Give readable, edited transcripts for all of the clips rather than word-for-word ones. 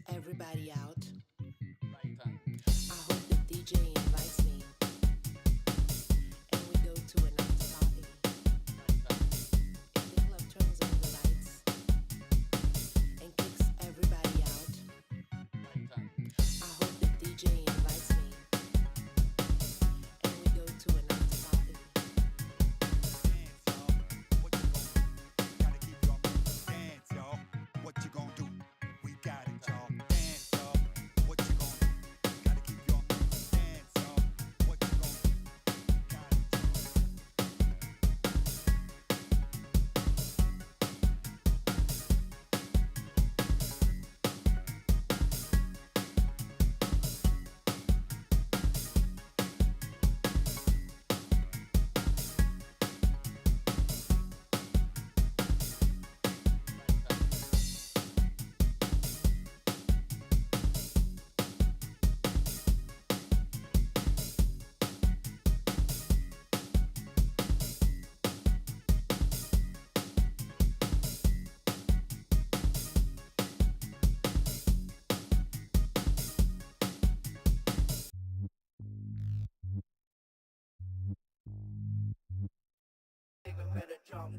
Everybody out. I hope the DJ invites me and we go to an after party. The club turns on the lights and kicks everybody out. I hope the DJ invites me and we go to an after party. Gotta keep your dance, y'all. What you gonna do? We got it, y'all. Dance, y'all. What you gonna do? Gotta keep your dance, y'all. What you gonna do? Got it,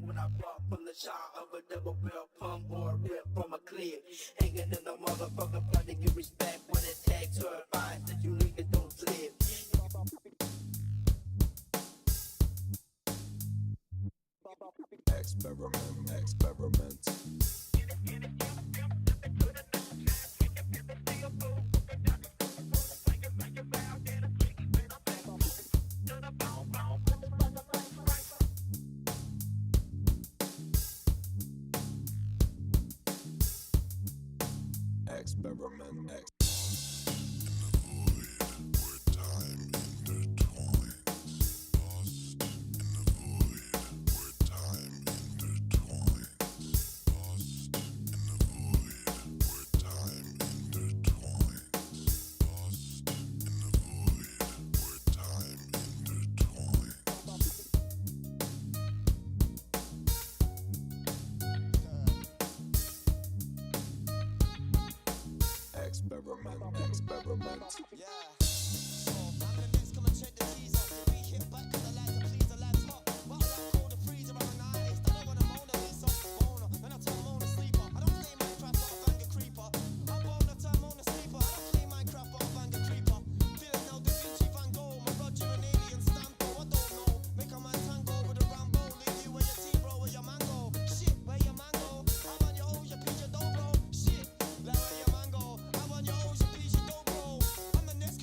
When I brought from the shot of a double barrel pump or a rip from a clip, hanging in the motherfucker blood to get respect when it takes her advice that you niggas don't slip. Experiment. Experiment. Experiment. yeah. So, I'm gonna next come and check the teaser. We hit back to the lights and please the lads hot. But I like cold and freezer on an ice. I don't wanna moan at this off owner. Then I turn moan a sleeper. I don't play Minecraft but I bang a creeper. I won't turn moan a sleeper. I don't play Minecraft but I bang a creeper. Feeling no Da Vinci Van Gogh. My Roger an alien stamp. I don't know. Make a man tango with a Rambo. Leave you where your tea bro, where your mango. Shit, where your mango. I want your O's, your peach, your dough bro. Shit, like where your mango. I want your O's, your peach, your dough bro. I'm the next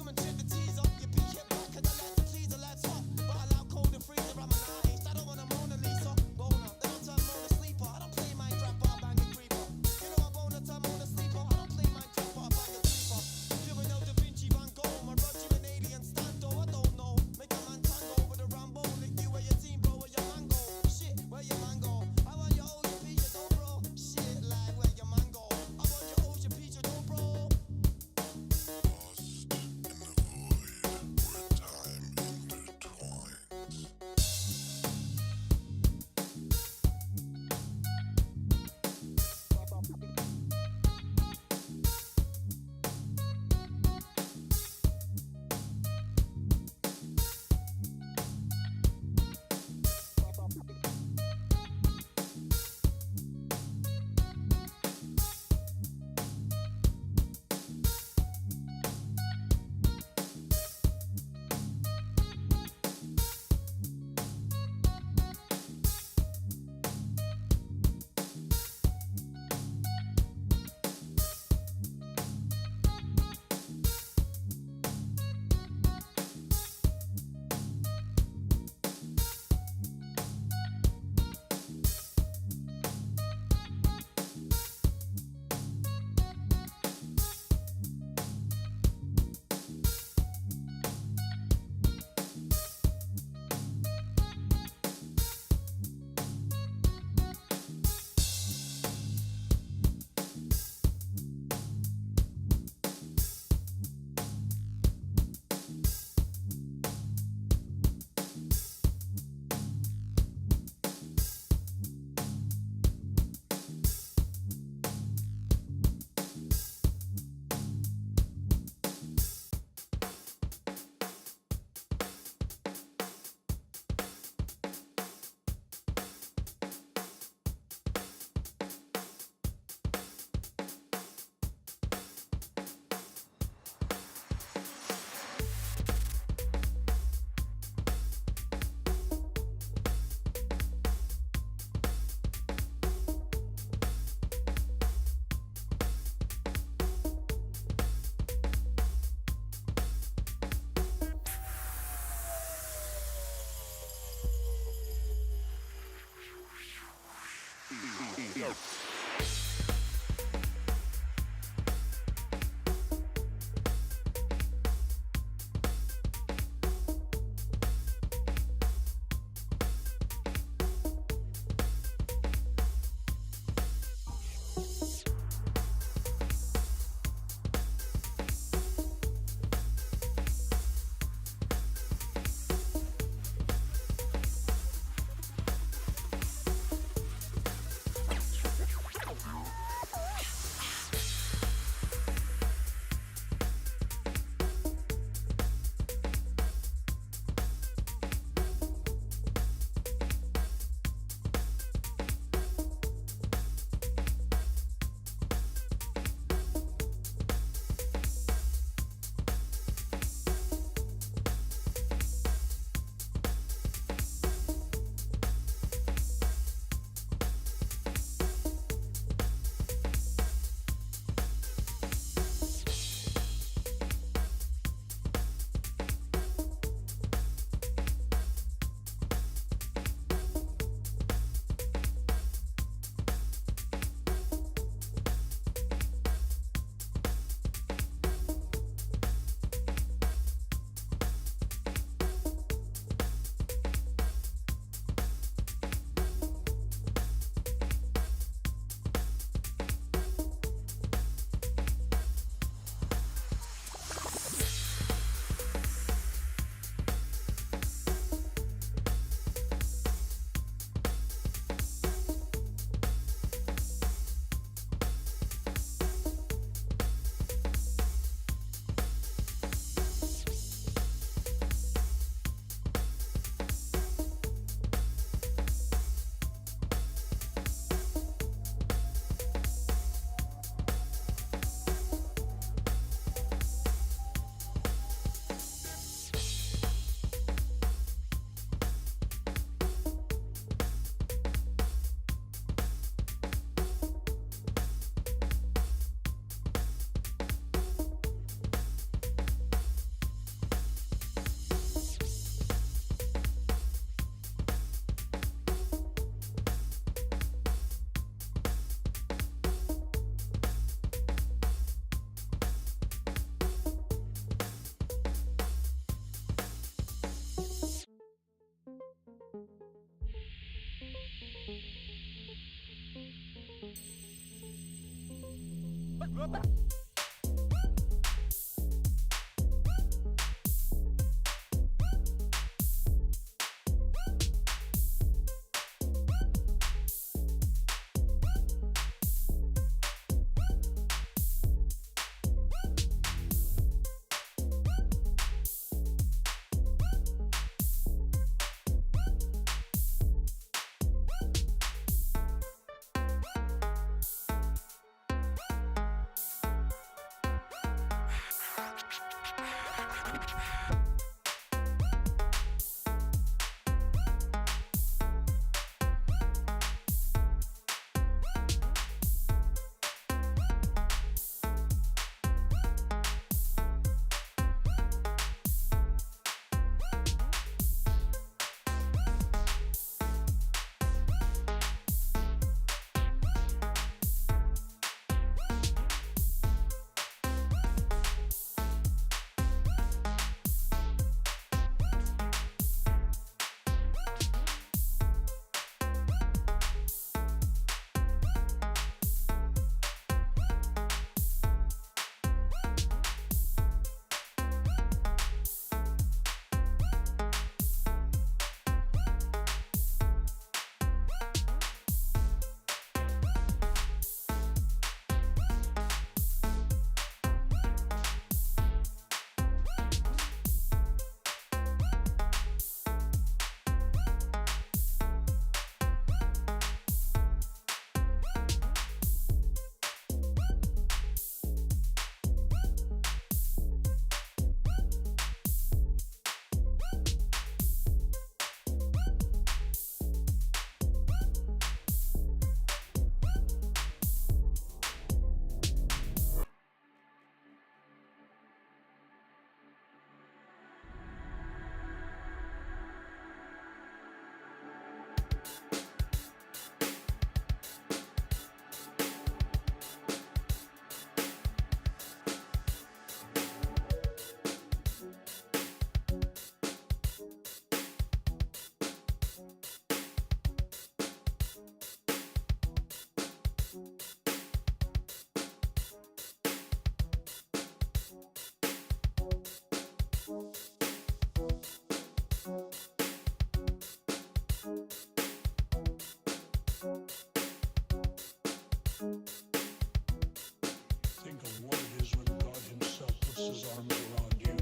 his arms around you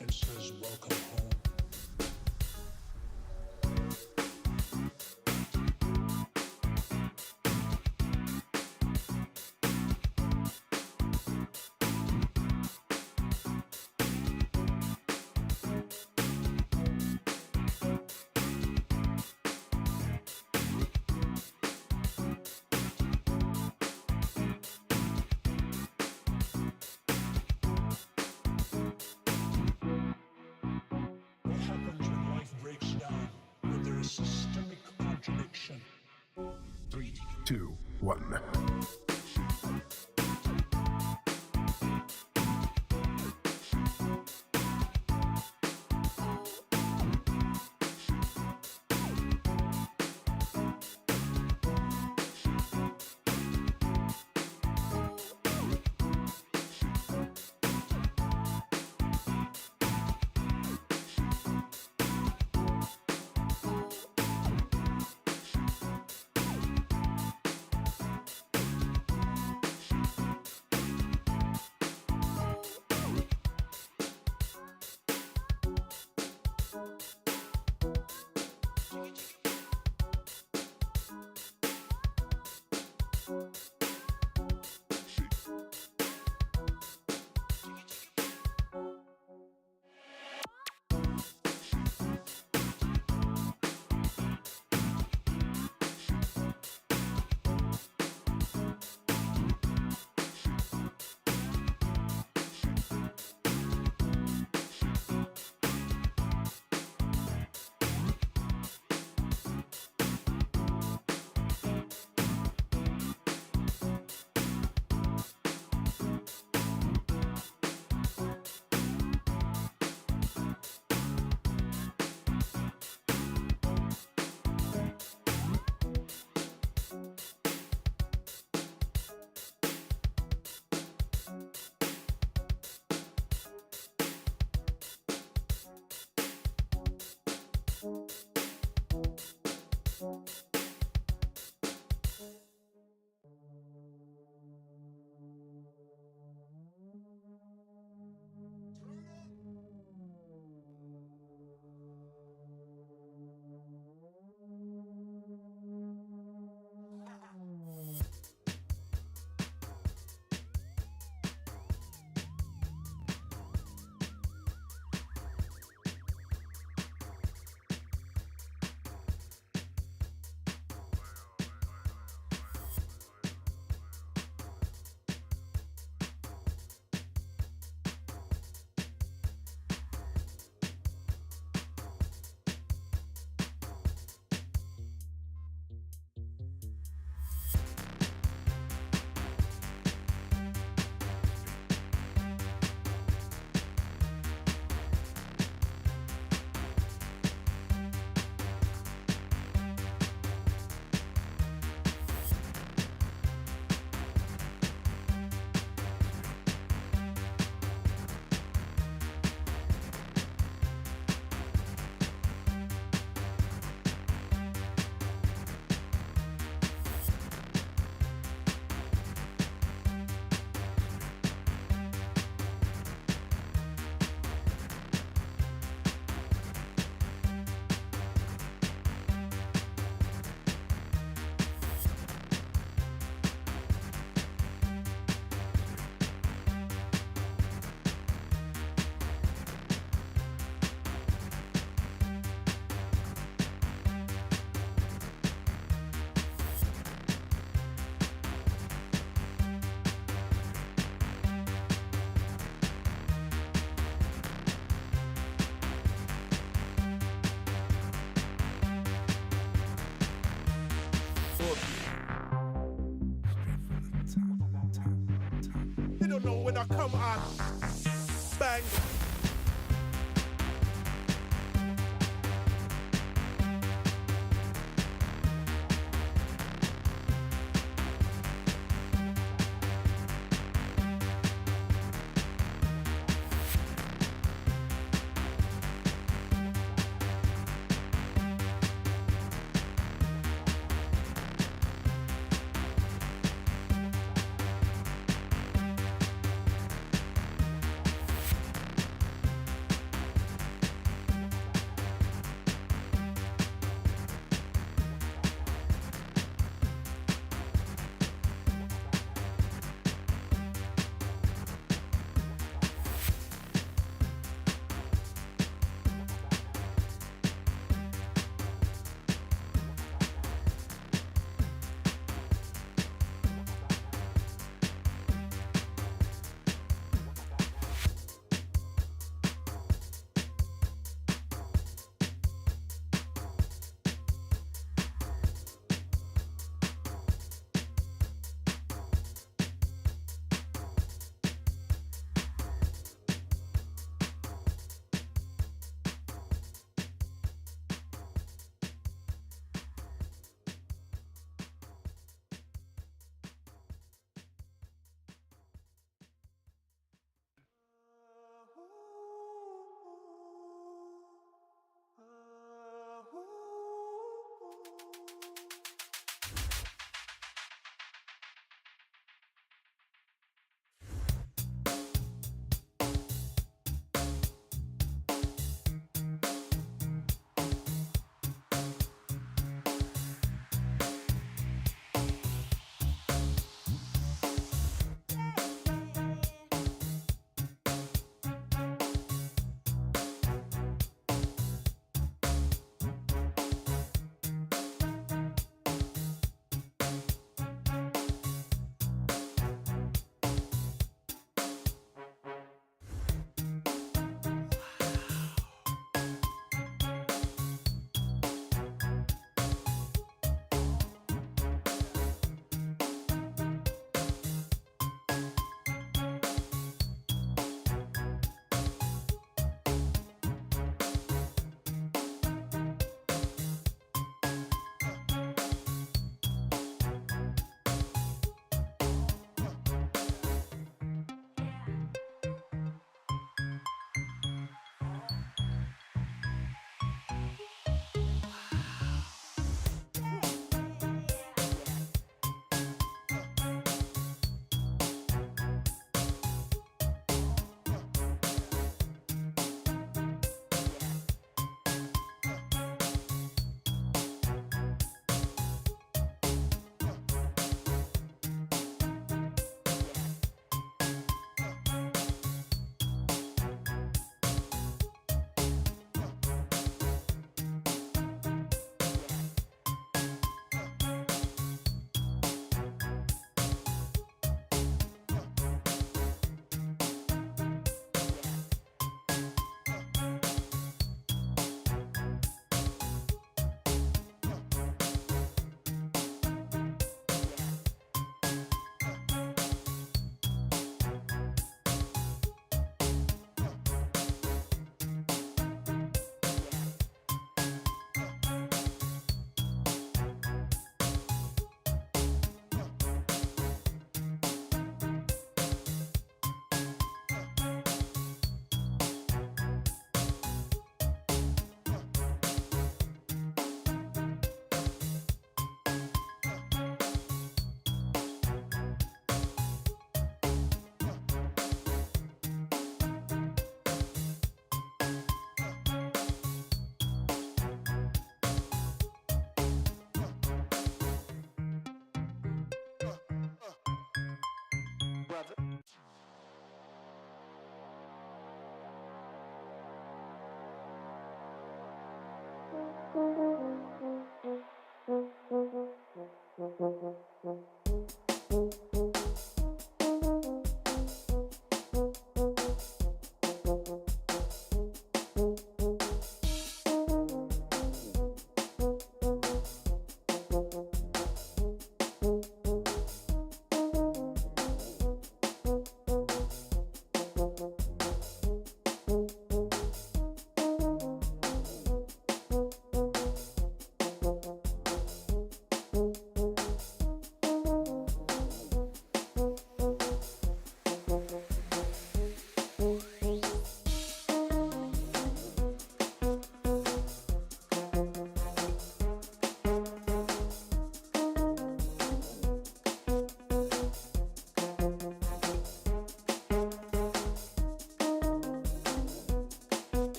and says, "Welcome home." What happens when life breaks down, when there is systemic contradiction? 3, 2, 1. You don't know when I come on. Bang.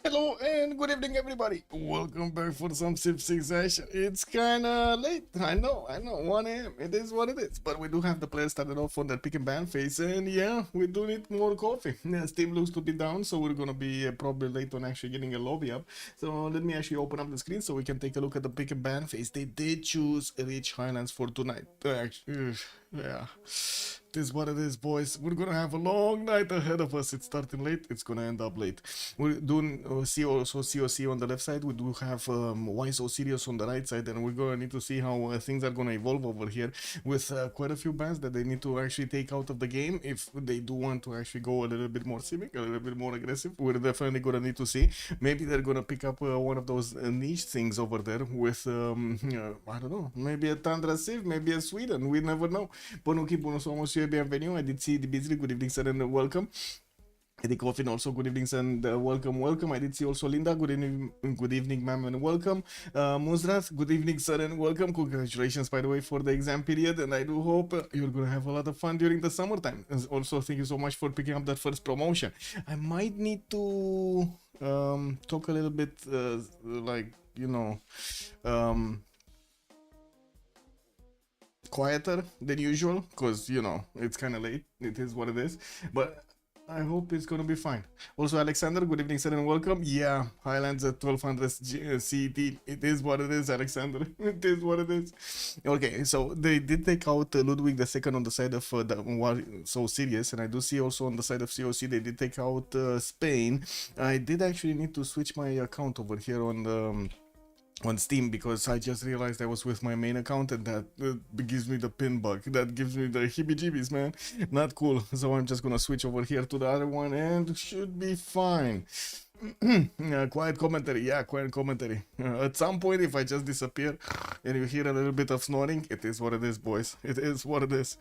Hello and good evening, everybody. Welcome back for some Civ6 session. It's kind of late. I know, 1 a.m. It is what it is. But we do have the players started off on that pick and ban phase. And yeah, we do need more coffee. Yeah, Steam looks to be down, so we're going to be probably late on actually getting a lobby up. So let me actually open up the screen so we can take a look at the pick and ban phase. They did choose Rich Highlands for tonight. Yeah. It is what it is, boys. We're gonna have a long night ahead of us. It's starting late, it's gonna end up late. We're doing see also COC on the left side. We do have Why So Serious on the right side, and we're gonna need to see how things are gonna evolve over here with quite a few bans that they need to actually take out of the game if they do want to actually go a little bit more civic, a little bit more aggressive. We're definitely gonna need to see. Maybe they're gonna pick up one of those niche things over there with I don't know, maybe a Tundra Civ, maybe a Sweden. We never know. Bonuki, bonus almost bienvenue. I did see the Beasley. Good evening, sir, and welcome. Eddie Coffin also, good evening, sir, and welcome. I did see also Linda. Good evening, ma'am, and welcome. Muzrat, good evening, sir, and welcome. Congratulations, by the way, for the exam period, and I do hope you're gonna have a lot of fun during the summertime. And also, thank you so much for picking up that first promotion. I might need to talk a little bit, like, you know, quieter than usual, because you know it's kind of late. It is what it is, but I hope it's gonna be fine. Also, Alexander, good evening, sir, and welcome. Yeah, Highlands at 1200 CET. It is what it is, Alexander. It is what it is. Okay, so they did take out Ludwig II on the side of So Serious, and I do see also on the side of COC they did take out Spain. I did actually need to switch my account over here on Steam, because I just realized I was with my main account, and that gives me the pin bug. That gives me the heebie-jeebies, man. Not cool. So I'm just gonna switch over here to the other one and should be fine. Quiet commentary. Yeah, quiet commentary. At some point, if I just disappear and you hear a little bit of snoring, it is what it is, boys. It is what it is.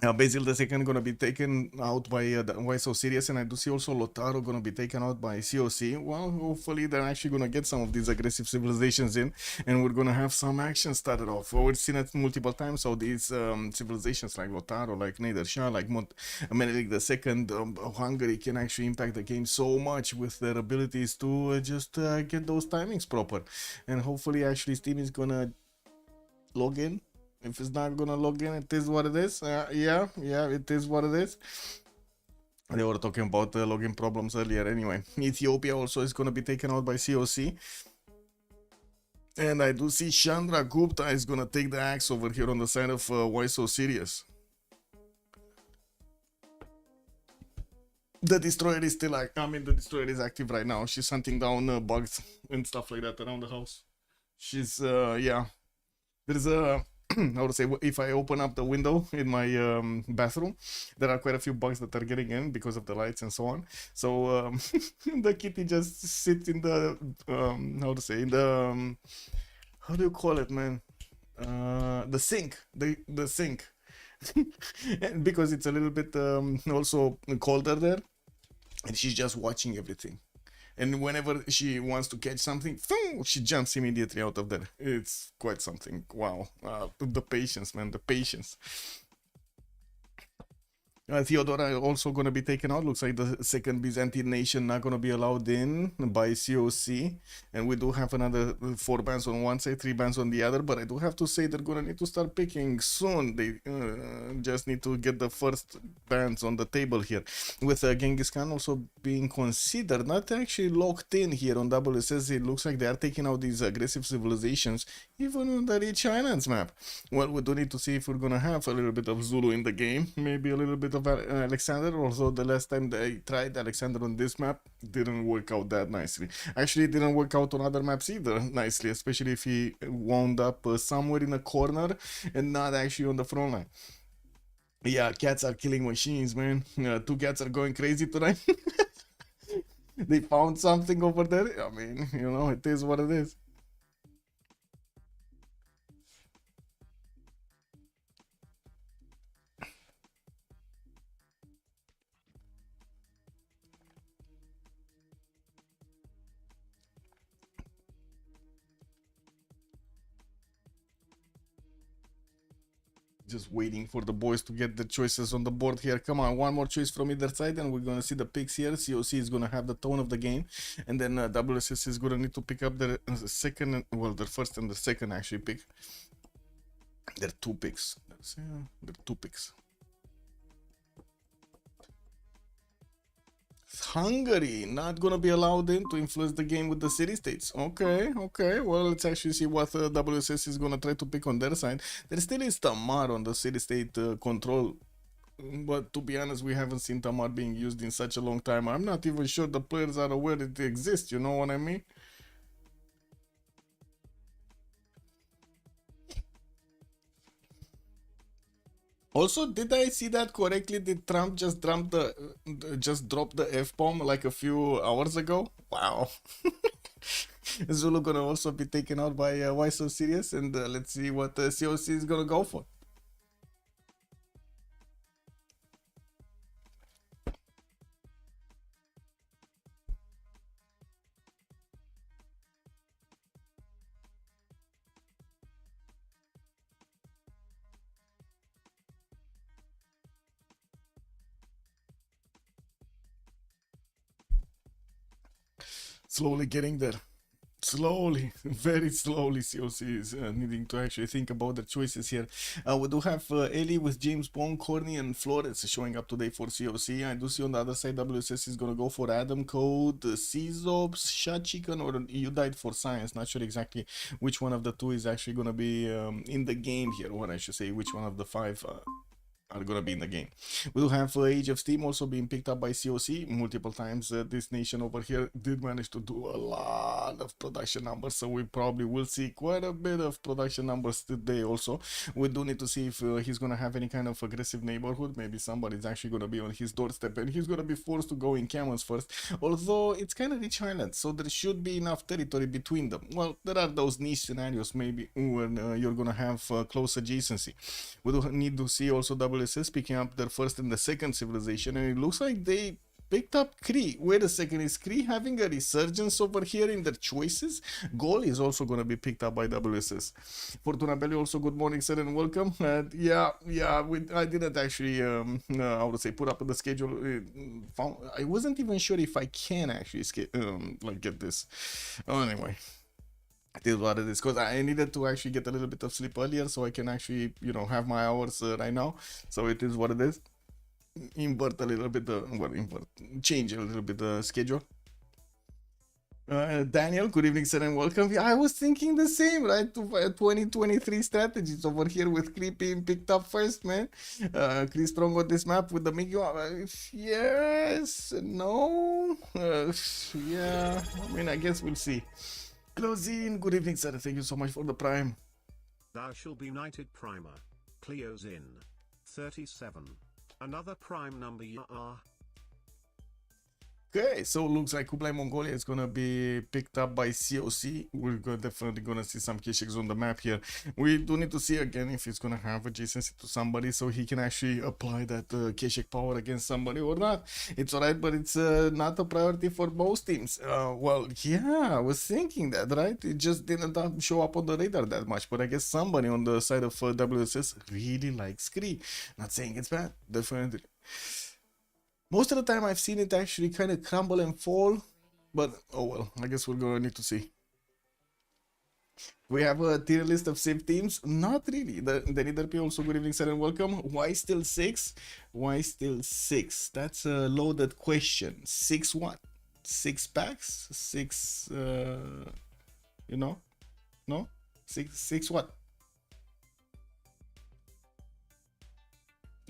Basil II gonna be taken out by Why So Serious, and I do see also Lotaro gonna be taken out by COC. Well, hopefully they're actually gonna get some of these aggressive civilizations in, and we're gonna have some action started off. We've seen it multiple times, so these civilizations like Lotaro, like Nader like Menelik II, Hungary can actually impact the game so much with their abilities to just get those timings proper. And hopefully actually Steam is gonna log in. If it's not gonna log in, it is what it is. Yeah, it is what it is. They were talking about login problems earlier anyway. Ethiopia also is gonna be taken out by COC. And I do see Chandra Gupta is gonna take the axe over here on the side of Why So Serious. The destroyer is still the destroyer is active right now. She's hunting down bugs and stuff like that around the house. She's yeah. There's a I would say if I open up the window in my bathroom, there are quite a few bugs that are getting in because of the lights and so on. So the kitty just sits in the how to say, in the how do you call it, man? the sink, the sink. And because it's a little bit also colder there, and she's just watching everything. And whenever she wants to catch something, she jumps immediately out of there. It's quite something. Wow. The patience, man, the patience. Theodora also going to be taken out. Looks like the second Byzantine nation not going to be allowed in by COC. And we do have another 4 bans on one side, 3 bans on the other. But I do have to say they're going to need to start picking soon. They just need to get the first bans on the table here. With Genghis Khan also being considered, not actually locked in here on WSS. It looks like they are taking out these aggressive civilizations, even on the Rich Islands map. Well, we do need to see if we're going to have a little bit of Zulu in the game. Maybe a little bit of Alexander, although the last time they tried Alexander on this map didn't work out that nicely. Actually, it didn't work out on other maps either nicely, especially if he wound up somewhere in a corner and not actually on the front line. Yeah, cats are killing machines, man. 2 cats are going crazy tonight. They found something over there. I mean, you know, it is what it is. Just waiting for the boys to get the choices on the board here. Come on, one more choice from either side and we're gonna see the picks here. COC is gonna have the tone of the game, and then WSS is gonna need to pick up their second, well, their first and the second actually pick. They're 2 picks. They're 2 picks. Hungary not gonna be allowed in to influence the game with the city-states. Okay, well, let's actually see what WSS is gonna try to pick on their side. There still is Tamar on the city-state control, but to be honest, we haven't seen Tamar being used in such a long time. I'm not even sure the players are aware it exists, you know what I mean? Also, did I see that correctly? Did Trump just drop the F-bomb like a few hours ago? Wow. Zulu gonna also be taken out by Why So Serious, and let's see what COC is gonna go for. Slowly getting there. Slowly, very slowly, COC is needing to actually think about the choices here. We do have Ellie with James Bond, Corny, and Flores showing up today for COC. I do see on the other side WSS is going to go for Adam Code, Czops, Shot Chicken, or You Died for Science. Not sure exactly which one of the 2 is actually going to be in the game here, or I should say which one of the 5 are gonna be in the game. We do have Age of Steam also being picked up by COC multiple times. This nation over here did manage to do a lot of production numbers, so we probably will see quite a bit of production numbers today also. We do need to see if he's gonna have any kind of aggressive neighborhood. Maybe somebody's actually gonna be on his doorstep and he's gonna be forced to go in camels first, although it's kind of rich island, so there should be enough territory between them. Well, there are those niche scenarios maybe when you're gonna have close adjacency. We do need to see also WSS picking up their first and the second civilization, and it looks like they picked up Cree. Wait a second, is Cree having a resurgence over here in their choices? Goal is also going to be picked up by WSS. Fortuna Belli also, good morning, sir, and welcome. I didn't actually, how to say, put up the schedule. I wasn't even sure if I can actually like get this. Oh, anyway. It is what it is, because I needed to actually get a little bit of sleep earlier so I can actually, you know, have my hours right now. So it is what it is. Invert a little bit, change a little bit the schedule. Daniel, good evening, sir, and welcome. I was thinking the same, right? 2023 strategies over here with Cree being picked up first, man. Cree strong on this map with the Mickey. Yes, no, yeah. I mean, I guess we'll see. Closing, good evening, sir. Thank you so much for the prime. Thou shall be knighted primer. Cleo's in. 37. Another prime number you are. Okay, so looks like Kublai Mongolia is gonna be picked up by COC. Definitely gonna see some Keshiks on the map here. We do need to see again if he's gonna have adjacency to somebody so he can actually apply that Keshik power against somebody or not. It's alright, but it's not a priority for most teams. Well, yeah, I was thinking that, right? It just didn't show up on the radar that much, but I guess somebody on the side of WSS really likes Kree. Not saying it's bad, definitely. Most of the time I've seen it actually kind of crumble and fall, but oh well, I guess we're gonna need to see. We have a tier list of Civ teams? Not really. The Leader P also, good evening, sir, and welcome. Why still 6? Why still 6? That's a loaded question. 6 what? 6 packs? 6, you know? No? 6 what?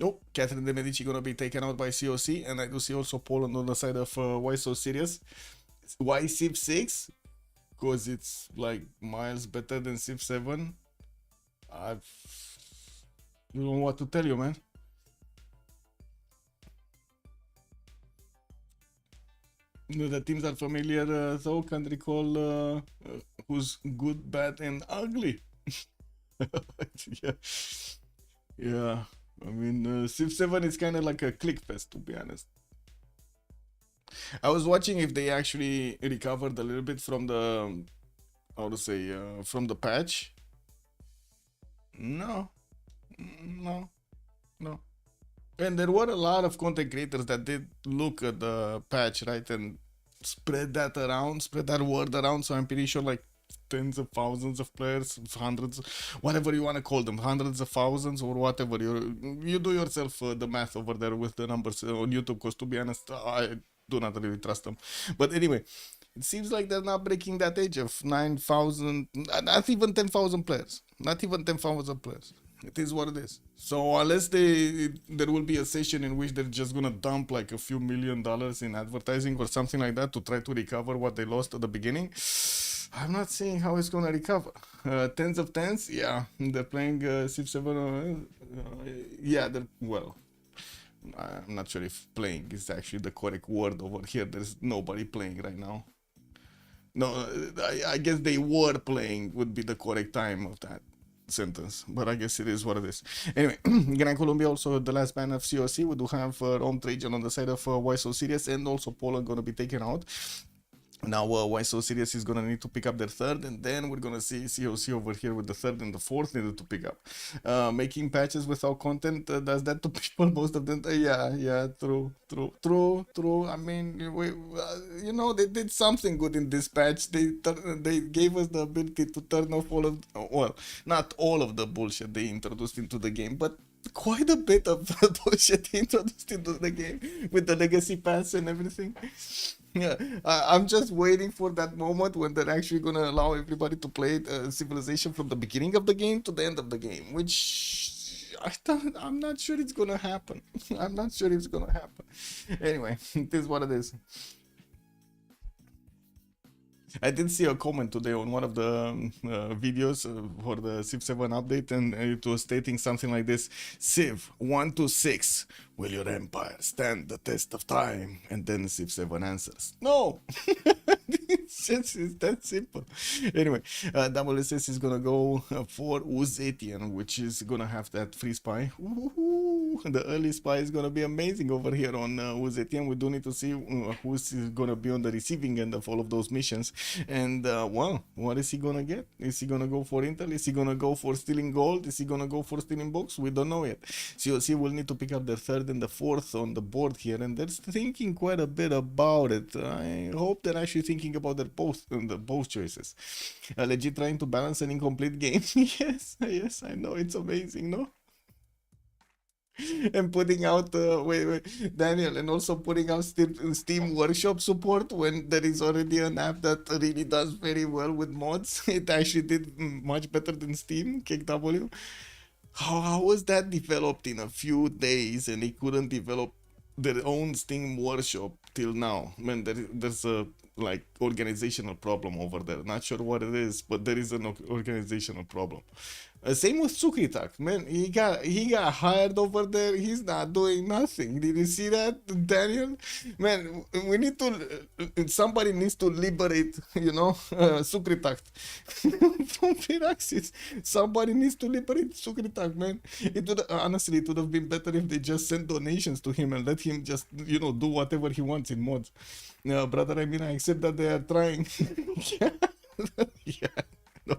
Oh, Catherine de Medici gonna be taken out by COC, and I do see also Poland on the side of why so serious. Why Civ6? Because it's like miles better than Civ7. I don't know what to tell you, man. The teams are familiar, though can't recall who's good, bad, and ugly. Yeah. Yeah. I mean, Civ7 is kind of like a click fest, to be honest. I was watching if they actually recovered a little bit from the, how to say, from the patch. No. No. No. And there were a lot of content creators that did look at the patch, right, and spread that around, spread that word around. So I'm pretty sure like tens of thousands of players, hundreds, whatever you want to call them, hundreds of thousands or whatever. You do yourself the math over there with the numbers on YouTube, because to be honest, I do not really trust them. But anyway, it seems like they're not breaking that age of 9,000, not even 10,000 players. Not even 10,000 players. It is what it is. So unless there will be a session in which they're just gonna dump like a few $1 million in advertising or something like that to try to recover what they lost at the beginning, I'm not seeing how it's gonna recover. Tens of tens, yeah, they're playing Civ7. Yeah, they're, well, I'm not sure if playing is actually the correct word over here. There's nobody playing right now. No, I guess they were playing would be the correct time of that sentence, but I guess it is what it is. Anyway, Gran Colombia also the last ban of COC. We do have Rome Trajan on the side of Why So Serious, and also Poland gonna be taken out. Now Why So Serious is gonna need to pick up their third, and then we're gonna see COC over here with the third and the fourth needed to pick up. Making patches without content does that to people, most of them. Yeah, true. I mean, you know, they did something good in this patch. They gave us the ability to turn off all of, well, not all of the bullshit they introduced into the game, but quite a bit of the bullshit they introduced into the game with the legacy pass and everything. Yeah, I'm just waiting for that moment when they're actually gonna allow everybody to play Civilization from the beginning of the game to the end of the game, which I'm not sure it's gonna happen. I'm not sure it's gonna happen. Anyway, it is what it is. I did see a comment today on one of the videos for the Civ7 update, and it was stating something like this: Civ 1 to 6, will your empire stand the test of time? And then Civ7 answers, no. It's that simple. Anyway, WSS is gonna go for Uzetian, which is gonna have that free spy. Ooh, the early spy is gonna be amazing over here on Uzetian. We do need to see who's gonna be on the receiving end of all of those missions. And well, what is he gonna get? Is he gonna go for intel? Is he gonna go for stealing gold? Is he gonna go for stealing books? We don't know yet. COC will need to pick up the third and the fourth on the board here, and they're thinking quite a bit about it. I hope they're actually thinking about their both choices. Legit trying to balance an incomplete game. Yes, I know, it's amazing, no? And putting out wait, Daniel, and also putting out Steam Workshop support when there is already an app that really does very well with mods. It actually did much better than Steam KW. How was that developed in a few days and they couldn't develop their own Steam Workshop till now? Man, there's a like organizational problem over there. Not sure what it is, but there is an organizational problem. Same with Sukritak, man. He got hired over there. He's not doing nothing. Did you see that, Daniel? Man, we need to. Somebody needs to liberate, Sukritak from Firaxis. Somebody needs to liberate Sukritak, man. Honestly, it would have been better if they just sent donations to him and let him just, do whatever he wants in mods. Brother, I mean, I accept that they are trying. Yeah. No.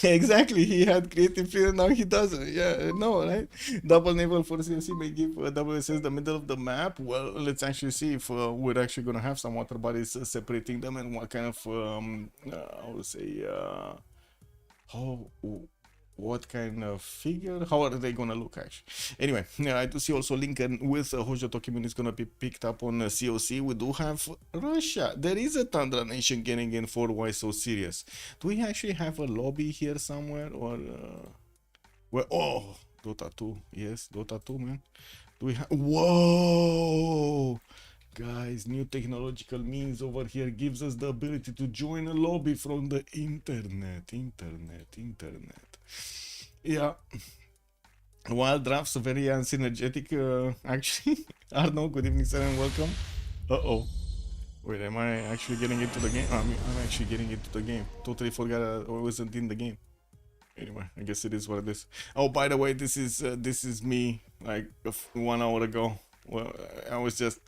Exactly, he had creative freedom, now he doesn't. Yeah, no, right? Double naval for CWC may give WSS the middle of the map. Well, let's actually see if we're actually gonna have some water bodies separating them, and what kind of I would say what kind of figure, how are they gonna look actually. Anyway, I do see also Lincoln with Hojo Tokimun is gonna be picked up on COC. We do have Russia. There is a Tundra Nation getting in for Why So Serious. Do we actually have a lobby here somewhere, or where? Oh, Dota 2. Yes, Dota 2, man. Do we have? Whoa, guys, new technological means over here gives us the ability to join a lobby from the internet. Yeah, wild drafts, very unsynergetic, actually. Arno, good evening, sir, and welcome. Wait, am I actually getting into the game? I'm actually getting into the game. Totally forgot I wasn't in the game. Anyway, I guess it is what it is. Oh, by the way, this is me like 1 hour ago. Well, I was just,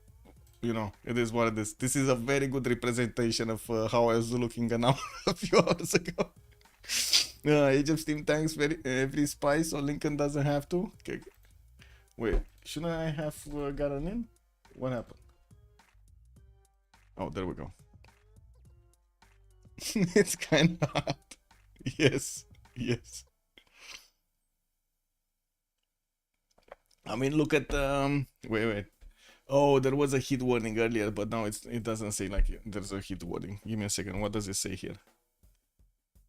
it is what it is. This is a very good representation of how I was looking an hour, a few hours ago. Age of Steam tanks every spy, so Lincoln doesn't have to. Okay. Wait, shouldn't I have gotten in? What happened? Oh, there we go. It's kind of hot. Yes. I mean, look at wait. Oh, there was a heat warning earlier, but now it doesn't say like there's a heat warning. Give me a second. What does it say here?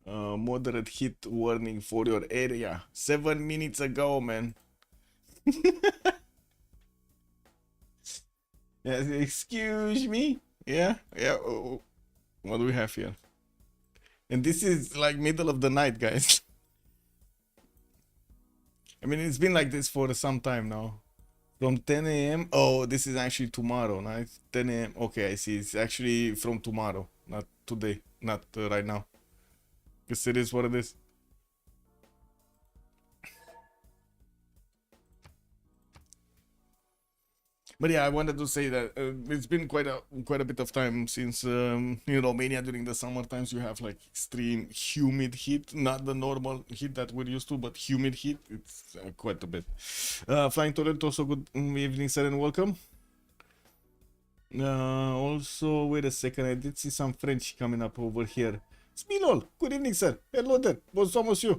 Moderate heat warning for your area. 7 minutes ago, man. Yes, excuse me. Yeah. Oh, what do we have here? And this is like middle of the night, guys. I mean, it's been like this for some time now. From 10 a.m. Oh, this is actually tomorrow night. 10 a.m. Okay, I see. It's actually from tomorrow, not today, not right now. Because it is what it is. But yeah, I wanted to say that it's been quite a bit of time since in Romania during the summer times you have like extreme humid heat, not the normal heat that we're used to, but humid heat. It's quite a bit. Flying Torrent, also good evening, sir, and welcome. Also, wait a second, I did see some French coming up over here. Smilol, good evening, sir. Hello there. Bonsoir, monsieur.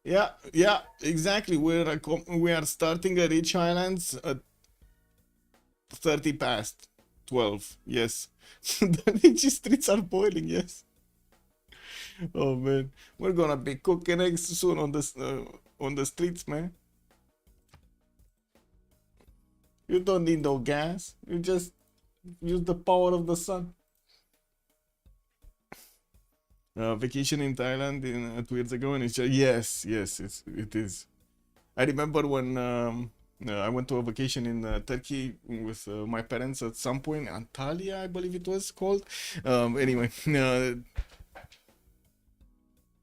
Yeah, exactly. We are starting at Rich Highlands at 30 past 12. Yes. The Rich streets are boiling. Yes. Oh man, we're gonna be cooking eggs soon on the streets, man. You don't need no gas. You just use the power of the sun. Vacation in Thailand 2 years ago, and it's just, yes, it is. I remember when I went to a vacation in Turkey with my parents at some point, Antalya, I believe it was called. Anyway,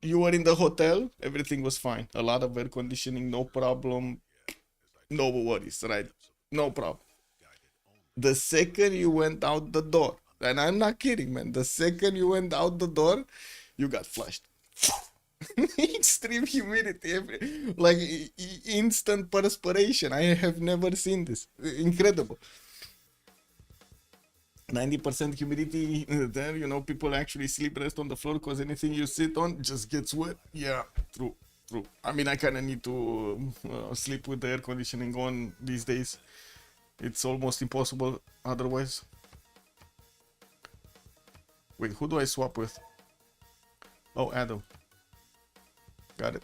you were in the hotel, everything was fine. A lot of air conditioning, no problem, no worries, right? No problem. The second you went out the door, and I'm not kidding, man, the second you went out the door, you got flushed. Extreme humidity, like instant perspiration. I have never seen this. Incredible. 90% humidity there, people actually sleep rest on the floor because anything you sit on just gets wet. Yeah, true. I mean, I kind of need to sleep with the air conditioning on these days. It's almost impossible otherwise. Wait, who do I swap with? Oh, Adam. Got it.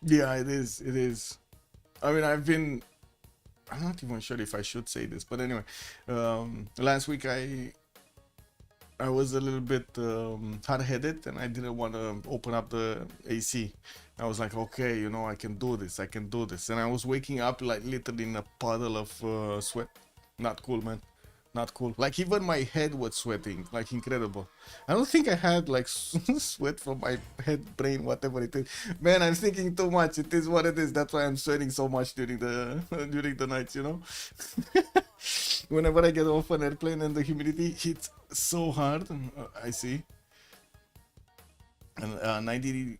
Yeah, it is. It is. I mean, I'm not even sure if I should say this, but anyway, last week I was a little bit hard-headed and I didn't want to open up the AC. I was like, okay, you know, I can do this, I can do this. And I was waking up like literally in a puddle of sweat. Not cool, man. Not cool. Like even my head was sweating, like incredible. I don't think I had like sweat from my head, brain, whatever it is. Man, I'm thinking too much. It is what it is. That's why I'm sweating so much during the during the nights, you know. Whenever I get off an airplane and the humidity hits so hard, I see. And 90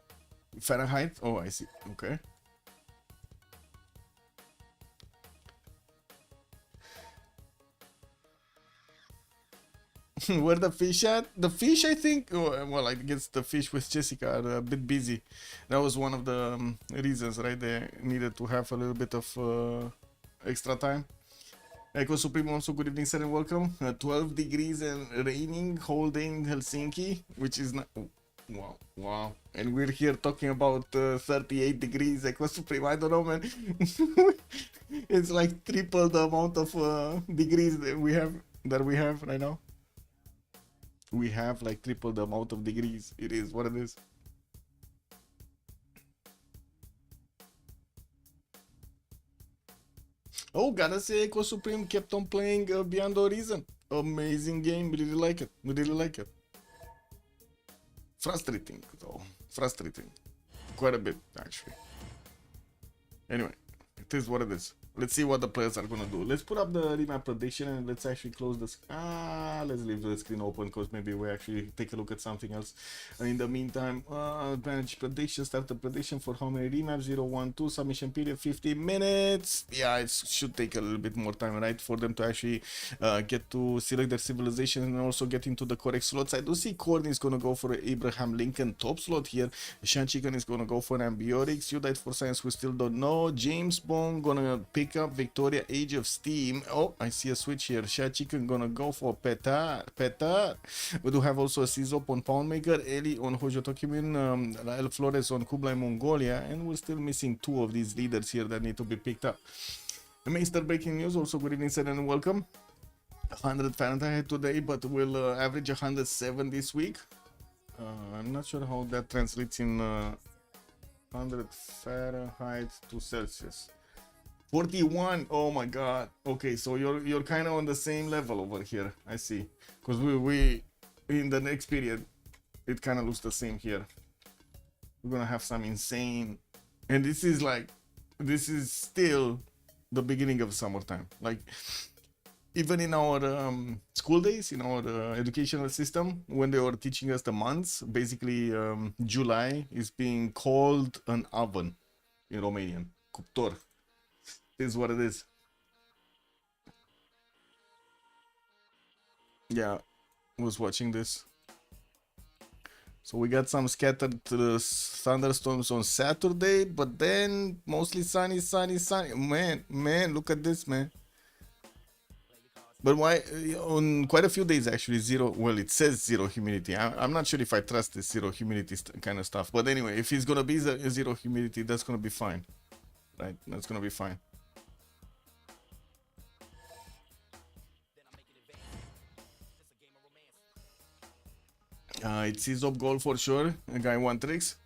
Fahrenheit. Oh, I see. Okay. Where the fish at? The fish, I think. Oh, well, I guess the fish with Jessica are a bit busy. That was one of the reasons, right? They needed to have a little bit of extra time. Echo Supreme also, good evening, sir, and welcome. 12 degrees and raining whole day in Helsinki, which is not. Wow, wow. And we're here talking about 38 degrees. Echo Supreme, I don't know, man. It's like triple the amount of degrees that we have right now. We have like triple the amount of degrees. It is what it is. Oh, gotta say, Echo Supreme kept on playing Beyond the Horizon. Amazing game. Really like it. Really like it. Frustrating, though. Frustrating. Quite a bit, actually. Anyway, it is what it is. Let's see what the players are gonna do. Let's put up the remap prediction and let's actually close this. Let's leave the screen open because maybe we actually take a look at something else. And in the meantime, manage prediction, start the prediction for how many remaps, 0, 1, 2, submission period, 50 minutes. Yeah, it should take a little bit more time, right? For them to actually get to select their civilization and also get into the correct slots. I do see Corny is gonna go for Abraham Lincoln top slot here. Shan Chicken is gonna go for Ambiotics. You Died for Science, we still don't know. James Bond gonna pick up Victoria Age of Steam. Oh, I see a switch here. Sha Chicken gonna go for Petard. We do have also a Sizop on Poundmaker, Eli on Hojo Tokimin, Rael Flores on Kublai Mongolia, and we're still missing two of these leaders here that need to be picked up. Meister breaking news. Also, good evening, sir, and welcome. 100 Fahrenheit today, but we'll average 107 this week. I'm not sure how that translates in 100 Fahrenheit to Celsius. 41. Oh my god. Okay, so you're kind of on the same level over here. I see. Because we in the next period it kind of looks the same here. We're gonna have some insane, and this is still the beginning of summertime. Like even in our school days, in our educational system, when they were teaching us the months, basically July is being called an oven in Romanian. Cuptor. This is what it is. Yeah, I was watching this. So we got some scattered thunderstorms on Saturday, but then mostly sunny. Man, look at this, man. But why on quite a few days actually zero? Well, it says zero humidity. I'm not sure if I trust this zero humidity kind of stuff. But anyway, if it's gonna be zero humidity, that's gonna be fine, right? That's gonna be fine. It's Sizop goal for sure. A guy won tricks.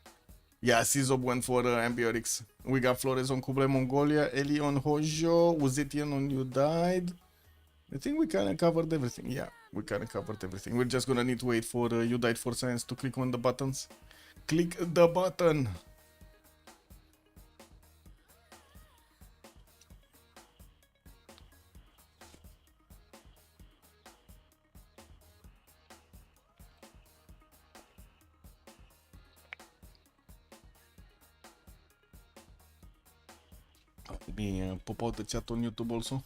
Yeah, Sizop went for Ambiotics. We got Flores on Kublai Mongolia, Eli on Hojo, Uzetian on You Died. I think we kind of covered everything. Yeah, we kind of covered everything. We're just gonna need to wait for You Died for Science to click on the buttons. Click the button. Let me pop out the chat on YouTube also.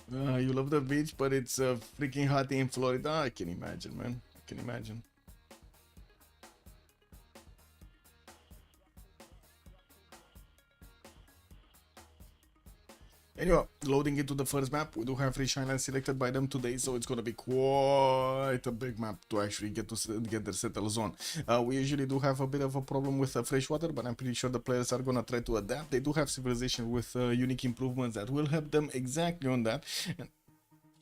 You love the beach, but it's freaking hot in Florida. I can imagine, man. I can imagine. Anyway, loading into the first map, we do have Rich Island selected by them today, so it's gonna be quite a big map to actually get their settle zone. We usually do have a bit of a problem with freshwater, but I'm pretty sure the players are gonna try to adapt. They do have civilization with unique improvements that will help them exactly on that. And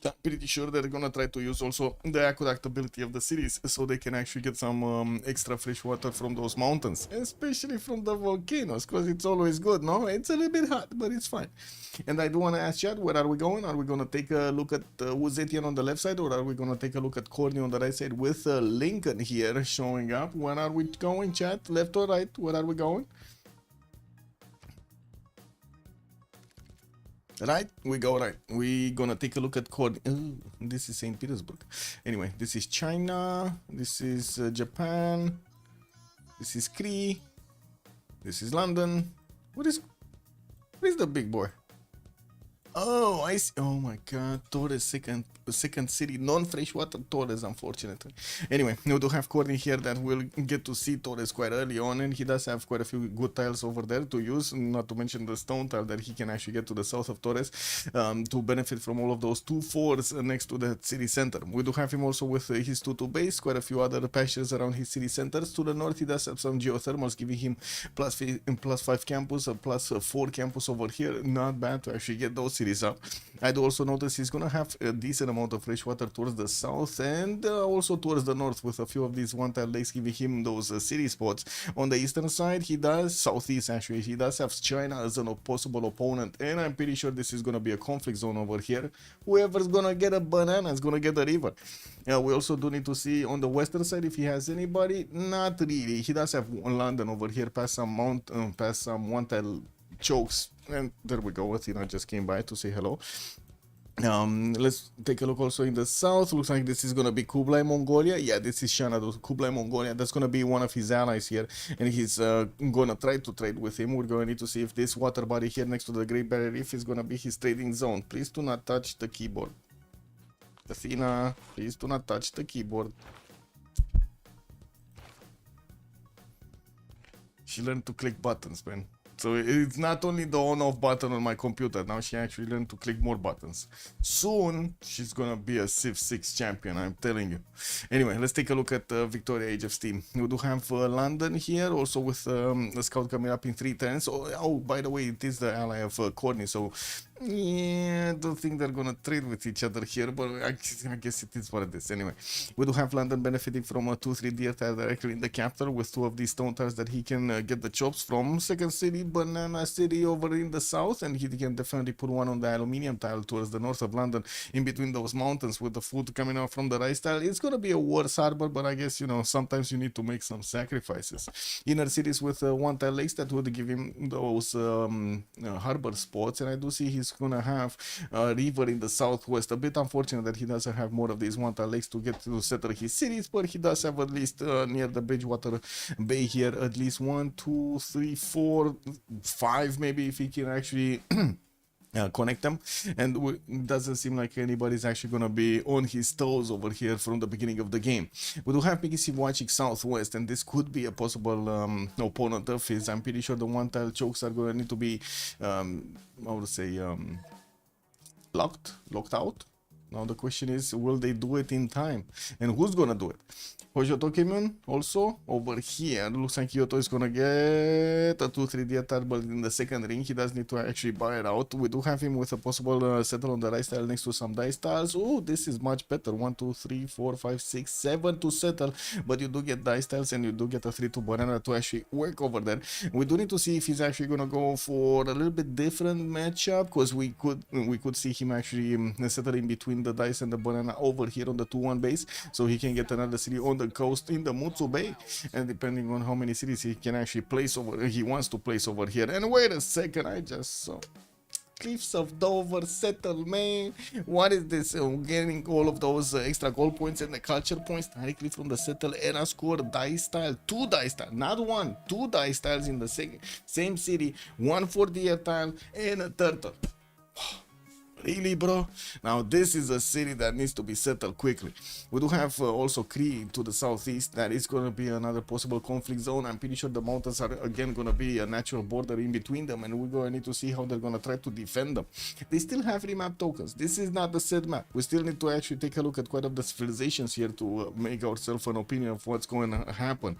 I'm pretty sure they're gonna try to use also the aqueduct ability of the cities, so they can actually get some extra fresh water from those mountains, especially from the volcanoes, because it's always good, no? It's a little bit hot, but it's fine. And I do want to ask Chad, where are we going? Are we gonna take a look at Uzetian on the left side, or are we gonna take a look at Corny on the right side with Lincoln here showing up? Where are we going, Chad? Left or right? Where are we going? Right, we go right. We gonna take a look at code. This is St. Petersburg. Anyway, this is China. This is Japan. This is Cree. This is London. What is the big boy? Oh, I see. Oh my God, Torres, second city, non-freshwater Torres, unfortunately. Anyway, we do have Courtney here that will get to see Torres quite early on, and he does have quite a few good tiles over there to use, not to mention the stone tile that he can actually get to the south of Torres to benefit from all of those 2-4s next to the city center. We do have him also with his 2-2 base, quite a few other pastures around his city centers. To the north, he does have some geothermals, giving him +5 campus, a +4 campus over here. Not bad to actually get those cities up. I do also notice he's gonna have a decent amount of fresh water towards the south and also towards the north, with a few of these one-tile lakes giving him those city spots. On the eastern side, he does, southeast actually, he does have China as a possible opponent, and I'm pretty sure this is gonna be a conflict zone over here. Whoever's gonna get a banana is gonna get a river. We also do need to see on the western side if he has anybody. Not really. He does have London over here past some one-tile chokes, and there we go. Athena just came by to say hello. Let's take a look also in the south. Looks like this is gonna be Kublai Mongolia. Yeah, this is Shana, Kublai Mongolia. That's gonna be one of his allies here, and he's gonna try to trade with him. We're gonna need to see if this water body here next to the Great Barrier Reef is gonna be his trading zone. Please do not touch the keyboard, Athena. Please do not touch the keyboard. She learned to click buttons, man. So it's not only the on-off button on my computer, now she actually learned to click more buttons. Soon, she's gonna be a Civ6 champion, I'm telling you. Anyway, let's take a look at Victoria Age of Steam. We do have London here, also with a scout coming up in 3 turns. Oh, by the way, it is the ally of Corny, so yeah, I don't think they're gonna trade with each other here, but I guess it is what it is. Anyway, we do have London benefiting from a 2-3 deer tile directly in the capital, with 2 of these stone tiles that he can get the chops from. Second city, Banana City over in the south, and he can definitely put one on the aluminium tile towards the north of London, in between those mountains, with the food coming out from the rice tile. It's gonna be a worse harbor, but I guess, you know, sometimes you need to make some sacrifices. Inner cities with 1-tile lakes that would give him those harbor spots, and I do see he's gonna have a river in the southwest. A bit unfortunate that he doesn't have more of these 1-tile lakes to get to settle his cities, but he does have at least near the Bridgewater Bay here at least 1, 2, 3, 4, 5 maybe, if he can actually connect them. And it doesn't seem like anybody's actually gonna be on his toes over here from the beginning of the game. We do have PKC watching southwest, and this could be a possible opponent of his. I'm pretty sure the 1-tile chokes are gonna need to be I would say locked out. Now the question is, will they do it in time, and who's gonna do it? Hojoto came in also over here. Looks like Kyoto is gonna get a 2-3 deer tile in the second ring. He does need to actually buy it out. We do have him with a possible settle on the rice tile next to some dice tiles. Oh, this is much better. 1, 2, 3, 4, 5, 6, 7 to settle, but you do get dice tiles, and you do get a 3-2 banana to actually work over there. We do need to see if he's actually gonna go for a little bit different matchup, because we could see him actually settle in between the dice and the banana over here on the 2-1 base, so he can get another city on the coast in the Mutsu Bay, and depending on how many cities he can actually place over, he wants to place over here. And wait a second, I just saw Cliffs of Dover settle, man. What is this? Getting all of those extra goal points and the culture points directly from the settle era score dice tile. 2 dice tile, not 1, 2 dice tiles in the same city. 1 for the air tile and a turtle. Really, bro? Now, this is a city that needs to be settled quickly. We do have also Cree to the southeast. That is going to be another possible conflict zone. I'm pretty sure the mountains are again going to be a natural border in between them, and we're going to need to see how they're going to try to defend them. They still have remap tokens. This is not the set map. We still need to actually take a look at quite of the civilizations here to make ourselves an opinion of what's going to happen.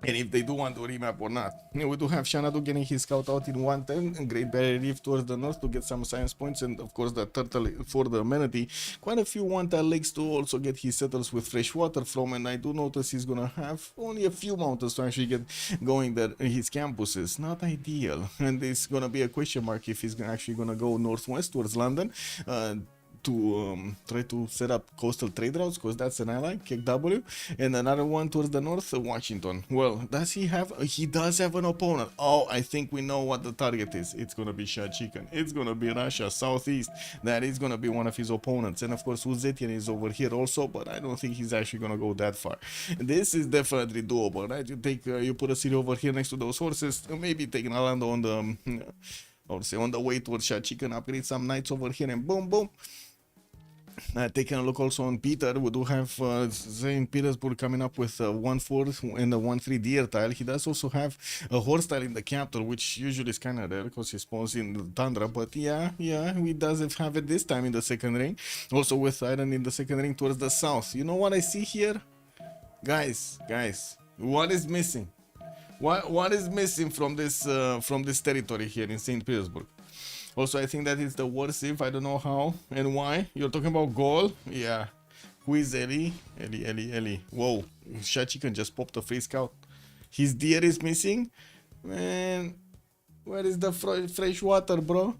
And if they do want to remap or not. We do have Xanadu getting his scout out in 110 and Great Barrier Reef towards the north to get some science points, and of course the turtle for the amenity. Quite a few one-tile lakes to also get his settles with fresh water from, and I do notice he's gonna have only a few mountains to actually get going there. His campuses, not ideal, and it's gonna be a question mark if he's actually gonna go northwest towards London. To try to set up coastal trade routes, because that's an ally, KW, and another one towards the north, Washington. Well, does he have? He does have an opponent. Oh, I think we know what the target is. It's gonna be Shah Chicken. It's gonna be Russia southeast. That is gonna be one of his opponents, and of course Uzetian is over here also, but I don't think he's actually gonna go that far. This is definitely doable, right? You take, you put a city over here next to those horses, maybe take Nalando on the, I would say on the way towards Shah Chicken, upgrade some knights over here, and boom, boom. Taking a look also on Peter, we do have St. Petersburg coming up with 1-4 and a 1-3 deer tile. He does also have a horse tile in the capital, which usually is kind of rare because he spawns in the tundra, but yeah, he doesn't have it this time in the second ring. Also with iron in the second ring towards the south. You know what I see here? Guys, what is missing? What is missing from this territory here in St. Petersburg? Also, I think that is the worst if I don't know how and why. You're talking about goal? Yeah. Who is Eli? Eli. Whoa. Shah Chicken just popped a free scout. His deer is missing? Man, where is the fresh water, bro?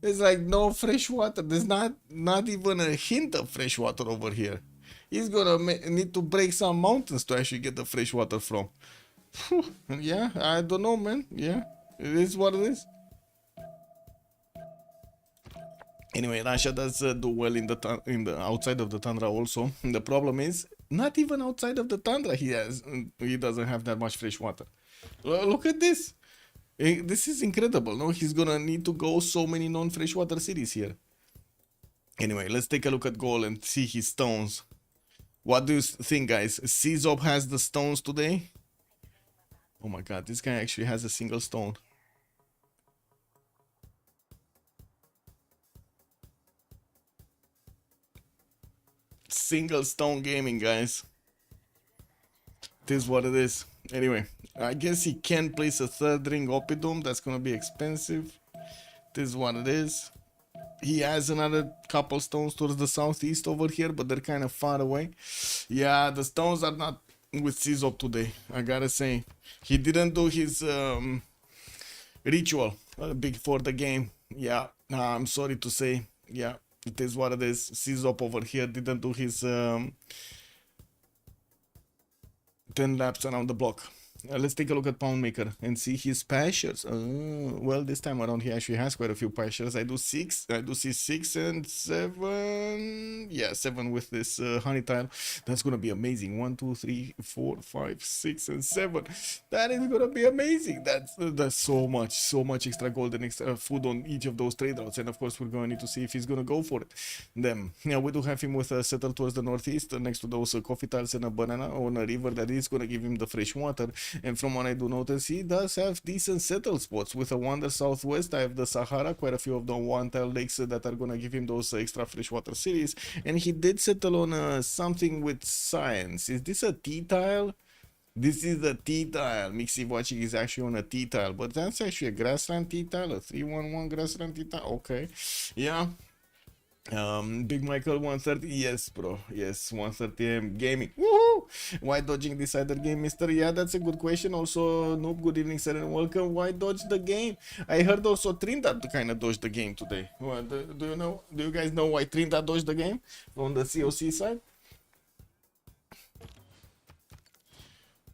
There's like no fresh water. There's not even a hint of fresh water over here. He's gonna need to break some mountains to actually get the fresh water from. Yeah, I don't know, man. Yeah, it is what it is. Anyway, Russia does do well in the outside of the tundra also. The problem is, not even outside of the tundra he doesn't have that much fresh water. Look at this. This is incredible. No, he's gonna need to go so many non-freshwater cities here. Anyway, let's take a look at goal and see his stones. What do you think, guys? Czop has the stones today? Oh my god, this guy actually has a single stone. Single stone gaming, guys. It is what it is. Anyway, I guess he can place a third ring Oppidum. That's gonna be expensive. It is what it is. He has another couple stones towards the southeast over here, but they're kind of far away. Yeah, the stones are not with Czop today, I gotta say. He didn't do his ritual before the game. Yeah, I'm sorry to say. Yeah, it is what it is. Czop over here didn't do his 10 laps around the block. Let's take a look at Poundmaker and see his pastures. Well, this time around he actually has quite a few pastures. I do see 6 and 7. Yeah, 7 with this honey tile. That's gonna be amazing. 1, 2, 3, 4, 5, 6, and 7. That is gonna be amazing. That's so much extra gold and extra food on each of those trade routes. And of course, we're gonna need to see if he's gonna go for it. Then, yeah, we do have him with a settle towards the northeast, next to those coffee tiles and a banana on a river that is gonna give him the fresh water. And from what I do notice, he does have decent settled spots. With a wander southwest, I have the Sahara, quite a few of the one-tile lakes that are gonna give him those extra freshwater cities. And he did settle on something with science. Is this a T-tile? This is a T-tile. Mixi watching is actually on a T-tile, but that's actually a grassland T-tile, a 311 grassland T-tile. Okay, yeah. Big Michael 130, yes bro, yes, 130 gaming. Woohoo! Why dodging this either game, mister? Yeah, that's a good question. Also, Noob, good evening sir and welcome. Why dodge the game? I heard also Trinidad kind of dodged the game today. Well, do you guys know why Trinidad dodged the game on the COC side?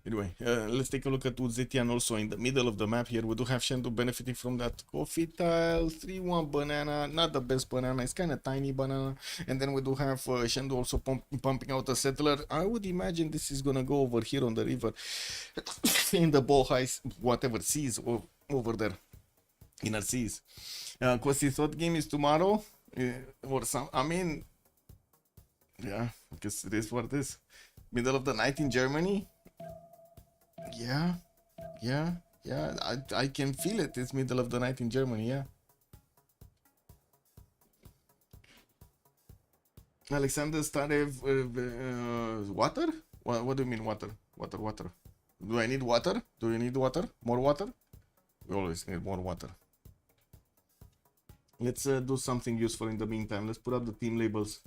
Anyway, let's take a look at Uzetian also in the middle of the map here. We do have Shendu benefiting from that coffee tile, 3-1 banana, not the best banana, it's kind of tiny banana. And then we do have Shendu also pumping out a settler. I would imagine this is gonna go over here on the river in the Bohai, whatever seas over there. Inner Seas. Because his third game is tomorrow, or some. I mean, yeah, I guess it is what it is. Middle of the night in Germany. Yeah, yeah, yeah. I can feel it. It's middle of the night in Germany. Yeah. Alexander Starev, water? What do you mean water? Water. Do I need water? Do you need water? More water? We always need more water. Let's do something useful in the meantime. Let's put up the team labels.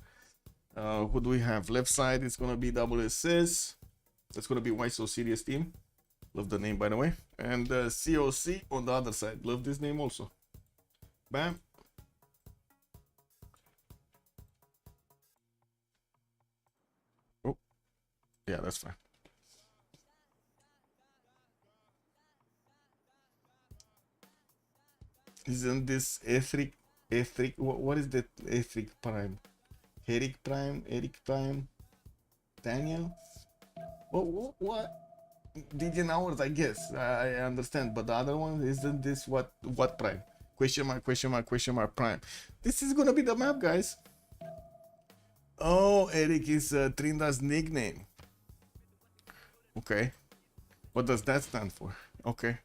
Who do we have? Left side is gonna be WSS. That's gonna be Why So Serious team. Love the name, by the way. And COC on the other side. Love this name also. Bam. Oh, yeah, that's fine. Isn't this Ethric? What is that Ethric Prime? Eric Prime, Daniel? What? DJ hours, I guess. I understand, but the other one isn't this what Prime? Question mark Prime. This is gonna be the map, guys. Oh, Eric is Trinda's nickname. Okay. What does that stand for? Okay,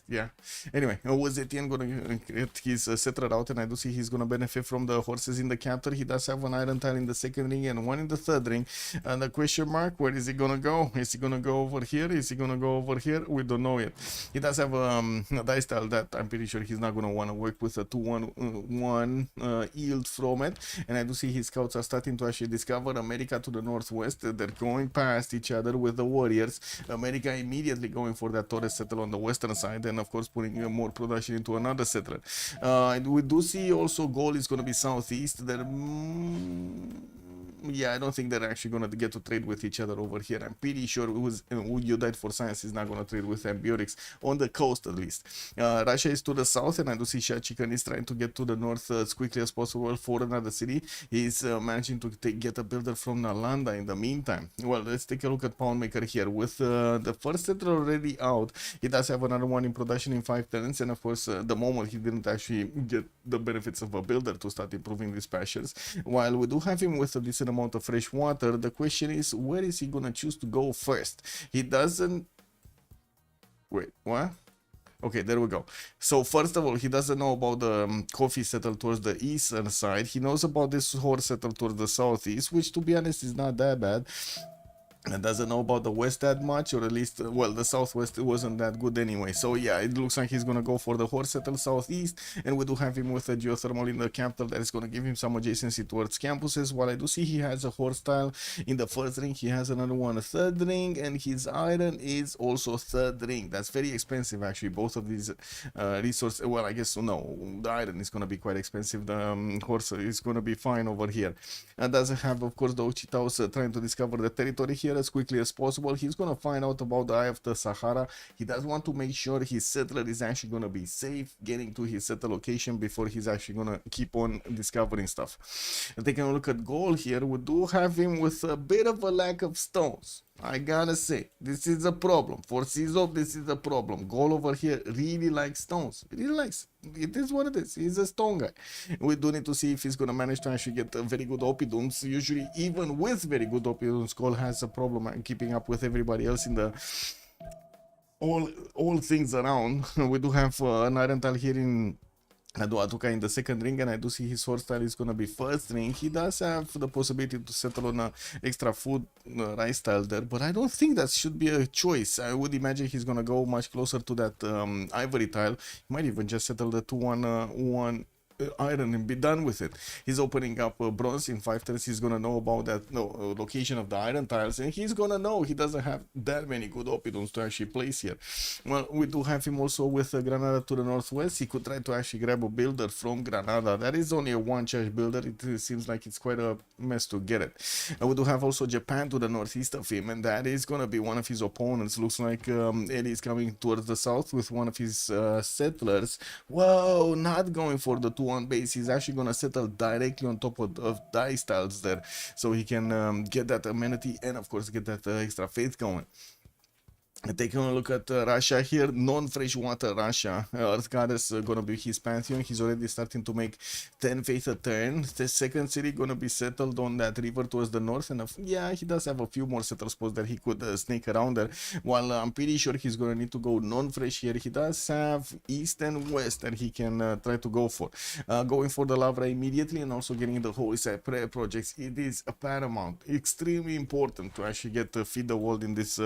yeah. Anyway, was Etienne gonna get his settler out, and I do see he's gonna benefit from the horses in the captor. He does have an iron tile in the second ring and one in the third ring. And the question mark, where is he gonna go? Is he gonna go over here? Is he gonna go over here? We don't know yet. He does have a dice tile that I'm pretty sure he's not gonna want to work with a 2-1-1 yield from it. And I do see his scouts are starting to actually discover America to the northwest. They're going past each other with the warriors. America immediately going for that Torres settle on the western side, and of course putting more production into another settler. And we do see also goal is going to be southeast. There, yeah, I don't think they're actually going to get to trade with each other over here. I'm pretty sure You Died for Science is not going to trade with Ambiorix on the coast at least. Russia is to the south, and I do see Shah Chicken is trying to get to the north as quickly as possible for another city. He's managing to get a builder from Nalanda in the meantime. Well, let's take a look at Poundmaker here. With the first settler already out, he does have another one in production in 5 turns, and of course, the moment he didn't actually get the benefits of a builder to start improving these pastures. While we do have him with a decent amount of fresh water, the question is, where is he gonna choose to go first? He doesn't... Wait, what? Okay, there we go. So first of all, he doesn't know about the coffee settle towards the eastern side. He knows about this horse settle towards the southeast, which to be honest is not that bad. And doesn't know about the west that much, or at least, well, the southwest wasn't that good anyway. So yeah, it looks like he's gonna go for the horse settle southeast, and we do have him with a geothermal in the capital that is gonna give him some adjacency towards campuses. While I do see he has a horse tile in the first ring, he has another one, a third ring, and his iron is also third ring. That's very expensive actually, both of these resources. Well, I guess no, the iron is gonna be quite expensive. The horse is gonna be fine over here, and doesn't have, of course, the Ochitaus trying to discover the territory here as quickly as possible. He's gonna find out about the Eye of the Sahara. He does want to make sure his settler is actually gonna be safe getting to his settler location before he's actually gonna keep on discovering stuff. And taking a look at goal here, we do have him with a bit of a lack of stones. I gotta say, this is a problem. For Civ6, this is a problem. Goal over here really likes stones. Really likes. It is what it is. He's a stone guy. We do need to see if he's gonna manage to actually get very good Opidums. Usually, even with very good Opidums, Goal has a problem keeping up with everybody else in the all things around. We do have an iron tile here in Aduatuca in the second ring, and I do see his horse tile is gonna be first ring. He does have the possibility to settle on a extra food rice tile there, but I don't think that should be a choice. I would imagine he's gonna go much closer to that ivory tile. He might even just settle the 2-1-1 iron and be done with it. He's opening up bronze in 5 turns. He's gonna know about that location of the iron tiles, and he's gonna know he doesn't have that many good Opidums to actually place here. Well, we do have him also with Granada to the northwest. He could try to actually grab a builder from Granada. That is only a one-charge builder. It seems like it's quite a mess to get it. And we do have also Japan to the northeast of him, and that is gonna be one of his opponents. Looks like Eddie is coming towards the south with one of his settlers. Whoa, not going for the 2-1 base. He's actually gonna settle directly on top of dice tiles there, so he can get that amenity and of course get that extra faith going. Taking a look at Russia here, non-freshwater Russia. Earth Goddess gonna be his pantheon. He's already starting to make 10 faith a turn. The second city gonna be settled on that river towards the north, and yeah, he does have a few more settle spots that he could sneak around there. While I'm pretty sure he's gonna need to go non-fresh here. He does have east and west that he can try to go for. Going for the Lavra immediately, and also getting the Holy Site prayer projects. It is a paramount, extremely important to actually get feed the world in this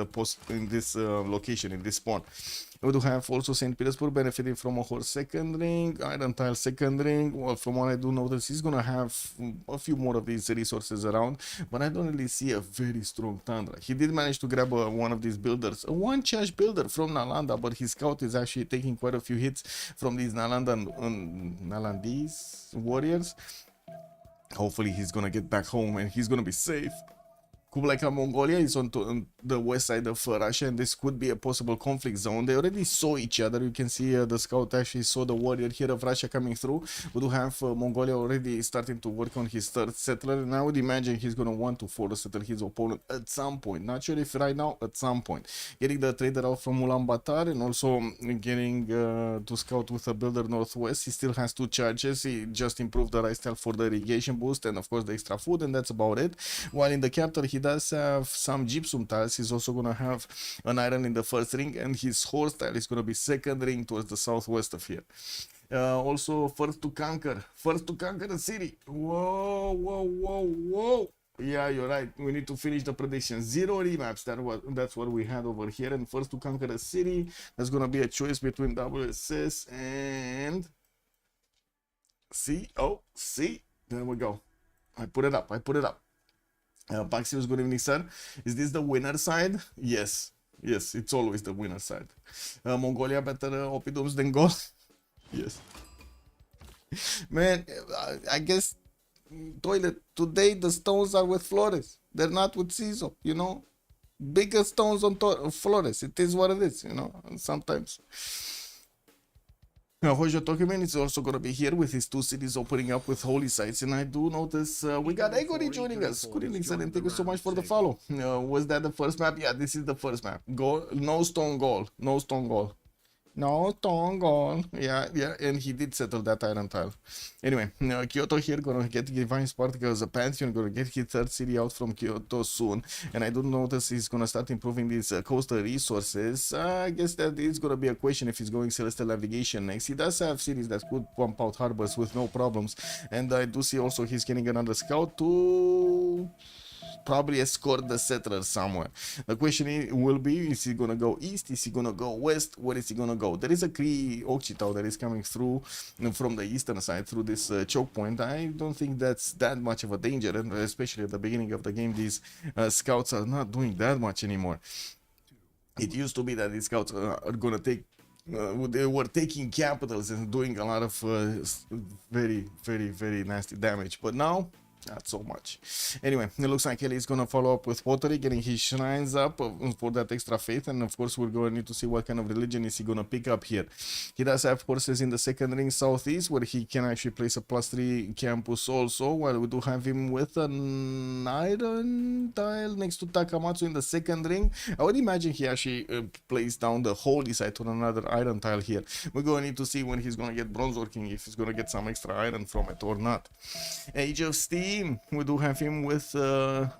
location, in this spawn. We do have also St. Petersburg benefiting from a horse second ring, iron tile second ring. Well, from what I do notice, he's gonna have a few more of these resources around, but I don't really see a very strong Tundra. He did manage to grab one of these builders, a one charge builder from Nalanda, but his scout is actually taking quite a few hits from these Nalandese warriors. Hopefully he's gonna get back home and he's gonna be safe. Kublai Khan Mongolia is on the west side of Russia, and this could be a possible conflict zone. They already saw each other. You can see the scout actually saw the warrior here of Russia coming through. We do have Mongolia already starting to work on his third settler, and I would imagine he's going to want to force settle his opponent at some point. Not sure if right now, at some point. Getting the trader out from Ulaanbaatar, and also getting to scout with a builder northwest. He still has 2 charges. He just improved the rice tile for the irrigation boost, and of course the extra food, and that's about it. While in the capital, he does have some gypsum tiles. He's also gonna have an iron in the first ring, and his horse tile is gonna be second ring towards the southwest of here. Also first to conquer a city. Whoa. Yeah, you're right. We need to finish the prediction. 0 remaps. That's what we had over here. And first to conquer a city. That's gonna be a choice between WSS and COC. There we go. I put it up. Paxios, good evening, sir. Is this the winner side? Yes, it's always the winner side. Mongolia better Opidums than Gol? Yes. Man, I guess toilet today the stones are with Flores. They're not with Ciso, you know. Bigger stones on Flores. It is what it is, you know. Sometimes. Hojo Tokumen is also going to be here with his 2 cities opening up with holy sites, and I do notice we got Egori joining us. Good evening, sir, and thank you so much for the follow. Was that the first map? Yeah, this is the first map. No stone goal. Yeah, and he did settle that iron tile. Anyway, Kyoto here gonna get Divine Spark as a pantheon, gonna get his 3rd city out from Kyoto soon, and I do notice he's gonna start improving these coastal resources. I guess that is gonna be a question if he's going Celestial Navigation next. He does have cities that could pump out harbors with no problems, and I do see also he's getting another scout to probably escort the settler somewhere. The question will be, is he gonna go east? Is he gonna go west? Where is he gonna go? There is a Kree Okchitau that is coming through from the eastern side through this choke point. I don't think that's that much of a danger, and especially at the beginning of the game, these scouts are not doing that much anymore. It used to be that these scouts are gonna take they were taking capitals and doing a lot of very nasty damage, but now not so much. Anyway, it looks like Kelly is gonna follow up with pottery, getting his shrines up for that extra faith, and of course we're going to need to see what kind of religion is he gonna pick up here. He does have horses in the second ring southeast, where he can actually place a +3 campus also, while we do have him with an iron tile next to Takamatsu in the second ring. I would imagine he actually placed down the holy site on another iron tile here. We're going to need to see when he's gonna get bronze working, if he's gonna get some extra iron from it or not. Age of Steel, we do have him with the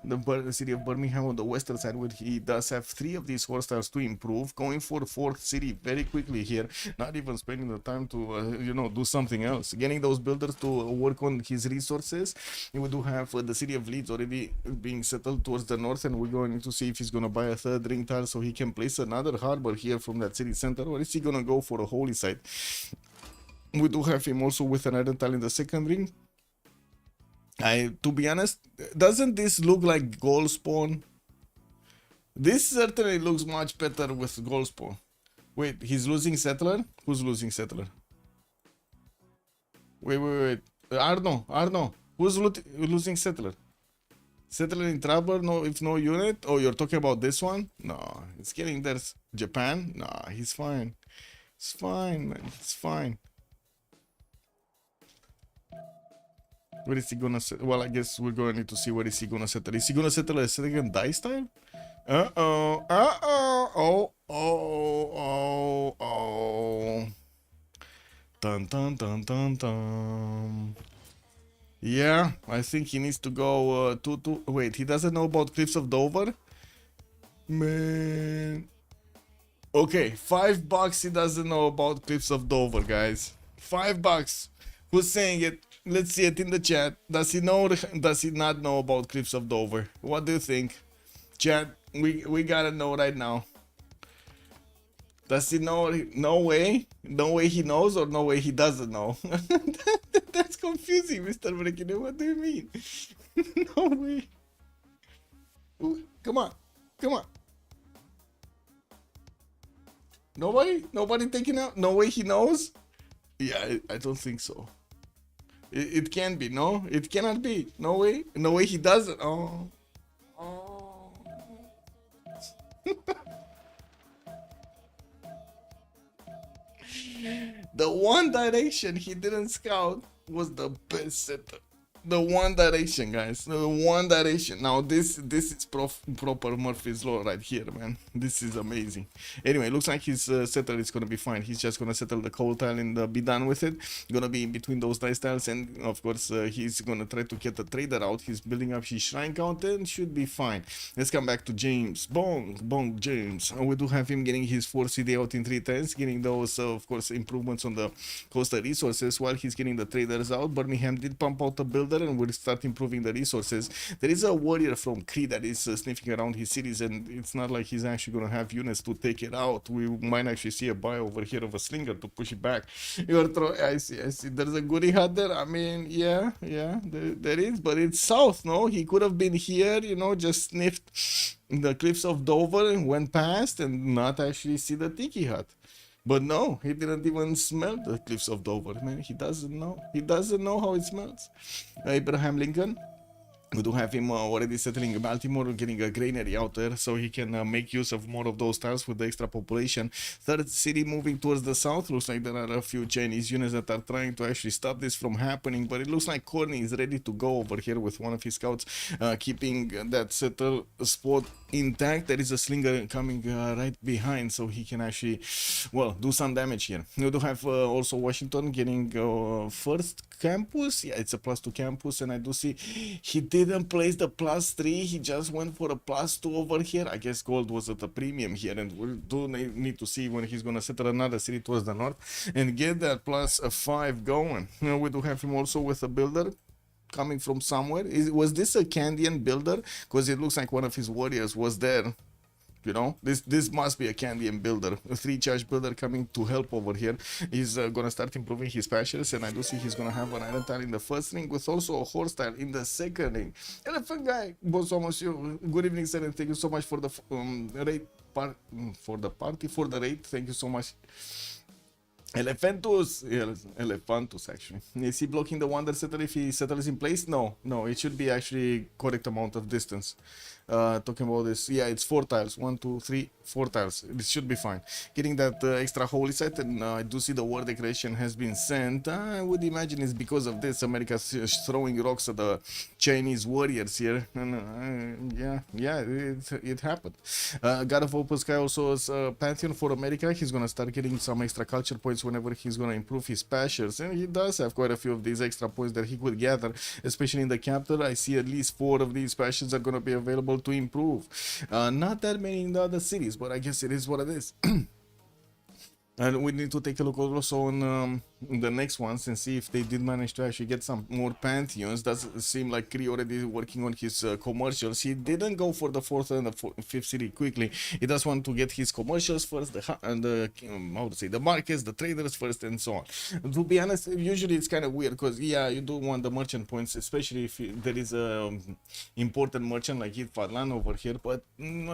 city of Birmingham on the western side, where he does have 3 of these horse tiles to improve, going for the 4th city very quickly here, not even spending the time to do something else, getting those builders to work on his resources. We do have the city of Leeds already being settled towards the north, and we're going to see if he's going to buy a 3rd ring tile so he can place another harbor here from that city center, or is he going to go for a holy site. We do have him also with an iron tile in the second ring. To be honest, doesn't this look like goal spawn? This certainly looks much better with goal spawn. Wait, he's losing settler? Who's losing settler? Wait. Arno. Who's losing settler? Settler in trouble? No, if no unit? Oh, you're talking about this one? No, it's getting there. Japan? Nah, he's fine. It's fine, man. It's fine. Where is he gonna set? Well, I guess we're going to need to see where is he gonna settle. Is he gonna settle a second dice tile? Oh. Dun dun dun dun dun. Yeah, I think he needs to go to wait, he doesn't know about Cliffs of Dover? Man. Okay, $5 he doesn't know about Cliffs of Dover, guys. $5. Who's saying it? Let's see it in the chat. Does he know? Does he not know about Cliffs of Dover? What do you think? Chat, we gotta know right now. Does he know? No way. No way he knows, or no way he doesn't know. That's confusing, Mr. Breaking. What do you mean? No way. Ooh, come on. Come on. Nobody taking out? No way he knows? Yeah, I don't think so. It can be, no? It cannot be. No way. No way he doesn't. Oh. The One Direction he didn't scout was the best setup. The One Direction, guys. The One Direction. Now this is proper Murphy's Law right here, man. This is amazing. Anyway, looks like his setter is gonna be fine. He's just gonna settle the coal tile and be done with it. Gonna be in between those dice tiles, and of course he's gonna try to get the trader out. He's building up his shrine count and should be fine. Let's come back to James. Bong James. We do have him getting his 4 CD out in 3 turns, getting those of course improvements on the coastal resources while he's getting the traders out. Birmingham did pump out a builder and will start improving the resources. There is a warrior from Cree that is sniffing around his cities, and it's not like he's actually going to have units to take it out. We might actually see a buy over here of a slinger to push it back. I see. There's a goody hut there. I mean, yeah, there is, but it's south, no? He could have been here, you know, just sniffed the Cliffs of Dover and went past and not actually see the tiki hut. But no, he didn't even smell the Cliffs of Dover, man. He doesn't know. He doesn't know how it smells. Abraham Lincoln. We do have him already settling Baltimore, getting a granary out there so he can make use of more of those tiles with the extra population. Third city moving towards the south. Looks like there are a few Chinese units that are trying to actually stop this from happening, but it looks like Corny is ready to go over here with one of his scouts, keeping that settle spot intact. There is a slinger coming right behind, so he can actually, well, do some damage here. We do have also Washington getting first campus. Yeah, it's a +2 campus, and I do see he didn't place the +3. He just went for a +2 over here. I guess gold was at a premium here, and we do need to see when he's gonna settle another city towards the north and get that +5 going. We do have him also with a builder coming from somewhere. Was this a Candian builder? Because it looks like one of his warriors was there. You know, this must be a Candian builder, a 3-charge builder coming to help over here. He's gonna start improving his pastures, and I do see he's gonna have an iron tile in the first ring with also a horse tile in the second ring. Elephant guy, boss almost you. Good evening, sir, and thank you so much for the raid for the raid. Thank you so much. Elephantus, yes, Elephantus actually. Is he blocking the Wonder Settler if he settles in place? No, it should be actually correct amount of distance. Talking about this, yeah, it's 4 tiles. 1, 2, 3, 4 tiles. This should be fine. Getting that extra holy site, and I do see the war declaration has been sent. I would imagine it's because of this. America's throwing rocks at the Chinese warriors here. And it happened. God of Open Sky also is Pantheon for America. He's gonna start getting some extra culture points whenever he's gonna improve his pastures, and he does have quite a few of these extra points that he could gather, especially in the capital. I see at least 4 of these pastures are gonna be available to improve. Not that many in the other cities, but I guess it is what it is. And we need to take a look also on the next ones and see if they did manage to actually get some more pantheons. Does seem like Kree already working on his commercials. He didn't go for the 4th and the 5th city quickly. He does want to get his commercials first, the markets, the traders first, and so on. To be honest, usually it's kind of weird because yeah, you do want the merchant points, especially if there is a important merchant like Hit Fadlan over here. But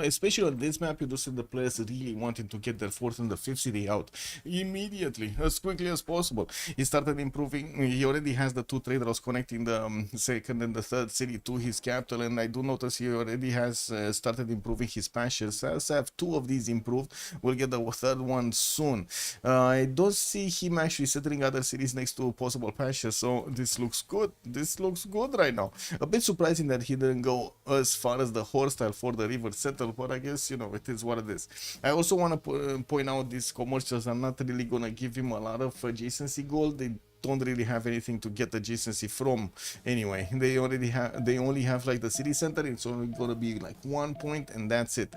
especially on this map, you do see the players really wanting to get their 4th and the 5th city out immediately, as quickly as possible. possible. He started improving. He already has the 2 traders connecting the second and the third city to his capital, and I do notice he already has started improving his pastures. So I have 2 of these improved. We'll get the third one soon. I don't see him actually settling other cities next to possible pastures, so this looks good. This looks good right now. A bit surprising that he didn't go as far as the horse style for the river settle, but I guess, you know, it is what it is. I also want to point out these commercials are not really gonna give him a lot of adjacency gold. They don't really have anything to get adjacency from anyway. They only have like the city center. It's only gonna be like 1 point, and that's it.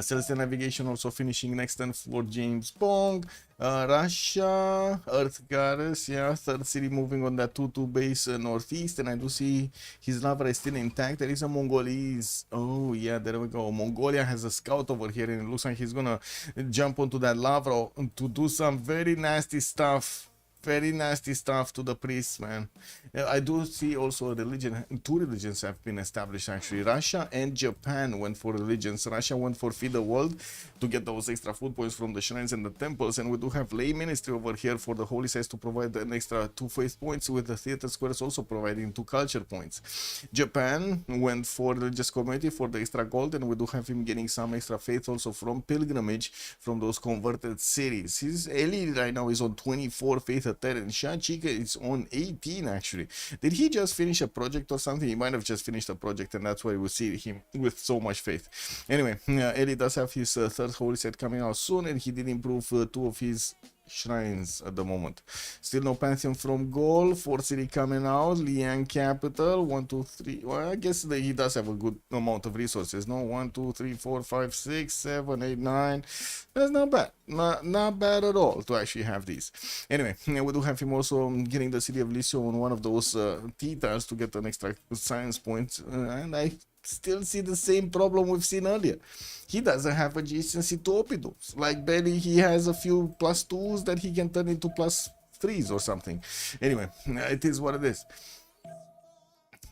Celestial Navigation also finishing next 10 for James Bond. Russia, Earth Goddess, yeah, third city moving on that 2-2 base northeast, and I do see his lava is still intact. There is a Mongolese. Oh yeah, there we go. Mongolia has a scout over here, and it looks like he's gonna jump onto that lava to do some very nasty stuff. Very nasty stuff to the priests, man. I do see also a religion. 2 religions have been established actually. Russia and Japan went for religions. Russia went for Feed the World to get those extra food points from the shrines and the temples, and we do have lay ministry over here for the holy sites to provide an extra 2 faith points, with the theater squares also providing 2 culture points. Japan went for religious community for the extra gold, and we do have him getting some extra faith also from pilgrimage from those converted cities. His Eli right now is on 24 faith, and Shachika is on 18 actually. Did he just finish a project or something? He might have just finished a project, and that's why we see him with so much faith. Anyway, Eli does have his third holy site coming out soon, and he did improve 2 of his shrines at the moment. Still no Pantheon from Gaul. 4th city coming out. Liang capital. 1, 2, 3. Well, I guess that he does have a good amount of resources. No, 1, 2, 3, 4, 5, 6, 7, 8, 9. That's not bad. Not bad at all to actually have these. Anyway, we do have him also getting the city of Lisio on one of those T-tiles to get an extra science point, and I still see the same problem we've seen earlier. He doesn't have adjacency to Opidus. Like barely he has a few +2s that he can turn into +3s or something. Anyway, it is what it is.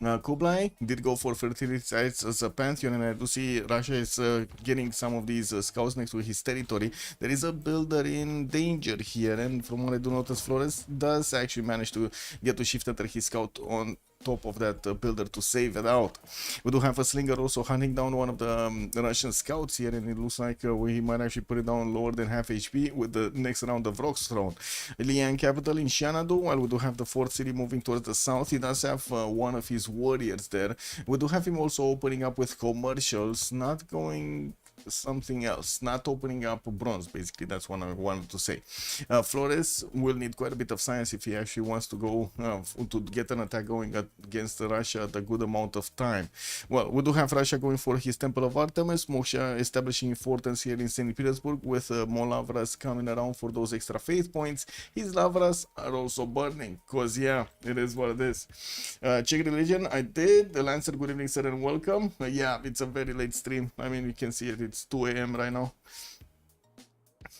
Kublai did go for fertility sites as a pantheon, and I do see Russia is getting some of these scouts next to his territory. There is a builder in danger here, and from what I do notice, Flores does actually manage to get to shift enter his scout on top of that builder to save it out. We do have a slinger also hunting down one of the Russian scouts here, and it looks like he might actually put it down lower than half HP with the next round of rocks thrown. Liang capital in Xanadu, while we do have the 4th city moving towards the south. He does have one of his warriors there. We do have him also opening up with commercials, not going something else, not opening up bronze, basically. That's what I wanted to say. Flores will need quite a bit of science if he actually wants to go to get an attack going against Russia at a good amount of time. Well, we do have Russia going for his Temple of Artemis, Moksha establishing importance here in St. Petersburg, with more lavras coming around for those extra faith points. His lavras are also burning, because yeah, it is what it is. Check religion, I did. The Lancer, good evening sir and welcome. Yeah, it's a very late stream. I mean, you can see it, it's 2 AM right now.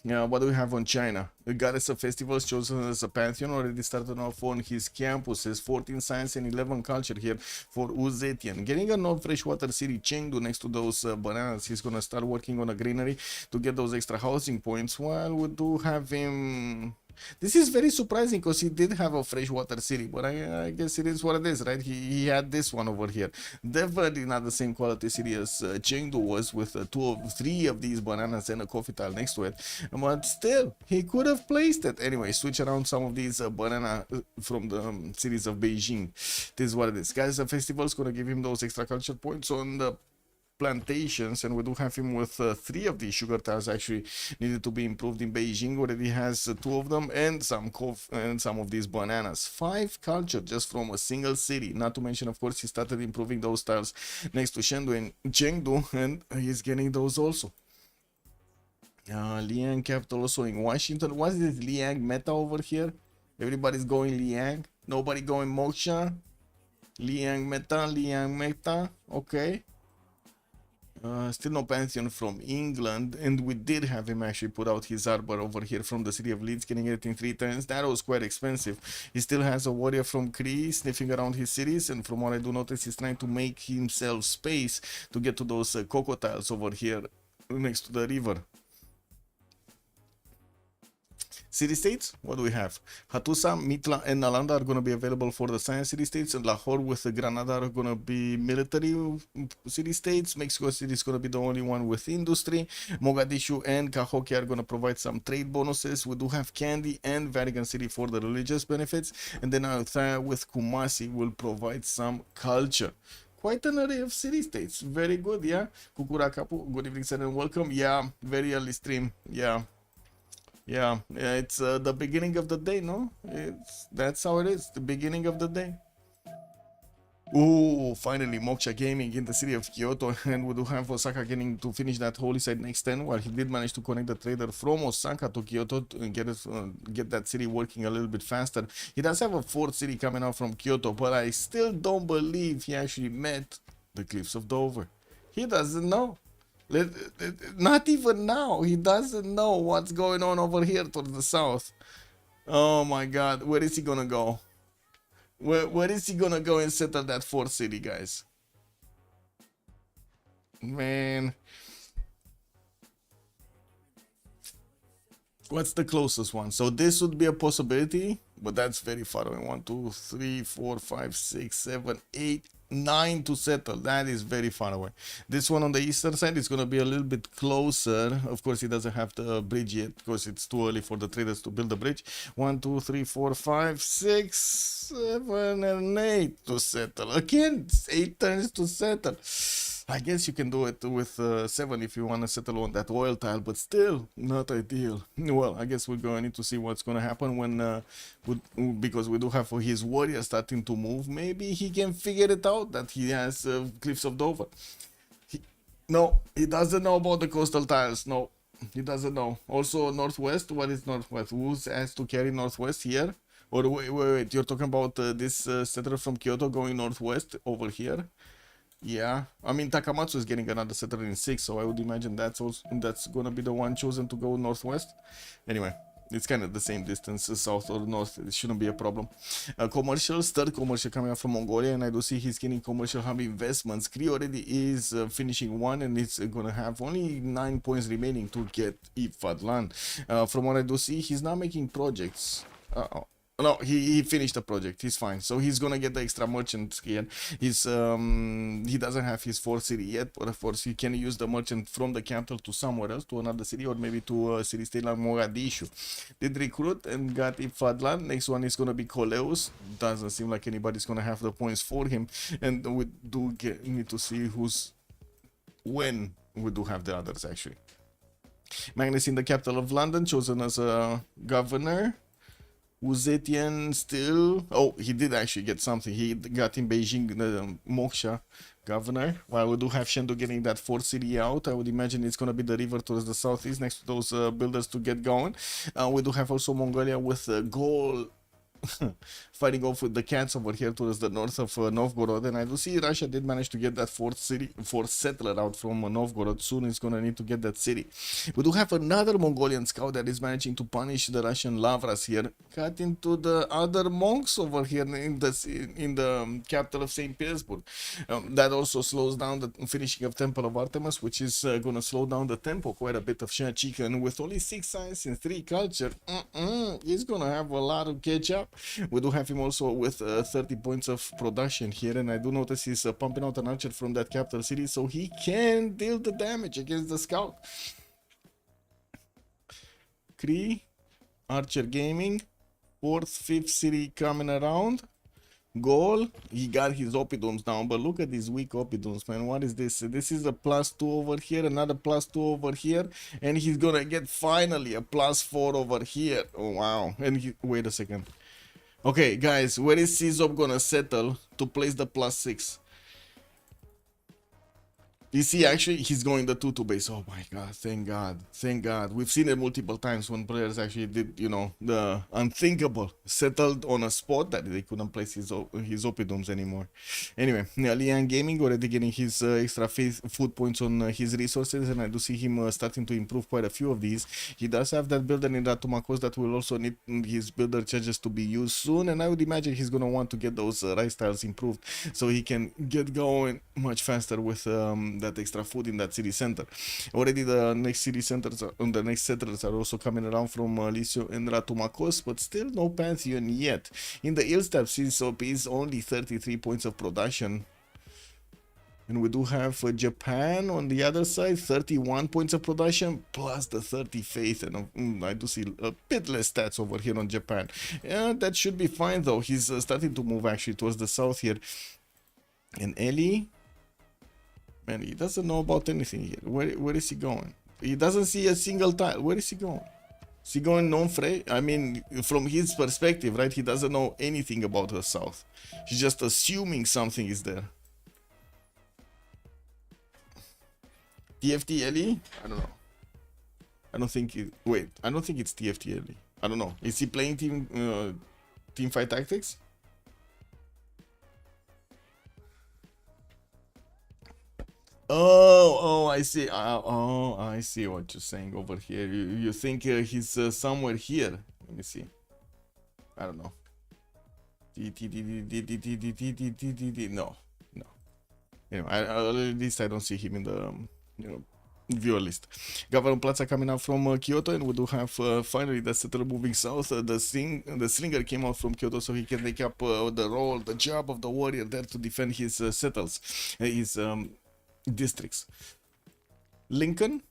Yeah, what do we have on China? The Goddess of Festivals chosen as a pantheon already started off on his campuses. 14 science and 11 culture here for Uzetian. Getting a non-freshwater city, Chengdu, next to those bananas. He's gonna start working on a greenery to get those extra housing points. While we do have him... This is very surprising, because he did have a freshwater city, but I guess it is what it is, right? He had this one over here. Definitely not the same quality city as Chengdu was, with 3 of these bananas and a coffee tile next to it. But still, he could have placed it. Anyway, switch around some of these banana from the cities of Beijing. This is what it is. Guys, the festival is going to give him those extra culture points on the plantations, and we do have him with 3 of these sugar tiles actually needed to be improved in Beijing. Already has 2 of them, and some of these bananas. 5 culture just from a single city. Not to mention, of course, he started improving those tiles next to Chengdu, and he's getting those also. Liang capital also in Washington. What is this Liang meta over here? Everybody's going Liang, nobody going Moksha. Liang meta, okay. Still no pantheon from England, and we did have him actually put out his arbor over here from the city of Leeds, getting it in 3 turns. That was quite expensive. He still has a warrior from Cree sniffing around his cities, and from what I do notice, he's trying to make himself space to get to those cocoa tiles over here next to the river. City states, what do we have? Hattusa, Mitla, and Nalanda are going to be available for the science city states, and Lahore with the Granada are going to be military city states. Mexico City is going to be the only one with industry. Mogadishu and Cahokia are going to provide some trade bonuses. We do have Kandy and Vatican City for the religious benefits, and then Althea with Kumasi will provide some culture. Quite an array of city states. Very good, yeah. Kukurakapu, good evening, sir, and welcome. Yeah, very early stream. Yeah, it's the beginning of the day, no? That's how it is, the beginning of the day. Oh, finally, Moksha Gaming in the city of Kyoto, and we do have Osaka getting to finish that holy site next 10, while he did manage to connect the trader from Osaka to Kyoto to get that city working a little bit faster. He does have a fourth city coming out from Kyoto, but I still don't believe he actually met the Cliffs of Dover. He doesn't know. Not even now. He doesn't know what's going on over here towards the south. Oh my god. Where is he gonna go? Where is he gonna go and settle that fourth city, guys? Man. What's the closest one? So this would be a possibility, but that's very far away. 1, 2, 3, 4, 5, 6, 7, 8, 9 to settle. That is very far away. This one on the eastern side is going to be a little bit closer. Of course, he doesn't have the bridge yet because it's too early for the traders to build the bridge. 1, 2, 3, 4, 5, 6, 7, and 8 to settle. Again, 8 turns to settle. I guess you can do it with 7 if you want to settle on that oil tile, but still not ideal. Well, I guess we're going to need to see what's going to happen when, because we do have his warrior starting to move. Maybe he can figure it out that he has Cliffs of Dover. No, he doesn't know about the coastal tiles. No, he doesn't know. Also, northwest. What is northwest? Who has to carry northwest here? Or wait. You're talking about this settler from Kyoto going northwest over here? Yeah, I mean Takamatsu is getting another settler in 6, so I would imagine that's gonna be the one chosen to go northwest. Anyway, it's kind of the same distance, south or north. It shouldn't be a problem. Commercials, third commercial coming up from Mongolia, and I do see he's getting commercial hub investments. Kree already is finishing one, and it's gonna have only 9 points remaining to get Ifadlan. From what I do see, he's not making projects. No, he finished the project. He's fine. So he's gonna get the extra merchant here. He doesn't have his fourth city yet, but of course he can use the merchant from the capital to somewhere else, to another city, or maybe to a city state like Mogadishu. Did recruit and got Ifadlan. Next one is gonna be Coleus. Doesn't seem like anybody's gonna have the points for him. And we do need to see when we do have the others actually. Magnus in the capital of London, chosen as a governor. Uzetian still... Oh, he did actually get something. He got in Beijing the Moksha governor. While we do have Shendo getting that fourth city out, I would imagine it's going to be the river towards the southeast next to those builders to get going. We do have also Mongolia with Gol fighting off with the cats over here towards the north of Novgorod, and I do see Russia did manage to get that fourth settler out from Novgorod. Soon it's gonna need to get that city. We do have another Mongolian scout that is managing to punish the Russian Lavras here, cut into the other monks over here in the capital of St. Petersburg. That also slows down the finishing of Temple of Artemis, which is gonna slow down the tempo quite a bit of Shachika, and with only 6 science and 3 culture, he's gonna have a lot of catch up. We do have him also with 30 points of production here, and I do notice he's pumping out an archer from that capital city, so he can deal the damage against the scout. Kree, Archer Gaming, 4th, 5th city coming around. Goal, he got his Opidoms down, but look at these weak Opidoms, man. What is this? This is a +2 over here, another +2 over here, and he's gonna get finally a +4 over here. Oh wow. And wait a second. Okay, guys, where is Czop gonna settle to place the +6? You see, actually, he's going the 2-2 base. Oh my god, thank god, thank god. We've seen it multiple times when players actually did, you know, the unthinkable. Settled on a spot that they couldn't place his Opidoms anymore. Anyway, Lian Gaming already getting his extra food points on his resources, and I do see him starting to improve quite a few of these. He does have that builder in Ratumakos that will also need his builder charges to be used soon, and I would imagine he's gonna want to get those rice tiles improved so he can get going much faster with that extra food in that city center. Already the next city centers, the next settlers are also coming around from Lisio and Ratumakos, but still no Pantheon yet. In the Ilstab Civ6 is only 33 points of production. And we do have Japan on the other side, 31 points of production, plus the 30 faith. And I do see a bit less stats over here on Japan. Yeah, that should be fine though. He's starting to move actually towards the south here. And Eli, man, he doesn't know about anything here. Where is he going? He doesn't see a single tile. Where is he going? Is he going non-fray? I mean, from his perspective, right? He doesn't know anything about the south. He's just assuming something is there. TFT Ellie? I don't know. I don't think it. Wait, I don't think it's TFT Ellie. I don't know. Is he playing team fight tactics? Oh, I see. Oh, I see what you're saying over here. You think he's somewhere here? Let me see. I don't know. No. Anyway, at least I don't see him in the viewer list. Governor Plaza coming out from Kyoto, and we do have finally the settler moving south. The slinger came out from Kyoto, so he can take up the job of the warrior there to defend his his districts. Lincoln,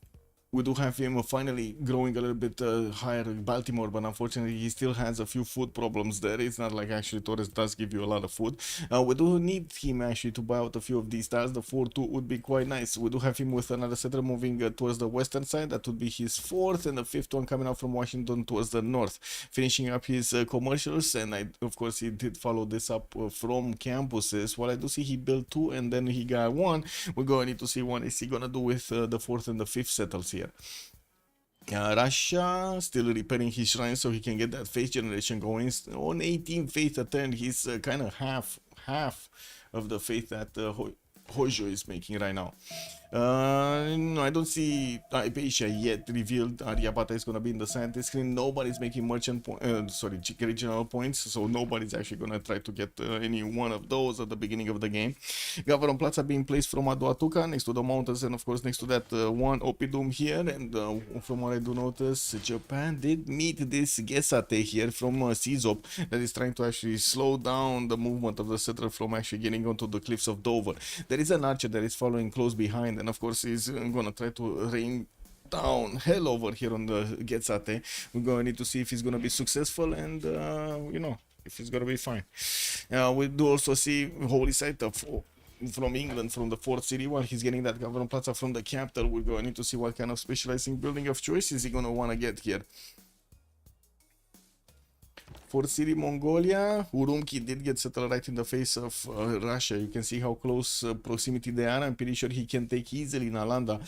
we do have him finally growing a little bit higher in Baltimore, but unfortunately he still has a few food problems there. It's not like actually Torres does give you a lot of food. We do need him actually to buy out a few of these tiles. The 4-2 would be quite nice. We do have him with another settler moving towards the western side. That would be his fourth, and the fifth one coming out from Washington towards the north, finishing up his commercials. And of course he did follow this up from campuses. Well, I do see he built 2 and then he got 1. We're going to need to see what is he gonna do with the 4th and the 5th settles here. Russia still repairing his shrine so he can get that faith generation going. On 18 faith a turn, he's kind of half of the faith that Hojo is making right now. No, I don't see Hypatia yet revealed. Aryabata is going to be in the scientist screen. Nobody's making merchant regional points, so nobody's actually going to try to get any one of those at the beginning of the game. Governor Plaza being placed from Aduatuca next to the mountains, and of course next to that one Opidum here. And from what I do notice, Japan did meet this Gesate here from Sizop that is trying to actually slow down the movement of the settler from actually getting onto the cliffs of Dover. There is an archer that is following close behind, and of course he's gonna try to rain down hell over here on the Getsate. We're gonna need to see if he's gonna be successful, and if he's gonna be fine. We do also see Holy Site from England, from the 4th city, while he's getting that Governor Plaza from the capital. We're going to need to see what kind of specializing building of choice is he gonna want to get here. 4th city, Mongolia. Urumqi did get settled right in the face of Russia. You can see how close proximity they are. I'm pretty sure he can take easily Nalanda.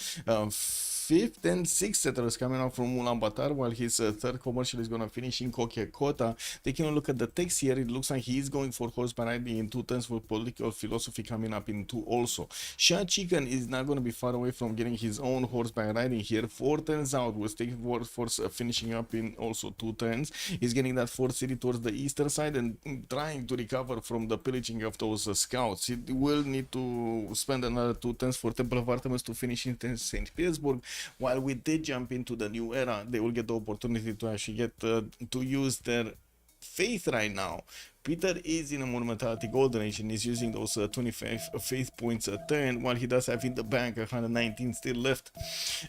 5th and 6th settlers coming out from Ulaanbaatar, while his 3rd commercial is going to finish in Kokkekota. Taking a look at the text here, it looks like he is going for horseback riding in 2 turns, with political philosophy coming up in 2 also. Shah Chicken is not going to be far away from getting his own horseback riding here. 4 turns out, with State Force finishing up in also 2 turns. He's getting that 4th city towards the eastern side and trying to recover from the pillaging of those scouts. He will need to spend another 2 turns for Temple of Artemis to finish in St. Petersburg. While we did jump into the new era, they will get the opportunity to actually get to use their faith right now. Peter is in a monumentality golden age and is using those 25 faith points a turn, while he does have in the bank 119 still left.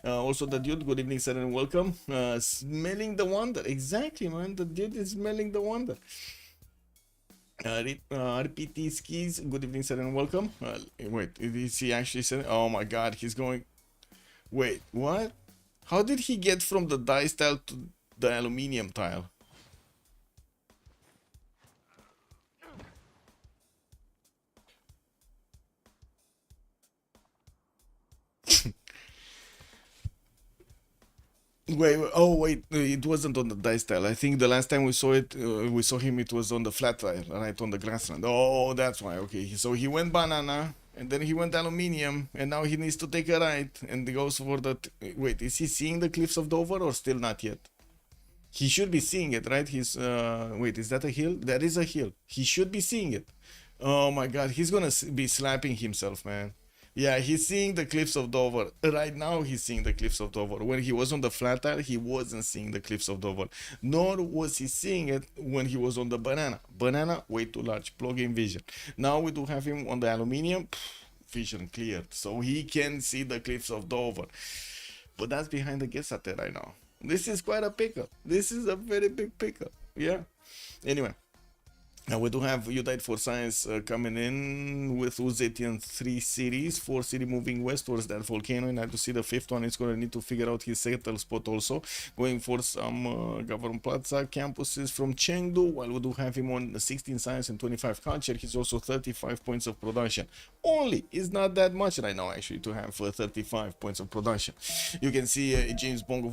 Also the dude, good evening sir and welcome. Smelling the wonder, exactly man, the dude is smelling the wonder. RPT skis, good evening sir and welcome. Wait, is he actually said, oh my god, he's going. Wait, what? How did he get from the dice tile to the aluminium tile? Wait, it wasn't on the dice tile. I think the last time we saw it, we saw him, it was on the flat tile, right, on the grassland. Oh, that's why, okay. So he went banana, and then he went aluminium, and now he needs to take a right, and he goes for the... Wait, is he seeing the cliffs of Dover, or still not yet? He should be seeing it, right? He's... Wait, is that a hill? That is a hill. He should be seeing it. Oh my god, he's gonna be slapping himself, man. Yeah, he's seeing the cliffs of Dover. Right now, he's seeing the cliffs of Dover. When he was on the flat tile, he wasn't seeing the cliffs of Dover. Nor was he seeing it when he was on the banana. Banana, way too large. Plug-in vision. Now we do have him on the aluminium. Vision cleared. So he can see the cliffs of Dover. But that's behind the Gesate right now. This is quite a pickup. This is a very big pickup. Yeah. Anyway. Now we do have You Died for Science coming in with Uzetian 3 cities, 4 city moving west towards that volcano, and I have to see the 5th one is going to need to figure out his settle spot also, going for some government plaza campuses from Chengdu, while we do have him on 16 science and 25 culture. He's also 35 points of production. Only, it's not that much right now actually to have 35 points of production. You can see James Bongo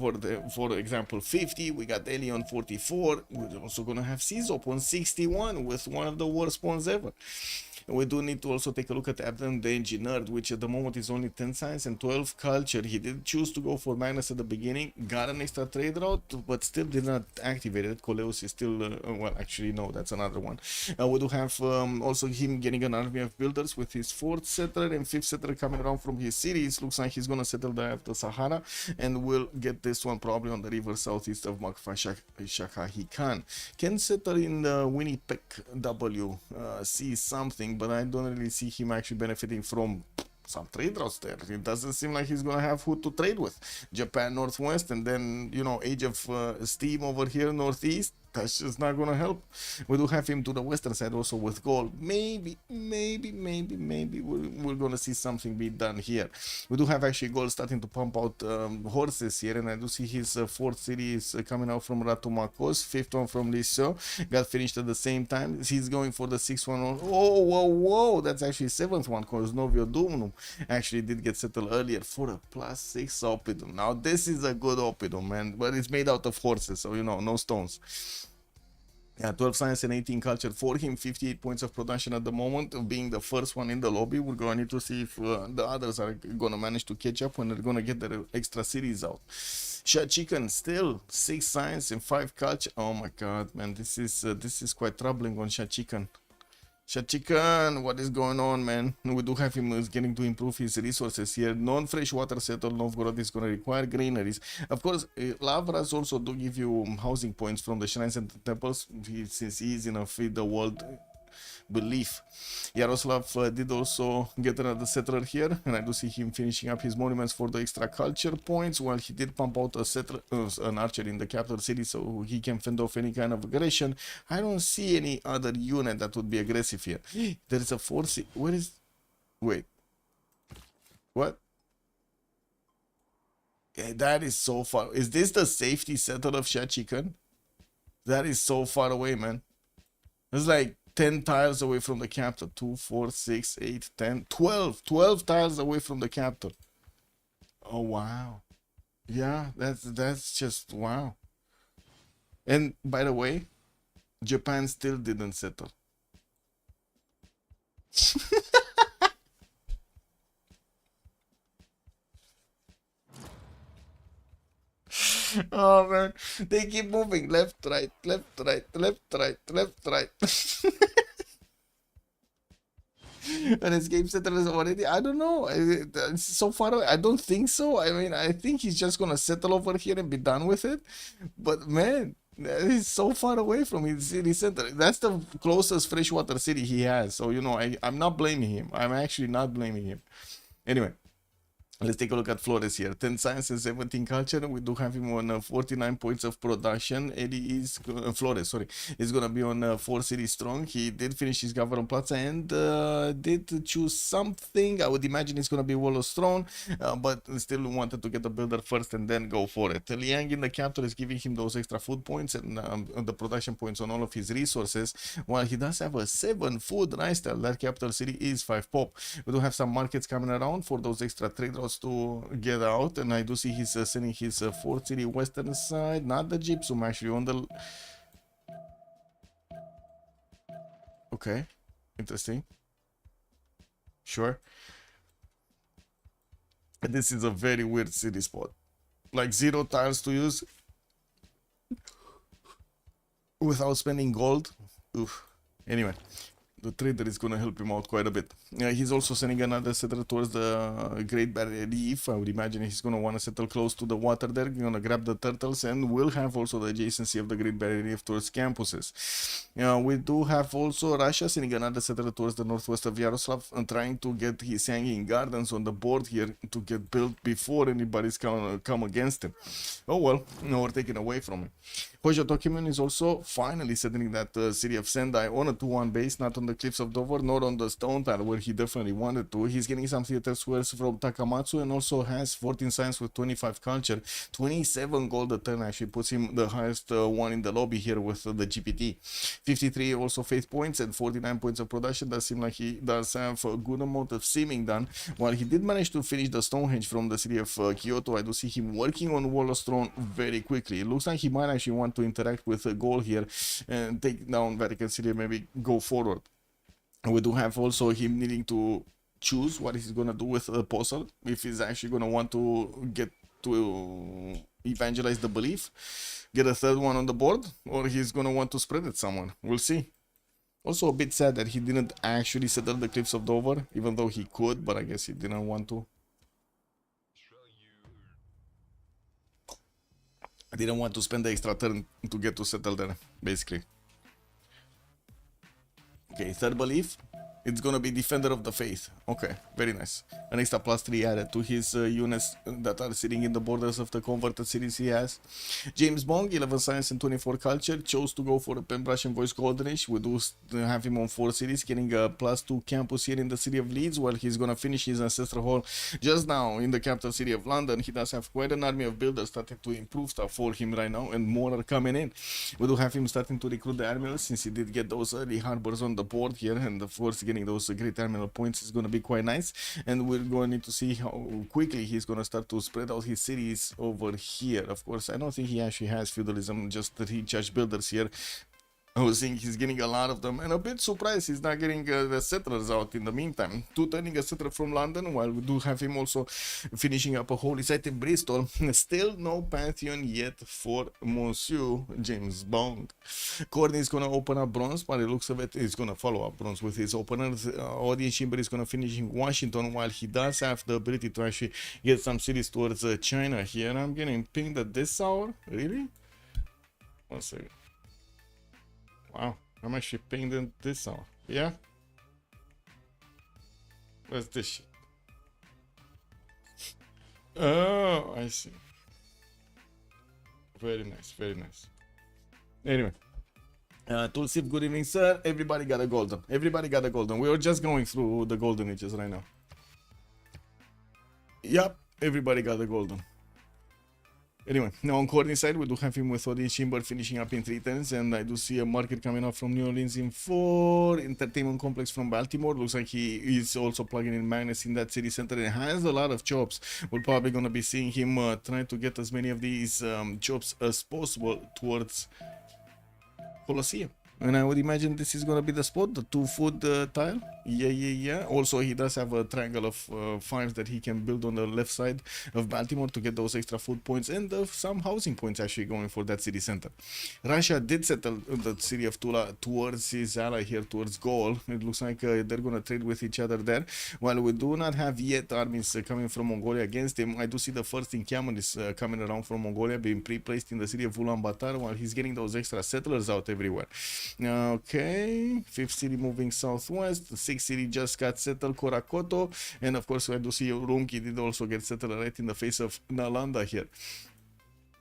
for example 50, we got Eli on 44, we're also going to have Cizop on 61, with one of the worst spawns ever. We do need to also take a look at Abdon the Engineered, which at the moment is only 10 science and 12 culture. He did choose to go for Magnus at the beginning, got an extra trade route, but still did not activate it. Coleus is still, well, actually, no, that's another one. We do have also him getting an army of builders with his 4th settler and 5th settler coming around from his cities. Looks like he's going to settle there after Sahara, and we'll get this one probably on the river southeast of Makfa Shakahikan. Can settle in Winnipeg W, see something, but I don't really see him actually benefiting from some trade routes there. It doesn't seem like he's gonna have who to trade with. Japan Northwest, and then, you know, Age of Steam over here Northeast. That's just not gonna help. We do have him to the western side also with gold. Maybe we're gonna see something be done here. We do have actually gold starting to pump out horses here, and I do see his 4th city is coming out from Ratumakos, 5th one from Liseo, got finished at the same time. He's going for the 6th one. Oh, whoa, that's actually 7th one, because Novio Dumnum actually did get settled earlier for a +6 Oppidum. Now this is a good Oppidum, man, but it's made out of horses, so you know, no stones. Yeah, 12 science and 18 culture for him, 58 points of production at the moment, being the first one in the lobby. We're going to need to see if the others are going to manage to catch up when they're going to get their extra series out. Shot Chicken still 6 science and 5 culture. Oh my god, man, this is quite troubling on Shot Chicken. Shachikan, what is going on, man? We do have him getting to improve his resources here. Non-freshwater settled Novgorod is going to require granaries. Of course, Lavras also do give you housing points from the shrines and the temples, since he is in a feed the world belief. Yaroslav did also get another settler here, and I do see him finishing up his monuments for the extra culture points, while he did pump out a settler, an archer in the capital city, so he can fend off any kind of aggression. I don't see any other unit that would be aggressive here. There is a force. Where is? Wait. What? Yeah, that is so far. Is this the safety settler of Shachikan? That is so far away, man. It's like 10 tiles away from the capital. 2, 4, 6, 8, 10, 12. 12 tiles away from the capital. Oh, wow. Yeah, that's just wow. And by the way, Japan still didn't settle. Oh man, they keep moving left, right, left, right, left, right, left, right. An escape settler is already, I don't know, it's so far away. I don't think so. I mean, I think he's just gonna settle over here and be done with it. But man, he's so far away from his city center. That's the closest freshwater city he has. So, you know, I'm not blaming him. I'm actually not blaming him. Anyway. Let's take a look at Flores here. 10 science and 17 culture. We do have him on 49 points of production. Eddie is Flores, sorry, is gonna be on 4 cities strong. He did finish his government plaza and did choose something. I would imagine he's gonna be Wall of Throne, but still wanted to get the builder first and then go for it. Liang in the capital is giving him those extra food points and the production points on all of his resources. While he does have a 7 food rice style, that capital city is 5 pop. We do have some markets coming around for those extra trade routes to get out, and I do see he's sending his 4th city western side, not the gypsum, actually on the. Okay, interesting. Sure. This is a very weird city spot, like 0 tiles to use without spending gold. Oof. Anyway, the trader is going to help him out quite a bit. He's also sending another settler towards the Great Barrier Reef. I would imagine he's going to want to settle close to the water there. Going to grab the turtles, and we'll have also the adjacency of the Great Barrier Reef towards campuses. We do have also Russia sending another settler towards the northwest of Yaroslav and trying to get his hanging gardens on the board here to get built before anybody's come against him. Oh well, no, we're taken away from him. Hoja Tokiman is also finally settling that city of Sendai on a 2-1 base, not on the cliffs of Dover, nor on the stone tile where he definitely wanted to. He's getting some theater squares from Takamatsu and also has 14 science with 25 culture. 27 gold a turn actually puts him the highest one in the lobby here with the GPT. 53 also faith points and 49 points of production. Does seem like he does have a good amount of simming done. While he did manage to finish the Stonehenge from the city of Kyoto, I do see him working on Wall of Throne very quickly. It looks like he might actually want to interact with a goal here and take down Vatican City and maybe go forward. We do have also him needing to choose what he's going to do with the apostle, if he's actually going to want to get to evangelize the belief, get a third one on the board, or he's going to want to spread it someone. We'll see. Also a bit sad that he didn't actually settle the cliffs of Dover, even though he could, but I guess he didn't want to. I didn't want to spend the extra turn to get to settle there, basically. Okay, third belief. It's gonna be Defender of the Faith. Okay, very nice. An extra +3 added to his units that are sitting in the borders of the converted cities he has. James Bond, 11 science and 24 culture, chose to go for a Pembrush and Voice Golden Age. We do have him on 4 cities, getting a +2 campus here in the city of Leeds, while he's gonna finish his ancestral hall just now in the capital city of London. He does have quite an army of builders starting to improve stuff for him right now, and more are coming in. We do have him starting to recruit the admirals, since he did get those early harbors on the board here, and of course getting those great admiral points is going to be quite nice. And we're going to need to see how quickly he's going to start to spread out his cities over here. Of course, I don't think he actually has feudalism, just 3 judge builders here. I was seeing he's getting a lot of them, and a bit surprised he's not getting the settlers out in the meantime. 2 turning a settler from London, while we do have him also finishing up a holy site in Bristol. Still no pantheon yet for Monsieur James Bond. Courtney is going to open up bronze, but it looks of it he's going to follow up bronze with his openers. Audience Chamber is going to finish in Washington, while he does have the ability to actually get some cities towards China here. I'm getting pinged at this hour? Really? 1 second. Wow, I'm actually pinged in this hour. Yeah? What's this shit? Oh, I see. Very nice, very nice. Anyway. Tulsip, good evening, sir. Everybody got a golden. Everybody got a golden. We were just going through the golden ages right now. Yep, everybody got a golden. Anyway, now on Courtney's side, we do have him with Audience Chamber finishing up in 3 turns, and I do see a market coming up from New Orleans in 4, Entertainment Complex from Baltimore. Looks like he is also plugging in Magnus in that city center and has a lot of chops. We're probably going to be seeing him trying to get as many of these chops as possible towards Colosseum. And I would imagine this is going to be the spot, the 2-foot tile. Yeah. Also, he does have a triangle of 5s that he can build on the left side of Baltimore to get those extra food points and some housing points actually going for that city center. Russia did settle the city of Tula towards his ally here, towards Gaul. It looks like they're going to trade with each other there. While we do not have yet armies coming from Mongolia against him, I do see the first encampment is coming around from Mongolia, being pre-placed in the city of Ulaanbaatar, while he's getting those extra settlers out everywhere. Okay, 5th city moving southwest, 6th city just got settled, Korakoto, and of course I do see Urumqi did also get settled right in the face of Nalanda here.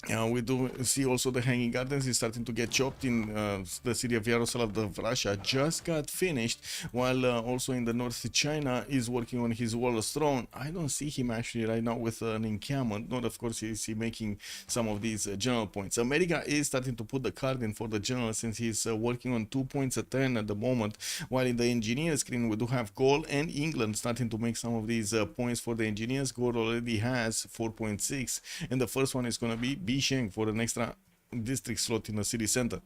We do see also the Hanging Gardens is starting to get chopped in the city of Yaroslav of Russia. Just got finished, while also in the north China is working on his Wall of Throne. I don't see him actually right now with an encampment. Not, of course, is he making some of these general points. America is starting to put the card in for the general, since he's working on 2 points a turn at the moment. While in the engineer screen, we do have Gaul and England starting to make some of these points for the engineers. Gaul already has 4.6, and the first one is going to be Bisheng for an extra district slot in the city center.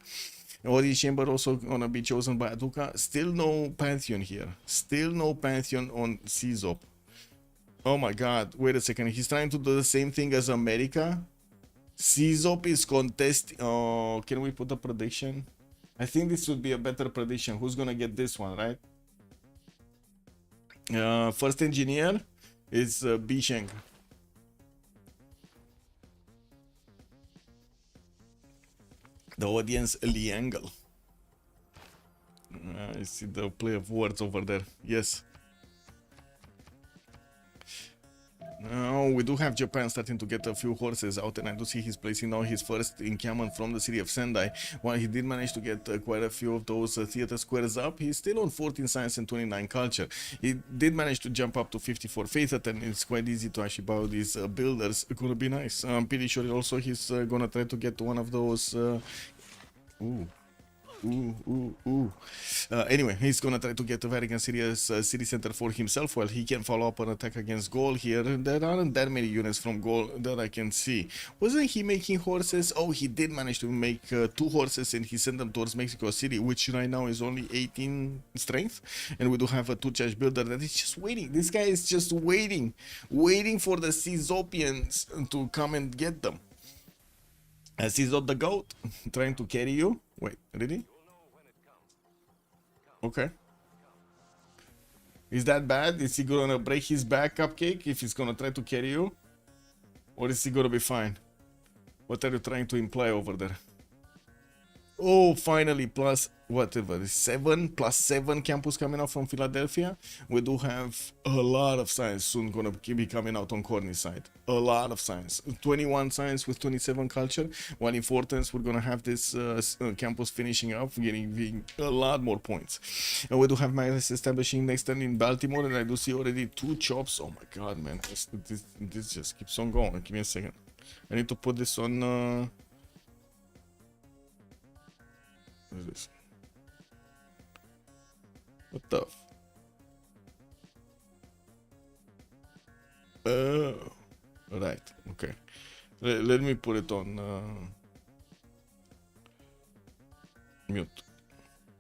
Audience Chamber also gonna be chosen by Aduka. Still no Pantheon here. Still no Pantheon on CZOP. Oh my god, wait a second. He's trying to do the same thing as America. CZOP is contesting. Oh, can we put a prediction? I think this would be a better prediction. Who's gonna get this one, right? First engineer is Bisheng. The audience Liangle. I see the play of words over there. Yes. Now we do have Japan starting to get a few horses out, and I do see he's placing now his first encampment from the city of Sendai. While he did manage to get quite a few of those theater squares up, he's still on 14 science and 29 culture. He did manage to jump up to 54 faith, and it's quite easy to actually buy these builders. It's gonna be nice. I'm pretty sure also he's gonna try to get one of those. Anyway, he's gonna try to get a Vatican City's city center for himself while he can follow up an attack against Gaul here. There aren't that many units from Gaul that I can see. Wasn't he making horses? Oh, he did manage to make 2 horses and he sent them towards Mexico City, which right now is only 18 strength. And we do have a 2-charge builder that is just waiting. This guy is just waiting for the Cizopians to come and get them. Cizop the goat trying to carry you. Wait, really? Okay. Is that bad? Is he gonna break his back, Cupcake, if he's gonna try to carry you? Or is he gonna be fine? What are you trying to imply over there? Oh, finally, plus whatever, 7 plus 7 campus coming out from Philadelphia. We do have a lot of science soon gonna be coming out on Corny's side. A lot of science. 21 science with 27 culture. While in Fortens, we're gonna have this campus finishing up, getting a lot more points. And we do have Magnus establishing next turn in Baltimore, and I do see already 2 chops. Oh my god, man. This just keeps on going. Give me a second. I need to put this on. What is this? What the right, okay. Let me put it on mute.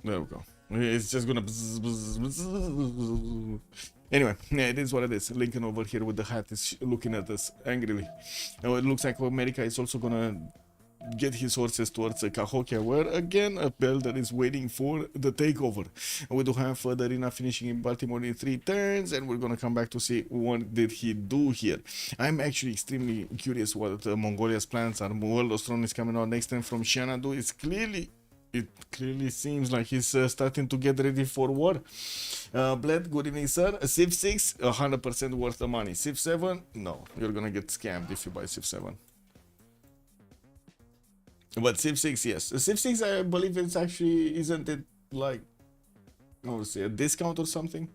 There we go. It's just gonna anyway, yeah, it is what it is. Lincoln over here with the hat is looking at us angrily. Now it looks like America is also gonna get his horses towards Cahokia, where again a builder is waiting for the takeover. We do have the arena finishing in Baltimore in 3 turns, and we're gonna come back to see what did he do here. I'm actually extremely curious what Mongolia's plans are. World of Throne is coming out next time from Xanadu. It clearly seems like he's starting to get ready for war. Bled, good evening, sir. Civ6, 100% worth the money. Civ7, no, you're gonna get scammed if you buy Civ7. But Civ6, yes. Civ6, I believe it's actually, isn't it like, I would say, a discount or something?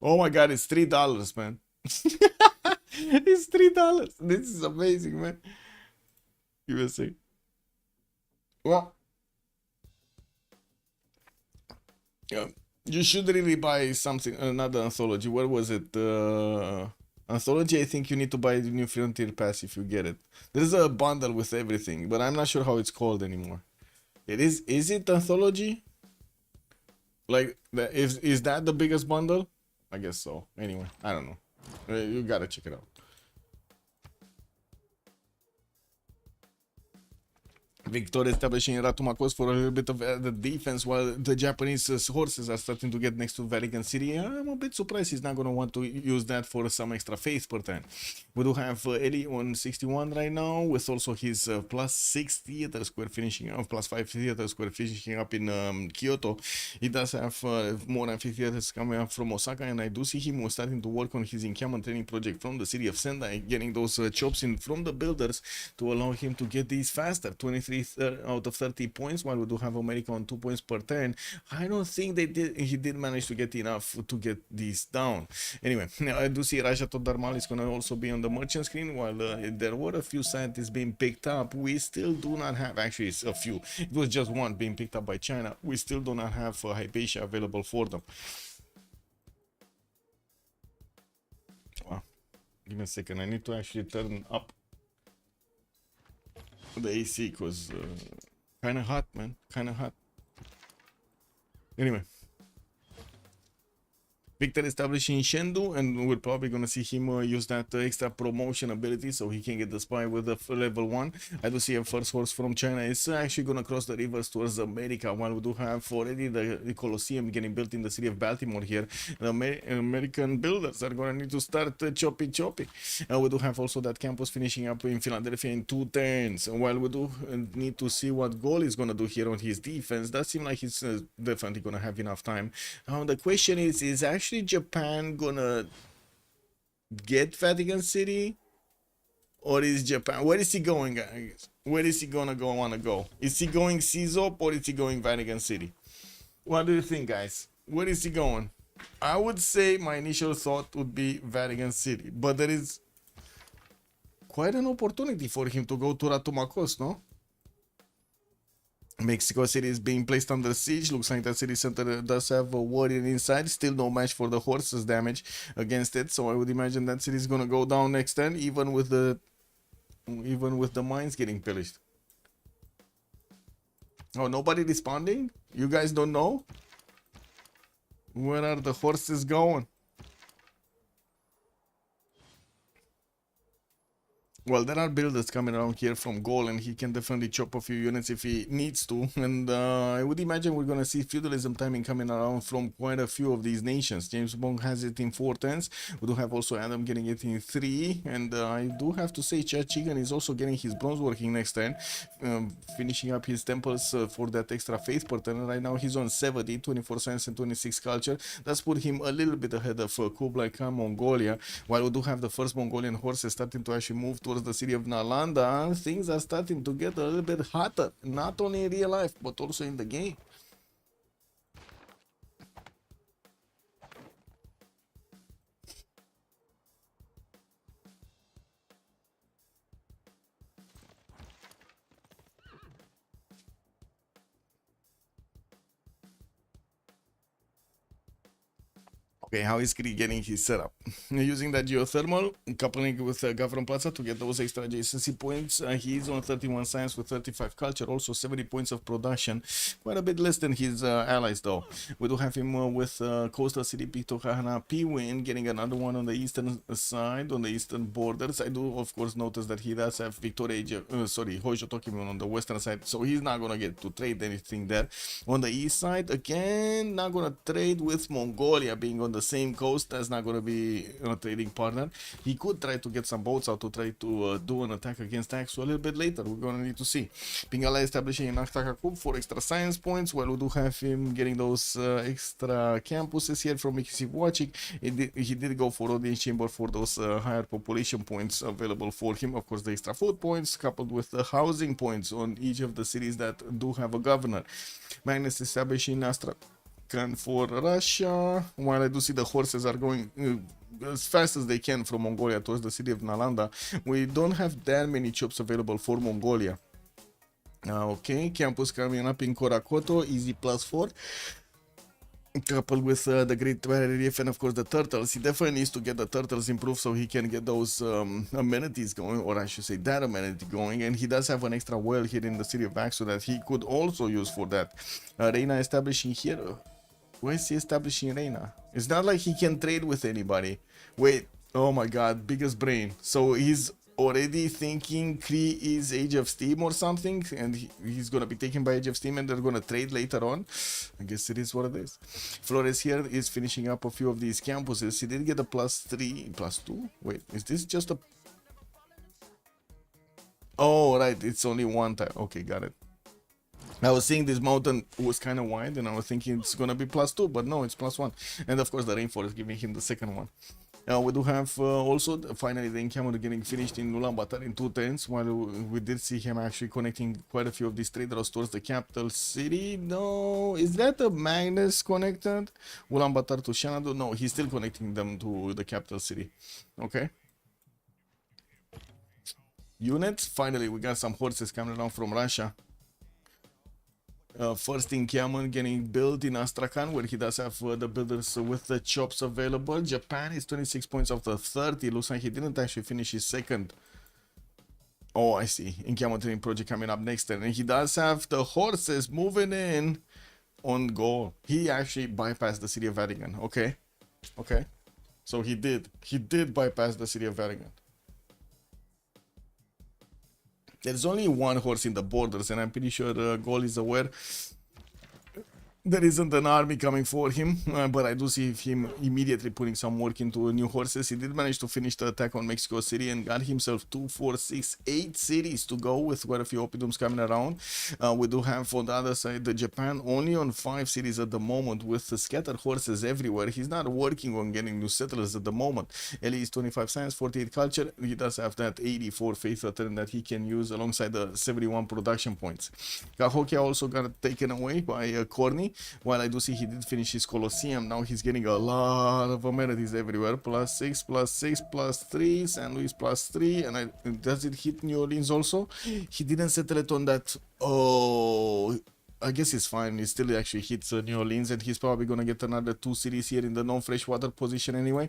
Oh my god, it's $3, man. It's $3. This is amazing, man. Give me a sec. Well, yeah, you should really buy something, another anthology. Where was it? Anthology, I think you need to buy the New Frontier Pass if you get it. There's a bundle with everything, but I'm not sure how it's called anymore. Is it Anthology? Like, is that the biggest bundle? I guess so. Anyway, I don't know. You gotta check it out. Victor establishing Ratumakos for a little bit of the defense while the Japanese horses are starting to get next to Vatican City. I'm a bit surprised he's not going to want to use that for some extra faith per turn. We do have Eli on 61 right now with also his plus 6 theater square finishing up, plus 5 theater square finishing up in Kyoto. He does have more than 50 theaters coming up from Osaka, and I do see him starting to work on his encampment training project from the city of Sendai, getting those chops in from the builders to allow him to get these faster. 23 out of 30 points, while we do have America on 2 points per turn. I don't think he did manage to get enough to get these down. Anyway, I do see Raja Todarmal is going to also be on the merchant screen. While there were a few scientists being picked up, we still do not have, actually it's a few, it was just one being picked up by China. We still do not have Hypatia available for them. Wow. Give me a second, I need to actually turn up the AC because kind of hot, man, kind of hot. Anyway, Victor establishing Shendu, and we're probably gonna see him use that extra promotion ability so he can get the spy with the level 1. I do see a first horse from China is actually gonna cross the rivers towards America, while we do have already the Colosseum getting built in the city of Baltimore here. The American builders are gonna need to start choppy. We do have also that campus finishing up in Philadelphia in 2 turns. While we do need to see what goal is gonna do here on his defense, that seems like he's definitely gonna have enough time. Now the question is actually Japan gonna get Vatican City, or is Japan, where is he going, guys? Where is he gonna wanna go? Is he going CZOP or is he going Vatican City? What do you think, guys? Where is he going? I would say my initial thought would be Vatican City, but there is quite an opportunity for him to go to Ratumakos, no? Mexico City is being placed under siege. Looks like that city center does have a warrior inside. Still no match for the horses damage against it. So I would imagine that city is gonna go down next turn, even with the mines getting pillaged. Oh, nobody responding? You guys don't know? Where are the horses going? Well, there are builders coming around here from goal, and he can definitely chop a few units if he needs to. And I would imagine we're going to see feudalism timing coming around from quite a few of these nations. James Bond has it in 4 turns. We do have also Adam getting it in 3. And I do have to say Chad Chigan is also getting his bronze working next turn, finishing up his temples for that extra faith per turn. Right now he's on 70, 24 science and 26 culture. That's put him a little bit ahead of Kublai Khan Mongolia. While we do have the first Mongolian horses starting to actually move towards the city of Nalanda, things are starting to get a little bit hotter, not only in real life but also in the game. Okay, how is Krieg getting his setup? Using that geothermal, coupling with Gavron Plaza to get those extra adjacency points. He is on 31 science with 35 culture, also 70 points of production. Quite a bit less than his allies though. We do have him with Coastal City Pictohana P-Win, getting another one on the eastern side, on the eastern borders. I do of course notice that he does have Hojo Tokimon on the western side, so he's not gonna get to trade anything there. On the east side, again, not gonna trade with Mongolia being on the same coast. That's not going to be a trading partner. He could try to get some boats out to try to do an attack against Axu a little bit later. We're going to need to see. Pingala establishing in Aktakakub for extra science points. Well, we do have him getting those extra campuses here from Mikisiwachik. He did go for audience chamber for those higher population points available for him. Of course, the extra food points coupled with the housing points on each of the cities that do have a governor. Magnus establishing Astra for Russia, while I do see the horses are going as fast as they can from Mongolia towards the city of Nalanda. We don't have that many troops available for Mongolia. Okay, campus coming up in Korakoto, easy +4. Coupled with the Great Barrier Reef and of course the turtles. He definitely needs to get the turtles improved so he can get those amenities going, or I should say that amenity going. And he does have an extra well here in the city of Axu that he could also use for that. Reina establishing here. Where is he establishing Reina? It's not like he can trade with anybody. Wait, oh my god, biggest brain. So he's already thinking Kree is Age of Steam or something, and he's gonna be taken by Age of Steam and they're gonna trade later on. I guess it is what it is. Flores here is finishing up a few of these campuses. He did get a +3, +2. Wait, is this just a... Oh, right, it's only one time. Okay, got it. I was seeing this mountain was kind of wide and I was thinking it's gonna be +2, but no, it's +1. And of course the rainforest giving him the second one. We do have also finally the encounter getting finished in Ulaanbaatar in 2 turns, while we did see him actually connecting quite a few of these traders towards the capital city. No, is that a Magnus connected? Ulaanbaatar to Xanadu? No, he's still connecting them to the capital city. Okay. Units, finally we got some horses coming around from Russia. First encampment getting built in Astrakhan, where he does have the builders with the chops available. Japan is 26 points off the 30. Looks like he didn't actually finish his second. Oh, I see. Encampment project coming up next turn. And he does have the horses moving in on goal. He actually bypassed the city of Vatican. Okay. Okay, so he did bypass the city of Varangian. There's only one horse in the borders, and I'm pretty sure Gol is aware there isn't an army coming for him, but I do see him immediately putting some work into new horses. He did manage to finish the attack on Mexico City and got himself 2, 4, 6, 8 cities to go with quite a few oppidums coming around. We do have on the other side the Japan only on 5 cities at the moment with the scattered horses everywhere. He's not working on getting new settlers at the moment. Eli is 25 science, 48 culture. He does have that 84 faith return that he can use alongside the 71 production points. Cahokia also got taken away by Corny. While I do see he did finish his Colosseum, now he's getting a lot of amenities everywhere. +6, +6, +3, San Luis +3, and does it hit New Orleans also? He didn't settle it on that. Oh, I guess it's fine. He still actually hits New Orleans, and he's probably gonna get another 2 cities here in the non-freshwater position anyway.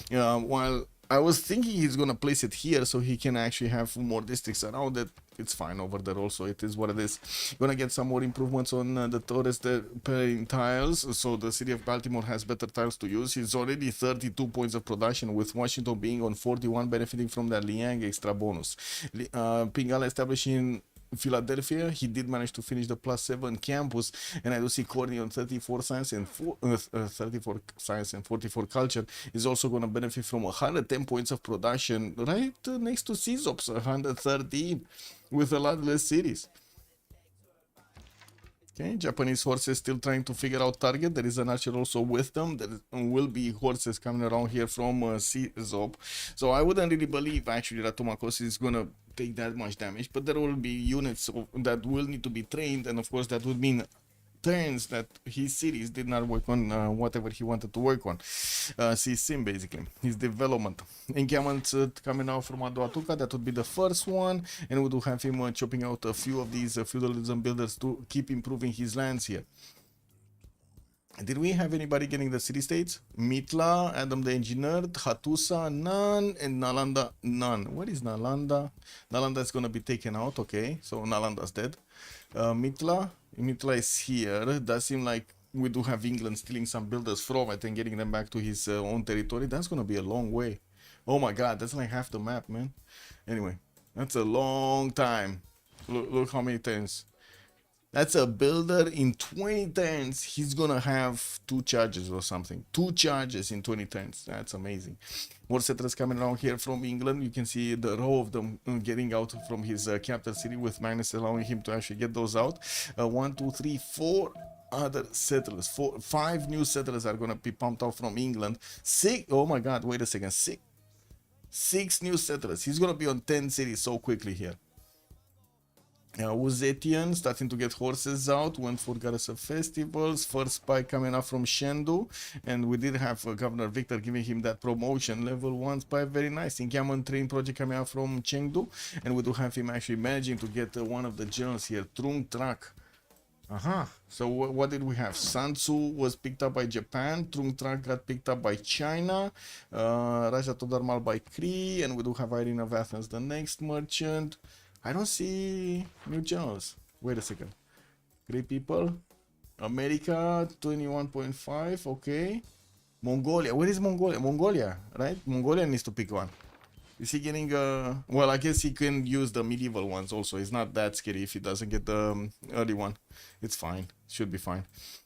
While I was thinking he's gonna place it here so he can actually have more districts around it. It's fine over there also. It is what it is. Gonna get some more improvements on the Torres pairing tiles. So the city of Baltimore has better tiles to use. He's already 32 points of production, with Washington being on 41, benefiting from that Liang extra bonus. Pingala establishing Philadelphia, he did manage to finish the +7 campus, and I do see Courtney on 34 science and 34 science and 44 culture is also going to benefit from 110 points of production right next to Civ6, 113 with a lot less cities. Okay, Japanese horses still trying to figure out target. There is an archer also with them. There will be horses coming around here from Civ6. So I wouldn't really believe actually that Tomakos is going to take that much damage. But there will be units that will need to be trained. And of course that would mean turns that his cities did not work on whatever he wanted to work on. Sim basically, his development. Encampments coming out from Adoatuca, that would be the first one, and we do have him chopping out a few of these feudalism builders to keep improving his lands here. Did we have anybody getting the city states? Mitla, Adam the Engineer, Hattusa, none, and Nalanda, none. Where is Nalanda? Nalanda is going to be taken out, okay, so Nalanda's dead. Mitla is here. It does seem like we do have England stealing some builders from it and getting them back to his own territory. That's going to be a long way. Oh my god, that's like half the map, man. Anyway, that's a long time. Look how many turns. That's a builder in 20 turns. He's gonna have 2 charges or something. 2 charges in 20 turns. That's amazing. More settlers coming around here from England. You can see the row of them getting out from his capital city, with Magnus allowing him to actually get those out. 1, 2, 3, 4 other settlers. 5 new settlers are gonna be pumped out from England. 6. Oh my god, wait a second. 6 new settlers. He's gonna be on 10 cities so quickly here. Uzetian starting to get horses out, went for Goddess of Festivals, first spy coming up from Shendu, and we did have Governor Victor giving him that promotion, level 1 spy, very nice. Encampment train project coming out from Chengdu, and we do have him actually managing to get one of the generals here, Trung Trak. So what did we have? Sansu was picked up by Japan, Trung Trak got picked up by China, Raja Todarmal by Cree, and we do have Irene of Athens, the next merchant. I don't see new generals. Wait a second. Great people. America 21.5. Okay. Mongolia. Where is Mongolia? Mongolia, right? Mongolia needs to pick one. Is he getting well, I guess he can use the medieval ones also. It's not that scary if he doesn't get the early one. It's fine. Should be fine.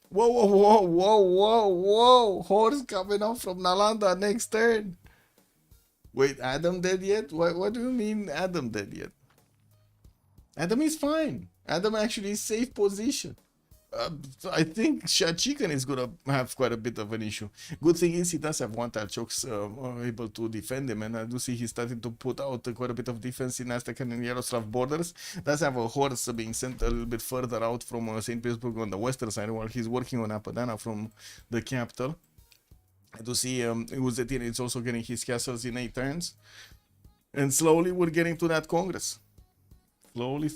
Whoa, whoa, whoa, whoa, whoa, whoa. Horse coming out from Nalanda next turn. Wait, Adam dead yet? What do you mean Adam dead yet? Adam is fine. Adam actually is safe position. I think Shachikan is gonna have quite a bit of an issue. Good thing is he does have one tile chokes able to defend him, and I do see he's starting to put out quite a bit of defense in Aztec and Yaroslav borders. Does have a horse being sent a little bit further out from St. Petersburg on the western side, while he's working on Apadana from the capital. I do see Uzetin is also getting his castles in 8 turns, and slowly we're getting to that Congress. Slowly.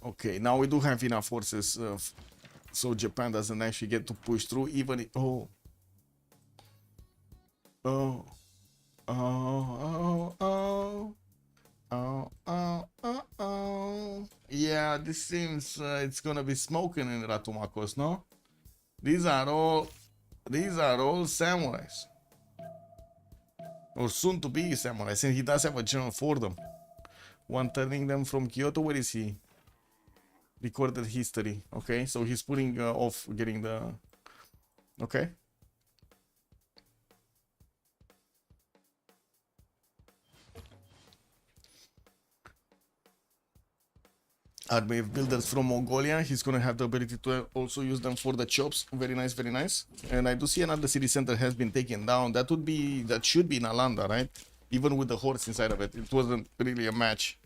Okay, now we do have enough forces, so Japan doesn't actually get to push through, even if, yeah, this seems it's gonna be smoking in Ratumakos, no? These are all These are all samurais. Or soon to be samurais. And he does have a general for them. One turning them from Kyoto. Where is he? Recorded history. Okay, so he's putting off getting the... Okay. Army of builders from Mongolia. He's gonna have the ability to also use them for the chops. Very nice, very nice. And I do see another city center has been taken down. That should be Nalanda, right? Even with the horse inside of it. It wasn't really a match.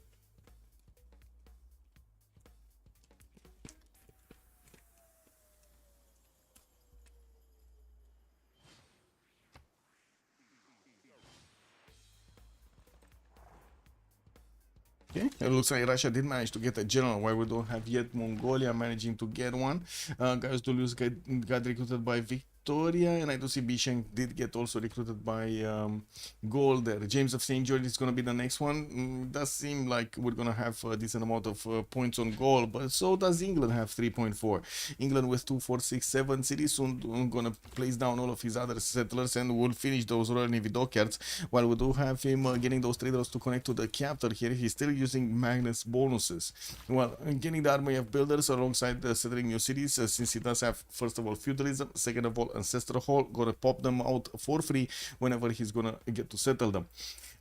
Okay, it looks like Russia did manage to get a general, while we don't have yet Mongolia managing to get one. Guys, Duluth got recruited by Victoria, and I do see Bisheng did get also recruited by Gold there. James of St. George is going to be the next one. Does seem like we're going to have a decent amount of points on goal, but so does England have 3.4. England with 2, 4, 6, 7 cities soon going to place down all of his other settlers and will finish those Royal Navy dockyards. While we do have him getting those traders to connect to the capital here, he's still using Magnus bonuses. Well, getting the army of builders alongside settling new cities, since he does have, first of all, feudalism, second of all, ancestral hall, gonna pop them out for free whenever he's gonna get to settle them.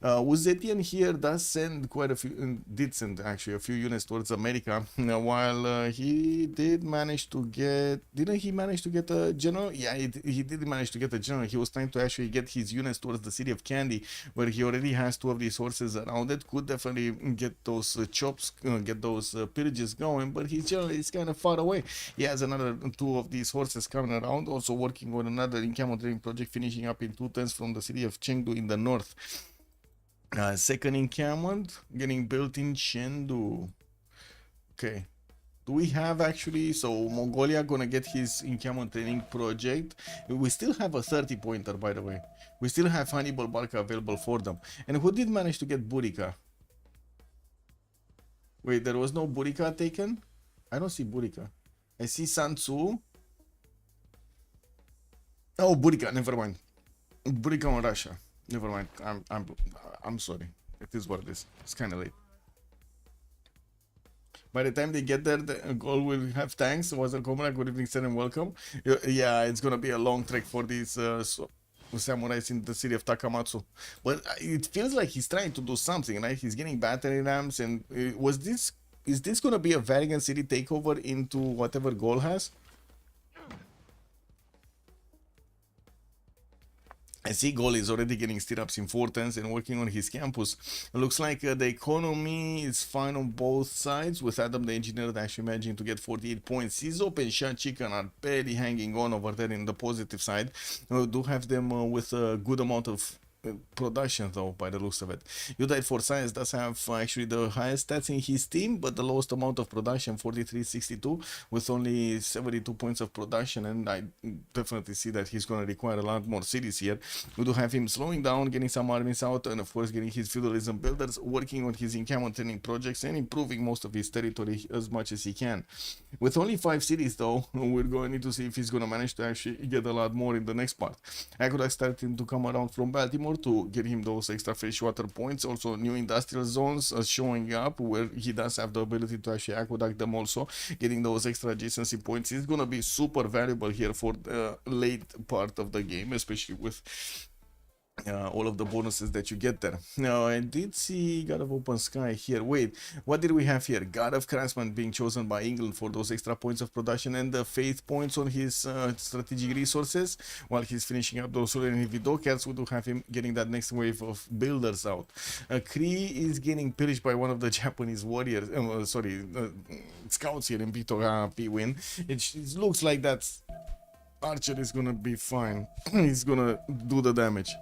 Uzetian here does send quite a few, did send actually a few units towards America, while he did manage to get, didn't he manage to get a general? Yeah, he did manage to get a general. He was trying to actually get his units towards the city of Kandy, where he already has 2 of these horses around it. Could definitely get those chops, get those pillages going, but his general is kind of far away. He has another 2 of these horses coming around, also working on another encampment training project, finishing up in 2 turns from the city of Chengdu in the north. Second encampment getting built in Chengdu. Okay, do we have actually, so Mongolia gonna get his encampment training project. We still have a 30 pointer, by the way. We still have Hannibal Barca available for them. And who did manage to get Burika? Wait, there was no Burika taken? I don't see Burika. I see Sansu. Oh, Burika, never mind. Burika on Russia. Never mind. I'm sorry. It is what it is. It's kind of late. By the time they get there, the goal will have tanks. Wazer Komrak, good evening, sir, and welcome. Yeah, it's gonna be a long trek for these samurais in the city of Takamatsu. But it feels like he's trying to do something, right? He's getting battery rams, and is this gonna be a Vatican City takeover into whatever goal has? I see Gol is already getting stirrups in 4 turns and working on his campus. It looks like the economy is fine on both sides, with Adam the engineer actually managing to get 48 points. Sizop and Shan Chicken are barely hanging on over there in the positive side. We do have them with a good amount of production, though, by the looks of it. Udite for Science does have actually the highest stats in his team, but the lowest amount of production, 43-62, with only 72 points of production, and I definitely see that he's going to require a lot more cities here. We do have him slowing down, getting some armies out, and of course getting his feudalism builders, working on his encampment training projects, and improving most of his territory as much as he can. With only 5 cities, though, we're going to need to see if he's going to manage to actually get a lot more in the next part. Aqueduct starting to come around from Baltimore to get him those extra freshwater points. Also new industrial zones showing up where he does have the ability to actually aqueduct them, also getting those extra adjacency points is going to be super valuable here for the late part of the game, especially with all of the bonuses that you get there. Now, I did see God of Open Sky here. Wait, what did we have here? God of Craftsman being chosen by England for those extra points of production and the faith points on his strategic resources. While he's finishing up those solar heavy dockyards, we do have him getting that next wave of builders out. Kree is getting pillaged by one of the Japanese warriors, scouts here in Victoria P-Win. It looks like that's Archer is gonna be fine. He's gonna do the damage.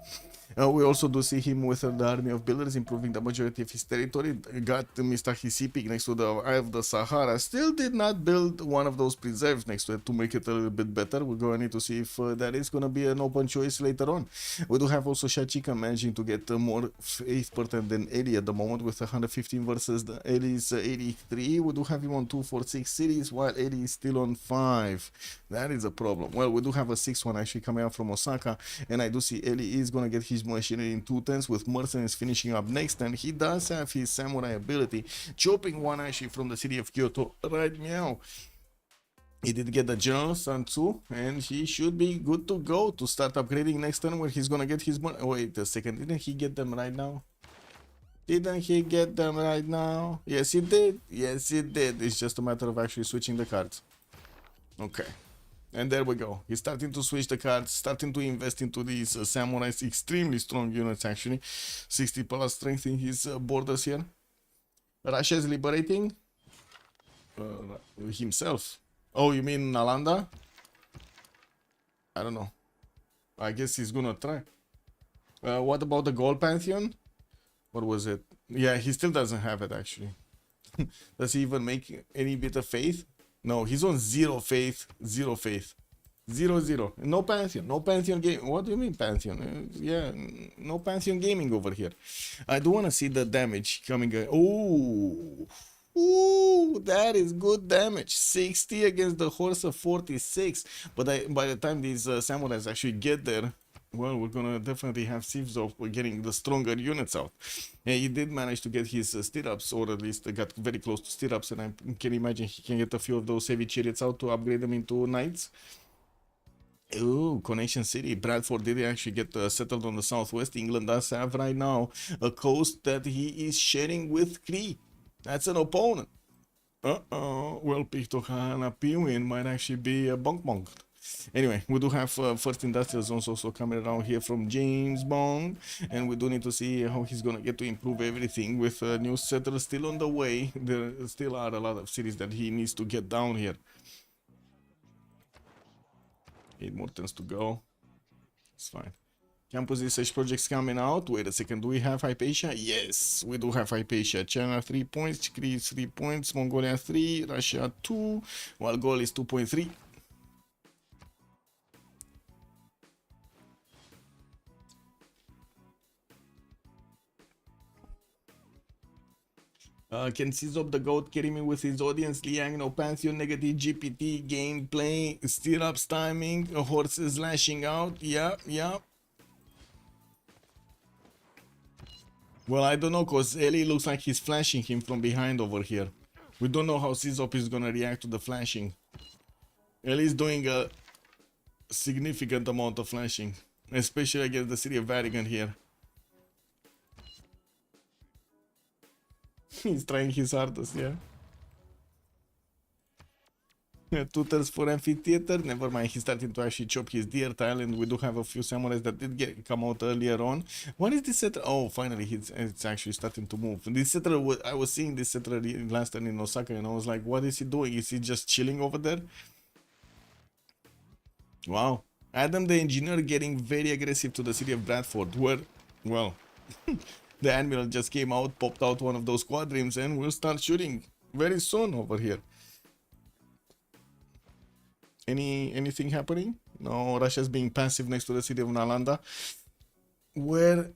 We also do see him with the army of builders improving the majority of his territory. Got Mr. Hisipik next to the Eye of the Sahara. Still did not build one of those preserves next to it to make it a little bit better. We're going to need to see if that is going to be an open choice later on. We do have also Shachika managing to get more faith percent than Eli at the moment with 115 versus the Eli's 83. We do have him on 246 cities while Eli is still on 5. That is a problem. Well, we do have a 6-1 actually coming out from Osaka, and I do see Eli is going to get his machinery in 210s with mercenaries finishing up next, and he does have his samurai ability, chopping one actually from the city of Kyoto right now. He did get the General Sansu, and he should be good to go to start upgrading next turn where he's gonna get his money. Wait a second, didn't he get them right now? Didn't he get them right now? Yes, he did. Yes, he did. It's just a matter of actually switching the cards. Okay. And there we go. He's starting to switch the cards, starting to invest into these samurais. Extremely strong units, actually. 60 plus strength in his borders here. Russia is liberating himself. Oh, you mean Nalanda? I don't know. I guess he's gonna try. What about the Gold Pantheon? What was it? Yeah, he still doesn't have it, actually. Does he even make any bit of faith? No, he's on 0 faith, 0 faith. 0-0. No Pantheon. No Pantheon game. What do you mean Pantheon? Yeah, no Pantheon gaming over here. I do want to see the damage coming. Oh. Ooh, that is good damage. 60 against the horse of 46. But by the time these samurais actually get there, well, we're gonna definitely have Civ6 getting the stronger units out. Yeah, he did manage to get his stirrups, or at least got very close to stirrups, and I can imagine he can get a few of those heavy chariots out to upgrade them into knights. Ooh, Connection City. Bradford did actually get settled on the southwest. England does have right now a coast that he is sharing with Cree. That's an opponent. Well, Pictohana Piwin might actually be a bonk bonk. Anyway, we do have first industrial zones also coming around here from James Bond, and we do need to see how he's gonna get to improve everything with new settlers still on the way. There still are a lot of cities that he needs to get down here. 8 more turns to go. It's fine. Campus research projects coming out. Wait a second, do we have Hypatia? Yes, we do have Hypatia. China 3 points, Greece 3 points, Mongolia 3, Russia 2, while goal is 2.3. Can Sizop the Goat carry me with his audience? Liang, no Pantheon, negative GPT, gameplay, stirrups timing, horses lashing out. Yeah. Well, I don't know, cause Eli looks like he's flashing him from behind over here. We don't know how Sizop is gonna react to the flashing. Eli is doing a significant amount of flashing, especially against the city of Vatican here. He's trying his hardest, yeah. 2 turns for amphitheater. Never mind, he's starting to actually chop his deer tile, and we do have a few samurais that did come out earlier on. What is this settler? Oh, finally, it's actually starting to move. This settler, I was seeing this settler last time in Osaka, and I was like, what is he doing? Is he just chilling over there? Wow. Adam the engineer getting very aggressive to the city of Bradford, where, well, the admiral just came out, popped out one of those quadrims, and we'll start shooting very soon over here. Anything happening? No, Russia's being passive next to the city of Nalanda. Where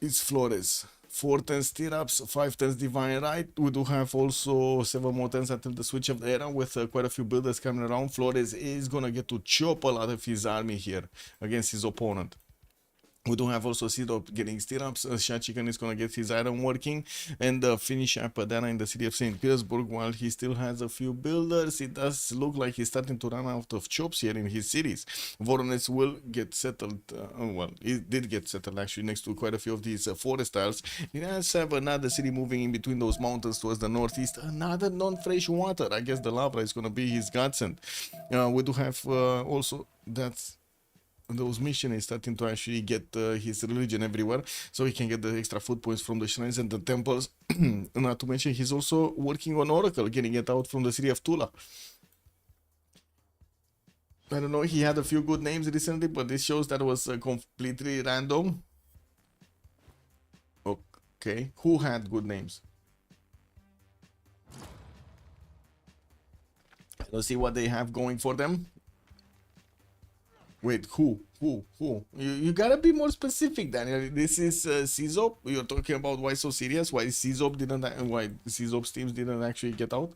is Flores? 4 turns stirrups, 5 turns divine right. We do have also 7 more turns until the switch of the era with quite a few builders coming around. Flores is gonna get to chop a lot of his army here against his opponent. We do have also Sidop getting stirrups. Shachikan is going to get his iron working, and finish up Adana in the city of St. Petersburg while he still has a few builders. It does look like he's starting to run out of chops here in his cities. Voronezh will get settled. Well, he did get settled actually next to quite a few of these forest tiles. He does have another city moving in between those mountains towards the northeast. Another non-fresh water. I guess the lava is going to be his godsend. We do have also that's those missionaries starting to actually get his religion everywhere, so he can get the extra food points from the shrines and the temples. Not to mention he's also working on Oracle, getting it out from the city of Tula. I don't know, he had a few good names recently, but this shows that was completely random. Okay, who had good names? Let's see what they have going for them. Wait, who? You gotta be more specific, Daniel. This is CZOP. You're talking about why so serious? Why CZOP's teams didn't actually get out?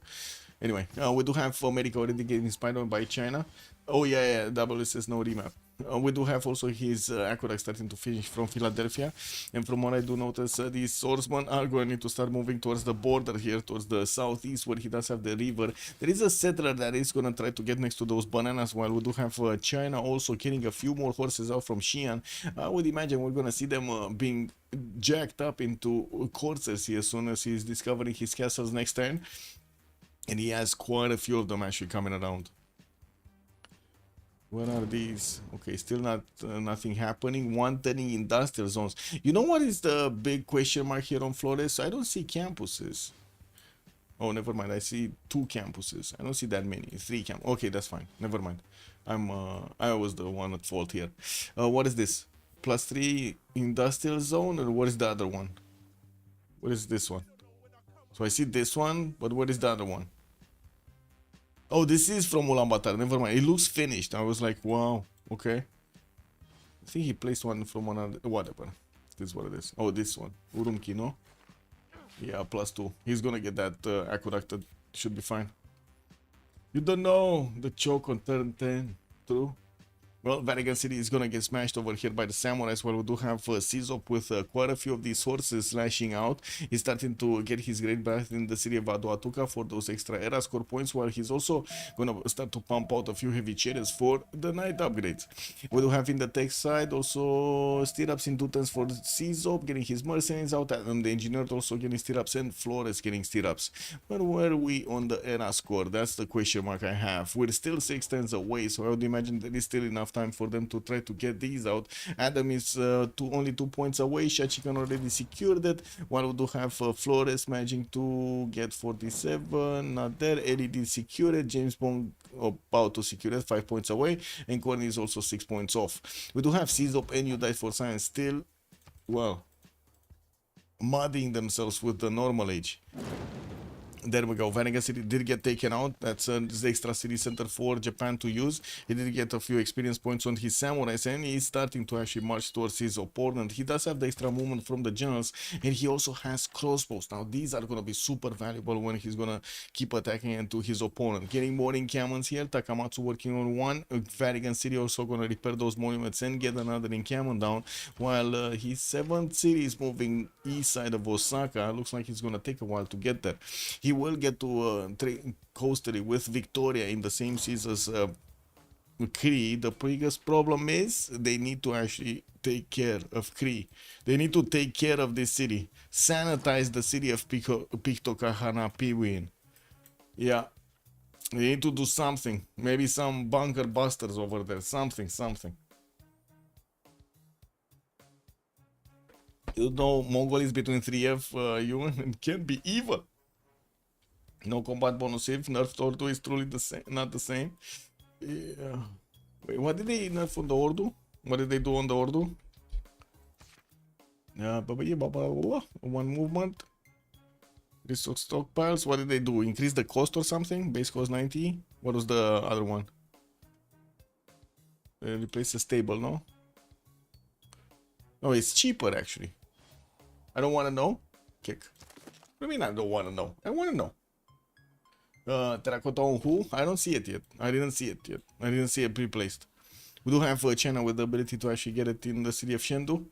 Anyway, we do have America already getting spied on by China. Oh yeah, WSS no remap. We do have also his Aqueduct starting to finish from Philadelphia, and from what I do notice, these swordsmen are going to need to start moving towards the border here, towards the southeast, where he does have the river. There is a settler that is going to try to get next to those bananas, while we do have China also getting a few more horses out from Xi'an. I would imagine we're going to see them being jacked up into coursers here as soon as he's discovering his castles next turn. And he has quite a few of them actually coming around. Where are these? Okay, still nothing happening. 130 industrial zones. You know what is the big question mark here on Flores? I don't see campuses. Oh, never mind. I see 2 campuses. I don't see that many. 3 camp. Okay, that's fine. Never mind. I was the one at fault here. What is this? +3 industrial zone, or what is the other one? What is this one? So I see this one, but what is the other one? Oh, this is from Ulaanbaatar. Never mind. It looks finished. I was like, wow, okay. I think he placed one from another. Whatever. This is what it is. Oh, this one. Urumqi, no? Yeah, +2. He's gonna get that aqueduct. That should be fine. You don't know the choke on turn 10. True. Well, Vatican City is gonna get smashed over here by the samurais. While we do have CZOP with quite a few of these horses slashing out. He's starting to get his great breath in the city of Aduatuca for those extra era score points, while he's also gonna start to pump out a few heavy chariots for the night upgrades. We do have in the tech side also stirrups in 2 turns for CZOP, getting his mercenaries out, and the engineer also getting stirrups, and Flores getting stirrups. But where are we on the era score? That's the question mark I have. We're still 6 turns away, so I would imagine there is still enough time for them to try to get these out. Adam is only 2 points away. Shachikan already secured it, while we do have Flores managing to get 47. Not there. Eddie did secure it. James Bond about to secure it, 5 points away, and Corny is also 6 points off. We do have CZOP and You Died for Science still, well, muddying themselves with the normal age. There we go. Vatican City did get taken out. That's the extra city center for Japan to use. He did get a few experience points on his samurais, and he's starting to actually march towards his opponent. He does have the extra movement from the generals, and he also has crossbows. Now, these are going to be super valuable when he's going to keep attacking into his opponent. Getting more encampments here. Takamatsu working on one. Vatican City also going to repair those monuments and get another encampment down, while his 7th city is moving east side of Osaka. Looks like it's going to take a while to get there. He will get to coastal with Victoria in the same season as Cree. The biggest problem is they need to actually take care of Cree. They need to take care of this city. Sanitize the city of Pictocahana Piwin. Yeah. They need to do something. Maybe some bunker busters over there. Something. You know, Mongol is between 3F human and can be evil. No combat bonus if nerfed Ordu is truly the same, not the same. Yeah. Wait, what did they nerf on the Ordu? What did they do on the Ordu? Yeah, one movement. Restock stockpiles. What did they do? Increase the cost or something? Base cost 90. What was the other one? Replace the stable, no? No, it's cheaper actually. I don't want to know. Kick. What do you mean I don't want to know? I want to know. Terracotta on who? I don't see it yet. I didn't see it pre-placed. We do have China with the ability to actually get it in the city of Chengdu.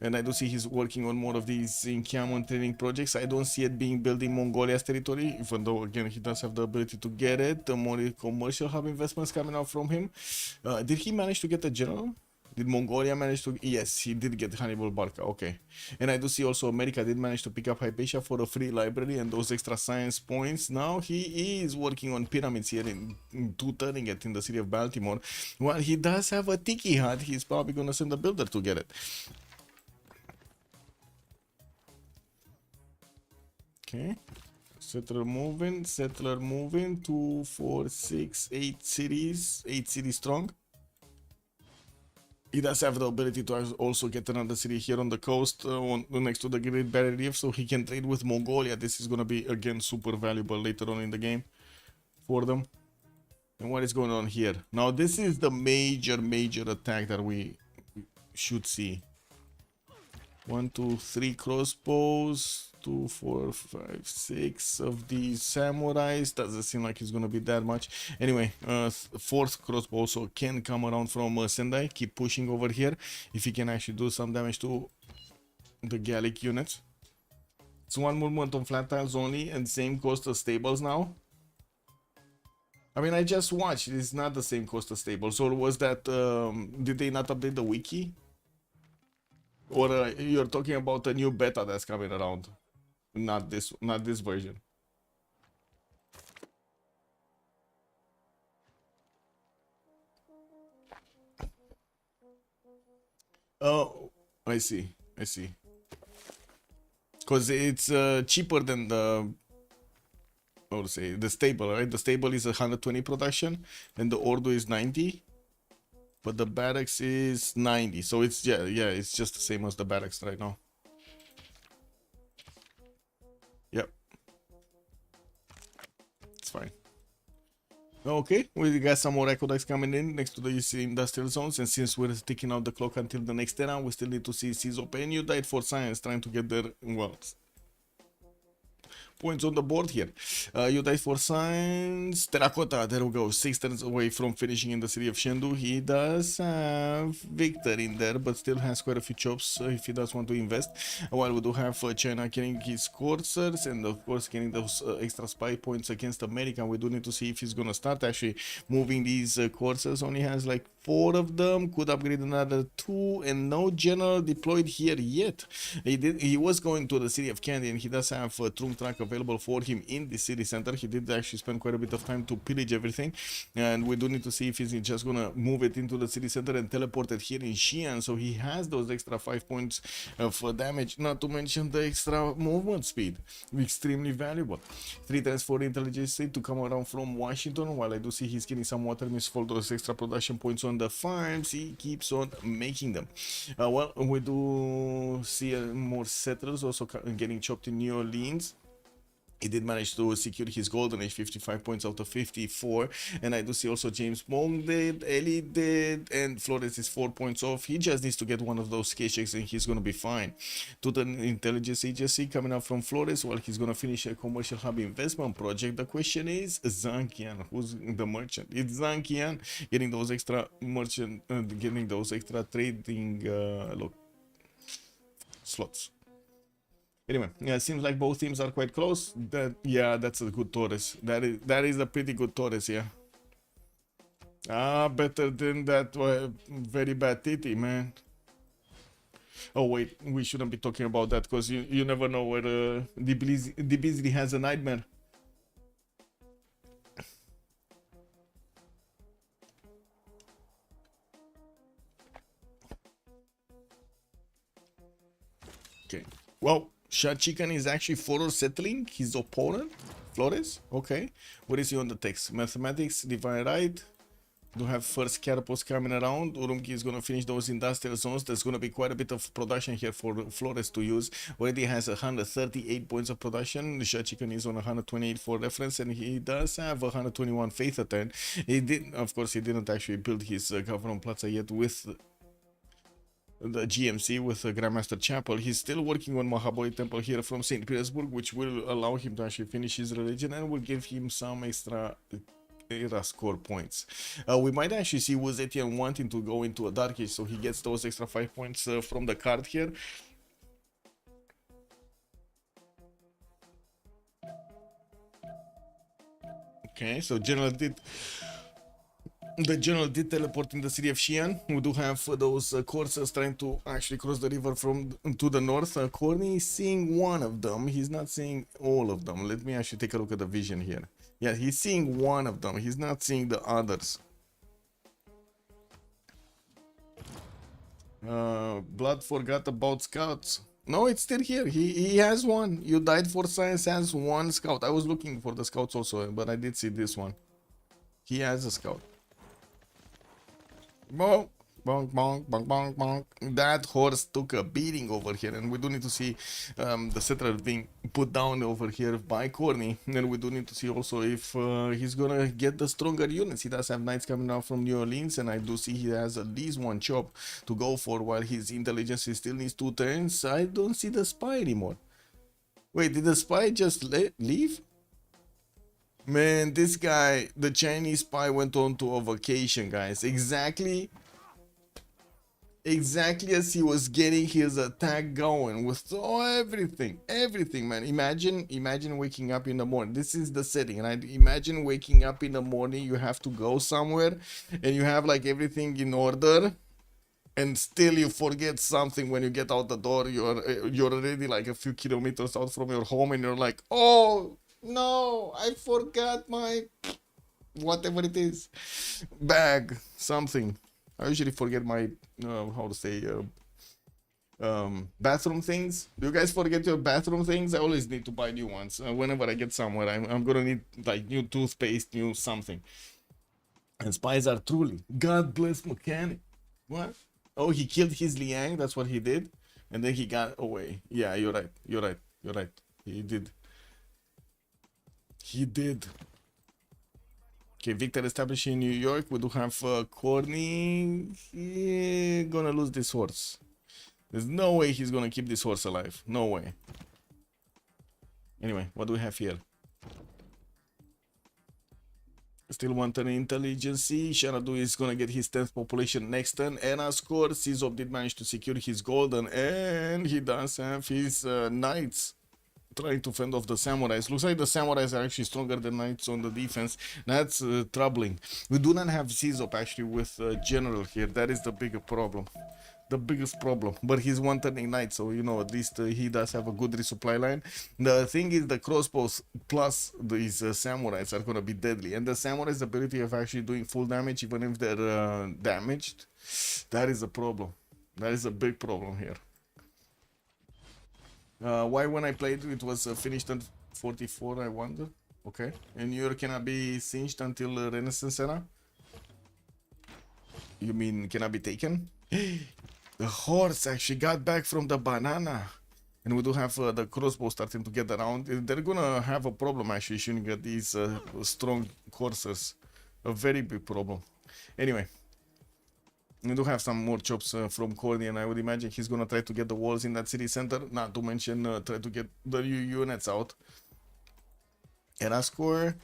And I do see he's working on more of these encampment training projects. I don't see it being built in Mongolia's territory, even though again he does have the ability to get it. More commercial hub investments coming out from him. Did he manage to get a general? Did Mongolia manage to? Yes, he did get Hannibal Barca. Okay. And I do see also America did manage to pick up Hypatia for a free library and those extra science points. Now he is working on pyramids here in turning it in the city of Baltimore. Well, he does have a tiki hut. He's probably going to send a builder to get it. Okay. Settler moving. 2, 4, 6, 8 cities. 8 cities strong. he does have the ability to also get another city here on the coast, next to the Great Barrier Reef, so he can trade with Mongolia. This is gonna be again super valuable later on in the game for them. And what is going on here? Now this is the major attack that we should see. 1, 2, 3 crossbows, 2, 4, 5, 6 of these samurais. Doesn't seem like it's gonna be that much. Anyway, fourth crossbow also can come around from Sendai. Keep pushing over here if he can actually do some damage to the Gallic units. It's one movement on flat tiles only and same cost as stables now. I mean, I just watched. It's not the same cost as stables. Or was that did they not update the wiki? Or you're talking about a new beta that's coming around? Not this version. Oh, I see. Because it's cheaper than the, how to say, the stable, right? The stable is 120 production, and the Ordo is 90. But the barracks is 90, so it's yeah, it's just the same as the barracks right now. Yep, it's fine. Okay, we got some more aqueducts coming in next to the industrial zones, and since we're sticking out the clock until the next era, we still need to see CIS and you died for science trying to get their, well, points on the board here. You died for science. Terracotta, there we go. 6 turns away from finishing in the city of Chengdu. He does have Victor in there, but still has quite a few chops if he does want to invest. While we do have China getting his coursers and of course getting those extra spy points against America. We do need to see if he's gonna start actually moving these coursers. Only has like 4 of them. Could upgrade another 2, and no general deployed here yet. He was going to the city of Candy, and he does have a Trunk Track available for him in the city center. He did actually spend quite a bit of time to pillage everything, and we do need to see if he's just gonna move it into the city center and teleport it here in Xi'an, so he has those extra 5 points of damage, not to mention the extra movement speed. Extremely valuable. 3 times 4 intelligence to come around from Washington. While I do see he's getting some water miss for those extra production points on the farms, he keeps on making them. Well, we do see more settlers also getting chopped in New Orleans. He did manage to secure his golden age, 55 points out of 54, and I do see also James Bond did, Ellie did, and Flores is 4 points off. He just needs to get one of those case checks and he's gonna be fine. To the intelligence agency coming up from Flores, while he's gonna finish a commercial hub investment project. The question is Zankian, who's the merchant? It's Zankian getting those extra merchant, getting those extra trading slots. Anyway, yeah, it seems like both teams are quite close. Yeah, that's a good Torres. That is a pretty good Torres, yeah. Better than that very bad Titi, man. Oh wait, we shouldn't be talking about that because you never know where the Beasley has a nightmare. Okay, well, Shad Chicken is actually forward settling his opponent, Flores. Okay, what is he on the text? Mathematics, divine right. Do have first Carpos coming around. Urumqi is going to finish those industrial zones. There's going to be quite a bit of production here for Flores to use. Already has 138 points of production. Shad Chicken is on 128 for reference, and he does have 121 faith a turn. He did, of course, he didn't actually build his Government Plaza yet with the GMC with the Grandmaster Chapel. He's still working on Mahabali Temple here from St. Petersburg, which will allow him to actually finish his religion and will give him some extra era score points. We might actually see Wuzetian wanting to go into a Dark Age, so he gets those extra 5 points from the card here. Okay, so the general did teleport in the city of Xi'an. We do have those coursers trying to actually cross the river from to the north. Corny is seeing one of them. He's not seeing all of them. Let me actually take a look at the vision here. Yeah, he's seeing one of them. He's not seeing the others. Blood forgot about scouts. No, it's still here. He has one. You died for science has one scout. I was looking for the scouts also, but I did see this one. He has a scout. Well, bonk, bonk, bonk, bonk, bonk. That horse took a beating over here, and we do need to see the settler being put down over here by Corny. And we do need to see also if he's gonna get the stronger units. He does have knights coming out from New Orleans, and I do see he has at least one chop to go for, while his intelligence still needs 2 turns. I don't see the spy anymore. Wait, did the spy just leave? Man, this guy, the Chinese spy, went on to a vacation, guys. Exactly as he was getting his attack going with everything, man. Imagine waking up in the morning. This is the setting, and I imagine waking up in the morning. You have to go somewhere, and you have like everything in order, and still you forget something when you get out the door. You're already like a few kilometers out from your home, and you're like, oh no, I forgot my whatever it is, bag, something. I usually forget my how to say bathroom things. Do you guys forget your bathroom things? I always need to buy new ones whenever I get somewhere. I'm gonna need like new toothpaste, new something. And spies are truly God bless mechanic. What? Oh, he killed his Liang. That's what he did, and then he got away. Yeah, you're right. He did. Okay, Victor established in New York. We do have Corny. He's gonna lose this horse. There's no way he's gonna keep this horse alive. No way. Anyway, what do we have here? Still one turn intelligence. Shanadu is gonna get his 10th population next turn. Era score. Sizov did manage to secure his golden, and he does have his knights trying to fend off the samurais. Looks like the samurais are actually stronger than knights on the defense. That's troubling. We do not have Sizop actually with general here. That is the bigger problem. The biggest problem. But he's one turning knight, so you know, at least he does have a good resupply line. The thing is, the crossbows plus these samurais are gonna be deadly, and the samurai's ability of actually doing full damage even if they're damaged, that is a problem. That is a big problem here. Why when I played it was finished at 44, I wonder. Okay. And New York cannot be singed until Renaissance era? You mean cannot be taken? The horse actually got back from the banana. And we do have the crossbow starting to get around. They're gonna have a problem actually shooting at these strong horses. A very big problem. Anyway. We do have some more chops from Corny, and I would imagine he's gonna try to get the walls in that city center. Not to mention try to get the units out. Era score.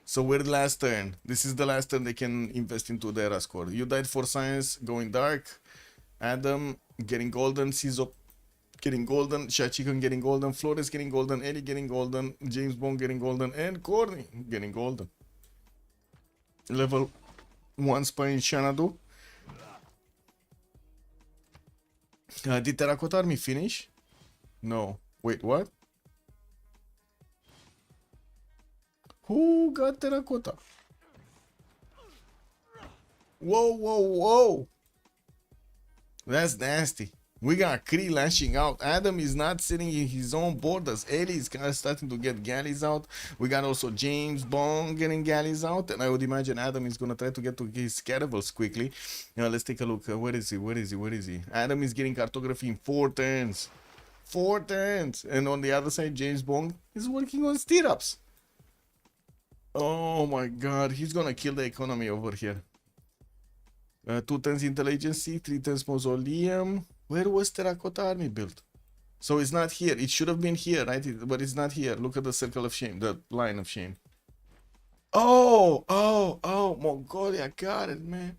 So we're the last turn. This is the last turn they can invest into the era score. You died for science, going dark. Adam getting golden. Sizop getting golden. Shachikan getting golden. Flores getting golden. Ellie getting golden. James Bond getting golden. And Corny getting golden. Level 1 spy in Xanadu. Did Terracotta Army finish? No. Wait, what? Who got Terracotta? Whoa. That's nasty. We got Kree lashing out. Adam is not sitting in his own borders. Ellie is kind of starting to get galleys out. We got also James Bond getting galleys out. And I would imagine Adam is going to try to get to his caravels quickly. Now let's take a look. Where is he? Adam is getting cartography in 4 turns. 4 turns. And on the other side, James Bond is working on stirrups. Oh my god. He's going to kill the economy over here. 2 turns intelligence, 3 turns mausoleum. Where was Terracotta Army built? So it's not here. It should have been here, right? But it's not here. Look at the circle of shame, the line of shame. Oh, Mongolia got it, man.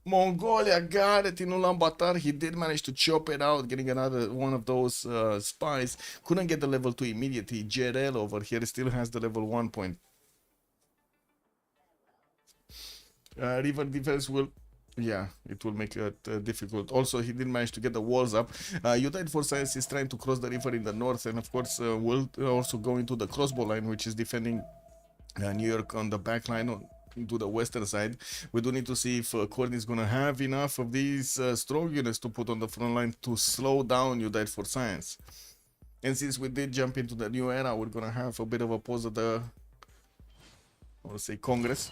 Mongolia got it in Ulaanbaatar. He did manage to chop it out, getting another one of those spies. Couldn't get the level 2 immediately. JRL over here still has the level 1 point. River defense will... Yeah, it will make it difficult. Also, he did manage to get the walls up. United for Science is trying to cross the river in the north, and of course, will also go into the crossbow line, which is defending New York on the back line to the western side. We do need to see if Corny is going to have enough of these strong units to put on the front line to slow down United for Science. And since we did jump into the new era, we're going to have a bit of a pause at the, I want to say, Congress.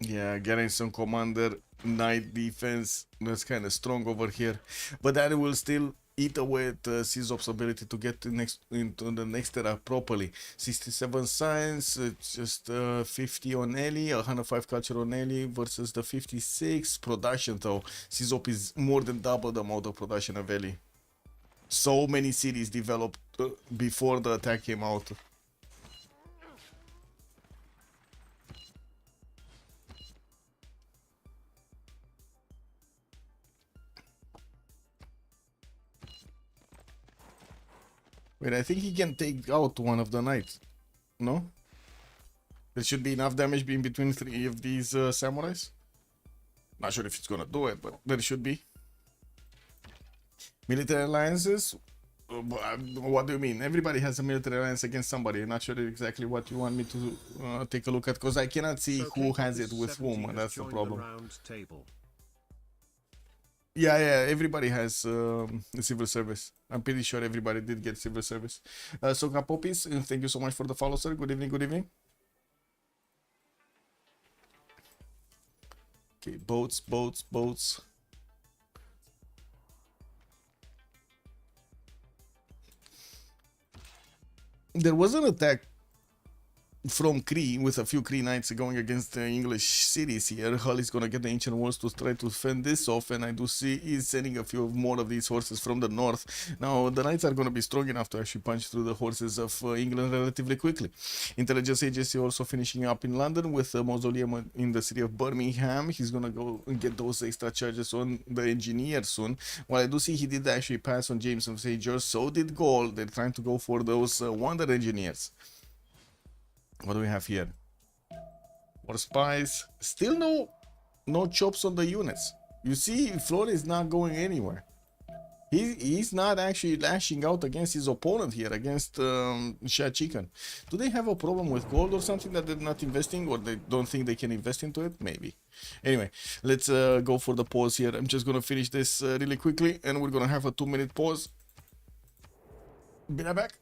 Yeah, getting some commander knight defense. That's kind of strong over here, but that will still eat away at Cizop's ability to get into the next era properly. 67 science, it's just 50 on Ellie, 105 culture on Ellie versus the 56 production. Though Cizop is more than double the amount of production of Ellie. So many cities developed before the attack came out. Wait, I think he can take out one of the knights. No? There should be enough damage in between three of these samurais. Not sure if it's gonna do it, but there should be. Military alliances? What do you mean? Everybody has a military alliance against somebody. I'm not sure exactly what you want me to take a look at, because I cannot see So who has it with whom, and that's the problem. Yeah, everybody has civil service. I'm pretty sure everybody did get civil service. So Kapopis, thank you so much for the follow, sir. Good evening, good evening. Okay, boats. There was an attack from Kree with a few Kree knights going against the English cities here. Hull is gonna get the ancient walls to try to fend this off, and I do see he's sending a few more of these horses from the north. Now the knights are gonna be strong enough to actually punch through the horses of England relatively quickly. Intelligence agency also finishing up in London with a mausoleum in the city of Birmingham. He's gonna go and get those extra charges on the engineer soon. While I do see he did actually pass on James of Sager, so did Gold. They're trying to go for those wonder engineers. What do we have here? More spies. Still no chops on the units. You see, Flore is not going anywhere. He's not actually lashing out against his opponent here, against Shad Chicken. Do they have a problem with gold or something that they're not investing, or they don't think they can invest into it? Maybe. Anyway, let's go for the pause here. I'm just gonna finish this really quickly, and we're gonna have a 2-minute pause. Be right back.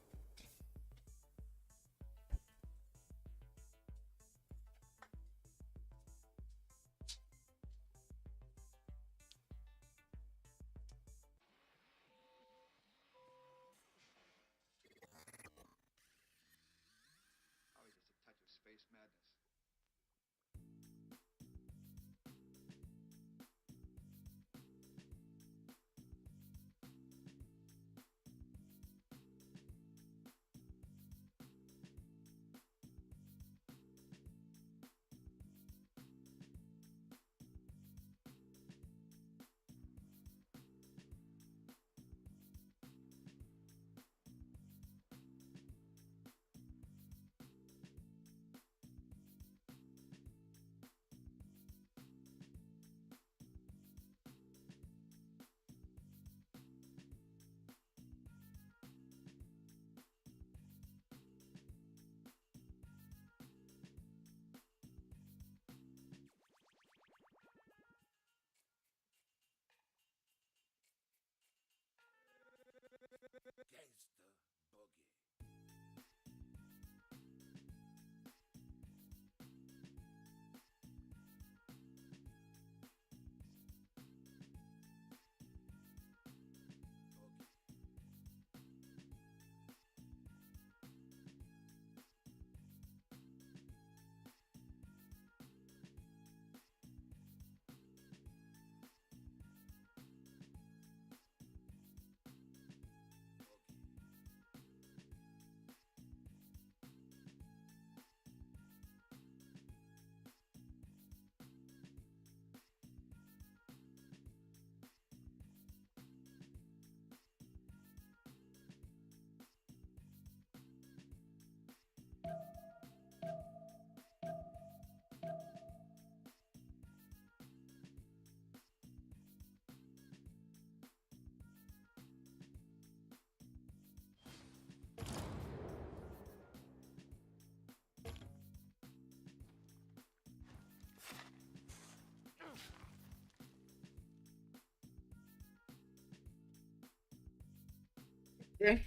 Okay.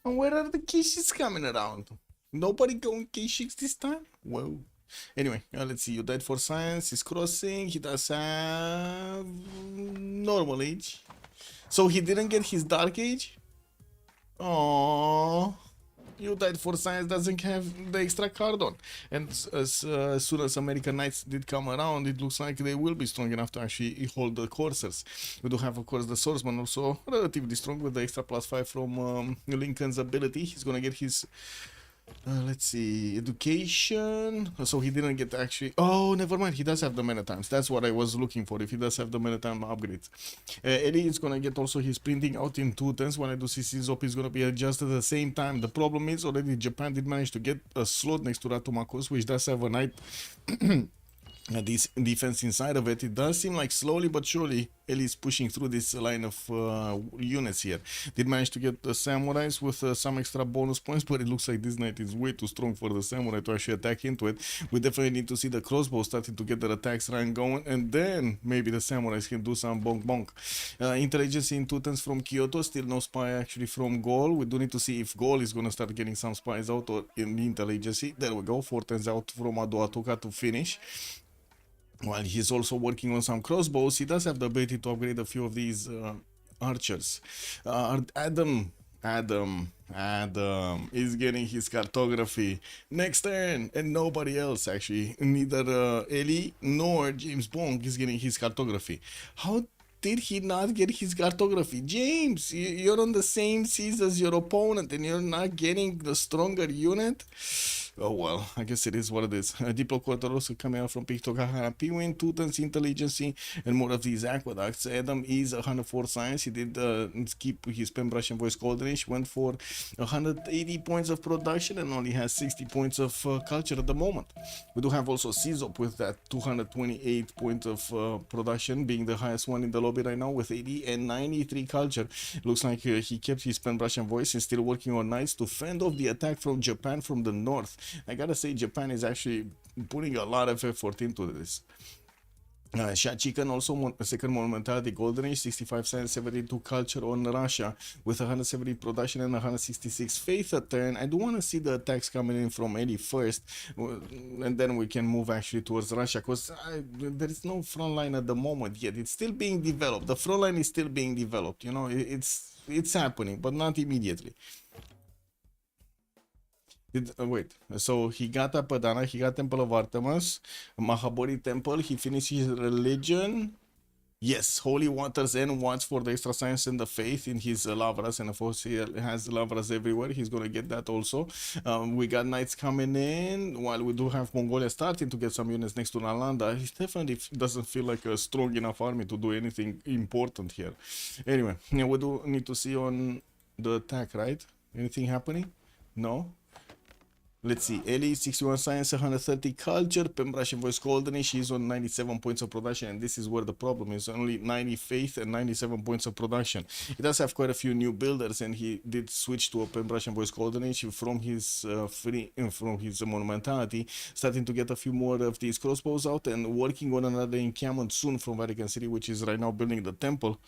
And where are the K6 coming around? Nobody going K6 this time? Whoa. Anyway, let's see. You died for science. He's crossing. He does have normal age. So he didn't get his dark age? Oh, you died for science, doesn't have the extra card on. And as soon as American Knights did come around, it looks like they will be strong enough to actually hold the coursers. We do have, of course, the swordsman also relatively strong with the extra +5 from Lincoln's ability. He's gonna get his let's see, education. So he didn't get actually. Oh, never mind. He does have the mana times. That's what I was looking for. If he does have the mana time upgrades, Eddie is gonna get also his printing out in 2 turns. When I do see Civ6 is gonna be adjusted at the same time. The problem is already Japan did manage to get a slot next to Ratumakos, which does have a knight. This defense inside of it. It does seem like slowly but surely Ellie is pushing through this line of units here. Did manage to get the samurais with some extra bonus points, but it looks like this knight is way too strong for the samurai to actually attack into it. We definitely need to see the crossbow starting to get their attacks rank going, and then maybe the samurais can do some bonk bonk. Intelligence in 2 turns from Kyoto, still no spy actually from Gaul. We do need to see if Gaul is going to start getting some spies out or in the intelligence. There we go, 4 turns out from Adoatuka to finish. While he's also working on some crossbows, he does have the ability to upgrade a few of these archers. Adam is getting his cartography next turn, and nobody else actually. Neither Ellie nor James Bond is getting his cartography. How did he not get his cartography? James, you're on the same seas as your opponent and you're not getting the stronger unit? Oh well, I guess it is what it is. Diplo Quarter also coming out from Pictogahara P-Win, 2 turns intelligence and more of these aqueducts. Adam is 104 science. He did keep his pen brush and voice golden age, went for 180 points of production and only has 60 points of culture at the moment. We do have also Civ6 with that 228 points of production, being the highest one in the lobby right now with 80 and 93 culture. Looks like he kept his pen brush and voice and still working on knights to fend off the attack from Japan from the north. I gotta say, Japan is actually putting a lot of effort into this. Sha Chicken also second monumentality golden age, 65 science, 72 culture on Russia with 170 production and 166 faith a turn. I do want to see the attacks coming in from Eddie first, and then we can move actually towards Russia, because there is no front line at the moment yet. It's still being developed. The front line is still being developed, you know. It's happening, but not immediately. Wait, so he got Apadana, he got Temple of Artemis, Mahabodhi Temple, he finished his religion. Yes, holy waters and watch for the extra science and the faith in his lavras, and of course he has lavras everywhere. He's gonna get that also. We got knights coming in, while we do have Mongolia starting to get some units next to Nalanda. He definitely doesn't feel like a strong enough army to do anything important here. Anyway, we do need to see on the attack, right? Anything happening? No? Let's see, Ellie, 61 science, 130 culture, Pembrash and voice golden age, she's on 97 points of production, and this is where the problem is, only 90 faith and 97 points of production. He does have quite a few new builders, and he did switch to a Pembrash and voice golden age from his monumentality, starting to get a few more of these crossbows out, and working on another encampment soon from Vatican City, which is right now building the temple.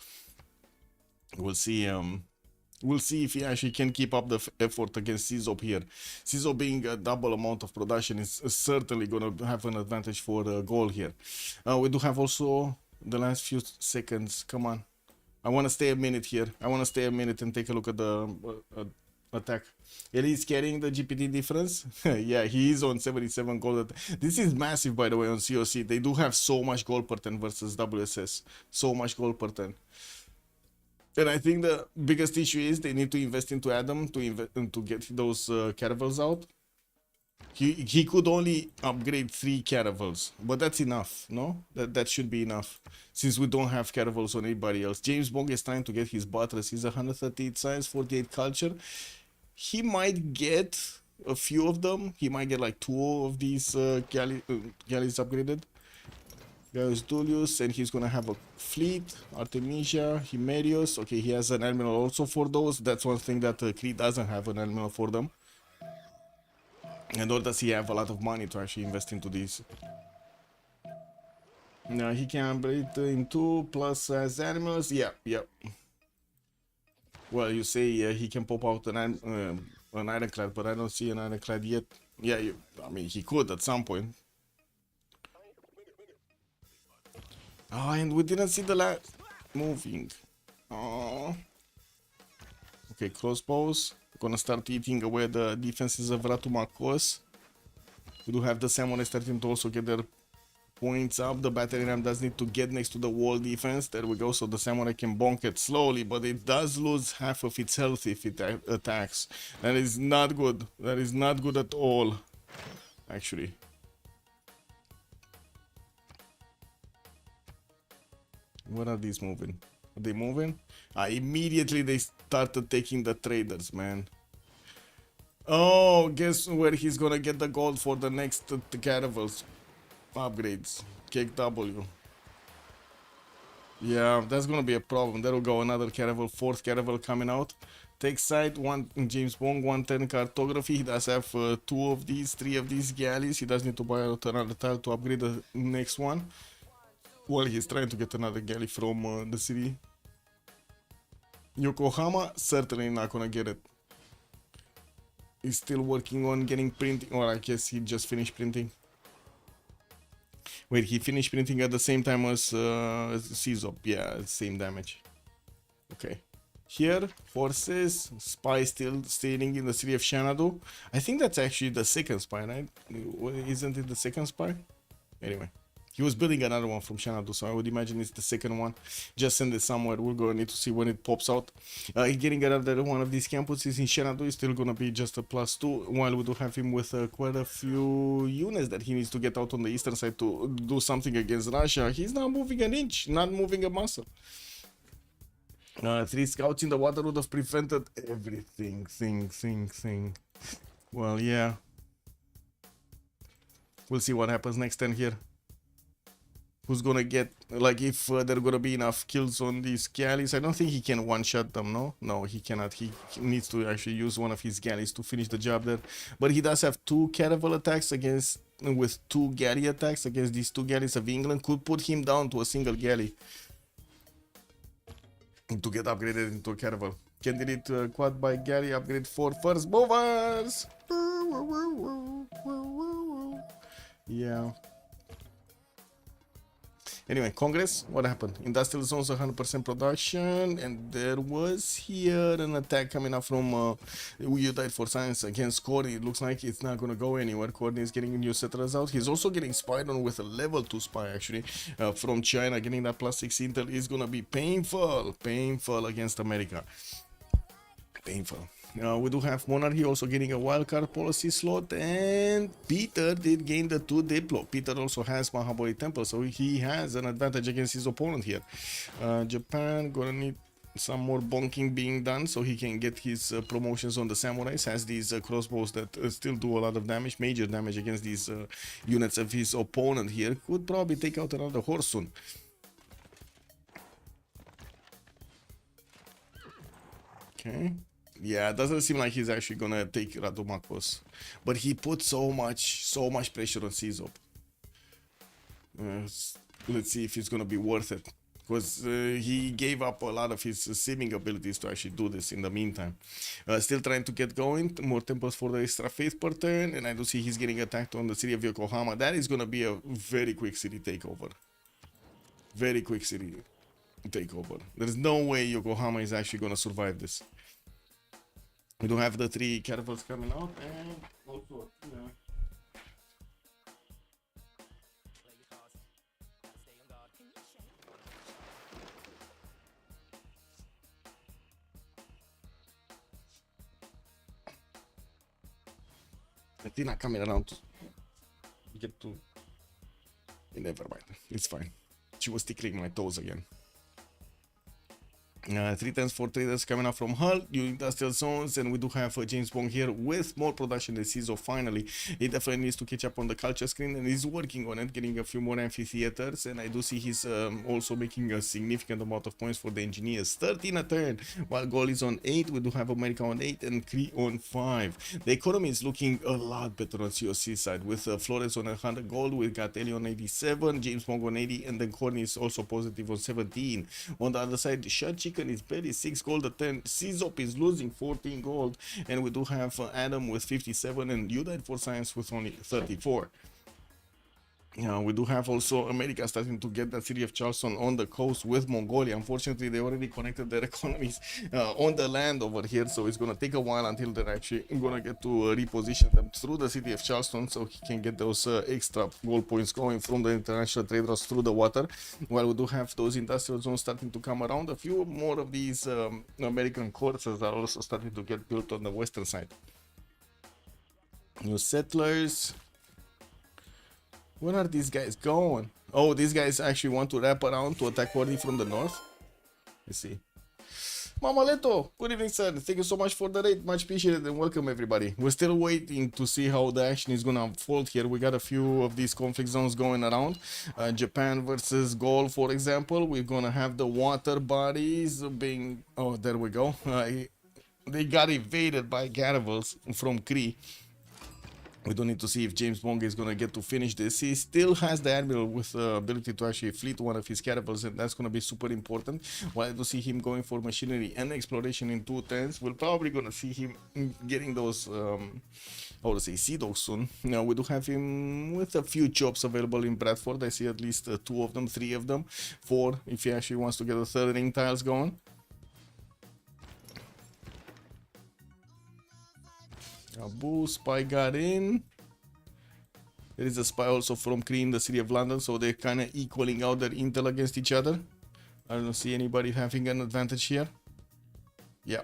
We'll see if he actually can keep up the effort against Civ6 here. Civ6 being a double amount of production is certainly going to have an advantage for the goal here. We do have also the last few seconds. Come on. I want to stay a minute here. I want to stay a minute and take a look at the attack. Ellie is carrying the GPT difference. Yeah, he is on 77 gold. This is massive, by the way, on COC. They do have so much gold per turn versus WSS. So much gold per turn. And I think the biggest issue is they need to invest into Adam to get those caravels out. He could only upgrade 3 caravels, but that's enough, no? That should be enough, since we don't have caravels on anybody else. James Bond is trying to get his buttress. He's 138 science, 48 culture. He might get a few of them. He might get like 2 of these galleys upgraded. Gaius Tullius, and he's gonna have a fleet, Artemisia, Himerius. Okay, he has an admiral also for those. That's one thing that Crete doesn't have, an admiral for them. And nor does he have a lot of money to actually invest into these. Now he can upgrade into plus as animals. Yeah. Well, you say he can pop out an ironclad, but I don't see an ironclad yet. Yeah, I mean he could at some point. Oh, and we didn't see the last moving. Oh. Okay, crossbows. Gonna start eating away the defenses of Ratumakos. We do have the samurai starting to also get their points up. The battery ram does need to get next to the wall defense. There we go. So the samurai can bonk it slowly, but it does lose half of its health if it attacks. That is not good. That is not good at all, actually. What are these moving? Are they moving? Immediately they started taking the traders, man. Oh, guess where he's gonna get the gold for the next caravels upgrades. Cake W. Yeah, that's gonna be a problem. There will go another caravel, fourth caravel coming out. Take side, one James Bond, 110 cartography. He does have two of these, three of these galleys. He does need to buy another tile to upgrade the next one. Well, he's trying to get another galley from the city. Yokohama, certainly not gonna get it. He's still working on getting printing, or I guess he just finished printing. Wait, he finished printing at the same time as Czop. Yeah, same damage. Okay. Here, horses, spy still staying in the city of Xanadu. I think that's actually the second spy, right? Isn't it the second spy? Anyway. He was building another one from Xanadu, so I would imagine it's the second one. Just send it somewhere. We're going to need to see when it pops out. Getting another one of these campuses in Xanadu is still going to be just a +2, while we do have him with quite a few units that he needs to get out on the eastern side to do something against Russia. He's not moving an inch, not moving a muscle. 3 scouts in the water would have prevented everything. Well, yeah. We'll see what happens next turn here. Who's gonna get, like, if there are gonna be enough kills on these galleys. I don't think he can one-shot them, no? No, he cannot. He needs to actually use one of his galleys to finish the job there. But he does have 2 caravel attacks against, with 2 galley attacks against these 2 galleys of England. Could put him down to a single galley to get upgraded into a caravel. Candidate quad by galley upgrade for first movers. Yeah. Anyway, Congress, what happened? Industrial zones 100% production, and there was here an attack coming up from You Died for Science against Courtney. It looks like it's not gonna go anywhere. Courtney is getting new settlers out. He's also getting spied on with a level 2 spy, actually, from China. Getting that +6 intel is gonna be painful against America. Painful. We do have Monarchy also getting a wildcard policy slot, and Peter did gain the 2 Diplo. Peter also has Mahabodhi Temple, so he has an advantage against his opponent here. Japan gonna need some more bonking being done so he can get his promotions on the samurais. Has these crossbows that still do a lot of damage, major damage against these units of his opponent here. Could probably take out another horse soon. Okay. Yeah, it doesn't seem like he's actually gonna take Radomakos, but he put so much pressure on Czop. Let's see if it's gonna be worth it, because he gave up a lot of his sieving abilities to actually do this in the meantime. Still trying to get going. More temples for the extra faith per turn, and I do see he's getting attacked on the city of Yokohama. That is gonna be a very quick city takeover. Very quick city takeover. There's no way Yokohama is actually gonna survive this. We do have the 3 caravels coming out, and also, yeah. Latina coming around to get to. Never mind, it's fine. She was tickling my toes again. 3 times 4 traders coming up from Hull, new industrial zones, and we do have James Bond here with more production than Czop. Finally, he definitely needs to catch up on the culture screen, and he's working on it, getting a few more amphitheaters, and I do see he's also making a significant amount of points for the engineers. 13 a turn, while goal is on 8. We do have America on 8 and Cree on 5. The economy is looking a lot better on COC side, with Flores on 100 gold. We got Ellie on 87, James Bond on 80, and then Corny is also positive on 17. On the other side, Shad Chicken is barely 6 gold a turn. Czop is losing 14 gold, and we do have Adam with 57 and You Died for Science with only 34. We do have also America starting to get that city of Charleston on the coast with Mongolia. Unfortunately, they already connected their economies on the land over here, so it's going to take a while until they're actually going to get to reposition them through the city of Charleston so he can get those extra gold points going from the international trade routes through the water. While we do have those industrial zones starting to come around, a few more of these American courses are also starting to get built on the western side. New settlers. Where are these guys going? Oh, these guys actually want to wrap around to attack Cordy from the north. Let's see. Mama Leto, good evening, sir. Thank you so much for the raid. Much appreciated and welcome, everybody. We're still waiting to see how the action is going to unfold here. We got a few of these conflict zones going around. Japan versus Gaul, for example. We're going to have the water bodies being... Oh, there we go. They got invaded by caravels from Cree. We don't need to see if James Bond is going to get to finish this. He still has the admiral with the ability to actually fleet one of his caravels, and that's going to be super important. While to see him going for machinery and exploration in 210s, we're probably going to see him getting those, how to say, sea dogs soon. Now, we do have him with a few jobs available in Bradford. I see at least 2 of them, 3 of them, 4 if he actually wants to get the 3rd ring tiles going. Abu, spy got in. There is a spy also from Cree in the city of London, so they're kind of equaling out their intel against each other. I don't see anybody having an advantage here. Yeah.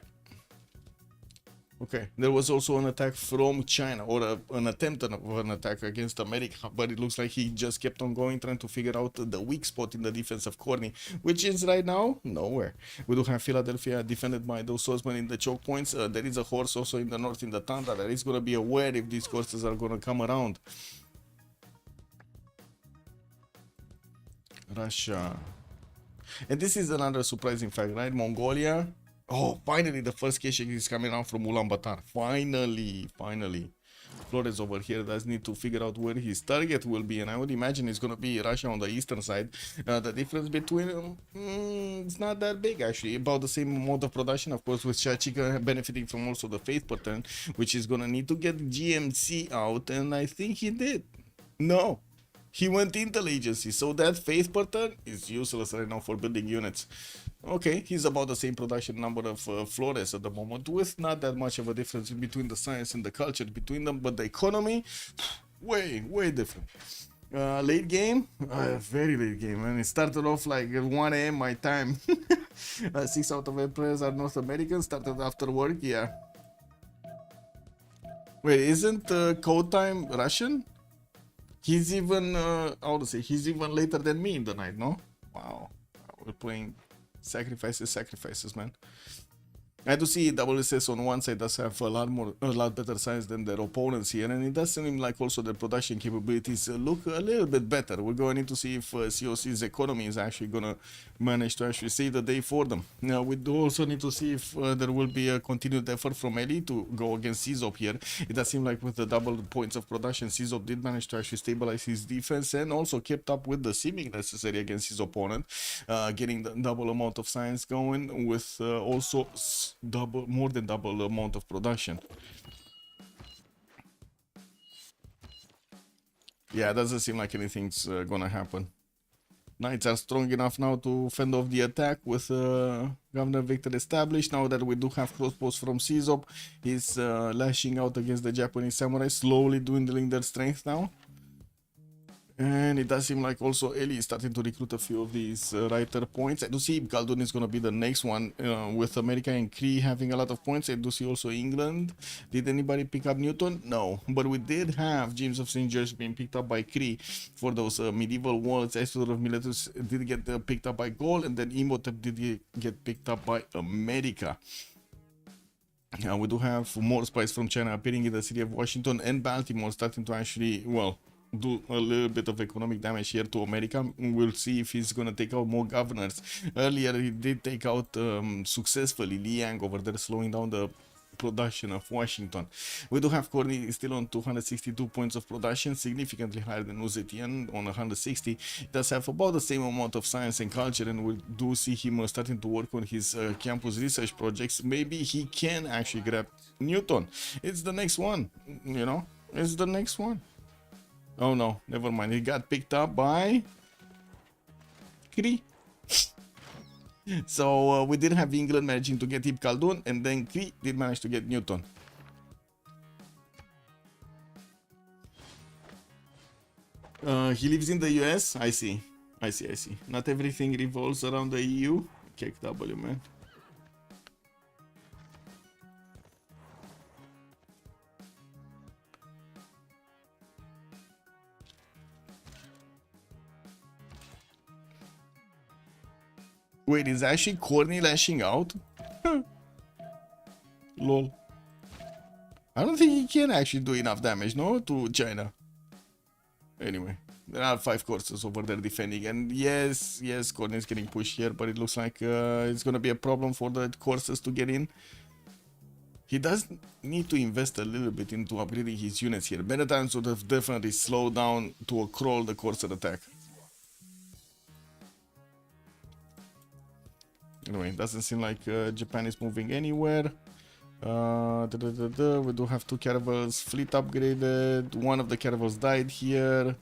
Okay, there was also an attack from China, or an attempt of an attack against America, but it looks like he just kept on going, trying to figure out the weak spot in the defense of Corny, which is right now nowhere. We do have Philadelphia defended by those swordsmen in the choke points. There is a horse also in the north in the Tundra that is going to be aware if these courses are going to come around. Russia. And this is another surprising fact, right? Mongolia. Oh, finally, the first cache is coming out from Ulaanbaatar. Finally. Flores over here does need to figure out where his target will be, and I would imagine it's going to be Russia on the eastern side. The difference between them, it's not that big, actually. About the same amount of production, of course, with Chachika benefiting from also the faith pattern, which is going to need to get GMC out, and I think he did. No. He went Intel agency, so that faith pattern is useless right now for building units. Okay, he's about the same production number of Flores at the moment, with not that much of a difference between the science and the culture between them, but the economy, way different. Late game, very late game, and it started off like at 1 a.m. my time. 6 out of 8 players are North American, started after work, yeah. Wait, isn't code time Russian? He's even, how to say, he's even later than me in the night, no? Wow, we're playing sacrifices, man. I do see WSS on one side does have a lot better science than their opponents here, and it does seem like also their production capabilities look a little bit better. We're going to need to see if COC's economy is actually going to manage to actually save the day for them. Now, we do also need to see if there will be a continued effort from Eli to go against CZOP here. It does seem like with the double points of production, CZOP did manage to actually stabilize his defense and also kept up with the seeming necessary against his opponent, getting the double amount of science going with also more than double amount of production. Yeah, it doesn't seem like anything's gonna happen. Knights are strong enough now to fend off the attack with Governor Victor established. Now that we do have crossbows from CZOP, he's lashing out against the Japanese samurai, slowly dwindling their strength now. And it does seem like also Eli is starting to recruit a few of these writer points. I do see Galdun is going to be the next one with America and Cree having a lot of points. I do see also England. Did anybody pick up Newton? No. But we did have James of St. George being picked up by Cree for those medieval walls. Isidore of Miletus did get picked up by Gaul, and then Imhotep did get picked up by America. We do have more spies from China appearing in the city of Washington and Baltimore, starting to actually, well, do a little bit of economic damage here to America. We'll see if he's gonna take out more governors. Earlier he did take out successfully Liang over there, slowing down the production of Washington. We do have Corny still on 262 points of production, significantly higher than Uzetian on 160. He does have about the same amount of science and culture, and we do see him starting to work on his campus research projects. Maybe he can actually grab Newton. It's the next one, you know, it's the next one. Oh no, never mind. He got picked up by Cree. So we did have England managing to get Ib Khaldun, and then Cree did manage to get Newton. He lives in the US. I see. Not everything revolves around the EU. KW, man. Wait, is actually Corny lashing out? Lol. I don't think he can actually do enough damage, no? To China. Anyway, there are 5 courses over there defending, and yes, Corny is getting pushed here, but it looks like it's gonna be a problem for the courses to get in. He does need to invest a little bit into upgrading his units here. Better times would have definitely slowed down to a crawl the courser attack. Anyway, it doesn't seem like Japan is moving anywhere. We do have 2 caravels fleet upgraded. One of the caravels died here.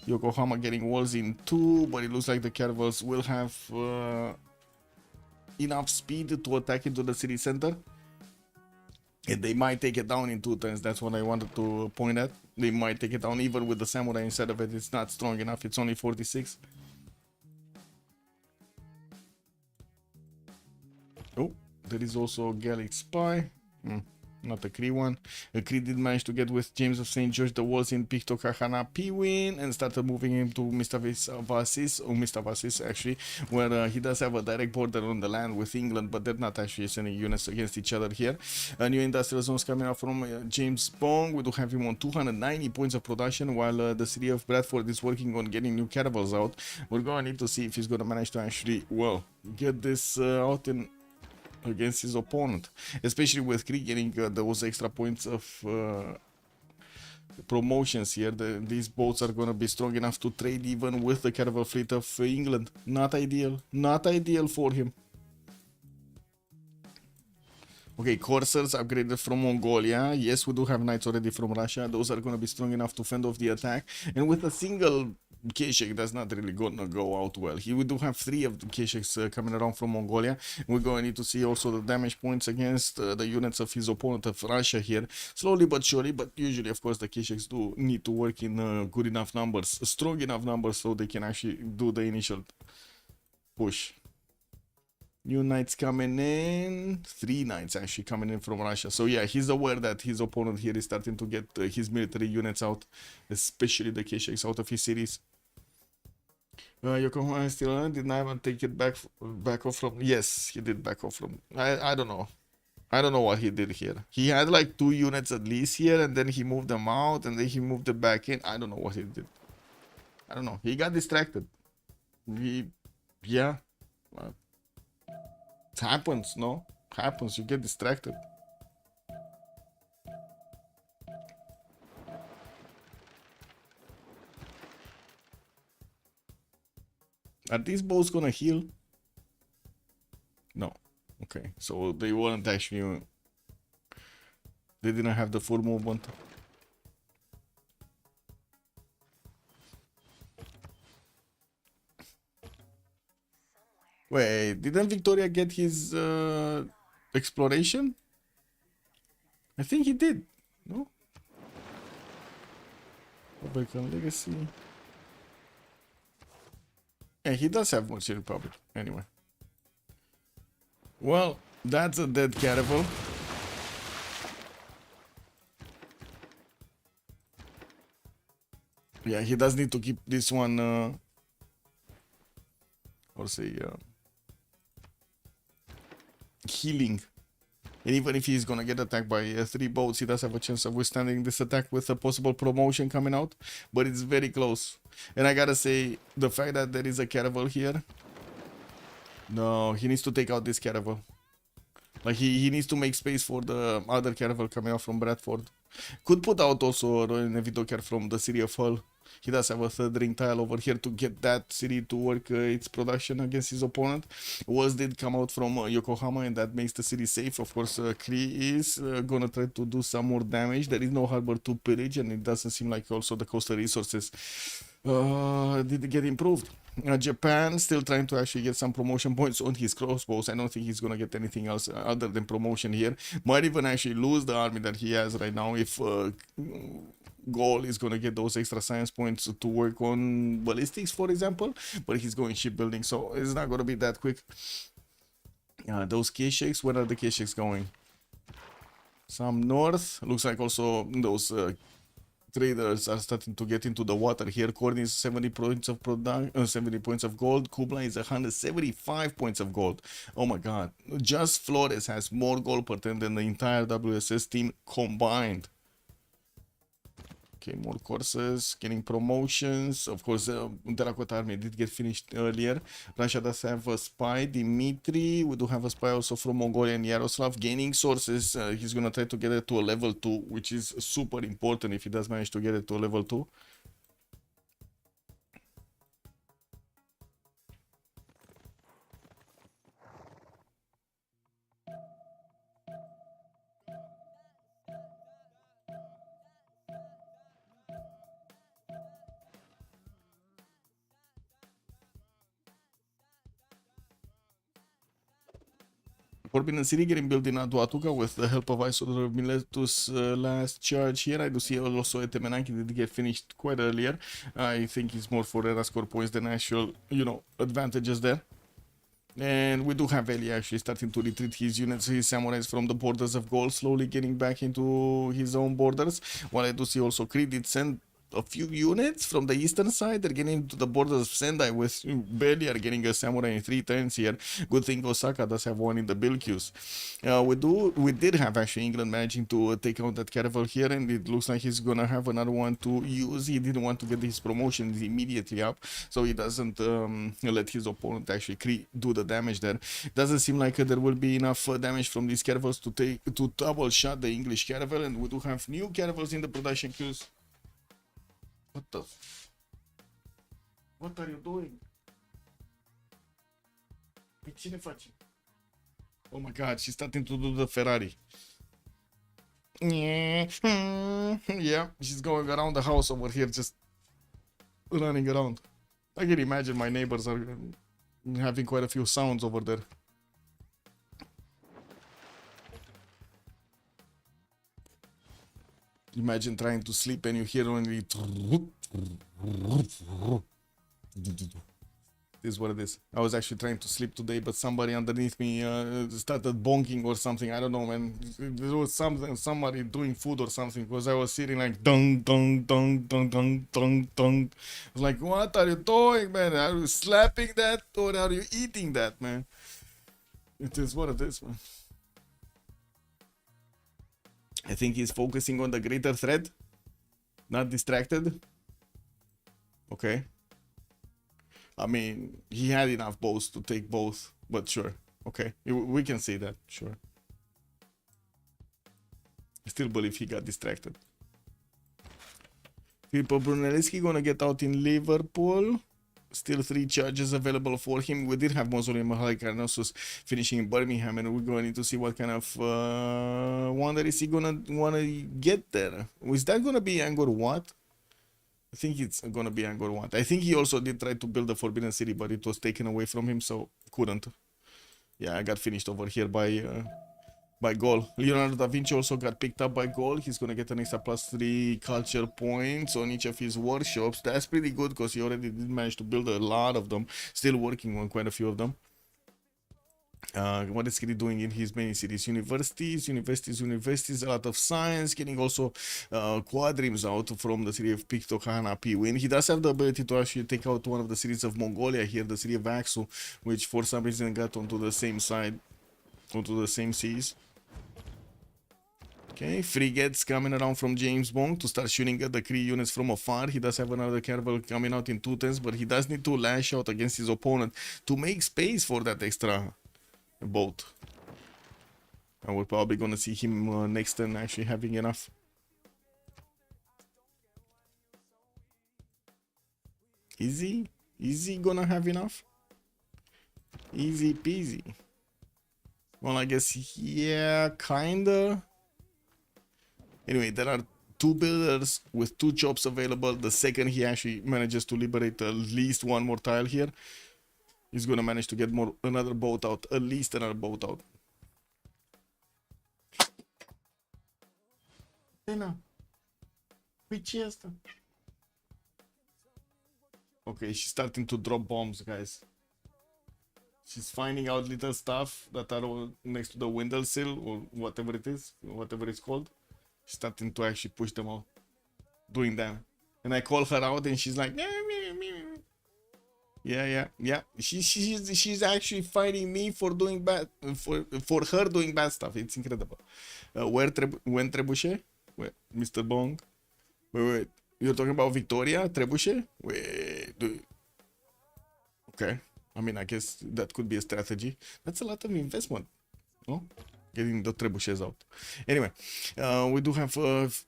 Yokohama getting walls in 2, but it looks like the caravels will have enough speed to attack into the city center. And they might take it down in 2 turns. That's what I wanted to point at. They might take it down even with the samurai instead of it. It's not strong enough. It's only 46. Oh, there is also a Gallic spy. Not a Cree one. A Cree did manage to get with James of St. George the walls in Picto Kahana Piwin and started moving him to Mistavasis actually, where he does have a direct border on the land with England, but they're not actually sending units against each other here. New industrial zones coming out from James Bong. We do have him on 290 points of production, while the city of Bradford is working on getting new caravels out. We're going to need to see if he's going to manage to actually, well, get this out in against his opponent, especially with Krieg getting those extra points of promotions here. These boats are going to be strong enough to trade even with the caravel fleet of England. Not ideal for him. Okay, coursers upgraded from Mongolia. Yes, we do have knights already from Russia. Those are going to be strong enough to fend off the attack, and with a single Keshek, that's not really gonna go out well. We do have 3 of the Kesheks coming around from Mongolia. We're going to need to see also the damage points against the units of his opponent of Russia here. Slowly but surely, but usually, of course, the Kesheks do need to work in good enough numbers, strong enough numbers, so they can actually do the initial push. New knights coming in. 3 knights actually coming in from Russia. So yeah, he's aware that his opponent here is starting to get his military units out, especially the Kesheks out of his cities. Yokohama still did not even take it back off from. Yes, he did back off from. I don't know. I don't know what he did here. He had like 2 units at least here, and then he moved them out, and then he moved it back in. I don't know what he did. I don't know. He got distracted. Yeah. It happens, no? Happens. You get distracted. Are these bows gonna heal? No. Okay, so they weren't actually. They didn't have the full movement. Wait, didn't Victoria get his exploration? I think he did. No? Republican Legacy. Yeah, he does have Mercy Republic. Anyway. Well, that's a dead caravel. Yeah, he does need to keep this one, or say, healing. And even if he's gonna get attacked by 3 boats, he does have a chance of withstanding this attack with a possible promotion coming out. But it's very close. And I gotta say, the fact that there is a caravel here. No, he needs to take out this caravel. Like, he needs to make space for the other caravel coming out from Bradford. Could put out also a Royal Navy Docker from the city of Hull. He does have a third ring tile over here to get that city to work its production against his opponent. Walls did come out from Yokohama, and that makes the city safe. Of course, Kree is gonna try to do some more damage. There is no harbor to pillage, and it doesn't seem like also the coastal resources did get improved. Japan still trying to actually get some promotion points on his crossbows. I don't think he's gonna get anything else other than promotion here. Might even actually lose the army that he has right now if Goal is gonna get those extra science points to work on ballistics, for example. But he's going shipbuilding, so it's not gonna be that quick. Those K-shakes, where are the K-shakes going? Some north. Looks like also those traders are starting to get into the water here. Korn is 70 points of production, 70 points of gold. Kublai is 175 points of gold. Oh my god. Just Flores has more gold per turn than the entire WSS team combined. Okay, more courses, getting promotions. Of course, Terracotta Army did get finished earlier. Russia does have a spy, Dimitri. We do have a spy also from Mongolia and Yaroslav. Gaining sources, he's going to try to get it to a level 2, which is super important if he does manage to get it to a level 2. Forbidden City getting built in Atuatuca with the help of Isodor Miletus last charge here. I do see also Etemenanki did get finished quite earlier. I think it's more for era score points than actual, advantages there. And we do have Eli actually starting to retreat his units, his samurais from the borders of Gaul, slowly getting back into his own borders. While I do see also Creed did send a few units from the eastern side. They're getting into the borders of Sendai with barely are getting a samurai in 3 turns here. Good thing Osaka does have one in the bill queues. We did have actually England managing to take out that caravel here, and it looks like he's gonna have another one to use. He didn't want to get his promotions immediately up, so he doesn't let his opponent actually do the damage there. Doesn't seem like there will be enough damage from these caravels to double shot the English caravel, and we do have new caravels in the production queues. What are you doing? Oh my god, she's starting to do the Ferrari. Yeah, she's going around the house over here, just running around. I can imagine my neighbors are having quite a few sounds over there. Imagine trying to sleep and you hear only. This is what it is. I was actually trying to sleep today, but somebody underneath me started bonking or something. I don't know, man. There was somebody doing food or something, because I was sitting like dung dung dung dung dung dung dung. I was like, what are you doing, man? Are you slapping that or are you eating that, man? It is what it is, man. I think he's focusing on the greater threat, not distracted. Okay. I mean, he had enough bows to take both, but sure. Okay, we can say that, sure. I still believe he got distracted. Filippo Brunelleschi gonna get out in Liverpool. Still 3 charges available for him. We did have Mausoleum of Halicarnassus finishing in Birmingham, and we're going to need to see what kind of wonder is he gonna wanna get there. Is that gonna be Angkor Wat? I think it's gonna be Angkor Wat. I think he also did try to build a Forbidden City, but it was taken away from him, so couldn't. Yeah, I got finished over here by Gaul. Leonardo da Vinci also got picked up by Gaul. He's gonna get an extra +3 culture points on each of his workshops. That's pretty good because he already did manage to build a lot of them. Still working on quite a few of them. What is he doing in his main cities? Universities, a lot of science, getting also quadrims out from the city of Pictokhana Piwin. He does have the ability to actually take out one of the cities of Mongolia here, the city of Aksu, which for some reason got onto the same side, onto the same seas. Okay, frigates coming around from James Bond to start shooting at the Kree units from afar. He does have another caravel coming out in 2 turns, but he does need to lash out against his opponent to make space for that extra boat. And we're probably gonna see him next turn actually having enough. Is he gonna have enough? Easy peasy. Well, I guess, yeah, kinda. Anyway, there are 2 builders with 2 jobs available. The second he actually manages to liberate at least 1 more tile here, he's gonna manage to get another boat out, at least another boat out. Tena, ce e asta? Okay, she's starting to drop bombs, guys. She's finding out little stuff that are all next to the windowsill or whatever it is, whatever it's called. She's starting to actually push them out, doing that. And I call her out, and she's like, yeah. She's actually fighting me for doing bad, for her doing bad stuff. It's incredible. When Trebuchet? Wait, Mr. Bong. Wait. You're talking about Victoria Trebuchet? Wait. Okay. I mean, I guess that could be a strategy. That's a lot of investment, no? Getting the trebuchets out. Anyway, we do have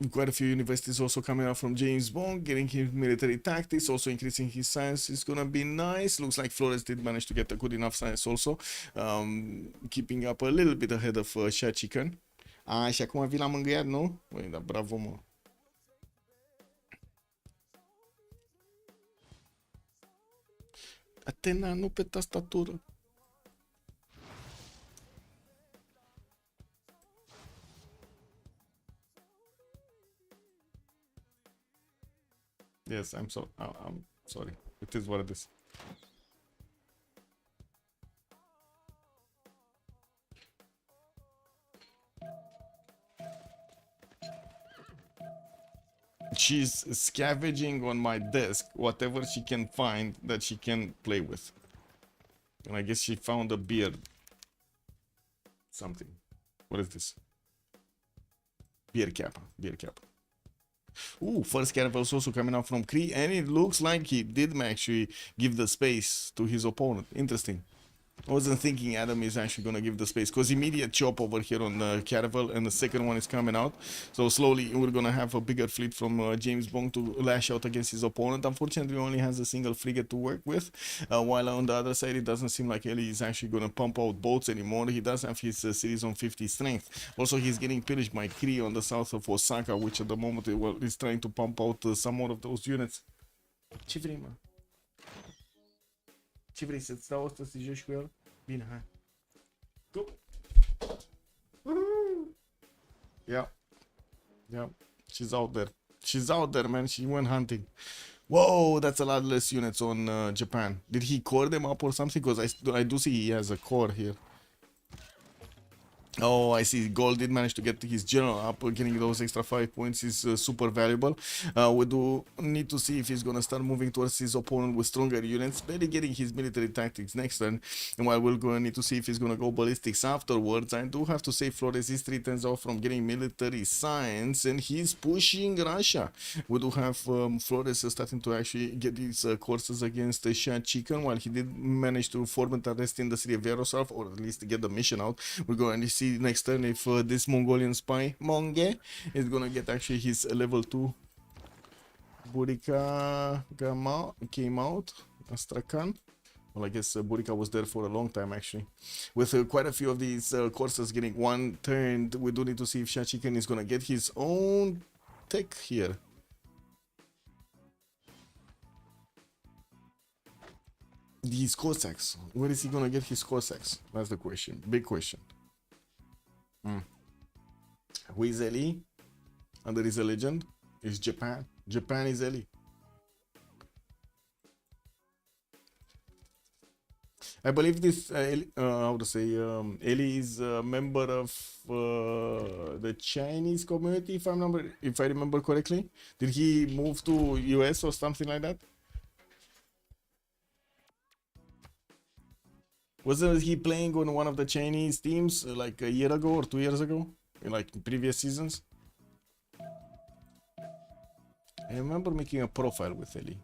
quite a few universities also coming out from James Bond, getting his military tactics, also increasing his science is gonna be nice. Looks like Flores did manage to get a good enough science also, keeping up a little bit ahead of Sha Chicken. Și acum vii la mângâiat, nu? Băi, da, bravo, mă. Atena, nu pe tastatură. Yes, I'm sorry. It is what it is. She's scavenging on my desk whatever she can find that she can play with. And I guess she found a beard. Something. What is this? Beer cap. Ooh, first caravel is also coming out from Kree, and it looks like he did actually give the space to his opponent. Interesting. I wasn't thinking Adam is actually going to give the space, because immediate chop over here on Caravel, and the second one is coming out. So slowly we're going to have a bigger fleet from James Bond to lash out against his opponent. Unfortunately, he only has a single frigate to work with, while on the other side it doesn't seem like Ellie is actually going to pump out boats anymore. He does have his series on 50 strength. Also, he's getting pillaged by Kree on the south of Osaka, which at the moment is trying to pump out some more of those units. Ce vrei, mă? Ce vrei, să-ți dau asta să joci cu el? Bine, hai. Go! Yeah. She's out there, man. She went hunting. Whoa, that's a lot less units on Japan. Did he core them up or something? Because I do see he has a core here. Oh, I see. Gold did manage to get his general up. Getting those extra 5 points is super valuable. We do need to see if he's gonna start moving towards his opponent with stronger units, maybe getting his military tactics next turn. And while we're gonna need to see if he's gonna go ballistics afterwards, I do have to say Flores is 3 turns off from getting military science, and he's pushing Russia. We do have Flores starting to actually get his courses against Sha Chicken, while he did manage to form an arrest in the city of Yaroslavl, or at least get the mission out. We're going to see next turn if this Mongolian spy Monge is gonna get actually his level 2. Burica came out. Astrakhan. Well, I guess Burica was there for a long time actually. With quite a few of these courses getting one turned, we do need to see if Sha Chicken is gonna get his own tech here. These Cossacks. Where is he gonna get his Cossacks? That's the question. Big question. Who is Ellie? And there is a legend. It's Japan. Japan is Ellie. I believe this, how to say, Ellie is a member of the Chinese community, if I remember correctly. Did he move to US or something like that? Wasn't he playing on one of the Chinese teams like a year ago or 2 years ago? In like previous seasons? I remember making a profile with Ellie.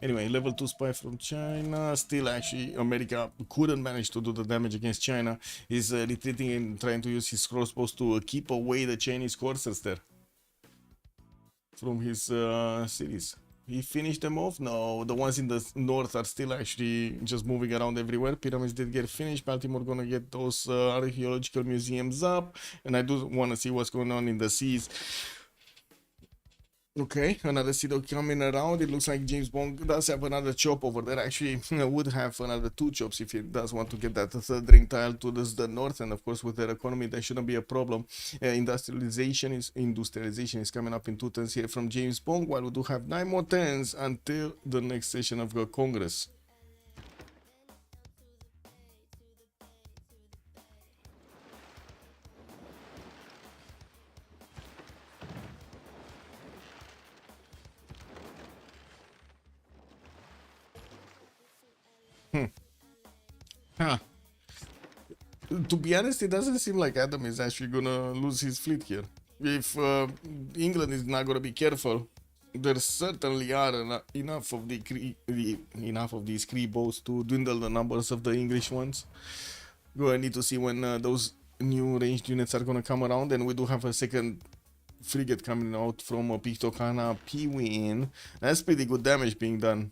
Anyway, level 2 spy from China. Still, actually, America couldn't manage to do the damage against China. He's retreating and trying to use his crossbows to keep away the Chinese coursers there from his cities. he finished them off. No, the ones in the north are still actually just moving around everywhere. Pyramids did get finished. Baltimore gonna get those archaeological museums up, and I do want to see what's going on in the seas. Okay, another Cedo coming around. It looks like James Bond does have another chop over there. Actually, would have another 2 chops if he does want to get that third ring tile to the north. And of course, with their economy, that shouldn't be a problem. Industrialization is coming up in 2 turns here from James Bond, while we do have 9 more turns until the next session of the Congress. Huh. To be honest, it doesn't seem like Adam is actually gonna lose his fleet here. If England is not gonna be careful, there certainly are enough of these Cree boats to dwindle the numbers of the English ones. We're gonna need to see when those new ranged units are gonna come around, and we do have a second frigate coming out from Pictocana Pewin. That's pretty good damage being done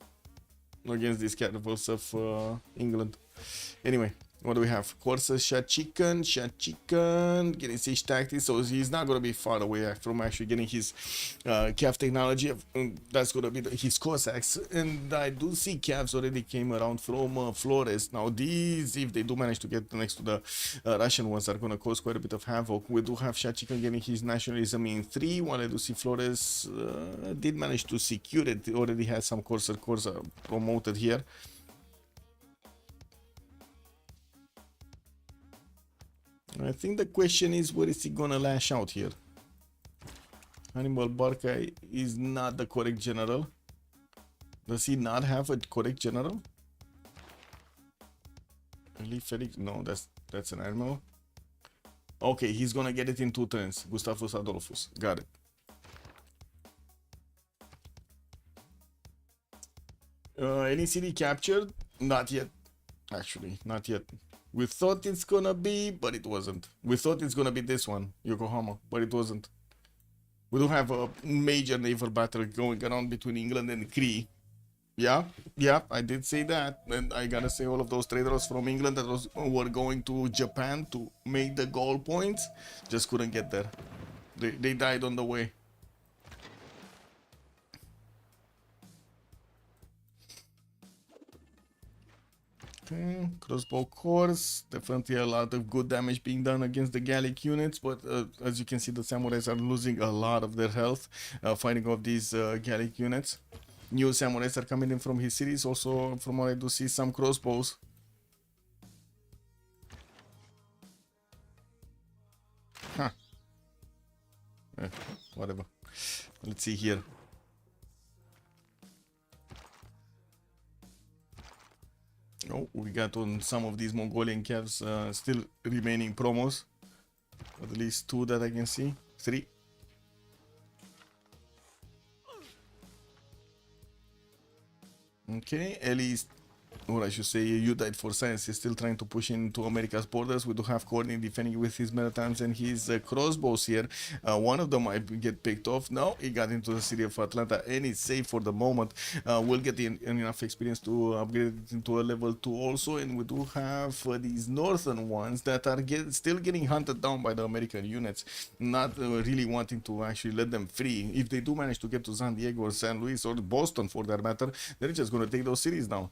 against these catapults of England. Anyway, what do we have? Corsa shot chicken, getting siege tactics, so he's not gonna be far away from actually getting his calf technology. That's gonna be his Cossacks, and I do see calves already came around from Flores. Now these, if they do manage to get next to the Russian ones, are gonna cause quite a bit of havoc. We do have shot chicken getting his nationalism in 3, while I do see Flores did manage to secure it. Already has some Corsa promoted here. I think the question is, where is he gonna lash out here? Hannibal Barca is not the correct general. Does he not have a correct general? Lee Felix? No, that's an admiral. Okay, he's gonna get it in 2 turns. Gustavus Adolphus. Got it. Any city captured? Not yet. Actually, not yet. We thought it's gonna be, but it wasn't. We thought it's gonna be this one, Yokohama, but it wasn't. We do have a major naval battle going around between England and Cree. Yeah, I did say that. And I gotta say, all of those traders from England that were going to Japan to make the goal points just couldn't get there. They died on the way. Okay, crossbow course, definitely a lot of good damage being done against the Gallic units, but as you can see, the samurais are losing a lot of their health fighting off these Gallic units. New samurais are coming in from his cities, also from what I do see some crossbows. Huh. Whatever. Let's see here. Oh, we got on some of these Mongolian calves still remaining promos. At least 2 that I can see. 3. Okay, Ellie's, or I should say, you died for science, is still trying to push into America's borders. We do have Courtney defending with his Maritimes and his crossbows here. One of them might get picked off. No, he got into the city of Atlanta and it's safe for the moment. We'll get enough experience to upgrade it into a level 2 also. And we do have these northern ones that are still getting hunted down by the American units, not really wanting to actually let them free. If they do manage to get to San Diego or San Luis or Boston for that matter, they're just going to take those cities down.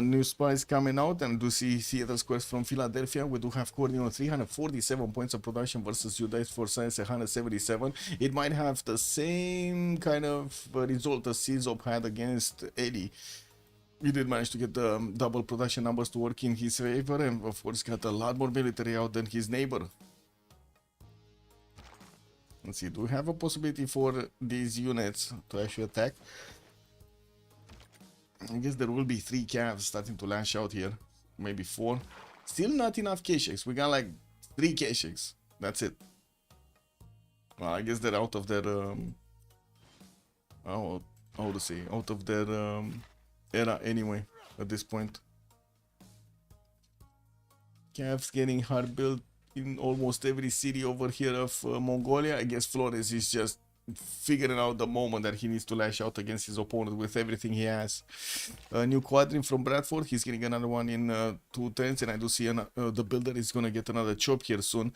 New spies coming out, and do see Seattle's quest from Philadelphia. We do have Courtney on 347 points of production versus Judice for Science 177. It might have the same kind of result as Sizop had against Eddie. He did manage to get the double production numbers to work in his favor, and of course got a lot more military out than his neighbor. Let's see, do we have a possibility for these units to actually attack? I guess there will be 3 calves starting to lash out here. Maybe 4. Still not enough Kesheks. We got like 3 Kesheks. That's it. Well, I guess they're out of their how to say, out of their era anyway at this point. Calves getting hard built in almost every city over here of Mongolia. I guess Flores is just figuring out the moment that he needs to lash out against his opponent with everything he has. A new quadrant from Bradford. He's getting another one in 2 turns, and I do see the builder is gonna get another chop here soon.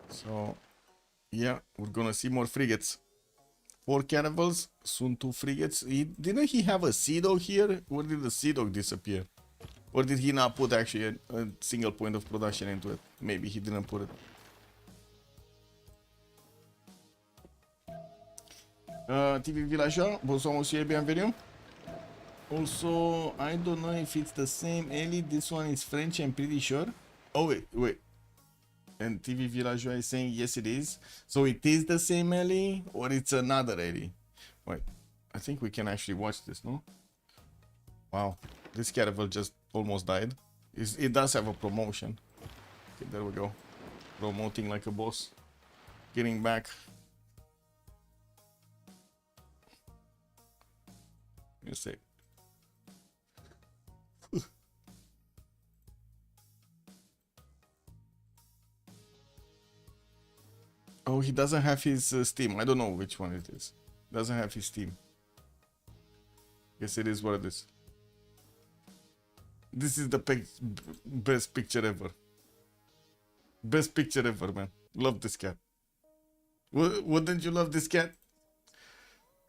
So yeah, we're gonna see more frigates. 4 caravels, soon 2 frigates. Didn't he have a sea dog here? Where did the sea dog disappear? Or did he not put actually a single point of production into it? Maybe he didn't put it. TV Villageois, bonsoir monsieur et bienvenue. Also, I don't know if it's the same Ellie. This one is French, I'm pretty sure. Oh, wait. And TV Villageois is saying yes, it is. So it is the same Ellie, or it's another Ellie? Wait, I think we can actually watch this, no? Wow, this caravel just almost died. It does have a promotion. Okay, there we go. Promoting like a boss. Getting back. You say. Oh, he doesn't have his Steam. I don't know which one it is. Doesn't have his Steam. Guess it is what it is. This is the best picture ever. Best picture ever, man. Love this cat. Wouldn't you love this cat?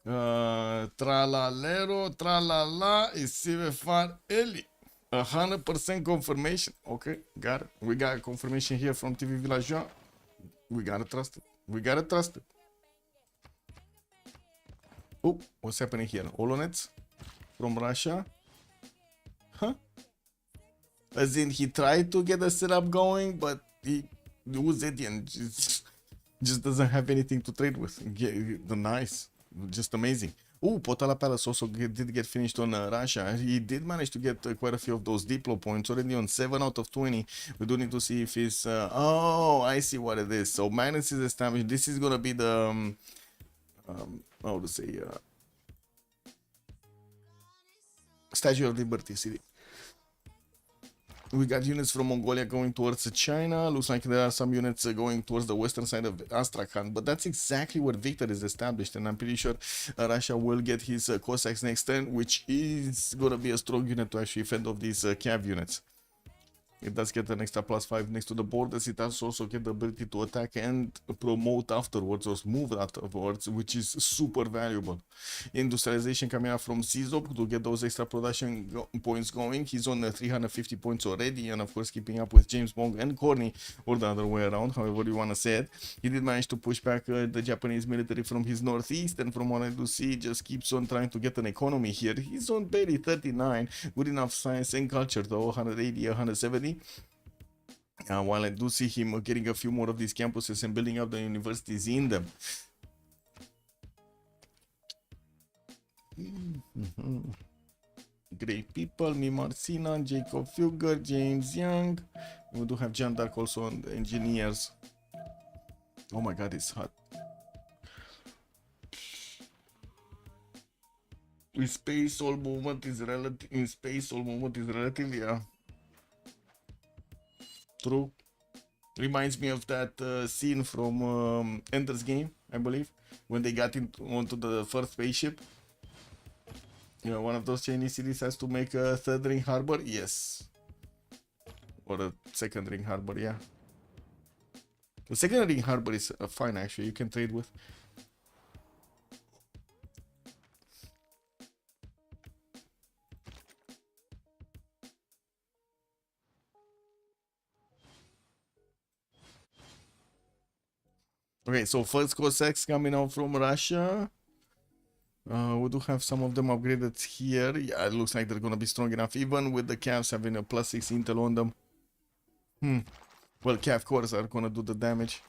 Tralalero, tralala, is Civ6 Eli. 100% confirmation. Okay, got it. We got confirmation here from TV Villageois. We gotta trust it. We gotta trust it. Oh, what's happening here? Olonets from Russia. Huh? As in, he tried to get a setup going, but he was it and just doesn't have anything to trade with. The nice, just amazing. Oh, Potala Palace also did get finished on Russia. He did manage to get quite a few of those diplo points, already on 7 out of 20. We do need to see if he's... oh, I see what it is. So Magnus is established. This is gonna be the... how to say... Statue of Liberty City. We got units from Mongolia going towards China. Looks like there are some units going towards the western side of Astrakhan, but that's exactly where Victor is established, and I'm pretty sure Russia will get his Cossacks next turn, which is gonna be a strong unit to actually fend off these Cav units. It does get an extra +5 next to the borders. It does also get the ability to attack and promote afterwards, or move afterwards, which is super valuable. Industrialization coming out from Czop to get those extra production points going. He's on 350 points already, and of course keeping up with James Bond and Corny, or the other way around, however you want to say it. He did manage to push back the Japanese military from his northeast, and from what I do see, just keeps on trying to get an economy here. He's on barely 39, good enough science and culture though, 180, 170. While I do see him getting a few more of these campuses and building up the universities in them. Great people, me Marcina, Jacob Fugger, James Young. We do have John Dark also on the engineers. Oh my god, it's hot. In space, all movement is relative. Yeah. True. Reminds me of that scene from Ender's Game, I believe, when they got onto the first spaceship. You know, one of those Chinese cities has to make a third ring harbor. Yes. Or a second ring harbor, yeah. The second ring harbor is fine, actually. You can trade with. Okay, so first Cossacks coming out from Russia. We do have some of them upgraded here. Yeah, it looks like they're gonna be strong enough, even with the Cavs having a +6 intel on them. Well, Cav cores are gonna do the damage.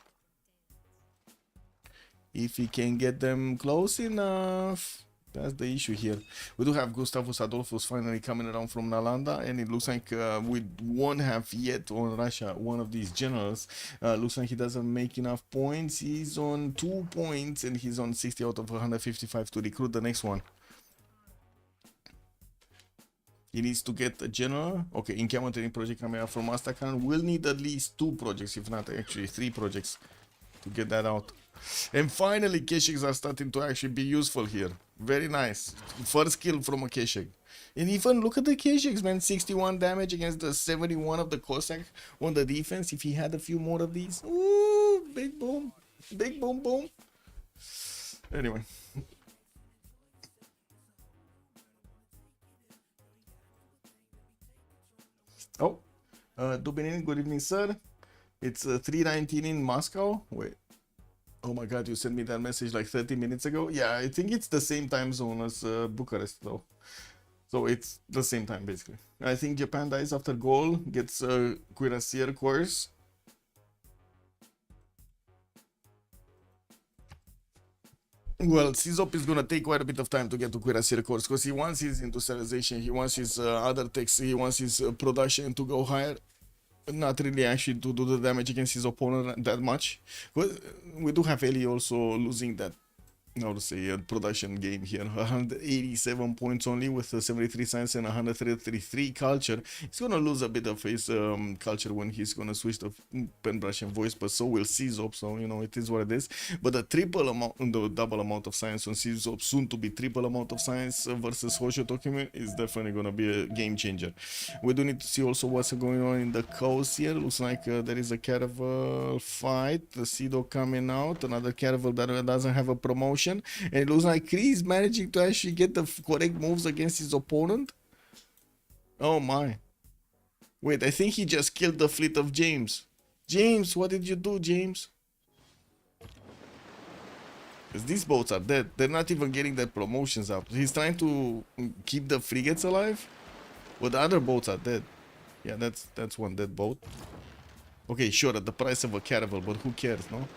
If he can get them close enough. That's the issue here. We do have Gustavus Adolphus finally coming around from Nalanda, and it looks like we won't have yet on Russia one of these generals. Looks like he doesn't make enough points. He's on 2 points, and he's on 60 out of 155 to recruit the next one. He needs to get a general. Okay, in-camera training project coming out from Astrakhan. We'll need at least 2 projects, if not actually 3 projects, to get that out. And finally, Keshiks are starting to actually be useful here. Very nice. First kill from a Keshik. And even look at the Keshiks, man. 61 damage against the 71 of the Cossack on the defense. If he had a few more of these. Ooh, big boom. Big boom boom. Anyway. Oh, Dubinin, good evening, sir. It's 3:19 in Moscow. Wait. Oh my god, you sent me that message like 30 minutes ago? Yeah, I think it's the same time zone as Bucharest, though. So it's the same time, basically. I think Japan dies after goal, gets a cuirassier course. Well, Czop is gonna take quite a bit of time to get to cuirassier course because he wants his industrialization, he wants his other techs, he wants his production to go higher. Not really actually to do the damage against his opponent that much. But we do have Eli also losing that, how to say, production game here. 187 points only with 73 science and 133 culture. He's gonna lose a bit of his culture when he's gonna switch to pen brush and voice, but so will Czop, so you know it is what it is. But the triple amount, the double amount of science on Czop, soon to be triple amount of science versus Hosho Tokime is definitely gonna be a game changer. We do need to see also what's going on in the coast here. Looks like there is a caravel fight. The Sido coming out, another caravel that doesn't have a promotion. And it looks like Chris managing to actually get the correct moves against his opponent. Oh my. Wait, I think he just killed the fleet of James. James, what did you do, James? Because these boats are dead. They're not even getting their promotions up. He's trying to keep the frigates alive, but the other boats are dead. Yeah, that's one dead boat. Okay, sure, at the price of a caravel, but who cares, no?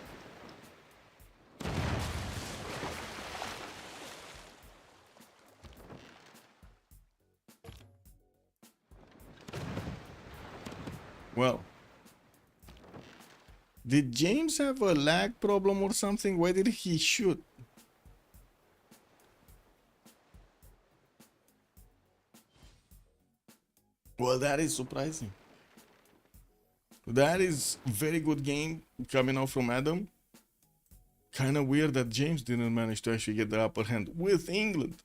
Well, did James have a lag problem or something? Why did he shoot? Well, that is surprising. That is very good game coming out from Adam. Kind of weird that James didn't manage to actually get the upper hand with England.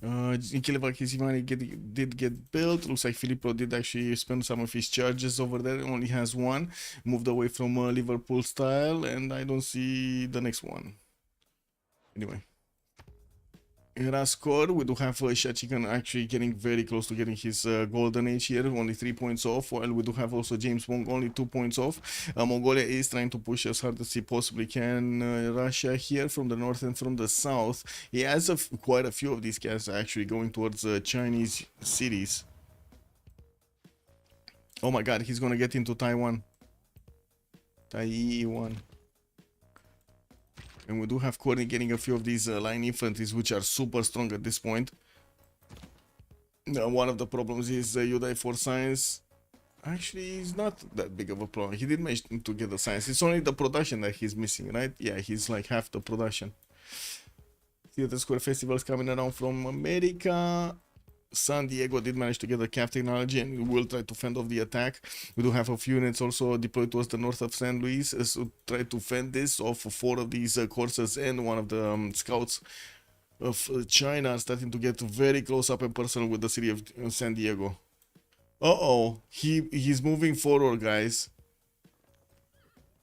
Did get built. Looks like Filippo did actually spend some of his charges over there. Only has one. Moved away from Liverpool style, and I don't see the next one. Anyway. Era score, we do have Shachikan actually getting very close to getting his golden age here, only 3 points off, while we do have also James Wong only 2 points off. Mongolia is trying to push as hard as he possibly can. Russia here from the north and from the south. He has quite a few of these guys actually going towards Chinese cities. Oh my god, he's gonna get into Taiwan. Taiwan. And we do have Courtney getting a few of these line infantries, which are super strong at this point. One of the problems is Yudai for science. Actually, it's not that big of a problem. He did manage to get the science. It's only the production that he's missing, right? Yeah, he's like half the production. Theater Square Festival is coming around from America. San Diego did manage to get the CAF technology and will try to fend off the attack. We do have a few units also deployed towards the north of San Luis, so try to fend this off 4 of these courses, and one of the scouts of China are starting to get very close up and personal with the city of San Diego. Uh-oh, he's moving forward, guys.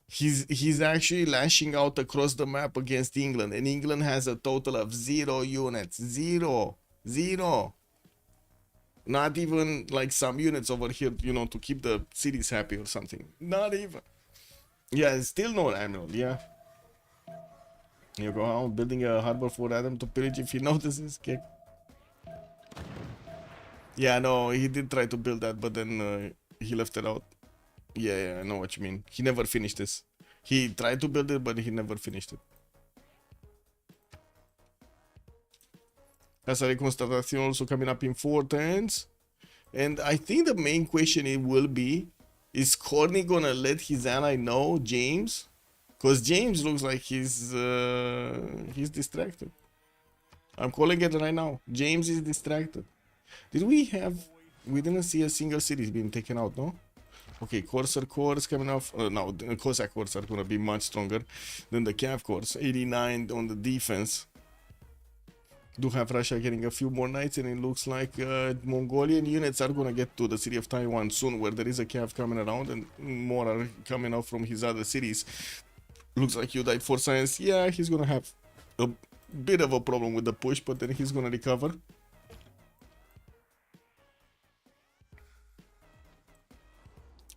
He's actually lashing out across the map against England, and England has a total of 0 units. Zero. Not even like some units over here, you know, to keep the cities happy or something. Not even. Yeah, still no admiral, yeah. You go out building a harbor for Adam to pillage if he notices. Okay. Yeah, no, he did try to build that, but then he left it out. Yeah, I know what you mean. He never finished this. He tried to build it, but he never finished it. Casa de Constatación also coming up in 4 turns. And I think the main question it will be, is Corny gonna let his ally know, James? Because James looks like he's distracted. I'm calling it right now. James is distracted. We didn't see a single city being taken out, no? Okay, Corsair cores coming off. No, the Cossack cores are gonna be much stronger than the Cav cores. 89 on the defense. Do have Russia getting a few more knights, and it looks like Mongolian units are gonna get to the city of Taiwan soon, where there is a Cav coming around, and more are coming out from his other cities. Looks like you died for science. Yeah, he's gonna have a bit of a problem with the push, but then he's gonna recover.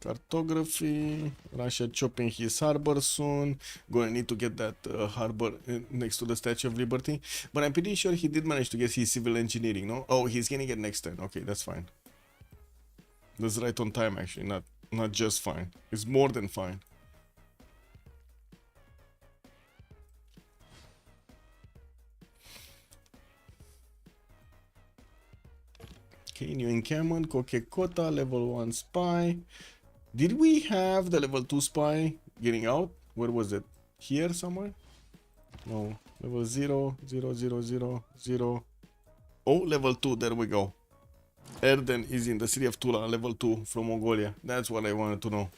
Cartography, Russia chopping his harbor soon. Gonna need to get that harbor next to the Statue of Liberty. But I'm pretty sure he did manage to get his civil engineering, no? Oh, he's getting it next turn. Okay, that's fine. That's right on time, actually. Not just fine. It's more than fine. Okay, new encampment, Kokekota, level 1 spy. Did we have the level 2 spy getting out? Where was it? Here somewhere? No. Level 0, 0, 0, 0, 0. Oh, level 2. There we go. Erden is in the city of Tula, level 2 from Mongolia. That's what I wanted to know.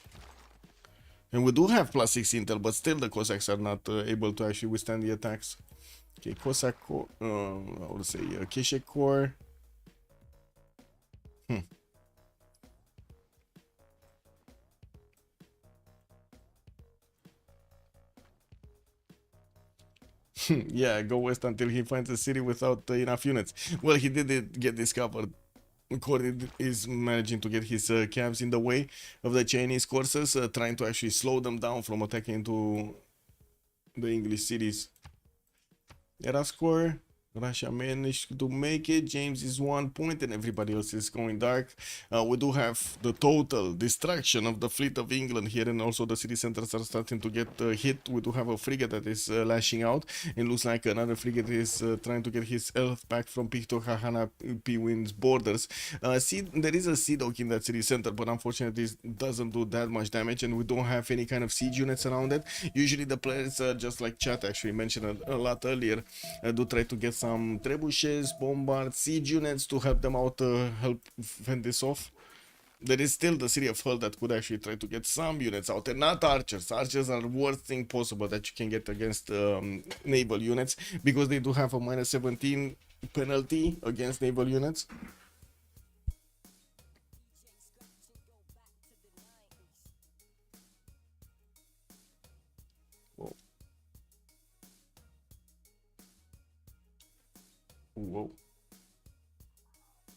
And we do have plus 6 intel, but still the Cossacks are not able to actually withstand the attacks. Okay, Cossack core, I would say Keshek core. Yeah, go west until he finds a city without enough units. Well, he did get discovered. Kordin is managing to get his camps in the way of the Chinese courses, trying to actually slow them down from attacking into the English cities. Era score. Russia managed to make it. James is 1 point and everybody else is going dark. We do have the total destruction of the fleet of England here, and also the city centers are starting to get hit. We do have a frigate that is lashing out. It looks like another frigate is trying to get his health back from Picto Hahana P-Wind's borders. See, there is a sea dock in that city center, but unfortunately it doesn't do that much damage, and we don't have any kind of siege units around it. Usually the players, just like chat actually mentioned a lot earlier, do try to get some trebuchets, bombards, siege units to help them out, help fend this off. There is still the city of Hull that could actually try to get some units out, and not archers. Archers are the worst thing possible that you can get against naval units, because they do have a -17 penalty against naval units. Whoa.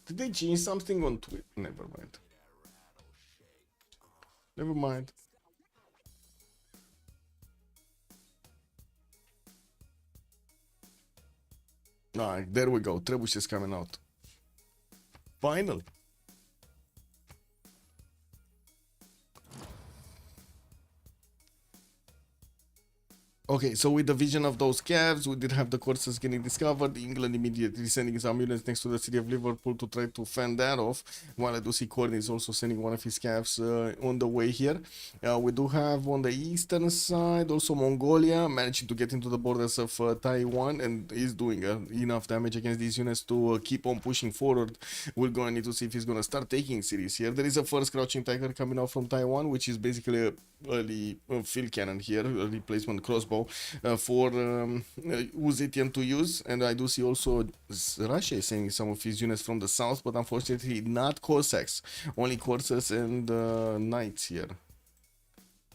Did they change something on Twitter? Never mind. Never mind. Ah, there we go. Trebuch is coming out. Finally. Okay, so with the vision of those calves, we did have the courses getting discovered. England immediately sending some units next to the city of Liverpool to try to fend that off. While I do see Corny is also sending one of his calves on the way here. We do have on the eastern side also Mongolia managing to get into the borders of Taiwan, and is doing enough damage against these units to keep on pushing forward. We're going to need to see if he's going to start taking cities here. There is a first crouching tiger coming out from Taiwan, which is basically a early field cannon here, a replacement crossbow for Uzetian to use. And I do see also Russia is sending some of his units from the south, but unfortunately not Cossacks, only Corsairs and Knights here.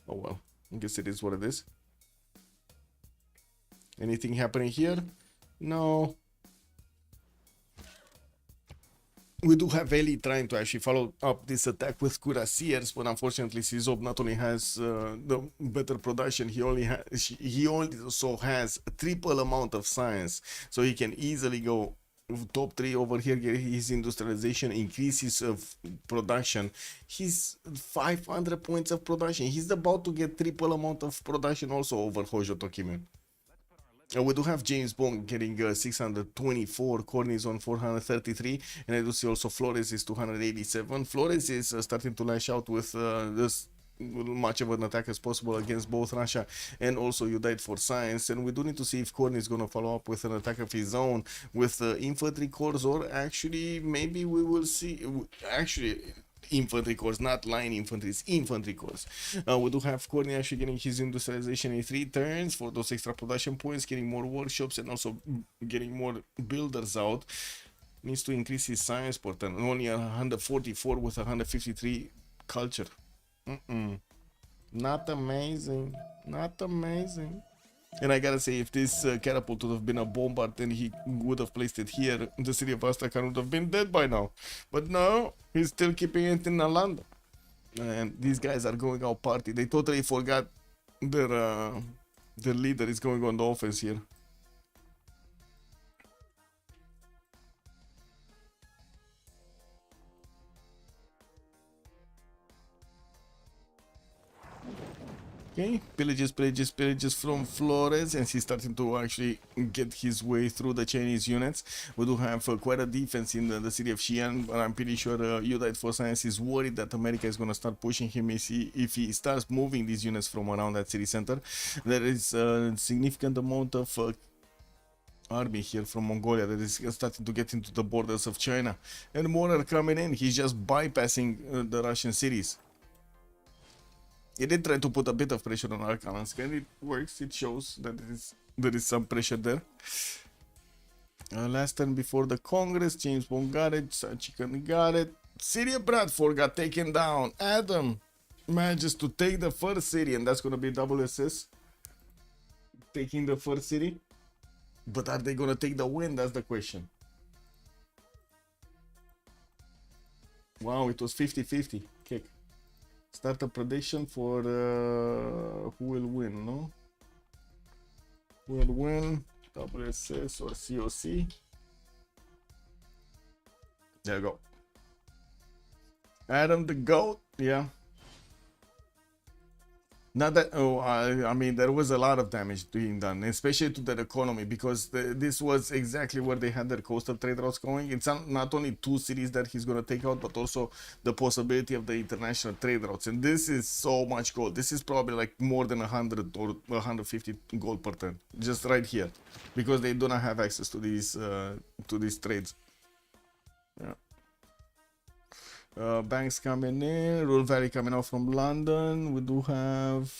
Oh well, I guess it is what it is. Anything happening here? No. We do have Eli trying to actually follow up this attack with Cuirassiers, but unfortunately Sizov not only has the better production, he also has a triple amount of science, so he can easily go top 3 over here, get his industrialization, increase his production. He's 500 points of production. He's about to get triple amount of production also over Hojo Tokime. We do have James Bond getting 624, Corny is on 433, and I do see also Flores is 287. Flores is starting to lash out with this much of an attack as possible against both Russia and also You Died for Science, and we do need to see if Corny is going to follow up with an attack of his own with infantry corps, or actually maybe we will see, actually infantry corps, not line infantry, it's infantry corps. We do have Courtney actually getting his industrialization in 3 turns for those extra production points, getting more workshops and also getting more builders out. Needs to increase his science per turn. Only 144 with 153 culture. Not amazing. Not amazing. And I gotta say, if this catapult would have been a bombard, then he would have placed it here. The city of Astrakhan would have been dead by now. But no, he's still keeping it in Nalanda. And these guys are going out party. They totally forgot their leader is going on the offense here. Okay, pillages from Flores, and he's starting to actually get his way through the Chinese units. We do have quite a defense in the city of Xi'an, but I'm pretty sure Udite for Science is worried that America is going to start pushing him if he starts moving these units from around that city center. There is a significant amount of army here from Mongolia that is starting to get into the borders of China, and more are coming in. He's just bypassing the Russian cities. He did try to put a bit of pressure on Arkansas, and it works. It shows that there is some pressure there. Last turn before the Congress, James Bond got it, Sachikan got it. City of Bradford got taken down. Adam manages to take the first city, and that's going to be WSS taking the first city. But are they going to take the win? That's the question. Wow, it was 50-50 kick. Start a prediction for who will win, no? Who will win, WSS or COC? There you go. Adam the GOAT, yeah. Not that, I mean, there was a lot of damage being done, especially to their economy, because this was exactly where they had their coastal trade routes going. It's not only 2 cities that he's going to take out, but also the possibility of the international trade routes. And this is so much gold. This is probably like more than 100 or 150 gold per turn, just right here, because they do not have access to these trades. Yeah. Banks coming in, Rural Valley coming out from London. We do have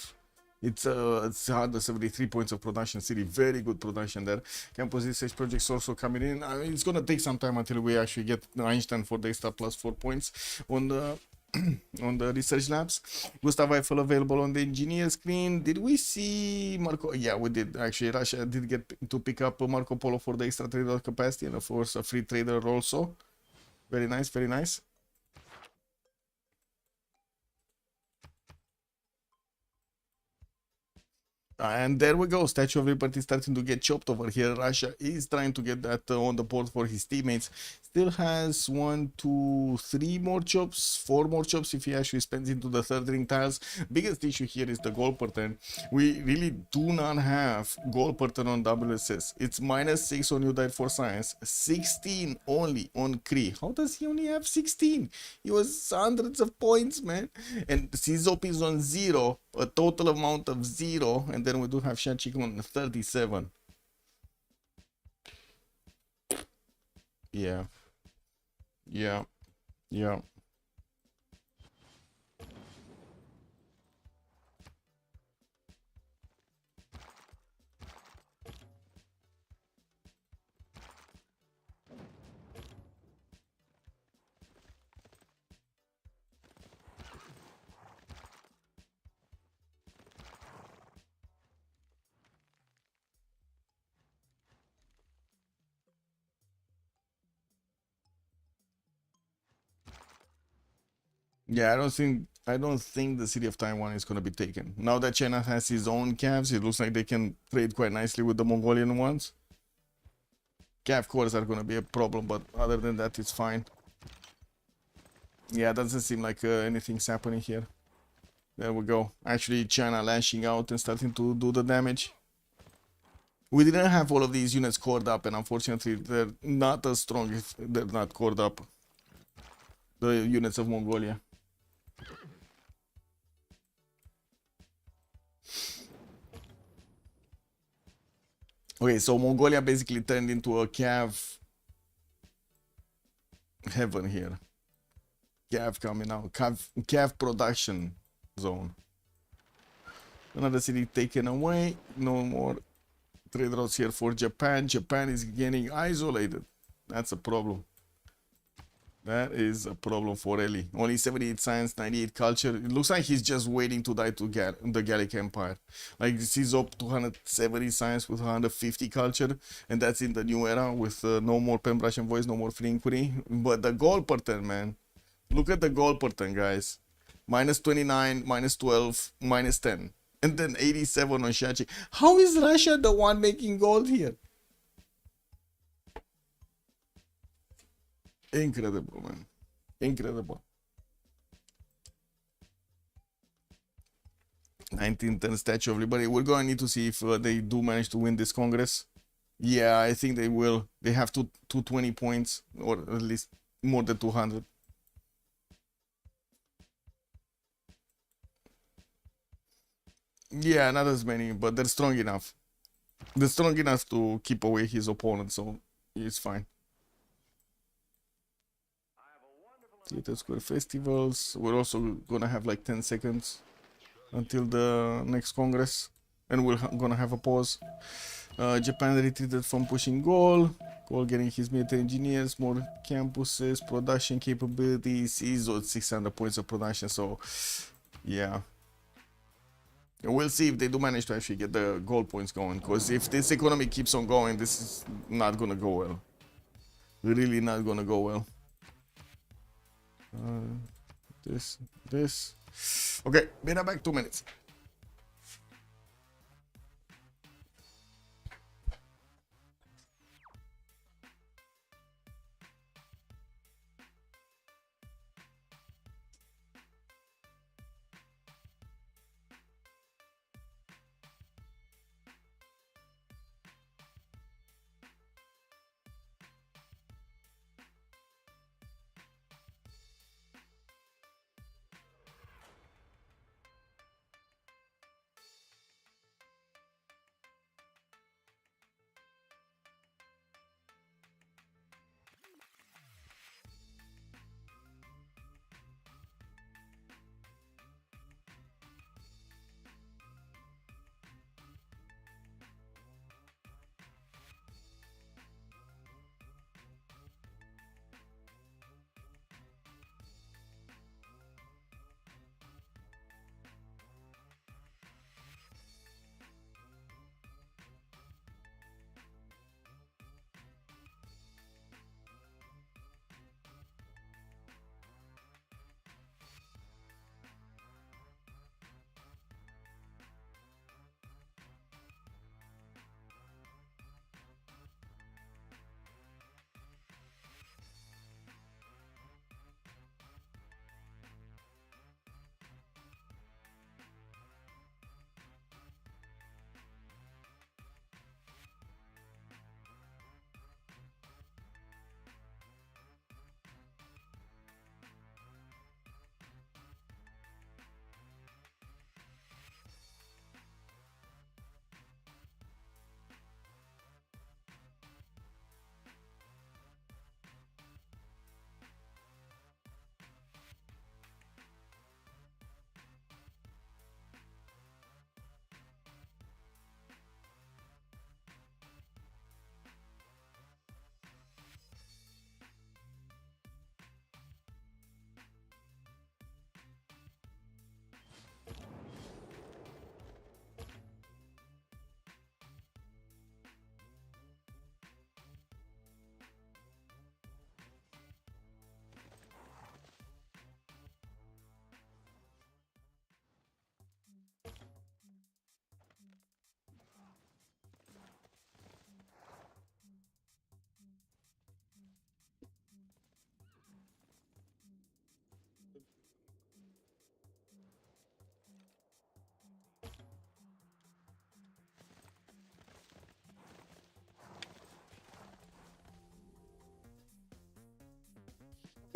it's 173 points of production city, very good production there. Campus research projects also coming in. I mean, it's gonna take some time until we actually get Einstein for the extra +4 points on the on the research labs. Gustav Eiffel available on the engineer screen. Did we see Marco? Yeah, we did actually. Russia did get to pick up Marco Polo for the extra trader capacity, and of course a free trader also. Very nice, very nice. And there we go, Statue of Liberty starting to get chopped over here. Russia is trying to get that on the board for his teammates. Still has 1, 2, 3 more chops, 4 more chops if he actually spends into the third ring tiles. Biggest issue here is the gold per turn. We really do not have gold per turn on WSS. It's -6 on Udite for Science, 16 only on Cree. How does he only have 16? He was hundreds of points, man. And Czop is on 0, a total amount of 0, and then we do have Shachik on 37. Yeah. Yeah. Yeah. Yeah, I don't think the city of Taiwan is gonna be taken. Now that China has his own calves, it looks like they can trade quite nicely with the Mongolian ones. Calf cores are gonna be a problem, but other than that, it's fine. Yeah, doesn't seem like anything's happening here. There we go. Actually, China lashing out and starting to do the damage. We didn't have all of these units cored up, and unfortunately, they're not as strong if they're not cored up. The units of Mongolia. Okay, so Mongolia basically turned into a cav heaven here. Cav coming out. Cav production zone. Another city taken away. No more trade routes here for Japan. Japan is getting isolated. That's a problem. That is a problem for Eli. Only 78 science, 98 culture. It looks like he's just waiting to die to get the Gallic Empire. Like he's up 270 science with 150 culture, and that's in the new era with no more pen brush and voice, no more free inquiry. But the goal pattern, man. Look at the goal pattern, guys. Minus 29, minus 12, minus 10. And then 87 on Shachi. How is Russia the one making gold here? Incredible, man. Incredible. 1910 Statue of Liberty. We're going to need to see if they do manage to win this Congress. Yeah, I think they will. They have 220 points, or at least more than 200. Yeah, not as many, but they're strong enough. They're strong enough to keep away his opponent, so he's fine. Theater Square festivals. We're also gonna have like 10 seconds until the next Congress, and we're gonna have a pause. Japan retreated from pushing goal. Goal getting his military engineers, more campuses, production capabilities. He's at 600 points of production, so yeah. And we'll see if they do manage to actually get the goal points going, because if this economy keeps on going, this is not gonna go well. Really not gonna go well. This. Okay, be right back. 2 minutes.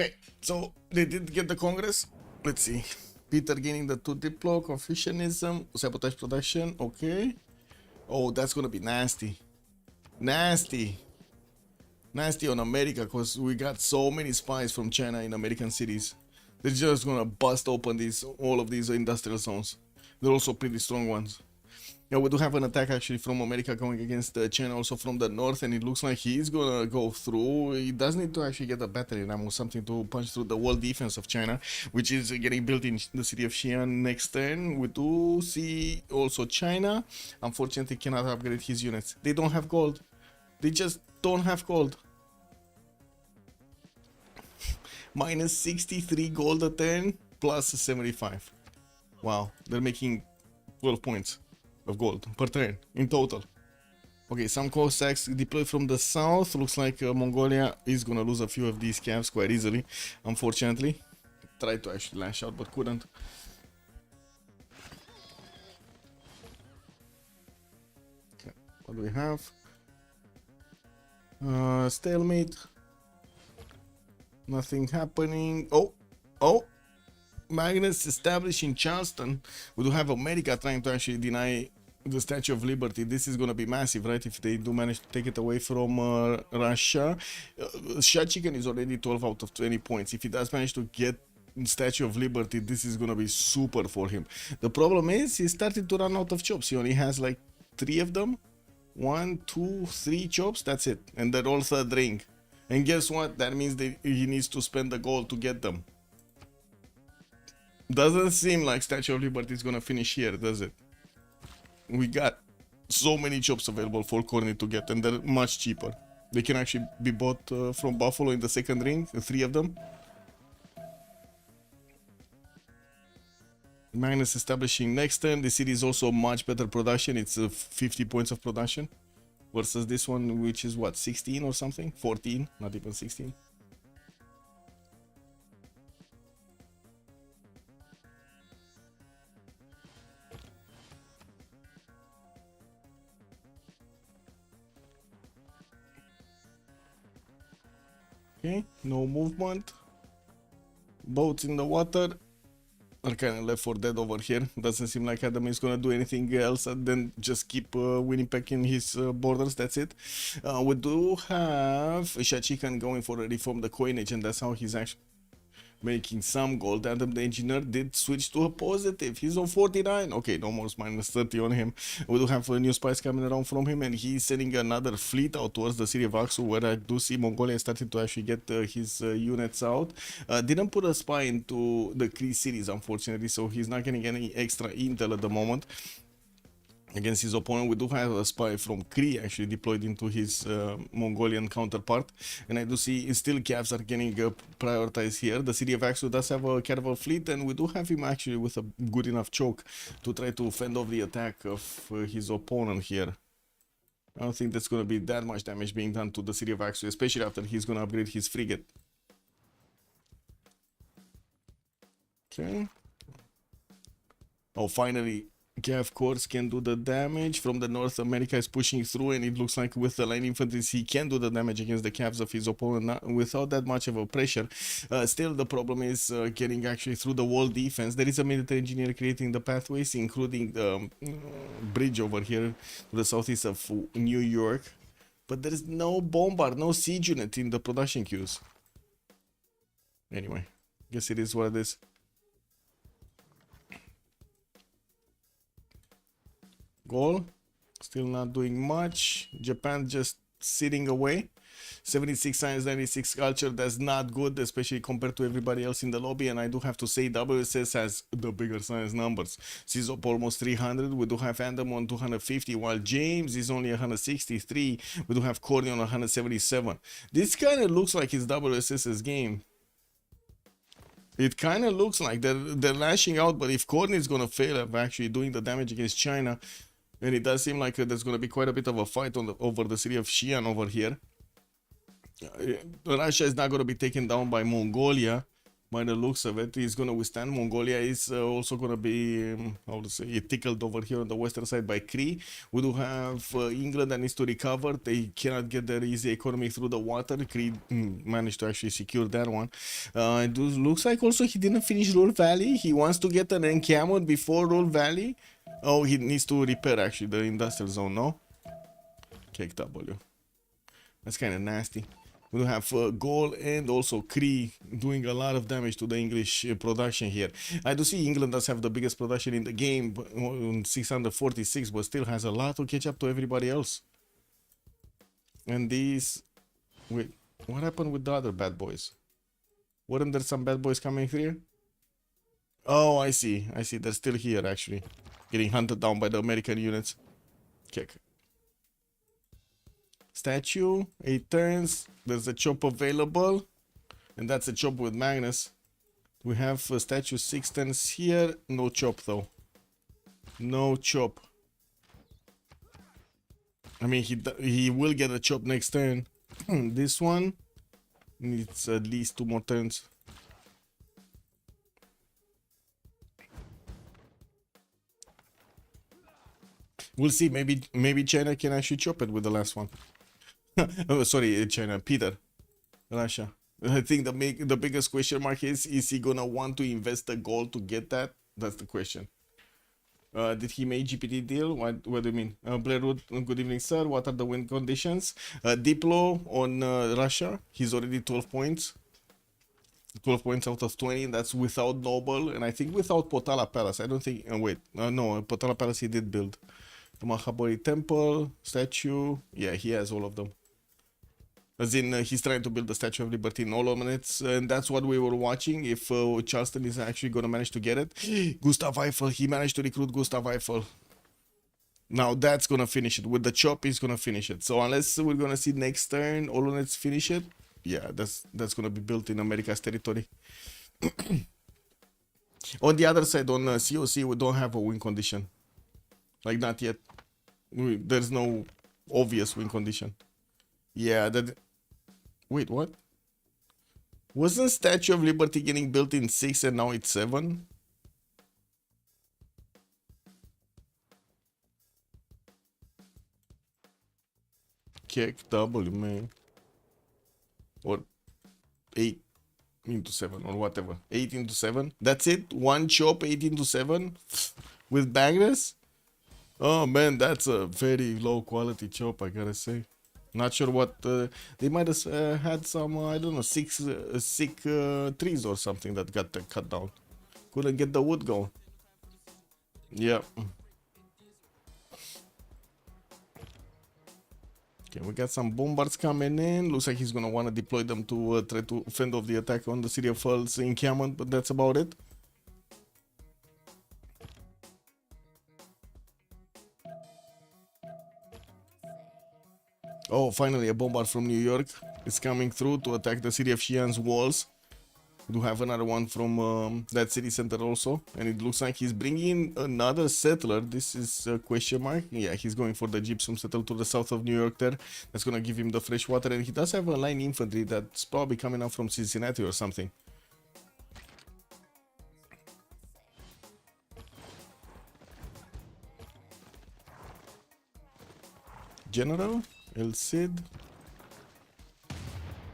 Okay, so they did get the Congress. Let's see. Peter gaining the 2 Diplo, Confucianism, sabotage production. Okay. Oh, that's gonna be nasty. Nasty. Nasty on America, because we got so many spies from China in American cities. They're just gonna bust open all of these industrial zones. They're also pretty strong ones. Yeah, we do have an attack actually from America going against China also from the north, and it looks like he's gonna go through. He does need to actually get a battery ram or something to punch through the wall defense of China, which is getting built in the city of Xi'an next turn. We do see also China, unfortunately, cannot upgrade his units. They don't have gold. They just don't have gold. Minus 63 gold a turn, plus 75. Wow, they're making 12 points of gold per turn in total. Okay, some Cossacks deployed from the south. Looks like Mongolia is gonna lose a few of these camps quite easily, unfortunately. Tried to actually lash out but couldn't. Okay, what do we have? Stalemate. Nothing happening. Oh, Magnus established in Charleston. We do have America trying to actually deny the Statue of Liberty. This is gonna be massive, right? If they do manage to take it away from Russia. Shah Chicken is already 12 out of 20 points. If he does manage to get Statue of Liberty, this is gonna be super for him. The problem is he started to run out of chops. He only has like 3 of them. 1, 2, 3 chops, that's it. And they're all third ring. And guess what? That means that he needs to spend the gold to get them. Doesn't seem like Statue of Liberty is gonna finish here, does it? We got so many chops available for Corny to get, and they're much cheaper. They can actually be bought from Buffalo in the second ring, 3 of them. Magnus establishing next turn. The city is also much better production. It's 50 points of production versus this one, which is what, 16 or something? 14, not even 16. Okay, no movement. Boats in the water are kind of left for dead over here. Doesn't seem like Adam is gonna do anything else and then just keep Winnipeg in his borders. That's it. We do have Shah Chicken going for a reform the coinage, and that's how he's actually making some gold. Adam the engineer did switch to a positive. He's on 49. Okay, almost minus 30 on him. We do have new spies coming around from him, and he's sending another fleet out towards the city of Aksu, where I do see Mongolia started to actually get his units out. Didn't put a spy into the Kree cities, unfortunately, so he's not getting any extra intel at the moment against his opponent. We do have a spy from Kree actually deployed into his Mongolian counterpart, and I do see still Cavs are getting prioritized here. The city of Aksu does have a caravel fleet, and we do have him actually with a good enough choke to try to fend off the attack of his opponent here. I don't think that's going to be that much damage being done to the city of Aksu, especially after he's going to upgrade his frigate. Okay. Oh, finally Cav Corps can do the damage. From the north, America is pushing through, and it looks like with the line infantry he can do the damage against the Cavs of his opponent without that much of a pressure. Still, the problem is getting actually through the wall defense. There is a military engineer creating the pathways, including the bridge over here to the southeast of New York, but there is no bombard, no siege unit in the production queues. Anyway, guess it is what it is. Goal, still not doing much. Japan just sitting away. 76 science, 96 culture. That's not good, especially compared to everybody else in the lobby. And I do have to say WSS has the bigger science numbers. Sizop almost 300. We do have Andam on 250, while James is only 163. We do have Corny on 177. This kind of looks like it's WSS's game. It kind of looks like they're lashing out, but if Corny is going to fail at actually doing the damage against China, and it does seem like there's going to be quite a bit of a fight over the city of Xi'an over here. Russia is not going to be taken down by Mongolia by the looks of it. He's going to withstand. Mongolia is also going to be, how to say, tickled over here on the western side by Kree. We do have England that needs to recover. They cannot get their easy economy through the water. Kree managed to actually secure that one. It looks like also he didn't finish Ruhr Valley. He wants to get an encampment before Ruhr Valley. Oh, he needs to repair actually the industrial zone, no? Cake W. That's kind of nasty. We have Gaul and also Cree doing a lot of damage to the English production here. I do see England does have the biggest production in the game, 646, but still has a lot to catch up to everybody else. And these... Wait, what happened with the other bad boys? Weren't there some bad boys coming here? Oh, I see. I see. They're still here, actually. Getting hunted down by the American units. Kick. Statue, 8 turns. There's a chop available. And that's a chop with Magnus. We have a statue 6 turns here. No chop, though. No chop. I mean, he will get a chop next turn. This one needs at least 2 more turns. We'll see. Maybe China can actually chop it with the last one. Oh, sorry, China. Peter. Russia. I think the biggest question mark is he gonna want to invest the gold to get that? That's the question. Did he make GPT deal? What do you mean? Blairwood, good evening, sir. What are the win conditions? Diplo on Russia. He's already 12 points. 12 points out of 20. That's without Noble. And I think without Potala Palace. I don't think... wait. No, Potala Palace he did build. The Mahabari Temple, statue. Yeah, he has all of them. As in, he's trying to build the Statue of Liberty in all of minutes, and that's what we were watching, if Charleston is actually going to manage to get it. Gustav Eiffel, he managed to recruit Gustav Eiffel. Now that's going to finish it. With the chop, he's going to finish it. So unless we're going to see next turn, Olonets finish it, yeah, that's going to be built in America's territory. On the other side, on COC, we don't have a win condition. Like, not yet. There's no obvious win condition. Yeah, that... Wait, what? Wasn't Statue of Liberty getting built in 6 and now it's 7? Kick W, man. Or 8 into 7 or whatever. 8 into 7. That's it? One chop, 8 into 7? With Magnus? Oh man, that's a very low quality chop, I gotta say. Not sure what they might have had some I don't know, sick trees or something that got cut down. Couldn't get the wood going. Yeah. Okay, we got some bombards coming in. Looks like he's gonna want to deploy them to try to fend off the attack on the City of Falls encampment, but that's about it. Oh, finally a bombard from New York is coming through to attack the city of Xi'an's walls. We do have another one from that city center also, and it looks like he's bringing another settler. This is a question mark. Yeah, he's going for the gypsum settle to the south of New York there. That's gonna give him the fresh water, and he does have a line infantry that's probably coming out from Cincinnati or something. General El Cid.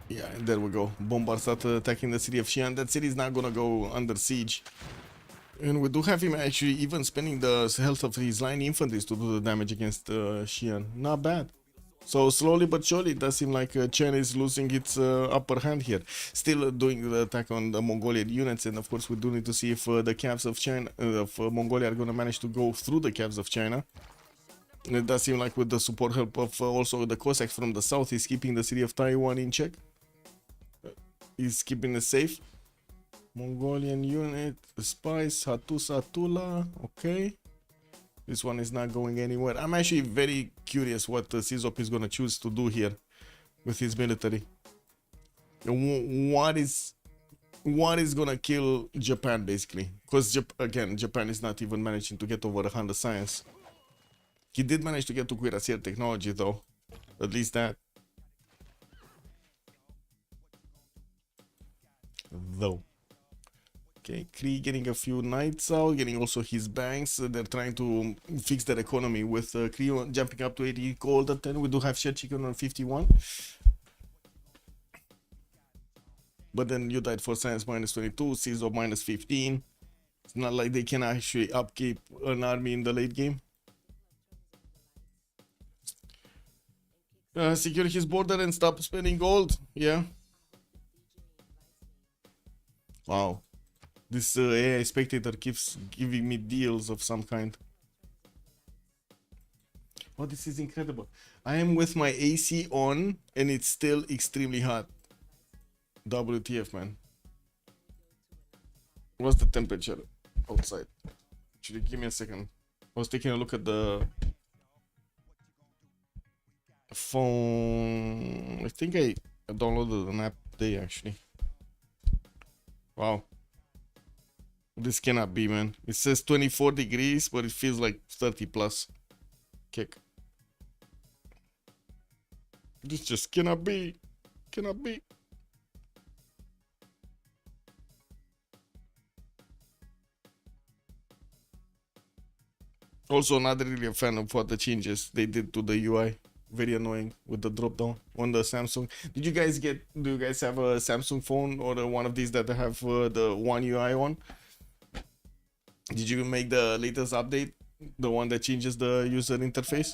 Yeah, and there we go. Bombards start attacking the city of Xi'an. That city is not gonna go under siege. And we do have him actually even spending the health of his line infantry to do the damage against Xi'an. Not bad. So slowly but surely it does seem like China is losing its upper hand here. Still doing the attack on the Mongolian units, and of course we do need to see if the camps of China, of Mongolia are gonna manage to go through the camps of China. And it does seem like with the support help of also the Cossacks from the south, he's keeping the city of Taiwan in check. He's keeping it safe. Mongolian unit, spies, Hattusa Tula, okay. This one is not going anywhere. I'm actually very curious what Sizop is gonna choose to do here with his military. What is gonna kill Japan basically? Because again, Japan is not even managing to get over 100 science. He did manage to get to Cuirassier technology though, at least that. Though. Okay, Kree getting a few knights out, getting also his banks. They're trying to fix their economy with Kree jumping up to 80 gold at 10. We do have Shed Chicken on 51. But then you died for science minus 22, Caesar minus 15. It's not like they can actually upkeep an army in the late game. Secure his border and stop spending gold. Yeah. Wow. This AI spectator keeps giving me deals of some kind. Oh, this is incredible. I am with my AC on and it's still extremely hot. WTF, man. What's the temperature outside? Actually, give me a second. I was taking a look at the phone. I think I downloaded an app today, actually. Wow. This cannot be, man. It says 24 degrees, but it feels like 30 plus. Kick. This just cannot be. Cannot be. Also, not really a fan of what the changes they did to the UI. Very annoying with the drop down on the Samsung. Do you guys have a Samsung phone or one of these that have the One UI on? Did you make the latest update? The one that changes the user interface?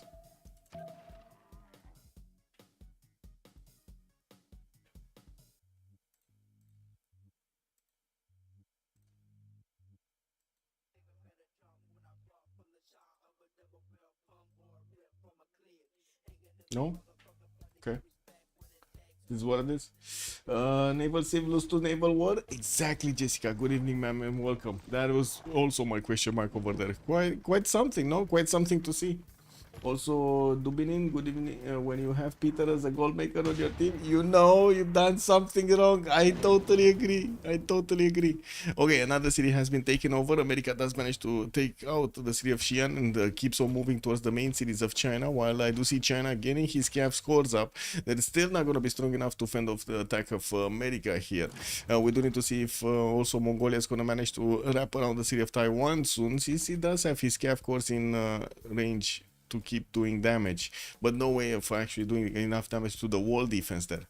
No? Okay. This is what it is. Naval save lost to naval war? Exactly, Jessica. Good evening, ma'am, and welcome. That was also my question mark over there. Quite something, no? Quite something to see. Also, Dubinin, good evening. When you have Peter as a goal maker on your team, you know you've done something wrong. I totally agree. I totally agree. Okay, another city has been taken over. America does manage to take out the city of Xi'an and keeps on moving towards the main cities of China. While I do see China getting his CAF scores up, that is still not going to be strong enough to fend off the attack of America here. We do need to see if also Mongolia is going to manage to wrap around the city of Taiwan soon, since he does have his CAF cores in range to keep doing damage, but no way of actually doing enough damage to the wall defense there.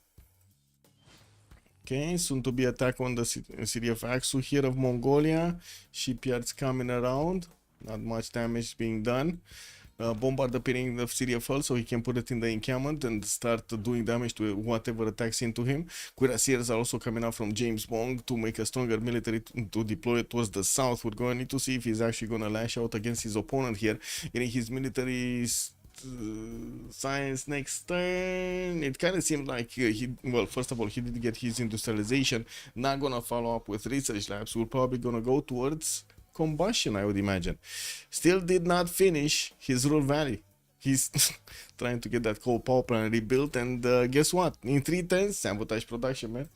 Okay, soon to be attack on the city of Aksu here of Mongolia. Shipyards coming around, not much damage being done. Bombard appearing in the city of Hull so he can put it in the encampment and start doing damage to whatever attacks into him. Cuirassiers are also coming out from James Bond to make a stronger military to deploy it towards the south. We're going to need to see if he's actually going to lash out against his opponent here, getting his military science next turn. It kind of seemed like well, first of all, he did get his industrialization. Not going to follow up with research labs. We're probably going to go towards combustion, I would imagine. Still did not finish his Ruhr Valley. He's trying to get that coal power plant rebuilt, and guess what? In 3 turns, sabotage production, man.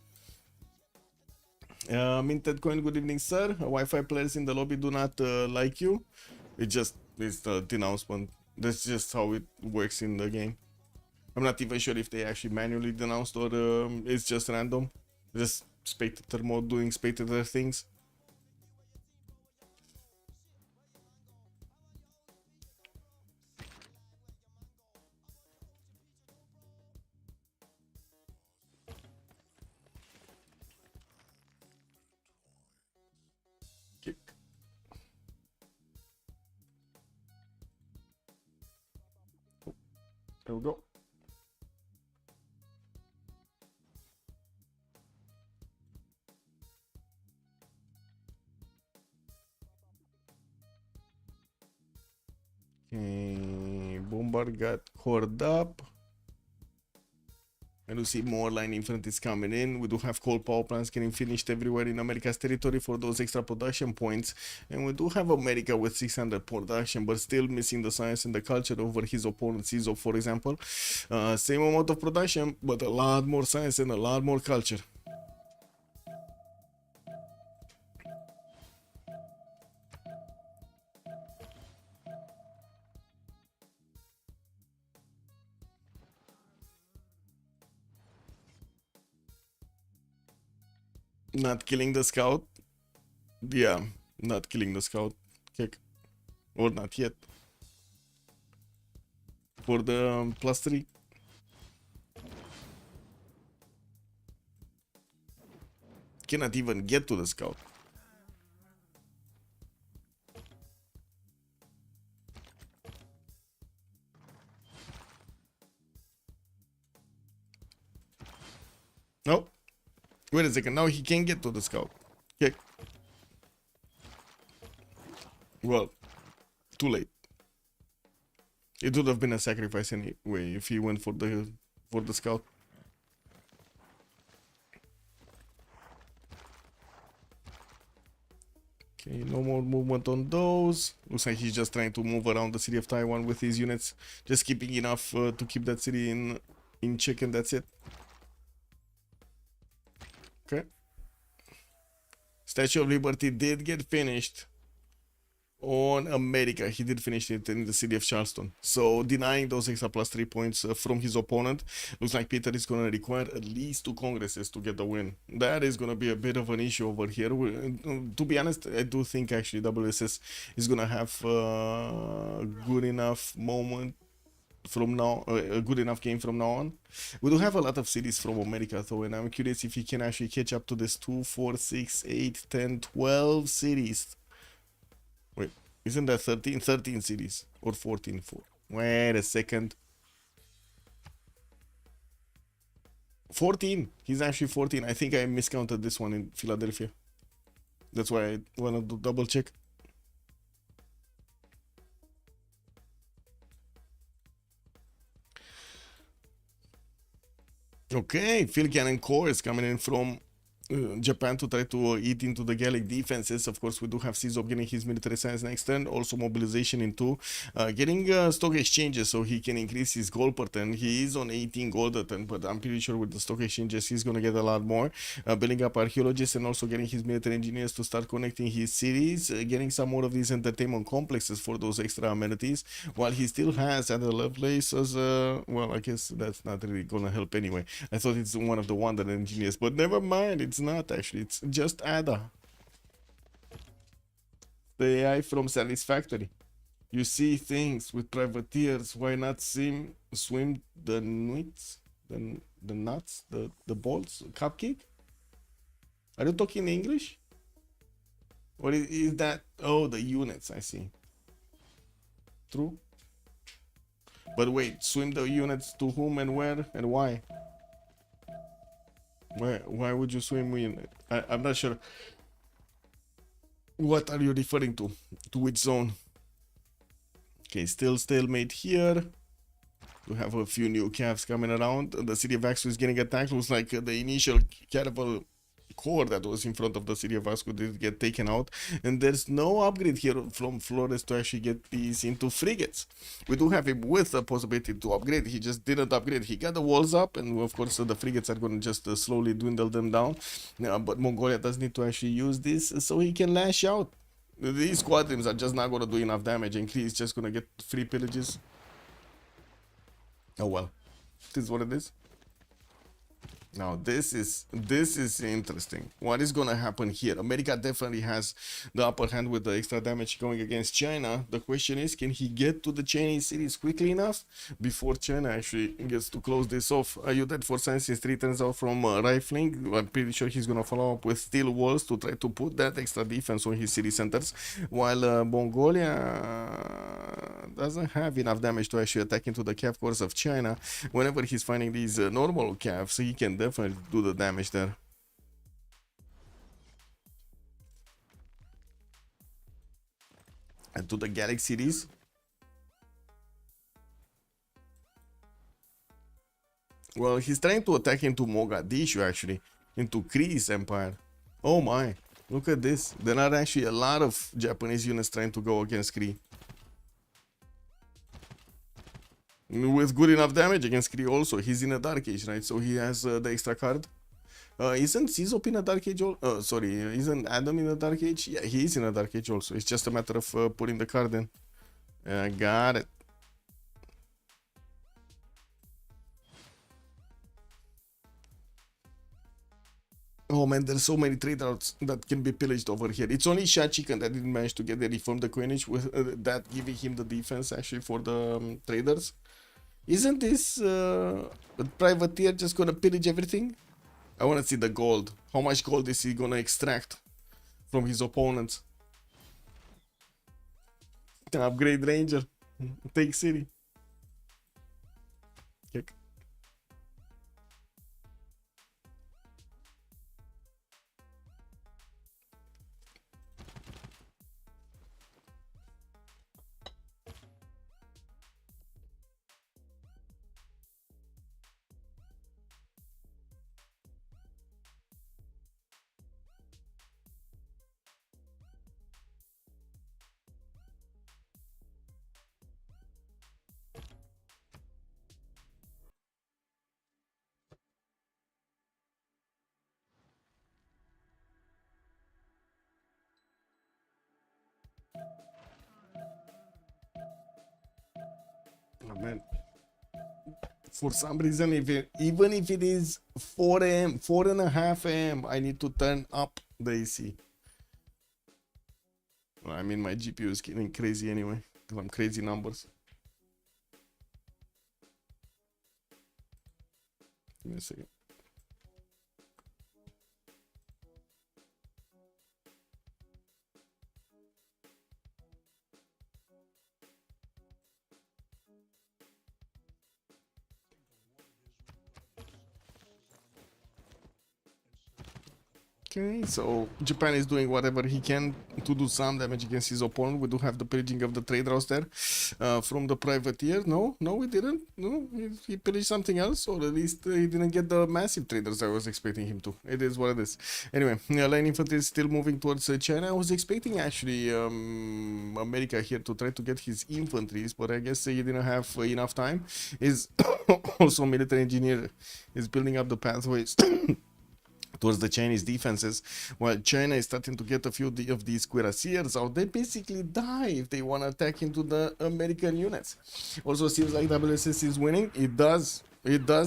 Minted coin, good evening, sir. Wi-Fi players in the lobby do not like you. It's the denouncement. That's just how it works in the game. I'm not even sure if they actually manually denounced or it's just random. Just spectator mode doing spectator things. There we go. Okay, Bombard got cored up. And we see more line infantry coming in. We do have coal power plants getting finished everywhere in America's territory for those extra production points. And we do have America with 600 production, but still missing the science and the culture over his opponent, CISO, for example. Same amount of production, but a lot more science and a lot more culture. Not killing the scout. Yeah, not killing the scout. Kick. Or not yet. For the +3. Cannot even get to the scout. No. Wait a second. Now he can get to the scout. Okay. Well, too late. It would have been a sacrifice anyway if he went for the scout. Okay, no more movement on those. Looks like he's just trying to move around the city of Taiwan with his units, just keeping enough to keep that city in check, and that's it. Okay. Statue of Liberty did get finished on America. He did finish it in the city of Charleston. So denying those extra plus 3 points from his opponent. Looks like Peter is going to require at least 2 congresses to get the win. That is going to be a bit of an issue over here. To be honest, I do think actually WSS is going to have a good enough moment from now, a good enough game from now on. We do have a lot of cities from America though, and I'm curious if he can actually catch up to this 2, 4, 6, 8, 10, 12 cities. Wait, isn't that 13? 13 cities or 14? Wait a second. 14. He's actually 14. I think I miscounted this one in Philadelphia. That's why I want to double check. Okay, Phil Cannon Core is coming in from Japan to try to eat into the Gallic defenses. Of course, we do have Czop getting his military science next turn, also mobilization into getting stock exchanges so he can increase his gold per turn. He is on 18 gold a turn, but I'm pretty sure with the stock exchanges he's gonna get a lot more. Building up archaeologists and also getting his military engineers to start connecting his cities, getting some more of these entertainment complexes for those extra amenities, while he still has other places. Well, I guess that's not really gonna help anyway. I thought it's one of the wonder engineers, but never mind, it's not actually, it's just Ada, the AI from Sally's factory. You see things with privateers, why not swim the nuts, the nuts, the balls, cupcake? Are you talking English? Or is that, oh, the units, I see. True. But wait, swim the units to whom and where and why? Why would you swim in? I'm not sure. What are you referring to? To which zone? Okay, still stalemate here. We have a few new calves coming around. The city of Vasco is getting attacked. Looks like the initial caravel core that was in front of the city of Vasco did get taken out, and there's no upgrade here from Flores to actually get these into frigates. We do have him with the possibility to upgrade. He just didn't upgrade. He got the walls up, and of course the frigates are going to just slowly dwindle them down. But Mongolia does need to actually use this so he can lash out. These squadrons are just not going to do enough damage, and he's just going to get free pillages. Oh well, this is what it is. Now this is interesting. What is gonna happen here? America definitely has the upper hand with the extra damage going against China. The question is, can he get to the Chinese cities quickly enough before China actually gets to close this off? Are you dead for science since 3 turns out from rifling? I'm pretty sure he's gonna follow up with steel walls to try to put that extra defense on his city centers, while Mongolia doesn't have enough damage to actually attack into the cav cores of China. Whenever he's finding these normal calves, he can definitely do the damage there. And to the Gallic cities. Well, he's trying to attack into Mogadishu actually, into Kree's empire. Oh my, look at this. There are actually a lot of Japanese units trying to go against Kree. With good enough damage against Kree also. He's in a Dark Age, right? So he has the extra card. Isn't Czop in a Dark Age? Sorry, isn't Adam in a Dark Age? Yeah, he is in a Dark Age also. It's just a matter of putting the card in. Got it. Oh man, there's so many trade routes that can be pillaged over here. It's only Shah Chicken that didn't manage to get the reform the coinage with that giving him the defense actually for the traders. Isn't this privateer just gonna pillage everything? I wanna see the gold. How much gold is he gonna extract from his opponents? Upgrade Ranger. Take city. Kick. Oh man. For some reason, even if it is 4 a.m., 4:30 a.m., I need to turn up the AC. I mean, my GPU is getting crazy anyway. Some crazy numbers. Give me a second. Okay, so Japan is doing whatever he can to do some damage against his opponent. We do have the pillaging of the trade routes there from the privateer. No, we didn't. No, he pillaged something else, or at least he didn't get the massive traders I was expecting him to. It is what it is. Anyway, line infantry is still moving towards China. I was expecting actually America here to try to get his infantries, but I guess he didn't have enough time. Is also military engineer is building up the pathways towards the Chinese defenses, while China is starting to get a few of these cuirassiers out. They basically die if they want to attack into the American units. Also seems like WSS is winning. It does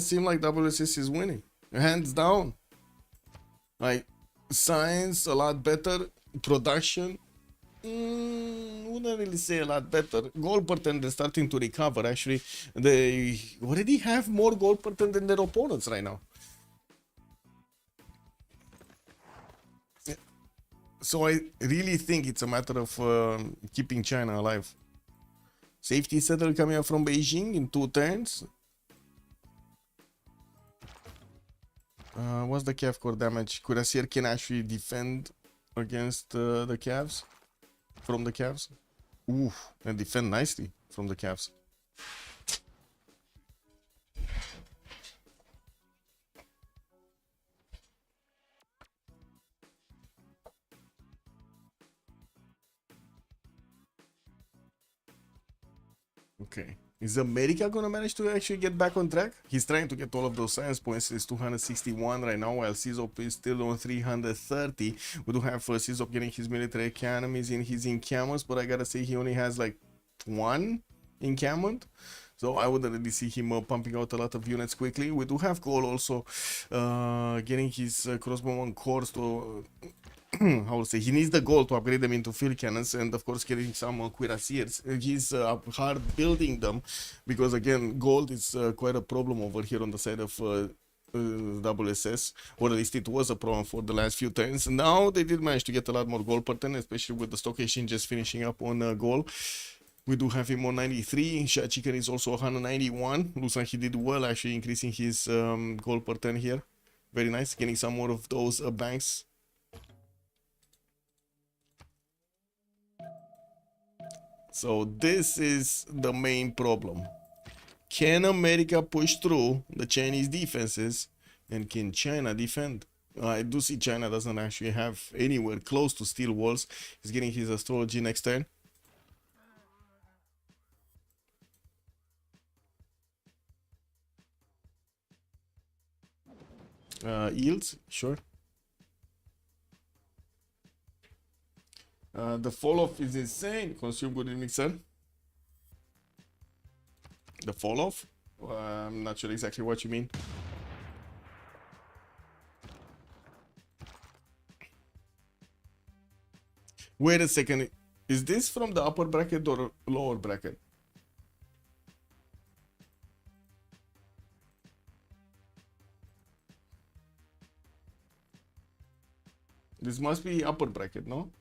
seem like WSS is winning, hands down. Like, science a lot better, production wouldn't really say a lot better. Gold pattern is starting to recover. Actually, they already have more gold pattern than their opponents right now. So I really think it's a matter of keeping China alive. Safety settle coming up from Beijing in 2 turns. What's the Cav core damage? Cuirassier can actually defend against the Cavs from the Cavs. Ooh, and defend nicely from the Cavs. Okay. Is America gonna manage to actually get back on track? He's trying to get all of those science points. It's 261 right now, while CZOP is still on 330. We do have CZOP getting his military economies in his encampments, but I gotta say he only has like 1 encampment. So I wouldn't really see him pumping out a lot of units quickly. We do have Cole also getting his crossbowman cores to how to say, he needs the gold to upgrade them into field cannons, and of course getting some cuirassiers. He's hard building them because again gold is quite a problem over here on the side of WSS, or at least it was a problem for the last few turns. Now they did manage to get a lot more gold pattern, especially with the stock exchange just finishing up on gold. We do have him on 93. Shad Chicken is also 191. Looks like he did well actually increasing his gold pattern here. Very nice, getting some more of those banks. So this is the main problem. Can America push through the Chinese defenses, and can China defend? I do see China doesn't actually have anywhere close to steel walls. He's getting his astrology next turn. Yields, sure. The fall off is insane. Consume good evening, sir. The fall off? I'm not sure exactly what you mean. Wait a second. Is this from the upper bracket or lower bracket? This must be upper bracket, no?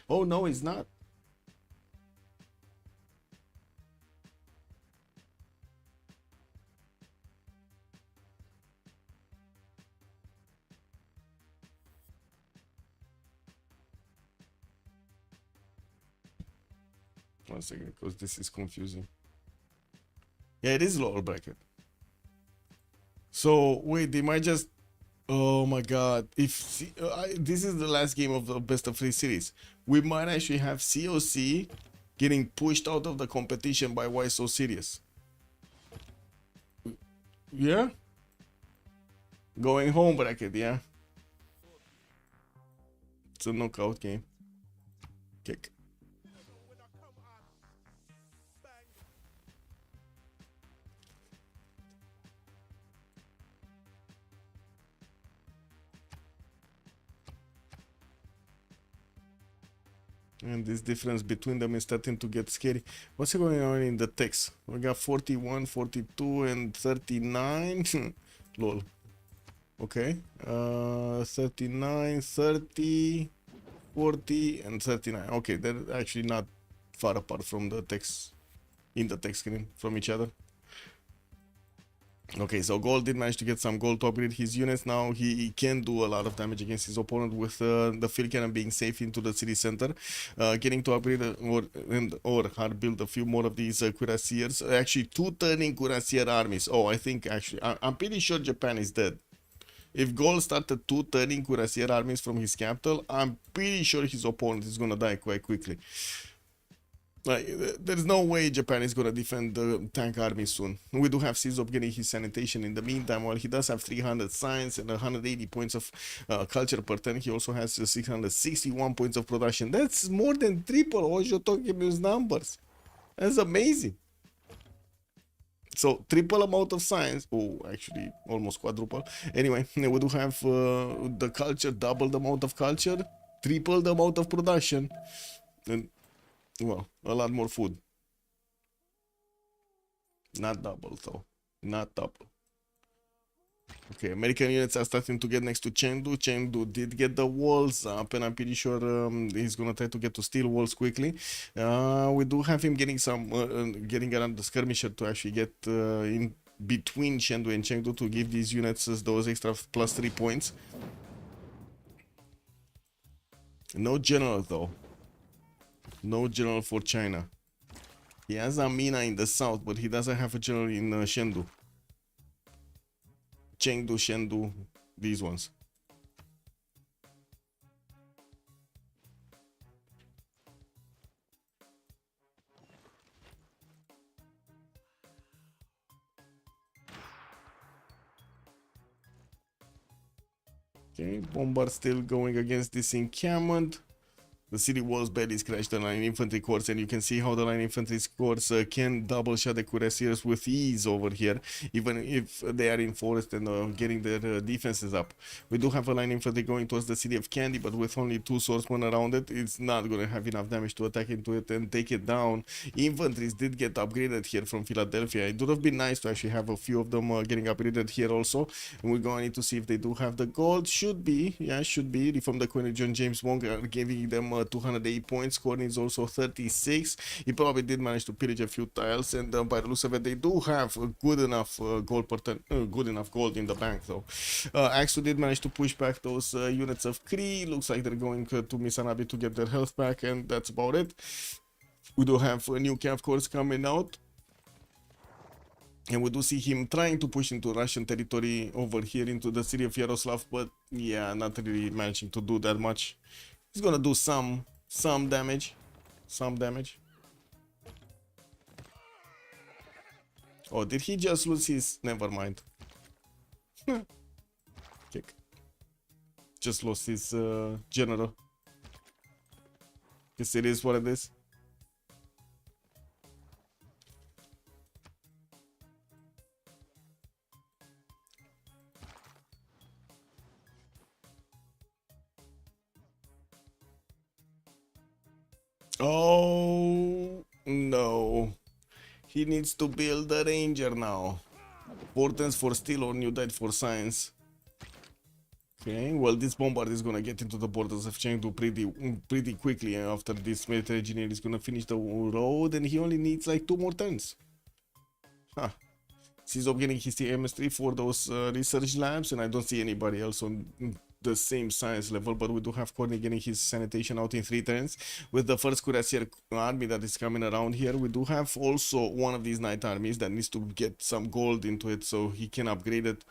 Oh, no, it's not. One second, because this is confusing. Yeah, it is lower bracket. So, wait, they might just... Oh my god, if this is the last game of the best of 3 series, we might actually have COC getting pushed out of the competition by Why So Serious. Yeah? Going home bracket, yeah. It's a knockout game. Kick. And this difference between them is starting to get scary. What's going on in the text? We got 41, 42, and 39. Lol. Okay. 39, 30, 40, and 39. Okay, they're actually not far apart from the text, in the text screen from each other. Okay, so Gold did manage to get some gold to upgrade his units. Now he can do a lot of damage against his opponent with the field cannon being safe into the city center. Getting to upgrade or hard build a few more of these cuirassiers. Actually, 2 turning cuirassier armies. Oh, I think actually, I'm pretty sure Japan is dead. If Gold started 2 turning cuirassier armies from his capital, I'm pretty sure his opponent is gonna die quite quickly. Like, there's no way Japan is gonna defend the tank army soon. We do have Civ6 getting his sanitation in the meantime. While he does have 300 science and 180 points of culture per turn, he also has 661 points of production. That's more than triple Ojo Tokimu's numbers. That's amazing. So triple amount of science. Oh, actually almost quadruple. Anyway, we do have the culture, double the amount of culture, triple the amount of production, and well, a lot more food. Not double though. Not double. Okay, American units are starting to get next to Chengdu. Chengdu did get the walls up, and I'm pretty sure he's gonna try to get to steel walls quickly. We do have him getting some, getting around the skirmisher to actually get in between Chengdu and Chengdu to give these units those extra +3 points. No general though. No general for China. He has a Mina in the south, but he doesn't have a general in Chengdu. Chengdu, Chengdu, these ones. Okay, bombard still going against this encampment. The city walls barely scratched the line infantry corps, and you can see how the line infantry corps can double shot the cuirassiers with ease over here, even if they are in forest and getting their defenses up. We do have a line infantry going towards the city of Candy, but with only 2 swordsmen around it, it's not going to have enough damage to attack into it and take it down. Infantries did get upgraded here from Philadelphia. It would have been nice to actually have a few of them getting upgraded here also, and we're going to see if they do have the gold. Should be, yeah, should be. From the Queen John James Wong are giving them 208 points. Gordon is also 36. He probably did manage to pillage a few tiles, and by the looks of it, they do have good enough gold per turn, good enough gold in the bank though. Axu did manage to push back those units of Kree. Looks like they're going to Misanabi to get their health back, and that's about it. We do have a new Cav Corps coming out. And we do see him trying to push into Russian territory over here into the city of Yaroslav, but yeah, not really managing to do that much. He's gonna do some damage. Some damage. Oh, did he just lose his... Never mind. Kick. Just lost his general. Guess it is what it is. Oh no, he needs to build a ranger now. Portents for steel or new died for science. Okay, well, this bombard is gonna get into the borders of Chengdu pretty quickly after this military engineer is gonna finish the road, and he only needs like 2 more turns. Huh. Civ6 getting his MS3 for those research labs, and I don't see anybody else on the same science level, but we do have Courtney getting his sanitation out in 3 turns with the first cuirassier army that is coming around here. We do have also one of these knight armies that needs to get some gold into it so he can upgrade it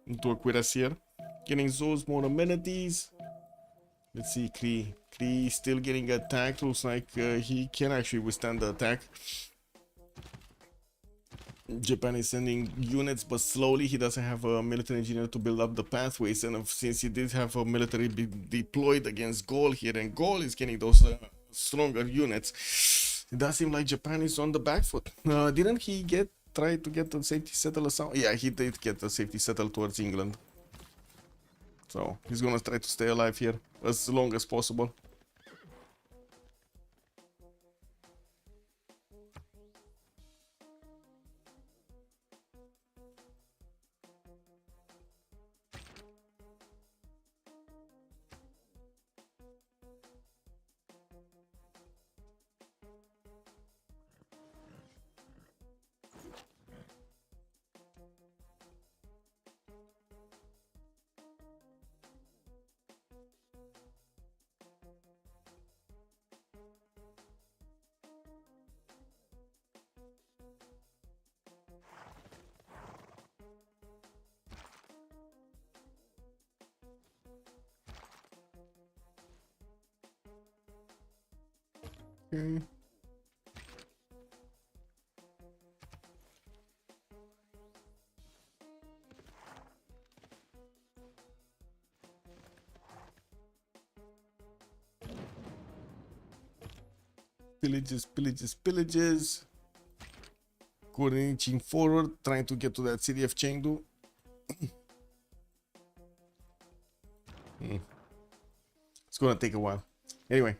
into a cuirassier. Getting those more amenities. Let's see, Kree still getting attacked. Looks like he can actually withstand the attack. Japan is sending units, but slowly. He doesn't have a military engineer to build up the pathways, and since he did have a military deployed against Gaul here, and Gaul is getting those stronger units, it does seem like Japan is on the back foot. Didn't he try to get a safety settle? Yeah, he did get a safety settle towards England. So he's gonna try to stay alive here as long as possible. Okay. Pillages, pillages, pillages. Coordinating forward, trying to get to that city of Chengdu. It's gonna take a while. Anyway,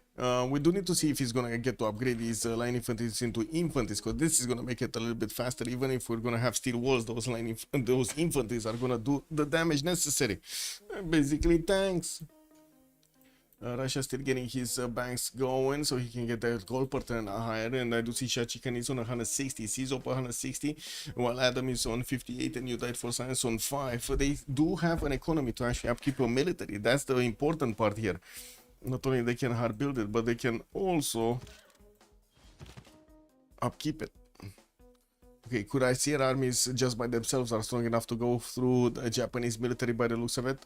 we do need to see if he's gonna get to upgrade his line infantries into infanteries, because this is gonna make it a little bit faster. Even if we're gonna have steel walls, those infanteries are gonna do the damage necessary. Basically tanks. Russia still getting his banks going so he can get that gold per turn higher, and I do see Shachikan is on 160, Sizop 160, while Adam is on 58 and you died for science on 5. They do have an economy to actually upkeep a military. That's the important part here. Not only they can hard build it, but they can also upkeep it. Okay, Cuirassier armies just by themselves are strong enough to go through the Japanese military by the looks of it.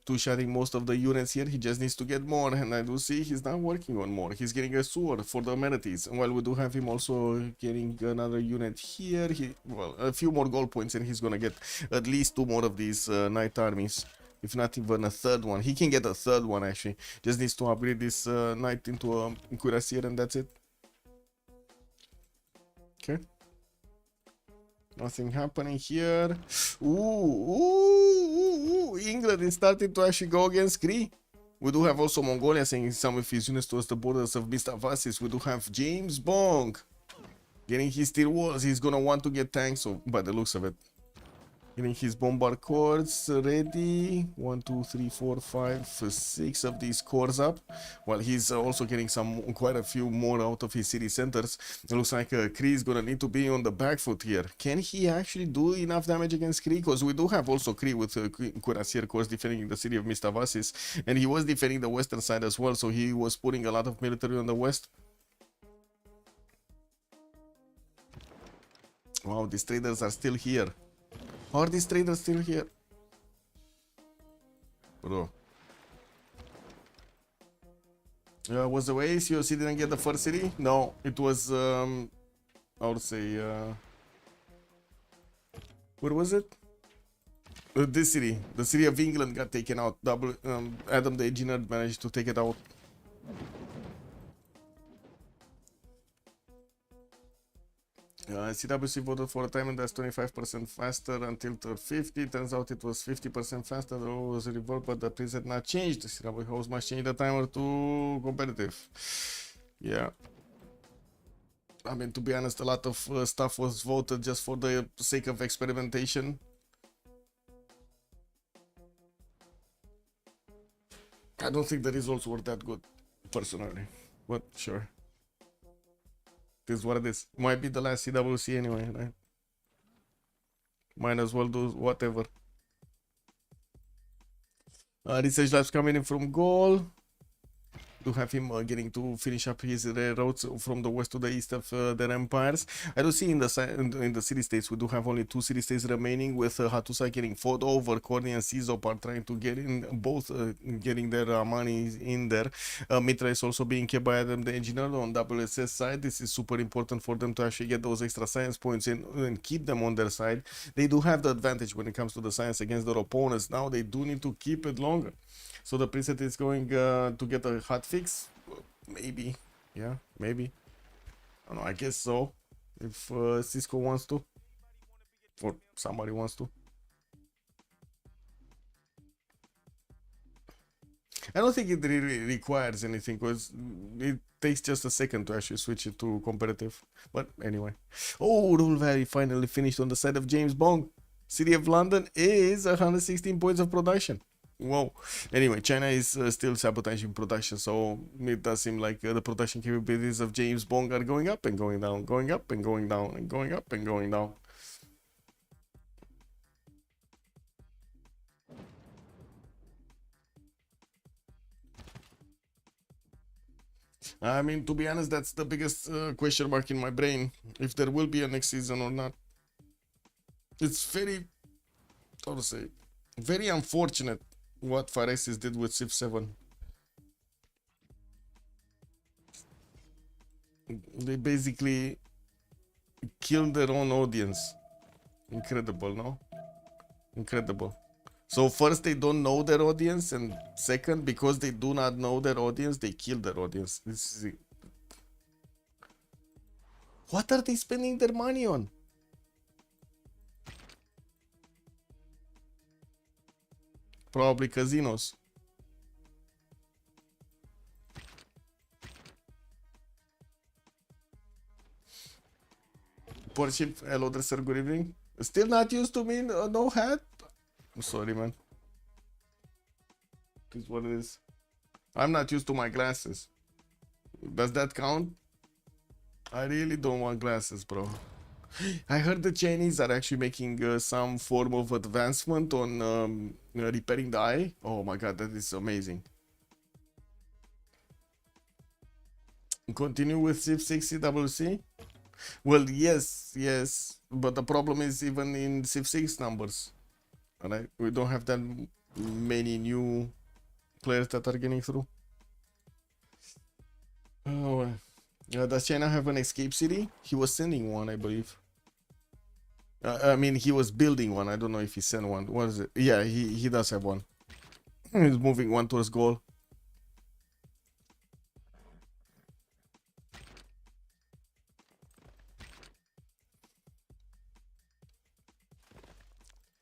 Two-shotting most of the units here. He just needs to get more, and I do see he's not working on more. He's getting a sword for the amenities, and while we do have him also getting another unit here, well, a few more gold points, and he's gonna get at least 2 more of these knight armies, if not even a third one. He can get a third one actually. Just needs to upgrade this knight into a Cuirassier, and that's it. Okay. Nothing happening here. Ooh, England is starting to actually go against Cree. We do have also Mongolia sending some of his units towards the borders of Mistavasis. We do have James Bong getting his steel walls. He's gonna want to get tanks by the looks of it. Getting his bombard cores ready. 1, 2, 3, 4, 5, 6 of these cores up. While he's also getting quite a few more out of his city centers. It looks like Kree is gonna need to be on the back foot here. Can he actually do enough damage against Kree? Because we do have also Kree with Cuirassier cores defending the city of Mistavasis. And he was defending the western side as well. So he was putting a lot of military on the west. Wow, these traders are still here. Are these traders still here? Bro. Was the way COC didn't get the first city? No, it was, I would say, where was it? This city. The city of England got taken out. Adam the engineer managed to take it out. CWC voted for a timer that's 25% faster until 50. Turns out it was 50% faster. There was a revolt, but the preset not changed. The CWC host must change the timer to competitive. Yeah. I mean, to be honest, a lot of stuff was voted just for the sake of experimentation. I don't think the results were that good, personally. But sure. This is what it is. Might be the last CWC anyway, right? Might as well do whatever. Research labs coming in from Gaul. to have him getting to finish up his railroads from the west to the east of their empires. I do see in the city states we do have only 2 city states remaining, with Hattusa getting fought over. Corny and Sizop are trying to get in, both getting their money in there. Mitra is also being kept by Adam the Engineer on WSS side. This is super important for them to actually get those extra science points in and keep them on their side. They do have the advantage when it comes to the science against their opponents. Now they do need to keep it longer. So the preset is going to get a hot fix. Maybe. Yeah, maybe. I don't know, I guess so. If Cisco wants to. Or somebody wants to. I don't think it really requires anything, because it takes just a second to actually switch it to competitive. But anyway. Oh, Rule Valley finally finished on the side of James Bond. City of London is 116 points of production. Whoa. Anyway, China is still sabotaging production, so it does seem like the production capabilities of James Bond are going up and going down, going up and going down, and going up and going down. I mean, to be honest, that's the biggest question mark in my brain, if there will be a next season or not. It's very, how to say, very unfortunate what Phyrexis did with Civ7. They basically killed their own audience. Incredible, no? Incredible. So first, they don't know their audience, and second, because they do not know their audience, they kill their audience. This is it. What are they spending their money on? Probably casinos. Porship, hello there, sir, good evening. Still not used to me, no hat? I'm sorry, man. This is what it is. I'm not used to my glasses. Does that count? I really don't want glasses, bro. I heard the Chinese are actually making some form of advancement on repairing the eye. Oh my god, that is amazing. Continue with Civ6 CWC? Well, yes, but the problem is even in Civ6 numbers. Alright, we don't have that many new players that are getting through. Oh, does China have an escape city? He was sending one, I believe. I mean, he was building one. I don't know if he sent one. What is it? Yeah, he does have one. He's moving one towards goal.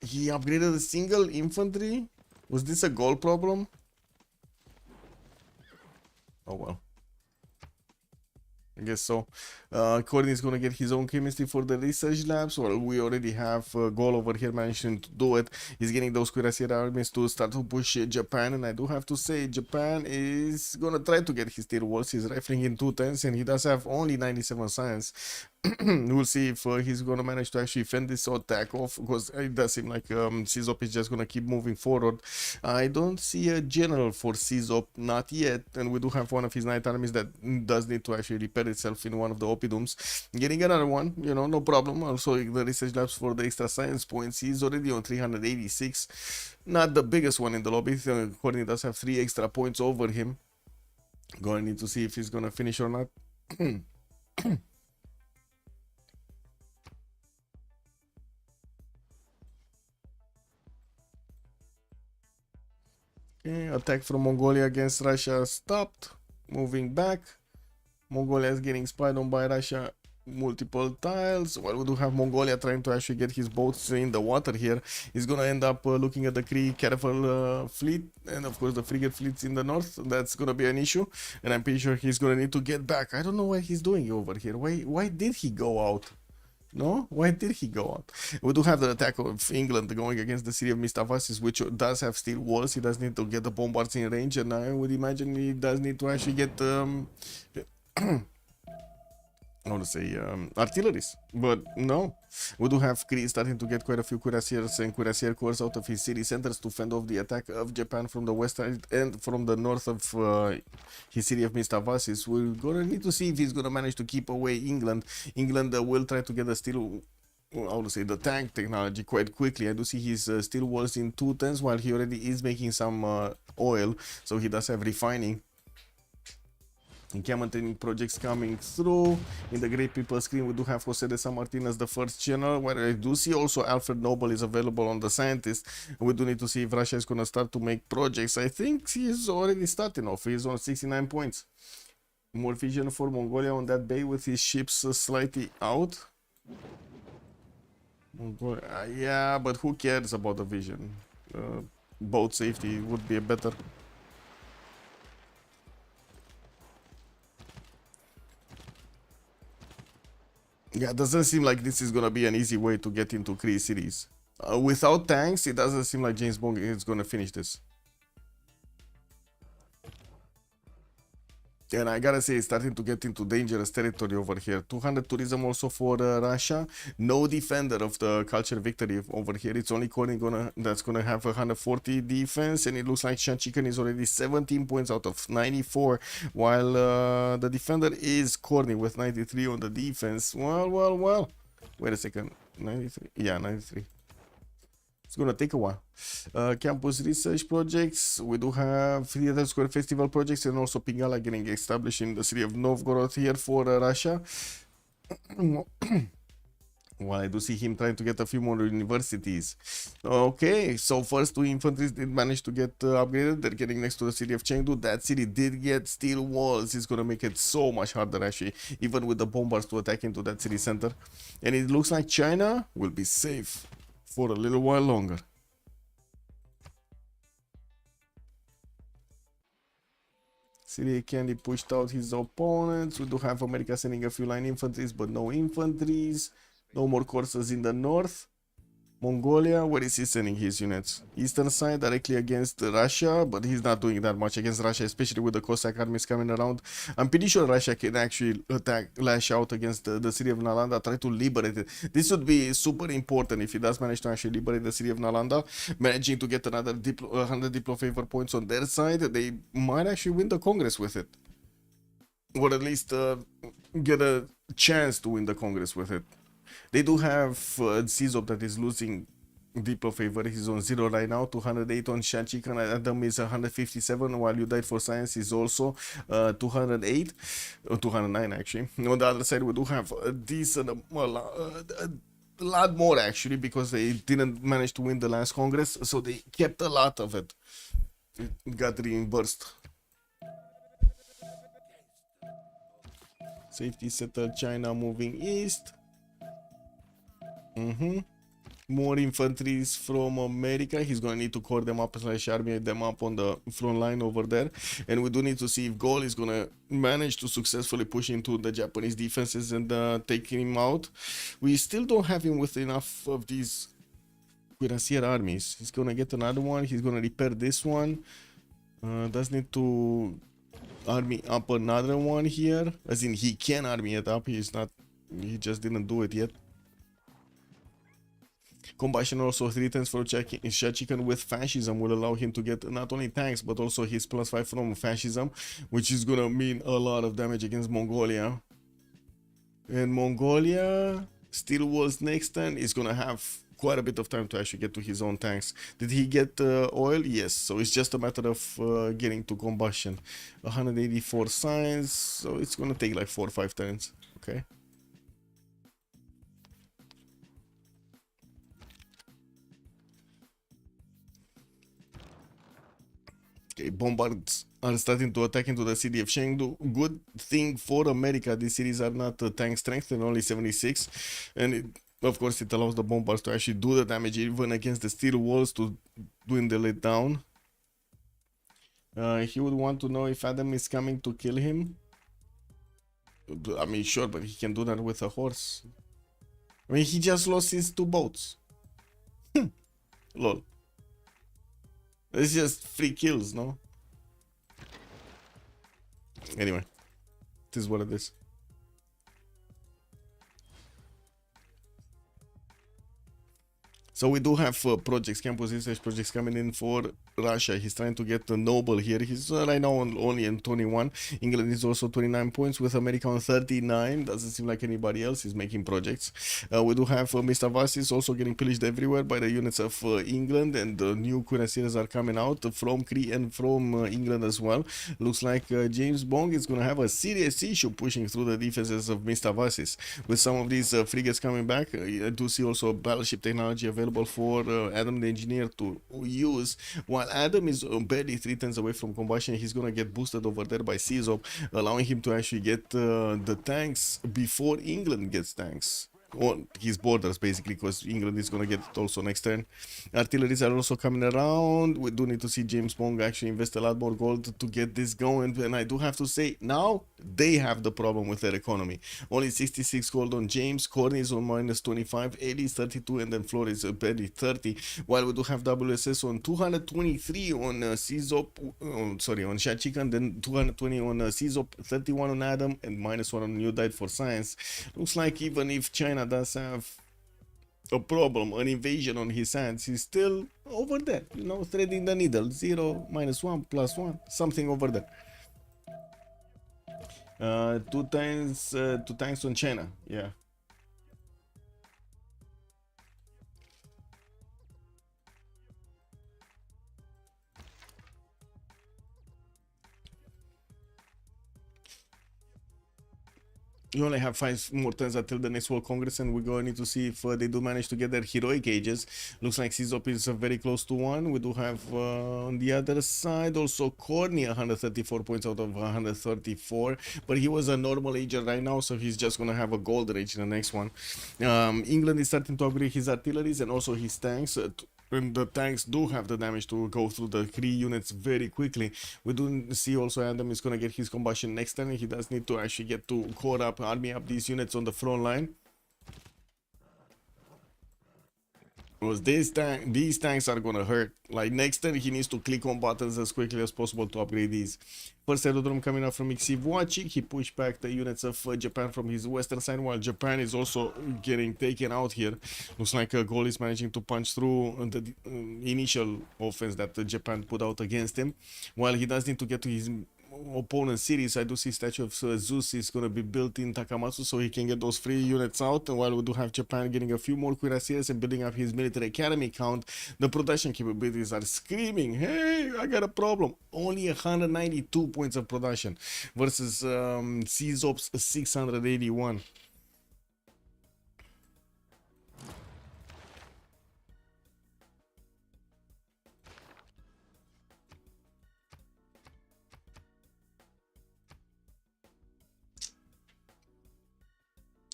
He upgraded a single infantry? Was this a goal problem? Oh well. I guess so. Courtney is gonna get his own chemistry for the research labs. Well, we already have a goal over here managing to do it. He's getting those cuirassier armies to start to push Japan, and I do have to say Japan is gonna try to get his tier walls. He's rifling in 210s, and he does have only 97 science. We'll see if he's gonna manage to actually fend this attack off, because it does seem like Sizop is just gonna keep moving forward. I don't see a general for Sizop, not yet, and we do have one of his night armies that does need to actually repair itself in one of the Opidums. Getting another one, you know, no problem. Also, the research labs for the extra science points. He's already on 386. Not the biggest one in the lobby. Courtney does have 3 extra points over him. Gonna need to see if he's gonna finish or not. Okay, attack from Mongolia against Russia stopped. Moving back. Mongolia is getting spied on by Russia multiple tiles. Well, we do have Mongolia trying to actually get his boats in the water here. He's gonna end up looking at the Kree Caravel fleet, and of course the frigate fleets in the north. That's gonna be an issue, and I'm pretty sure he's gonna need to get back. I don't know what he's doing over here. Why did he go out? No? Why did he go out? We do have the attack of England going against the city of Mistavasis, which does have steel walls. He does need to get the bombards in range, and I would imagine he does need to actually get I want to say artilleries, but no, we do have Kree starting to get quite a few cuirassiers and cuirassier corps out of his city centers to fend off the attack of Japan from the west side and from the north of his city of Mistavasis. We're gonna need to see if he's gonna manage to keep away England. England will try to get the steel, I would say, the tank technology quite quickly. I do see his steel walls in 2 tons, while he already is making some oil, so he does have refining. Incoming projects coming through. In the Great People screen, we do have Jose de San Martin as the first general, where I do see also Alfred Nobel is available on the scientist. We do need to see if Russia is going to start to make projects. I think he's already starting off. He's on 69 points. More vision for Mongolia on that bay with his ships slightly out. Mongolia, yeah, but who cares about the vision? Boat safety would be a better. Yeah, it doesn't seem like this is gonna be an easy way to get into Kree cities. Without tanks, it doesn't seem like James Bond is gonna finish this. And I gotta say, it's starting to get into dangerous territory over here. 200 tourism also for Russia. No defender of the culture victory over here. It's only Corning that's gonna have 140 defense, and it looks like Shan Chicken is already 17 points out of 94, while the defender is Corning with 93 on the defense. Well. Wait a second. 93? Yeah, 93. It's gonna take a while. Campus research projects. We do have Theater Square Festival projects and also Pingala getting established in the city of Novgorod here for Russia. Well, I do see him trying to get a few more universities. Okay, so first 2 infantries did manage to get upgraded. They're getting next to the city of Chengdu. That city did get steel walls. It's gonna make it so much harder, actually, even with the bombers to attack into that city center. And it looks like China will be safe for a little while longer. Syria Candy pushed out his opponents. We do have America sending a few line infantries, but no infantries. No more courses in the north. Mongolia, where is he sending his units? Eastern side, directly against Russia, but he's not doing that much against Russia, especially with the Cossack armies coming around. I'm pretty sure Russia can actually lash out against the city of Nalanda, try to liberate it. This would be super important if he does manage to actually liberate the city of Nalanda, managing to get another 100 Diplo favor points on their side. They might actually win the Congress with it, or at least get a chance to win the Congress with it. They do have Czizop that is losing Diplo favor. He's on 0 right now. 208 on Shanchikan. Adam is 157, while You Died for Science is also 208. 209 actually. On the other side, we do have a decent, a lot more actually, because they didn't manage to win the last Congress, so they kept a lot of it. It got reimbursed. Safety settled. China moving east. More infantries from America. He's gonna need to core them up / army them up on the front line over there. And we do need to see if Gol is gonna manage to successfully push into the Japanese defenses and take him out. We still don't have him with enough of these cuirassier armies. He's gonna get another one. He's gonna repair this one. Does need to army up another one here. As in, he can army it up. He just didn't do it yet. Combustion also threatens for Shachikan with fascism will allow him to get not only tanks but also his +5 from fascism, which is gonna mean a lot of damage against Mongolia. And Mongolia, Steel Walls next turn is gonna have quite a bit of time to actually get to his own tanks. Did he get oil? Yes, so it's just a matter of getting to combustion. 184 signs, so it's gonna take like 4 or 5 turns. Okay. Okay, bombards are starting to attack into the city of Chengdu. Good thing for America, these cities are not tank strength and only 76. And of course, it allows the bombards to actually do the damage even against the steel walls to dwindle it down. He would want to know if Adam is coming to kill him. I mean, sure, but he can do that with a horse. I mean, he just lost his 2 boats. Lol. It's just free kills, no? Anyway, this is what it is. So we do have projects, campus research projects coming in for Russia. He's trying to get the Nobel here. He's right now only in 21. England is also 29 points with America on 39. Doesn't seem like anybody else is making projects. We do have Mr. Vasis also getting pillaged everywhere by the units of England, and the new cuirassiers are coming out from Cree and from England as well. Looks like James Bond is going to have a serious issue pushing through the defenses of Mr. Vasis. With some of these frigates coming back, I do see also battleship technology available for Adam the engineer to use. While Adam is barely 3 turns away from combustion, he's gonna get boosted over there by Civ6, allowing him to actually get the tanks before England gets tanks on his borders, basically, because England is gonna get it also next turn. Artilleries are also coming around. We do need to see James Bond actually invest a lot more gold to get this going, and I do have to say now they have the problem with their economy. Only 66 gold on James, Corny is on minus 25, Eddie is 32, and then Flor is barely 30, while we do have WSS on 223 on Civ6, sorry, on Shachikan, then 220 on Civ6, 31 on Adam, and minus 1 on New Died for Science. Looks like even if China does have a problem, an invasion on his hands, he's still over there, you know, threading the needle. 0, -1, +1, something over there. Two tanks on China, yeah. You only have 5 more turns until the next World Congress, and we're going to need to see if they do manage to get their heroic ages. Looks like Civ6 is very close to 1. We do have on the other side also Corny, 134 points out of 134, but he was a normal ager right now, so he's just going to have a gold age in the next one. England is starting to upgrade his artilleries and also his tanks. And the tanks do have the damage to go through the Cree units very quickly. We do see also Adam is going to get his combustion next turn. He does need to actually get to core up, army up these units on the front line. Because these tanks are gonna hurt. Like next turn he needs to click on buttons as quickly as possible to upgrade these. First aerodrome coming out from Civ6. He pushed back the units of Japan from his western side, while Japan is also getting taken out here. Looks like Gol is managing to punch through the initial offense that Japan put out against him. While he does need to get to his opponent cities, I do see statue of Zeus is going to be built in Takamatsu so he can get those 3 units out. And while we do have Japan getting a few more cuirassiers and building up his military academy count, the production capabilities are screaming, hey, I got a problem. Only 192 points of production versus Civ6's 681.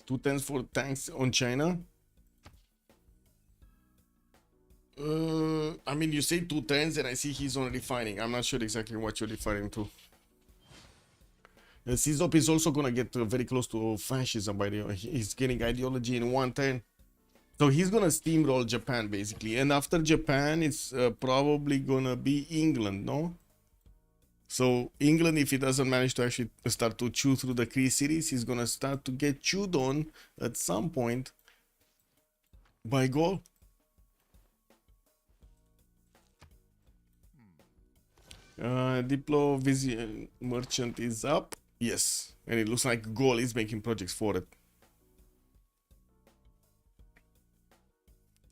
Two tens for tanks on China. I mean, you say 2 tens and I see he's on refining. I'm not sure exactly what you're referring to. Civ6 is also gonna get very close to fascism by the way. He's getting ideology in 110. So he's gonna steamroll Japan basically. And after Japan, it's probably gonna be England, no? So England, if he doesn't manage to actually start to chew through the Cree cities, he's gonna start to get chewed on at some point by Gol. Diplo Vision Merchant is up. Yes, and it looks like Gol is making projects for it.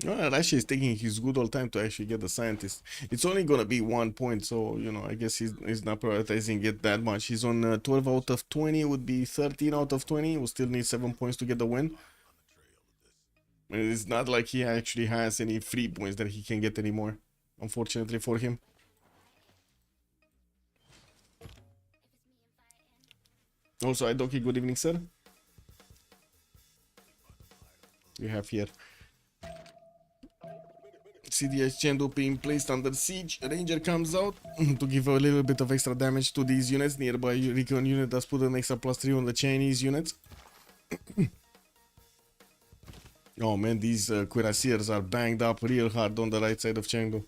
Russia is taking his good old time to actually get the scientist. It's only gonna be 1 point, so you know, I guess he's not prioritizing it that much. He's on 12 out of 20, would be 13 out of 20. We'll still need 7 points to get the win. And it's not like he actually has any free points that he can get anymore, unfortunately for him. Also, Idoki, good evening, sir. We have here CDS Chengdu being placed under siege. Ranger comes out to give a little bit of extra damage to these units. Nearby recon unit does put an extra +3 on the Chinese units. Oh man, these cuirassiers are banged up real hard on the right side of Chengdu.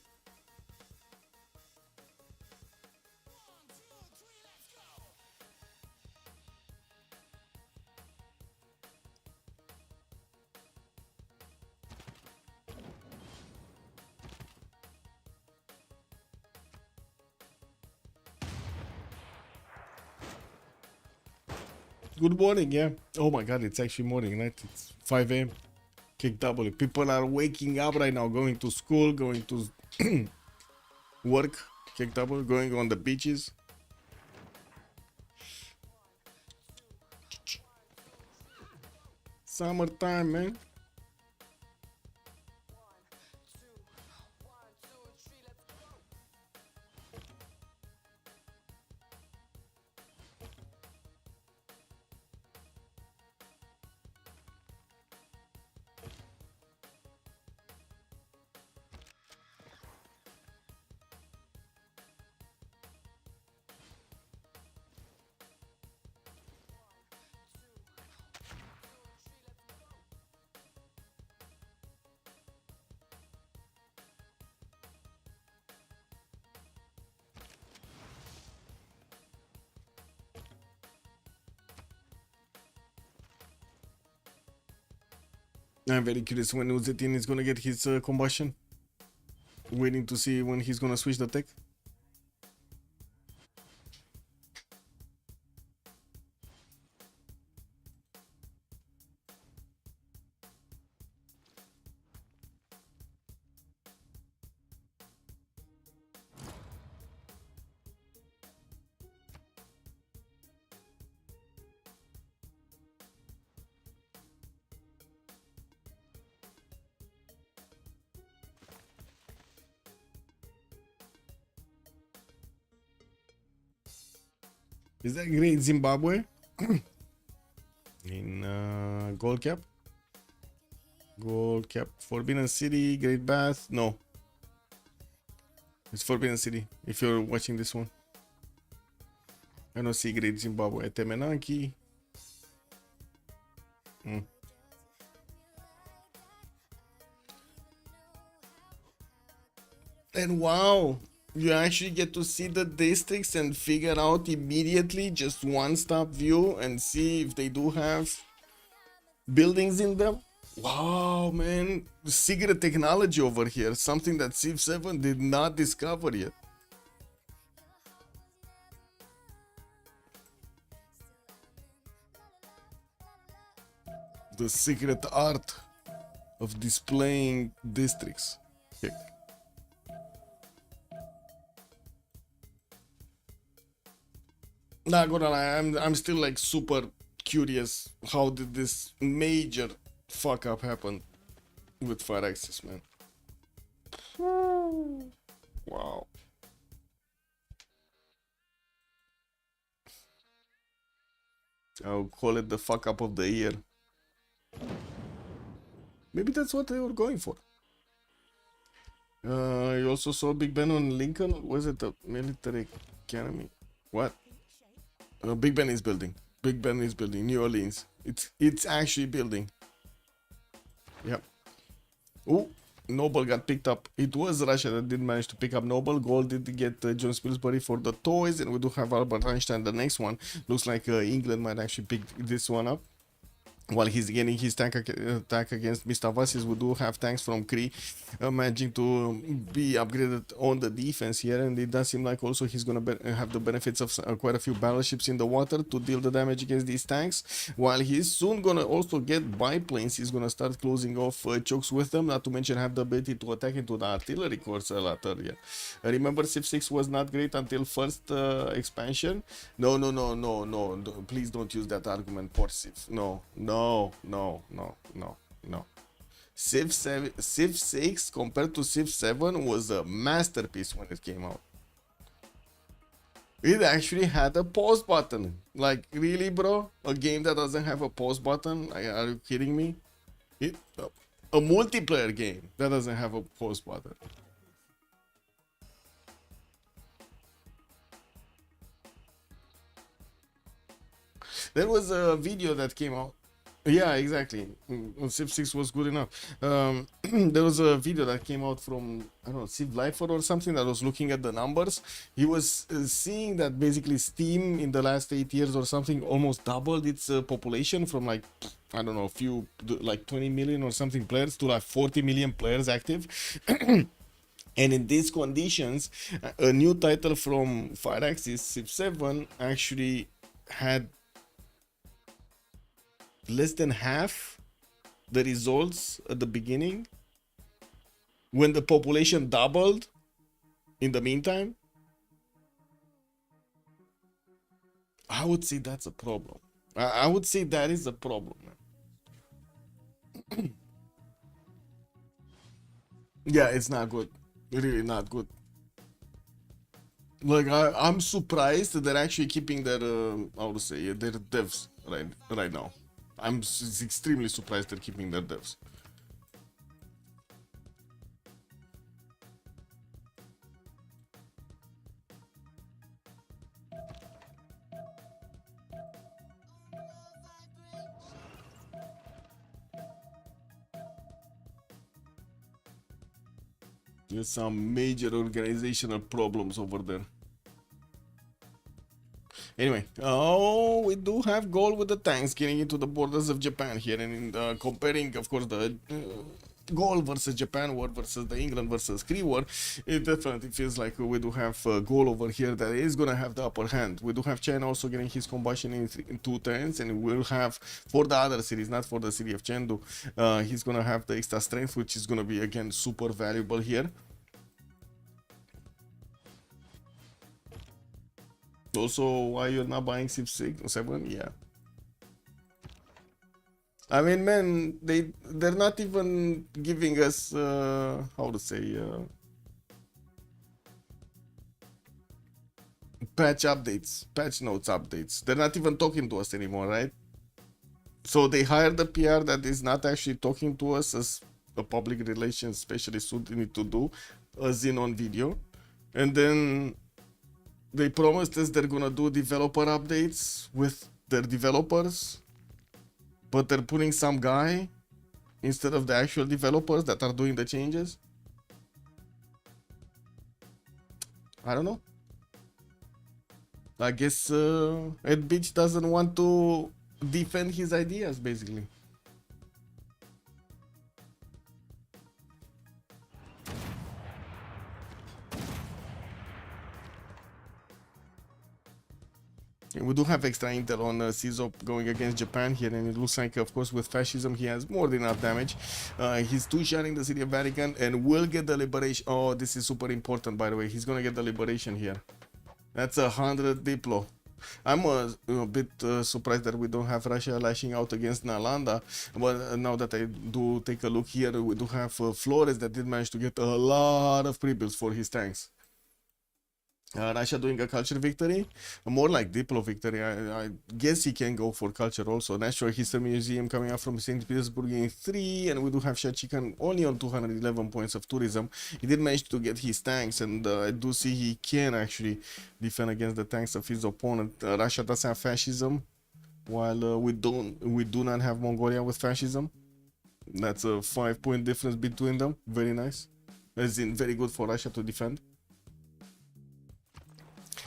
Good morning, yeah. Oh my god, it's actually morning, right? It's 5 a.m. Kick W. People are waking up right now, going to school, going to work. Kick W, going on the beaches. Summertime, man. I'm very curious when Uzetin is gonna get his combustion. Waiting to see when he's gonna switch the tech. Is that great Zimbabwe? In gold cap? Gold cap. Forbidden City, Great Bath. No. It's Forbidden City, if you're watching this one. I don't see Great Zimbabwe. Temenanki. And wow, you actually get to see the districts and figure out immediately just one stop view and see if they do have buildings in them. Wow, man, secret technology over here, something that Civ7 did not discover yet. The secret art of displaying districts. Okay. Not gonna lie, I'm still like super curious. How did this major fuck up happen with Fire Access, man? Wow. I'll call it the fuck up of the year. Maybe that's what they were going for. You also saw Big Ben on Lincoln. Was it the military academy? What? Big Ben is building. Big Ben is building. New Orleans. It's actually building. Yep. Oh, Noble got picked up. It was Russia that did manage to pick up Noble. Gold did get John Spilsbury for the toys, and we do have Albert Einstein. The next one looks like England might actually pick this one up. While he's getting his tank attack against Mr. Vasis, we do have tanks from Kree managing to be upgraded on the defense here, and it does seem like also he's gonna have the benefits of quite a few battleships in the water to deal the damage against these tanks. While he's soon gonna also get biplanes, he's gonna start closing off chokes with them, not to mention have the ability to attack into the artillery course a lot earlier. Remember, Civ6 was not great until first expansion. No, please don't use that argument, poor Civ. No. Civ6 compared to Civ7 was a masterpiece when it came out. It actually had a pause button. Like, really, bro? A game that doesn't have a pause button? Are you kidding me? A multiplayer game that doesn't have a pause button. There was a video that came out. Yeah, exactly. Civ6 was good enough. There was a video that came out from, I don't know, Civ Lifer or something, that was looking at the numbers. He was seeing that basically Steam in the last 8 years or something almost doubled its population from like, I don't know, like 20 million or something players to like 40 million players active. And in these conditions, a new title from Firaxis, Civ7, actually had less than half the results at the beginning when the population doubled in the meantime, I would say that's a problem. I would say that is a problem, man. Yeah, it's not good. Really not good. Like I'm surprised that they're actually keeping their how to say their devs right now. Extremely surprised they're keeping their devs. There's some major organizational problems over there. Anyway, oh, we do have goal with the tanks getting into the borders of Japan here, and in comparing, of course, the goal versus Japan war versus the England versus Kree war, it definitely feels like we do have a goal over here that is gonna have the upper hand. We do have China also getting his combustion in 2 turns, and we'll have for the other cities, not for the city of Chengdu, he's gonna have the extra strength, which is gonna be again super valuable here. Also, why you're not buying Civ6 or 7? Yeah. I mean, man, they're not even giving us how to say patch updates, patch notes updates. They're not even talking to us anymore, right? So they hired a PR that is not actually talking to us as a public relations specialist would need to do, as in on video, and then they promised us they're gonna do developer updates with their developers, but they're putting some guy instead of the actual developers that are doing the changes. I don't know. I guess Ed Beach doesn't want to defend his ideas, basically. We do have extra intel on CZOP going against Japan here, and it looks like, of course, with fascism, he has more than enough damage. He's two-shotting the city of Vatican and will get the liberation. Oh, this is super important, by the way. He's gonna get the liberation here. That's 100 Diplo. I'm a bit surprised that we don't have Russia lashing out against Nalanda, but now that I do take a look here, we do have Flores that did manage to get a lot of pre-builds for his tanks. Russia doing a culture victory, more like Diplo victory. I guess he can go for culture also. Natural History Museum coming up from St. Petersburg in 3, and we do have Shachikan only on 211 points of tourism. He did manage to get his tanks, and I do see he can actually defend against the tanks of his opponent. Russia does have fascism, while we do not have Mongolia with fascism. That's a 5-point difference between them. Very nice. As in, very good for Russia to defend.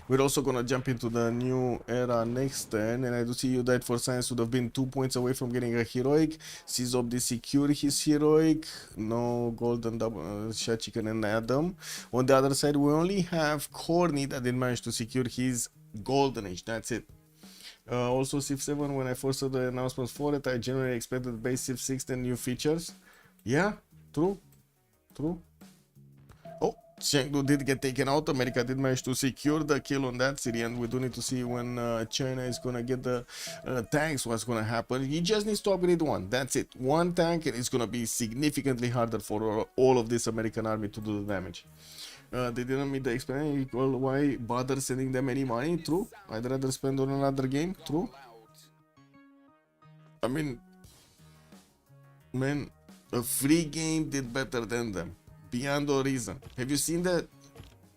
We're also gonna jump into the new era next turn, and I do see You Died for Science would have been 2 points away from getting a heroic. Cizob did secure his heroic. No golden double Shachikan and Adam. On the other side, we only have Corny that didn't manage to secure his golden age. That's it. Also Civ7, when I first saw the announcements for it, I generally expected base Civ6 and new features. Yeah, true. Oh, Chengdu did get taken out. America did manage to secure the kill on that city, and we do need to see when China is gonna get the tanks, what's gonna happen. He just needs to upgrade one. That's it. One tank, and it's gonna be significantly harder for all of this American army to do the damage. They didn't meet the explanation. Why bother sending them any money? True. I'd rather spend on another game. True. I mean, man, a free game did better than them. Beyond Horizon. Have you seen that?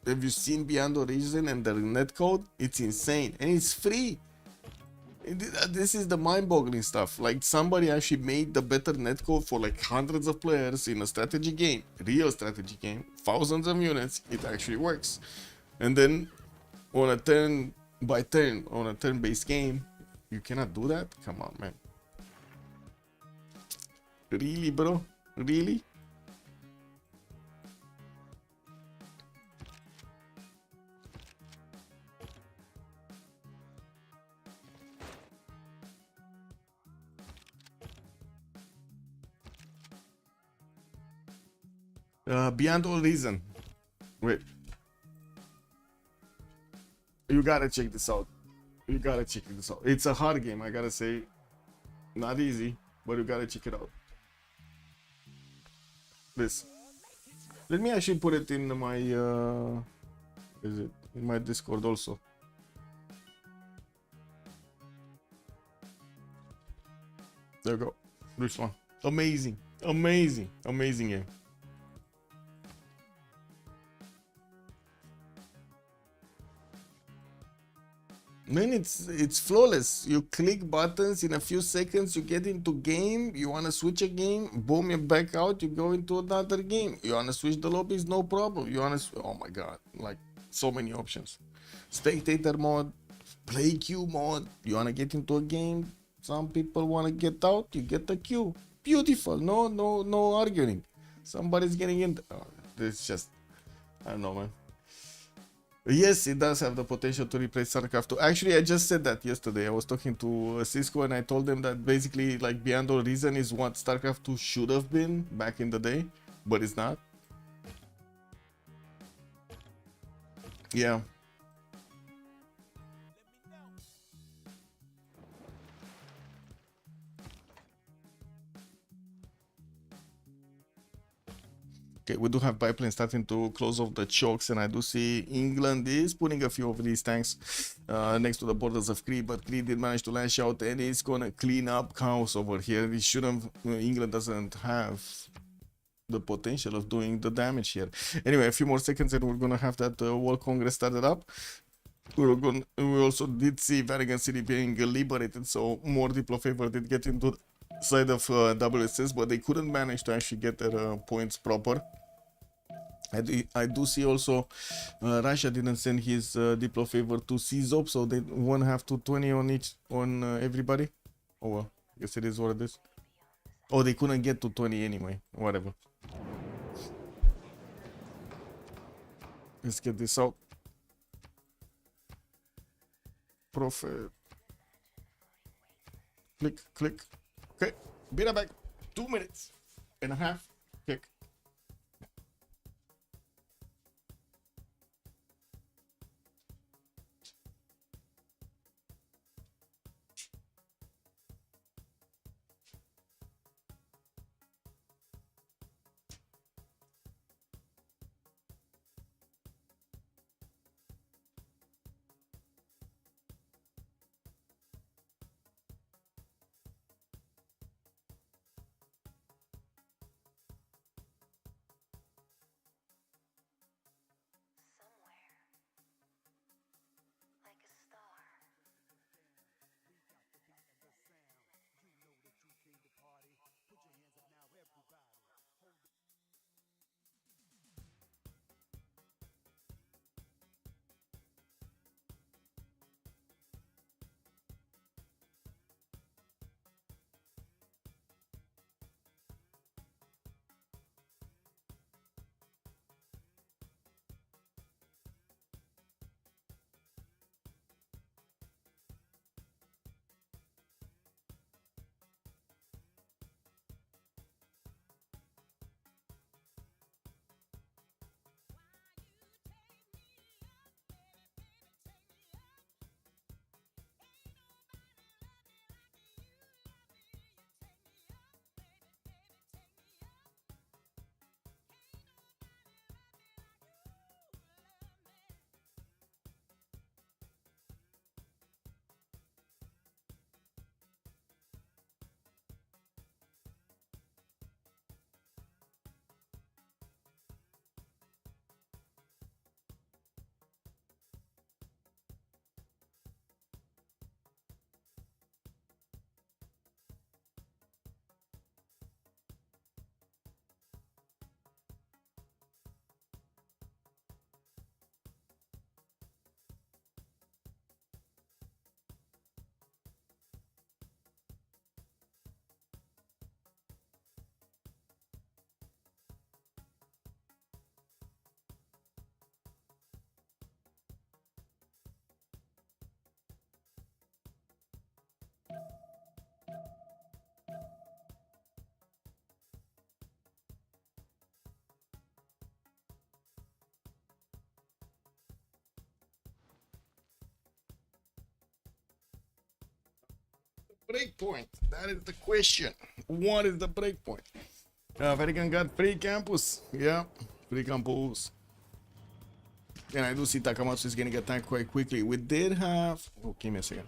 Have you seen Beyond Horizon and their netcode? It's insane, and it's free. This is the mind-boggling stuff. Like, somebody actually made the better netcode for like hundreds of players in a strategy game, real strategy game, thousands of units. It actually works. And then on a turn by turn, on a turn-based game, you cannot do that. Come on, man. Really, bro? Really? Beyond all reason. Wait. You gotta check this out. You gotta check this out. It's a hard game, I gotta say. Not easy, but you gotta check it out. This. Let me actually put it in my is it in my Discord also. There you go. This one. Amazing. Amazing. Amazing game. Man, it's flawless. You click buttons in a few seconds, you get into game. You wanna switch a game, boom, you back out, you go into another game. You wanna switch the lobbies, no problem. You wanna oh my god, like so many options. Spectator mode, play queue mode. You wanna get into a game. Some people wanna get out, you get the queue. Beautiful. No arguing. Somebody's getting in. Oh, it's just I don't know, man. Yes, it does have the potential to replace StarCraft 2. Actually, I just said that yesterday. I was talking to Cisco and I told them that basically, like, Beyond All Reason is what StarCraft 2 should have been back in the day, but it's not. Yeah. Okay, we do have pipeline starting to close off the chokes, and I do see England is putting a few of these tanks next to the borders of Crete, but Crete did manage to lash out, and it's gonna clean up chaos over here. It shouldn't. England doesn't have the potential of doing the damage here. Anyway, a few more seconds, and we're gonna have that World Congress started up. We also did see Vatican City being liberated, so more Diplo favor did get into the side of WSS, but they couldn't manage to actually get their points proper. I do see also Russia didn't send his Diplo favor to CZOP, so they won't have 220 on everybody. Oh well, I guess it is what it is. Oh, they couldn't get to 20 anyway. Whatever. Let's get this out. Prophet. Click. Okay, be right back. 2 minutes and a half. Kick. Breakpoint. That is the question. What is the breakpoint? Vatican got free campus. Yeah, free campus. And I do see Takamatsu is getting attacked quite quickly. We did have... Oh, give me a second.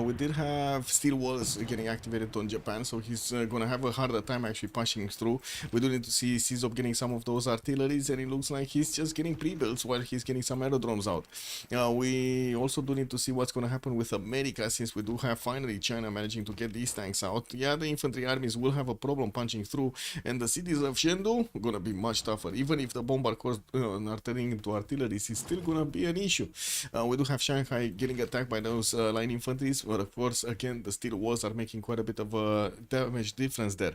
We did have steel walls getting activated on Japan, so he's gonna have a harder time actually punching through. We do need to see Civ6 getting some of those artilleries, and it looks like he's just getting pre-builds while he's getting some aerodromes out. We also do need to see what's gonna happen with America, since we do have finally China managing to get these tanks out. Yeah, the infantry armies will have a problem punching through, and the cities of Chengdu gonna be much tougher. Even if the bombard cores are turning into artillery, it's still gonna be an issue. We do have Shanghai getting attacked by those line infantry, but of course, again, the steel walls are making quite a bit of a damage difference there.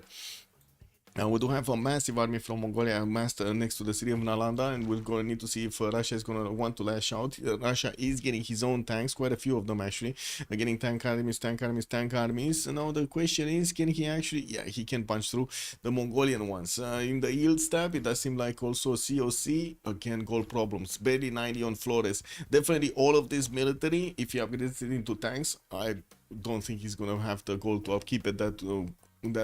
We do have a massive army from Mongolia amassed next to the city of Nalanda, and we're going to need to see if Russia is going to want to lash out. Russia is getting his own tanks, quite a few of them actually, getting tank armies. Now the question is, can he actually, yeah, he can punch through the Mongolian ones. In the yield stab, it does seem like also COC, again, gold problems, barely 90 on Flores. Definitely all of this military, if you upgrade it into tanks, I don't think he's going to have the gold to upkeep it that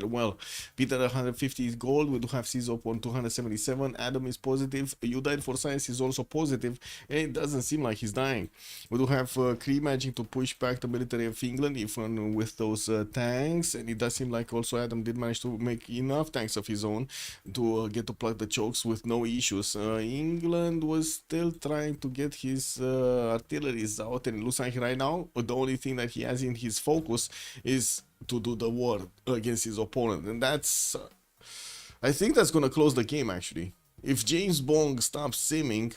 well. Peter 150 is gold. We do have Civ6 on 277. Adam is positive. You died for science is also positive, and it doesn't seem like he's dying. We do have Cree managing to push back the military of England, even with those tanks, and it does seem like also Adam did manage to make enough tanks of his own to get to plug the chokes with no issues. England was still trying to get his artilleries out, and it looks like right now the only thing that he has in his focus is to do the war against his opponent, and that's I think that's gonna close the game actually. If James Bond stops simming,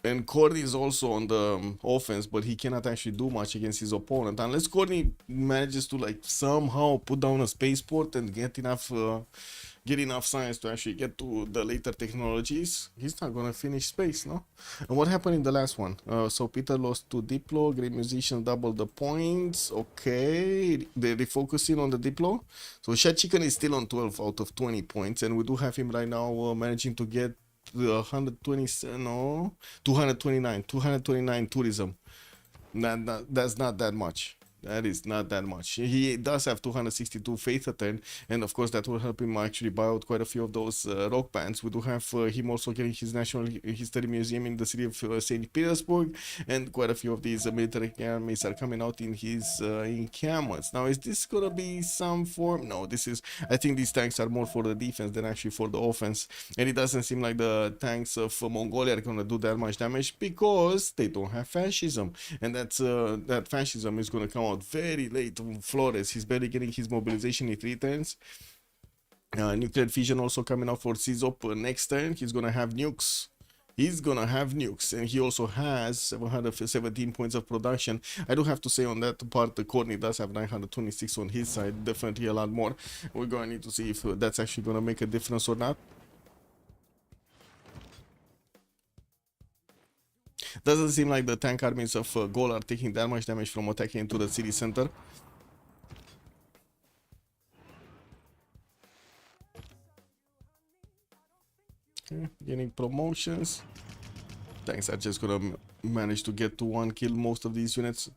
and Courtney is also on the offense, but he cannot actually do much against his opponent unless Courtney manages to like somehow put down a spaceport and get enough science to actually get to the later technologies. He's not gonna finish space, no? And what happened in the last one? So Peter lost to Diplo. Great Musician doubled the points. Okay, they're refocusing on the Diplo. So Shed Chicken is still on 12 out of 20 points, and we do have him right now managing to get 229 tourism. That's not that much. That is not that much. He does have 262 faith attend, and of course that will help him actually buy out quite a few of those rock bands. We do have him also getting his National History Museum in the city of St. Petersburg, and quite a few of these military armies are coming out in his encampments. Now, is this gonna be some form? No, this is, I think these tanks are more for the defense than actually for the offense, and it doesn't seem like the tanks of Mongolia are gonna do that much damage because they don't have fascism, and that fascism is gonna come out very late on Flores. He's barely getting his mobilization in 3 turns. Nuclear fission also coming out for Civ6 next turn. He's gonna have nukes. And he also has 717 points of production. I do have to say on that part, the Courtney does have 926 on his side, definitely a lot more. We're going to need to see if that's actually going to make a difference or not. Doesn't seem like the tank armies of Gaul are taking that much damage from attacking into the city center. Okay, getting promotions. Tanks are just gonna manage to get to 1 kill most of these units.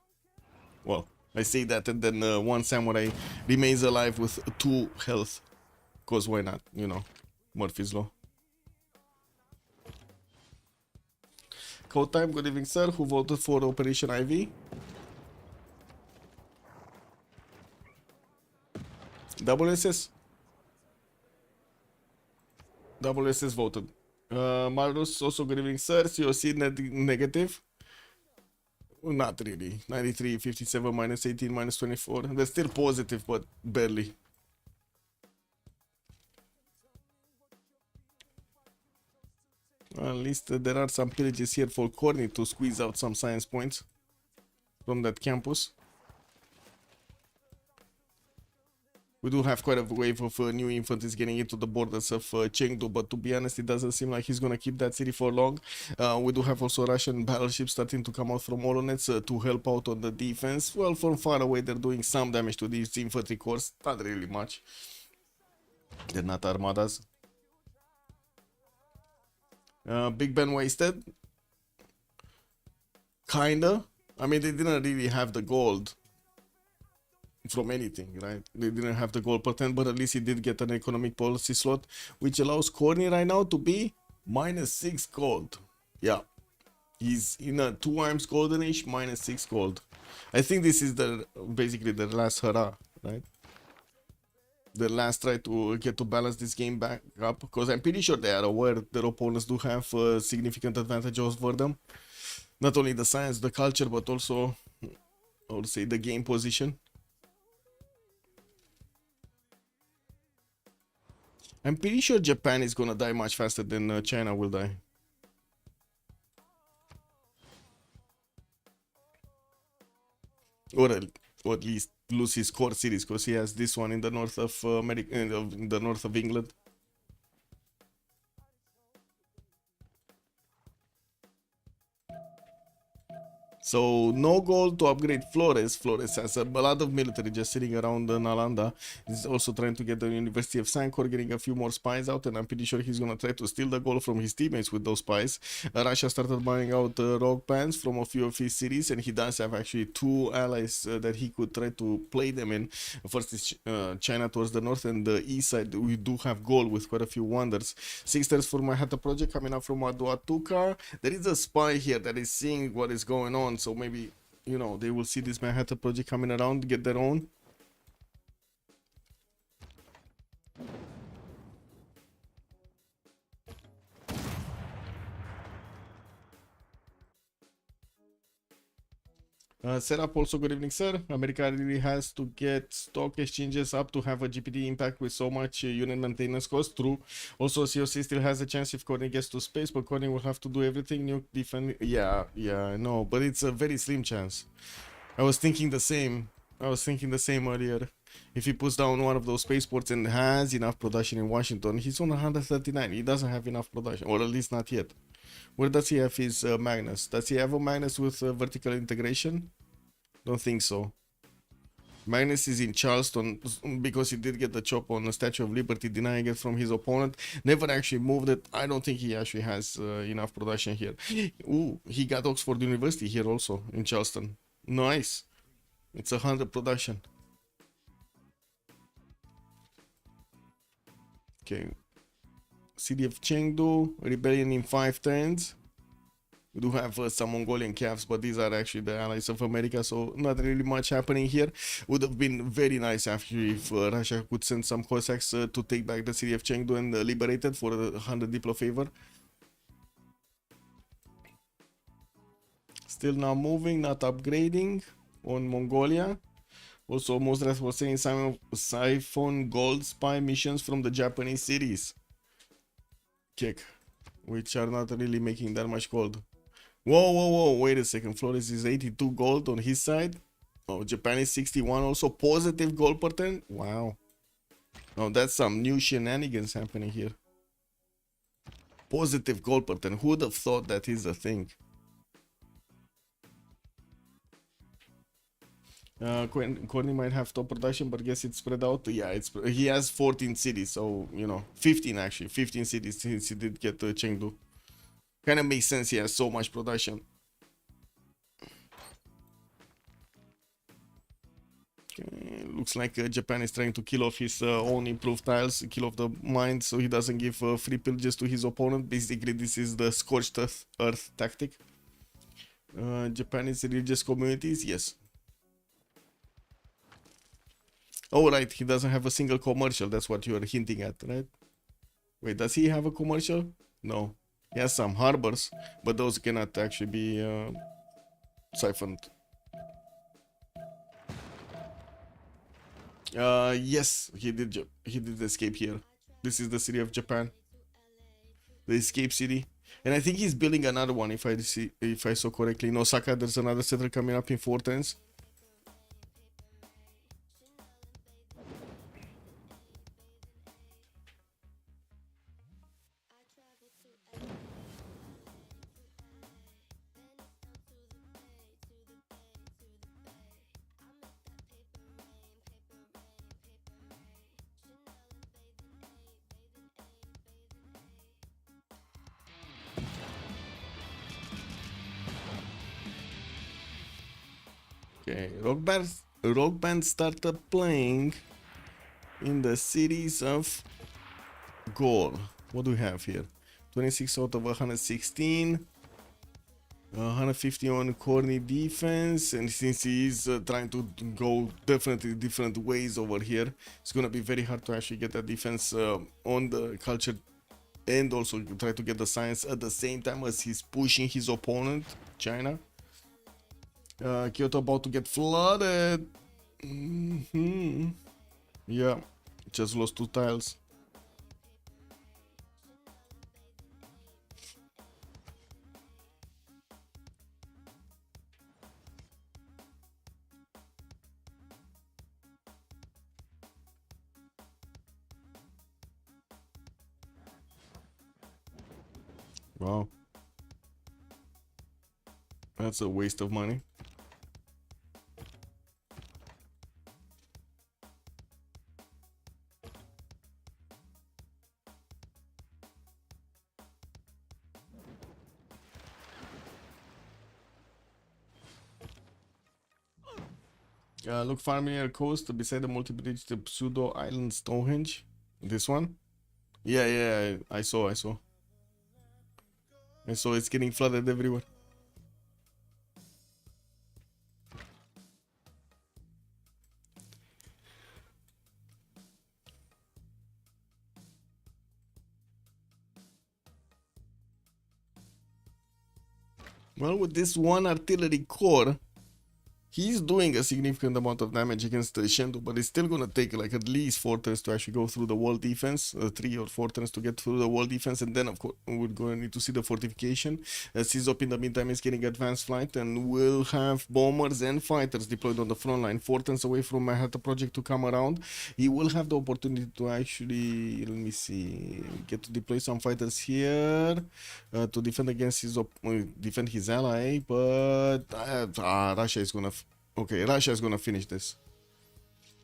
Well, I say that, and then 1 samurai remains alive with 2 health. Cause why not? You know, Murphy's Law. Code time, good evening, sir. Who voted for Operation Ivy? WSS? WSS voted. Marus, also good evening, sir. COC negative? Not really. 93, 57, minus 18, minus 24. They're still positive, but barely. At least there are some pillages here for Courtney to squeeze out some science points from that campus. We do have quite a wave of new infantry getting into the borders of Chengdu, but to be honest, it doesn't seem like he's going to keep that city for long. We do have also Russian battleships starting to come out from Olonets to help out on the defense. Well, from far away, they're doing some damage to these infantry corps, not really much. They're not armadas. Big Ben wasted. Kinda. I mean, they didn't really have the gold from anything, right? They didn't have the gold patent, but at least he did get an economic policy slot, which allows Corny right now to be -6 gold. Yeah, he's in a 2 arms golden age, -6 gold. I think this is the basically the last hurrah, right? The last try to get to balance this game back up, because I'm pretty sure they are aware their opponents do have significant advantage over them. Not only the science, the culture, but also, I would say, the game position. I'm pretty sure Japan is gonna die much faster than China will die. Or at least lose his core series, because he has this one in the north of America, in the north of England. So no gold to upgrade Flores. Flores has a lot of military just sitting around Nalanda. He's also trying to get the University of Sankor, getting a few more spies out, and I'm pretty sure he's gonna try to steal the gold from his teammates with those spies. Russia started buying out rogue bands from a few of his cities, and he does have actually 2 allies that he could try to play them in. First is China towards the north, and the east side we do have gold with quite a few wonders. 6 stars for Manhattan project coming up from Aduatuca. There is a spy here that is seeing what is going on. So maybe, you know, they will see this Manhattan project coming around, get their own. Setup also, good evening, sir. America really has to get stock exchanges up to have a GPT impact with so much unit maintenance cost. True. Also, COC still has a chance if Corny gets to space, but Corny will have to do everything. Nuke defend. Yeah, I know, but it's a very slim chance. I was thinking the same. Earlier. If he puts down one of those spaceports and has enough production in Washington, he's on 139. He doesn't have enough production, or at least not yet. Where does he have his Magnus? Does he have a Magnus with vertical integration? Don't think so. Magnus is in Charleston because he did get the chop on the Statue of Liberty, denying it from his opponent. Never actually moved it. I don't think he actually has enough production here. Ooh, he got Oxford University here also in Charleston. Nice. It's 100 production. Okay. City of Chengdu, rebellion in 5 turns. We do have some Mongolian calves, but these are actually the allies of America, so not really much happening here. Would have been very nice actually if Russia could send some Cossacks to take back the city of Chengdu and liberate it for the 100 Diplo favor. Still not moving, not upgrading on Mongolia. Also, Mosras was saying siphon gold spy missions from the Japanese cities. Check. Which are not really making that much gold. Whoa, wait a second. Flores is 82 gold on his side. Oh, Japan is 61, also positive gold pattern. Wow. Now that's some new shenanigans happening here. Positive gold pattern. Who would have thought that is a thing? Corny might have top production, but guess it's spread out. Yeah, he has 14 cities, so you know, 15 actually, 15 cities since he did get Chengdu. Kind of makes sense. He has so much production. Okay, looks like Japan is trying to kill off his own improved tiles, kill off the mine, so he doesn't give free pillages to his opponent. Basically, this is the scorched earth tactic. Japanese religious communities, yes. Oh, right, he doesn't have a single commercial. That's what you are hinting at, right? Wait, does he have a commercial? No. He has some harbors, but those cannot actually be siphoned. Yes, he did escape here. This is the city of Japan. The escape city. And I think he's building another one, if I saw correctly. In Osaka, there's another settler coming up in 4 turns. Okay, rock band started playing in the cities of Gore. What do we have here? 26 out of 116. 150 on corny defense, and since he is trying to go definitely different ways over here, it's gonna be very hard to actually get that defense on the culture and also try to get the science at the same time as he's pushing his opponent, China. Kyoto about to get flooded. Yeah, just lost 2 tiles. Wow. That's a waste of money. Look familiar coast beside the multi-bridge, the pseudo island Stonehenge. This one? Yeah, I saw. It's getting flooded everywhere. Well, with this one artillery core, he's doing a significant amount of damage against Shendo, but it's still gonna take like at least 4 turns to actually go through the wall defense, 3 or 4 turns to get through the wall defense, and then of course we're gonna need to see the fortification. Sizop in the meantime is getting advanced flight, and will have bombers and fighters deployed on the front line, 4 turns away from Manhattan Project to come around. He will have the opportunity to actually, let me see, get to deploy some fighters here to defend against defend his ally, but Russia is gonna Russia is gonna finish this.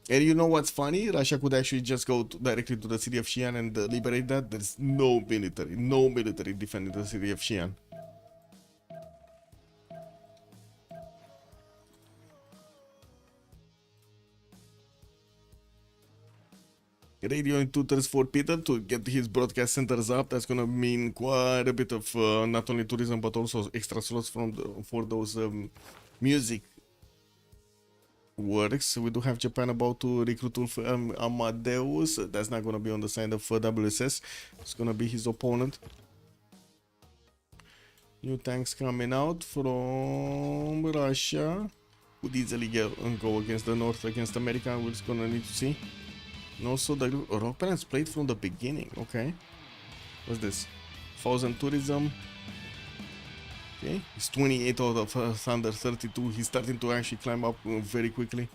And you know what's funny? Russia could actually just go directly to the city of Xi'an and liberate that. There's no military defending the city of Xi'an. Radio in 2 turns for Peter to get his broadcast centers up. That's gonna mean quite a bit of not only tourism but also extra slots for those music works. We do have Japan about to recruit Amadeus. That's not gonna be on the side of WSS. It's gonna be his opponent. New tanks coming out from Russia. Could easily go against the North, against America. We're just gonna need to see. And also the rock bands played from the beginning. Okay, what's this? 1000 tourism. Okay, he's 28 out of under 32. He's starting to actually climb up very quickly.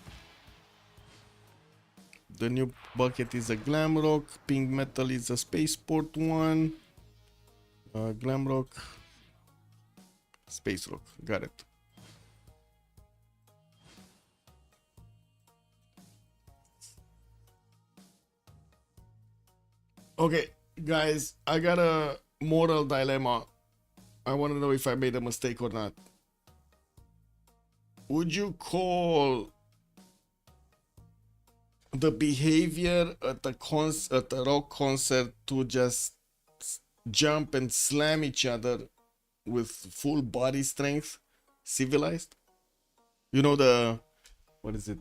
The new bucket is a glam rock. Pink metal is a spaceport one. Glam rock, space rock. Got it. Okay, guys, I got a moral dilemma. I want to know if I made a mistake or not. Would you call the behavior at the rock concert to just jump and slam each other with full body strength civilized? You know the, what is it?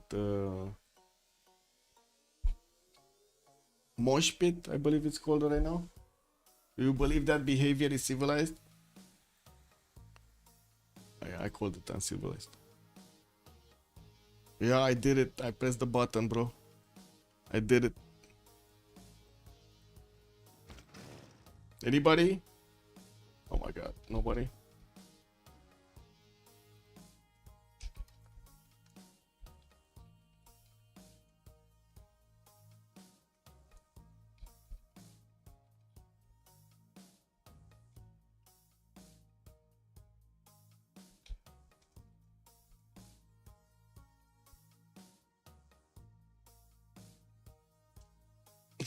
Mosh pit, I believe it's called right now. Do you believe that behavior is civilized? I called it uncivilized. Yeah, I did it. I pressed the button, bro. I did it. Anybody? Oh my god, nobody.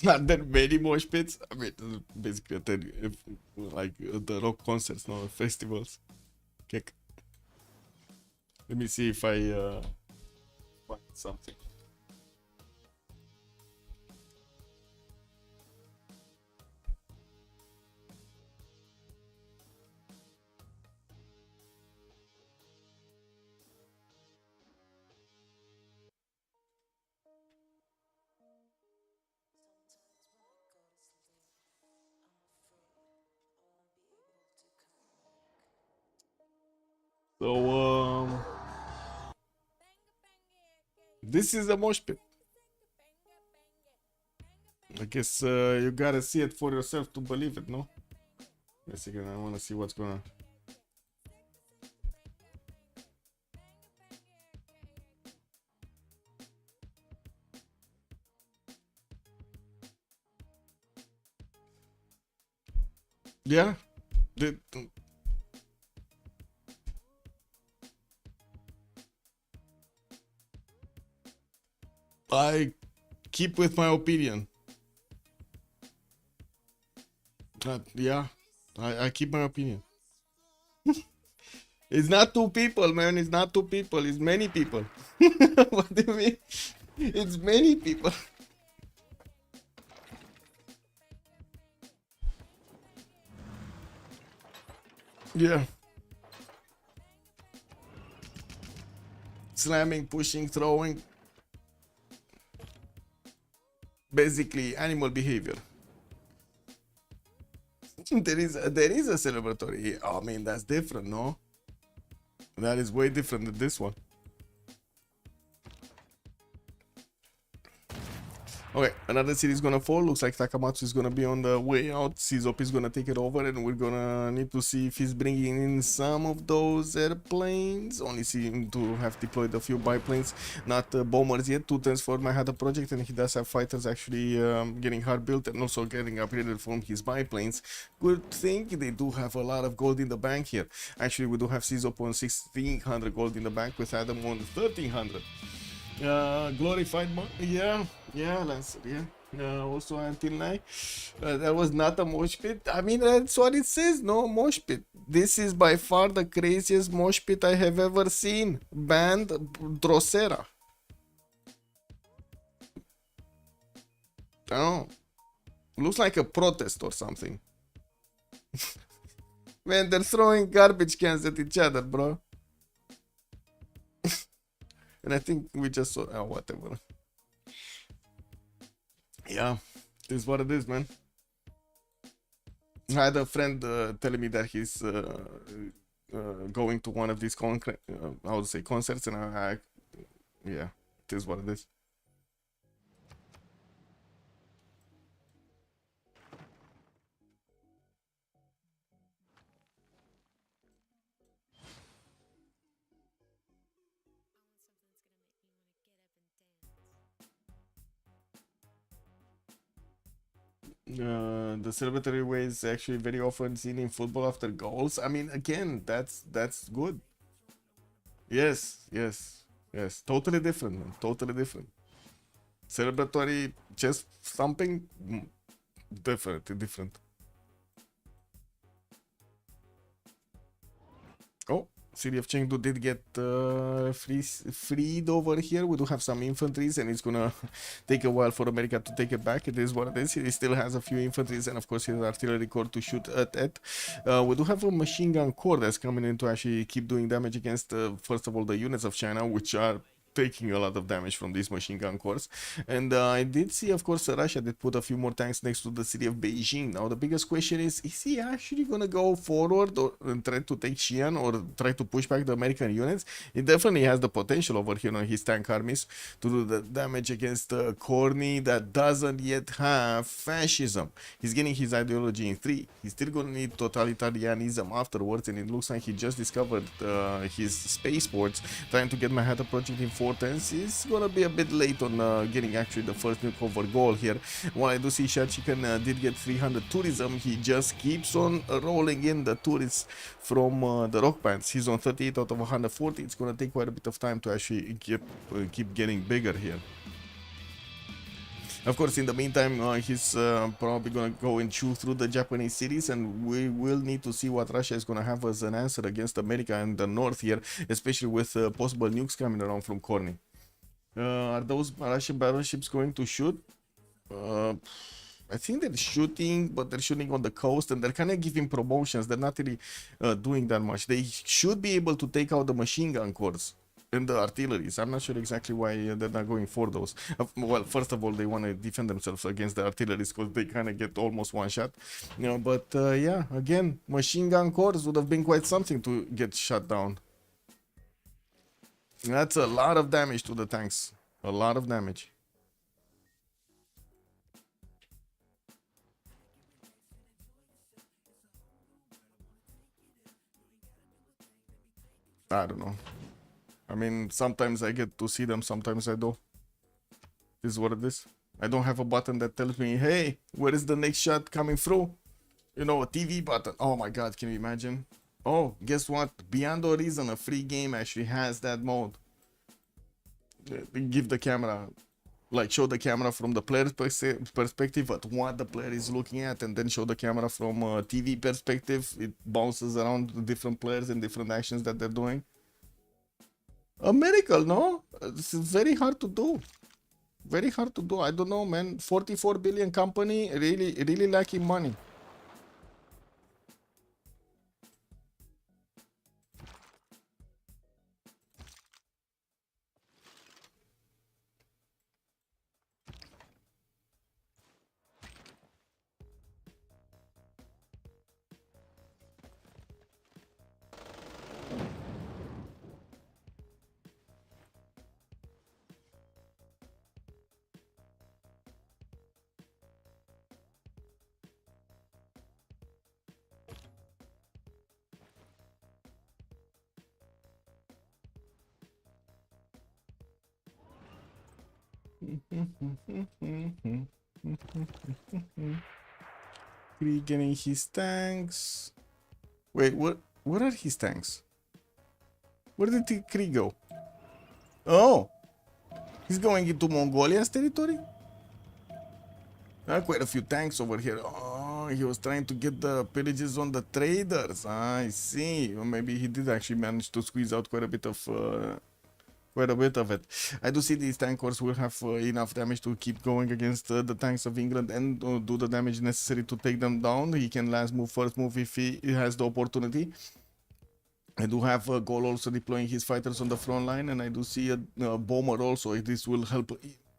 Not that many mosh pits. I mean, basically, like the rock concerts, no festivals. Okay. Let me see if I find something. So this is a mosh pit. I guess you gotta see it for yourself to believe it, no? Wait a second, I wanna see what's going on. Yeah. I keep with my opinion. Yeah, I keep my opinion. It's not two people, man. It's not two people. It's many people. What do you mean? It's many people. Yeah. Slamming, pushing, throwing. Basically, animal behavior. There is a celebratory. I mean, that's different, no? That is way different than this one. Okay, another city is gonna fall. Looks like Takamatsu is gonna be on the way out. Civ6 is gonna take it over, and we're gonna need to see if he's bringing in some of those airplanes. Only see him to have deployed a few biplanes, not bombers yet. 2 transform I had a project, and he does have fighters actually getting hard built and also getting upgraded from his biplanes. Good thing they do have a lot of gold in the bank here. Actually, we do have Civ6 on 1600 gold in the bank with Adam on 1300. Glorified yeah, Lancer, yeah. Also until now, that was not a mosh pit. I mean, that's what it says, no mosh pit. This is by far the craziest mosh pit I have ever seen. Band Drosera. I don't know. Looks like a protest or something. Man, they're throwing garbage cans at each other, bro. And I think we just saw, oh, whatever. Yeah, this is what it is, man. I had a friend telling me that he's going to one of these I would say concerts, and yeah, this is what it is. The celebratory way is actually very often seen in football after goals. I mean, again, that's good. Yes, yes, yes. Totally different, man. Totally different. Celebratory chest thumping, different. Oh, City of Chengdu did get freed over here. We do have some infantries, and it's gonna take a while for America to take it back. It is what it is. He still has a few infantries, and of course his artillery corps to shoot at. We do have a machine gun corps that's coming in to actually keep doing damage against, first of all, the units of China, which are taking a lot of damage from these machine gun corps. And I did see, of course, Russia did put a few more tanks next to the city of Beijing. Now the biggest question is he actually gonna go forward or try to take Xi'an or try to push back the American units? He definitely has the potential over here on his tank armies to do the damage against the Corny that doesn't yet have fascism. He's getting his ideology in 3. He's still gonna need totalitarianism afterwards, and it looks like he just discovered his spaceports, trying to get Manhattan Project in 4 turns. He's gonna be a bit late on getting actually the first nuke over goal here. While I do see Shad Chicken did get 300 tourism, he just keeps on rolling in the tourists from the rock bands. He's on 38 out of 140. It's gonna take quite a bit of time to actually keep getting bigger here. Of course, in the meantime, he's probably gonna go and chew through the Japanese cities, and we will need to see what Russia is gonna have as an answer against America and the North here, especially with possible nukes coming around from Corny. Are those Russian battleships going to shoot? I think they're shooting, but they're shooting on the coast and they're kind of giving promotions. They're not really doing that much. They should be able to take out the machine gun corps and the artilleries. I'm not sure exactly why they're not going for those. Well, first of all, they want to defend themselves against the artilleries because they kind of get almost one shot. You know, but yeah, again, machine gun corps would have been quite something to get shut down. That's a lot of damage to the tanks. A lot of damage. I don't know. I mean, sometimes I get to see them, sometimes I don't. This is what it is. I don't have a button that tells me, hey, where is the next shot coming through? You know, a TV button. Oh my god, can you imagine? Oh, guess what? Beyond Horizon, a free game actually has that mode. Give the camera, like show the camera from the player's perspective at what the player is looking at, and then show the camera from a TV perspective. It bounces around the different players and different actions that they're doing. A miracle, no? This is very hard to do. Very hard to do. I don't know, man. 44 billion company, really lacking money. Krieg getting his tanks. Wait, what are his tanks? Where did the Krieg go? Oh, he's going into Mongolia's territory? Quite a few tanks over here. Oh, he was trying to get the pillages on the traders. I see. Or maybe he did actually manage to squeeze out quite a bit of it. I do see these tank corps will have enough damage to keep going against the tanks of England and do the damage necessary to take them down. He can last move, first move if he has the opportunity. I do have Gol also deploying his fighters on the front line, and I do see a bomber also. This will help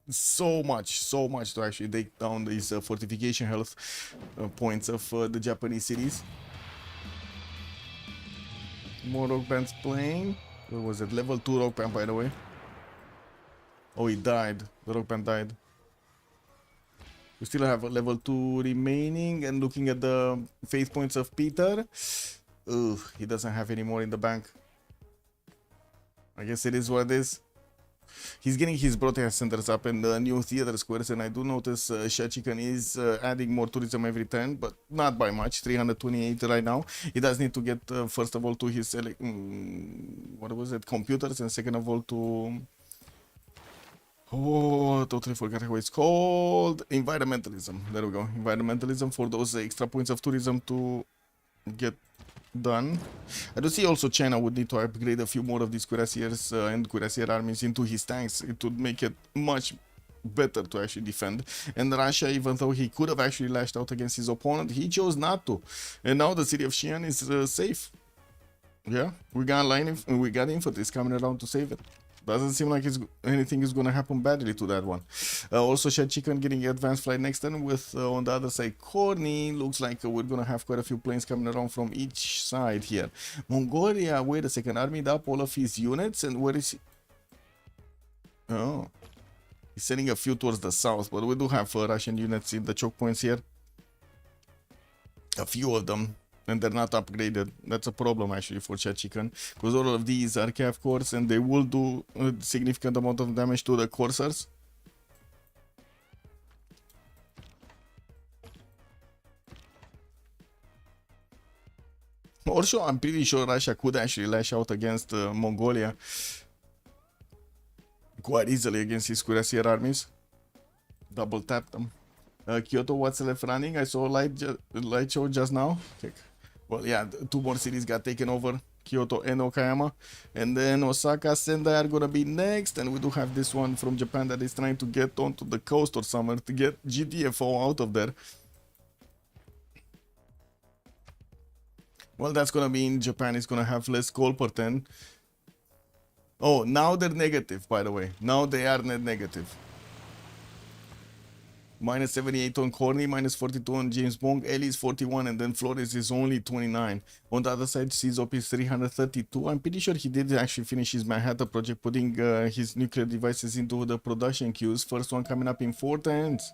so much to actually take down these fortification health points of the Japanese cities. More rock bands playing. What was it? Level 2 rock band, by the way. Oh, he died. The rock band died. We still have a level 2 remaining, and looking at the faith points of Peter, ugh, he doesn't have any more in the bank. I guess it is what it is. He's getting his broadcast centers up in the new theater squares, and I do notice Shachikan is adding more tourism every turn, but not by much. 328 right now. He does need to get first of all to his what was it, computers, and second of all to totally forgot how it's called. Environmentalism. There we go. Environmentalism for those extra points of tourism to get done. I do see also China would need to upgrade a few more of these cuirassiers and cuirassier armies into his tanks. It would make it much better to actually defend. And Russia, even though he could have actually lashed out against his opponent, he chose not to. And now the city of Xi'an is safe. Yeah, we got infantry coming around to save it. Doesn't seem like anything is gonna happen badly to that one. Also, Shed Chicken getting advanced flight next turn with on the other side Corny. Looks like we're gonna have quite a few planes coming around from each side here. Mongolia, wait a second, armied up all of his units, and where is he? Oh, he's sending a few towards the south, but we do have Russian units in the choke points here. A few of them. And they're not upgraded. That's a problem actually for Chat Chicken, because all of these are Cav cores and they will do a significant amount of damage to the coursers. Also, I'm pretty sure Russia could actually lash out against Mongolia quite easily against his cuirassier armies. Double tap them. Kyoto, what's left running? I saw light show just now. Okay. Well, yeah, 2 more cities got taken over. Kyoto and Okayama. And then Osaka, Sendai are gonna be next. And we do have this one from Japan that is trying to get onto the coast or somewhere to get GTFO out of there. Well, that's gonna mean Japan is gonna have less goal per 10. Oh, now they're negative, by the way. Now they are net negative. Minus 78 on Corny, minus 42 on James Bond, Ellie is 41, and then Flores is only 29. On the other side, Czop is 332. I'm pretty sure he did actually finish his Manhattan project, putting his nuclear devices into the production queues. First one coming up in 4 turns.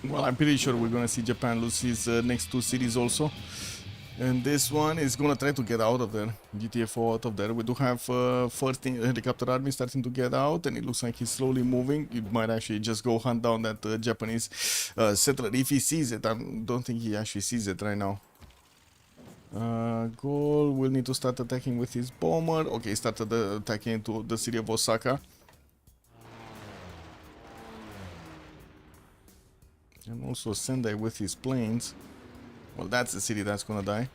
Well, I'm pretty sure we're gonna see Japan lose his next 2 cities also. And this one is gonna try to get out of there. GTFO out of there. We do have first helicopter army starting to get out, and it looks like he's slowly moving. It might actually just go hunt down that Japanese settler if he sees it. I don't think he actually sees it right now. Goal will need to start attacking with his bomber. Okay, started attacking into the city of Osaka. And also Sendai with his planes. Well, that's the city that's gonna die.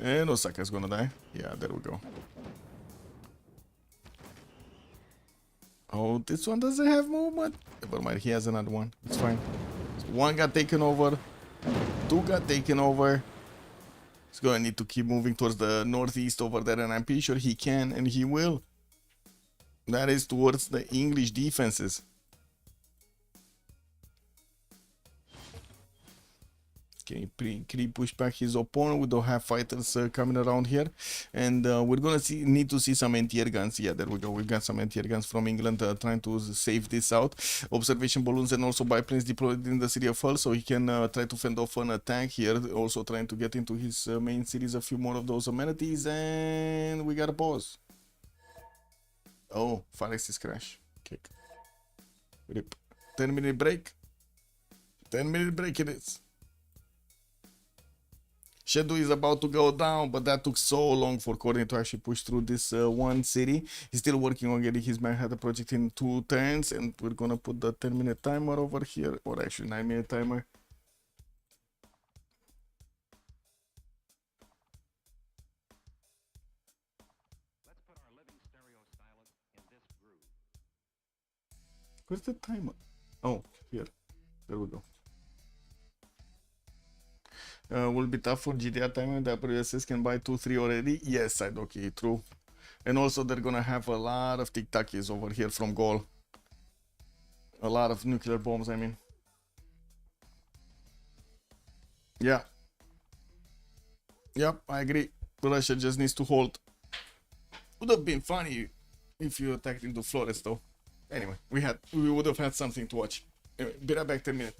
And Osaka's gonna die. Yeah, there we go. Oh, this one doesn't have movement. Never mind, he has another one. It's fine. So 1 got taken over. 2 got taken over. He's gonna need to keep moving towards the northeast over there, and I'm pretty sure he can, and he will. That is towards the English defenses. Okay, pretty push back his opponent. We don't have fighters coming around here, and we're gonna need to see some anti-air guns. Yeah, there we go. We've got some anti-air guns from England trying to save this out. Observation balloons and also biplanes deployed in the city of Hull, so he can try to fend off an attack here. Also trying to get into his main cities a few more of those amenities, and we got a pause. Oh, Farex crash. Kick. Rip. 10-minute break. 10-minute break it is. Shadow is about to go down, but that took so long for Courtney to actually push through this one city. He's still working on getting his Manhattan project in 2 turns, and we're gonna put the 10-minute timer over here, or actually 9-minute timer. Let's put our living stereo stylus in this groove. Where's the timer? Oh, here. There we go. Will be tough for GTR timer. The WSS can buy 2-3 already. Yes, side okay, true. And also they're gonna have a lot of tic-tacis over here from goal. A lot of nuclear bombs, I mean. Yeah. Yep, I agree. Russia just needs to hold. Would have been funny if you attacked into Flores though. Anyway, we would have had something to watch. Anyway, be right back 10 minutes.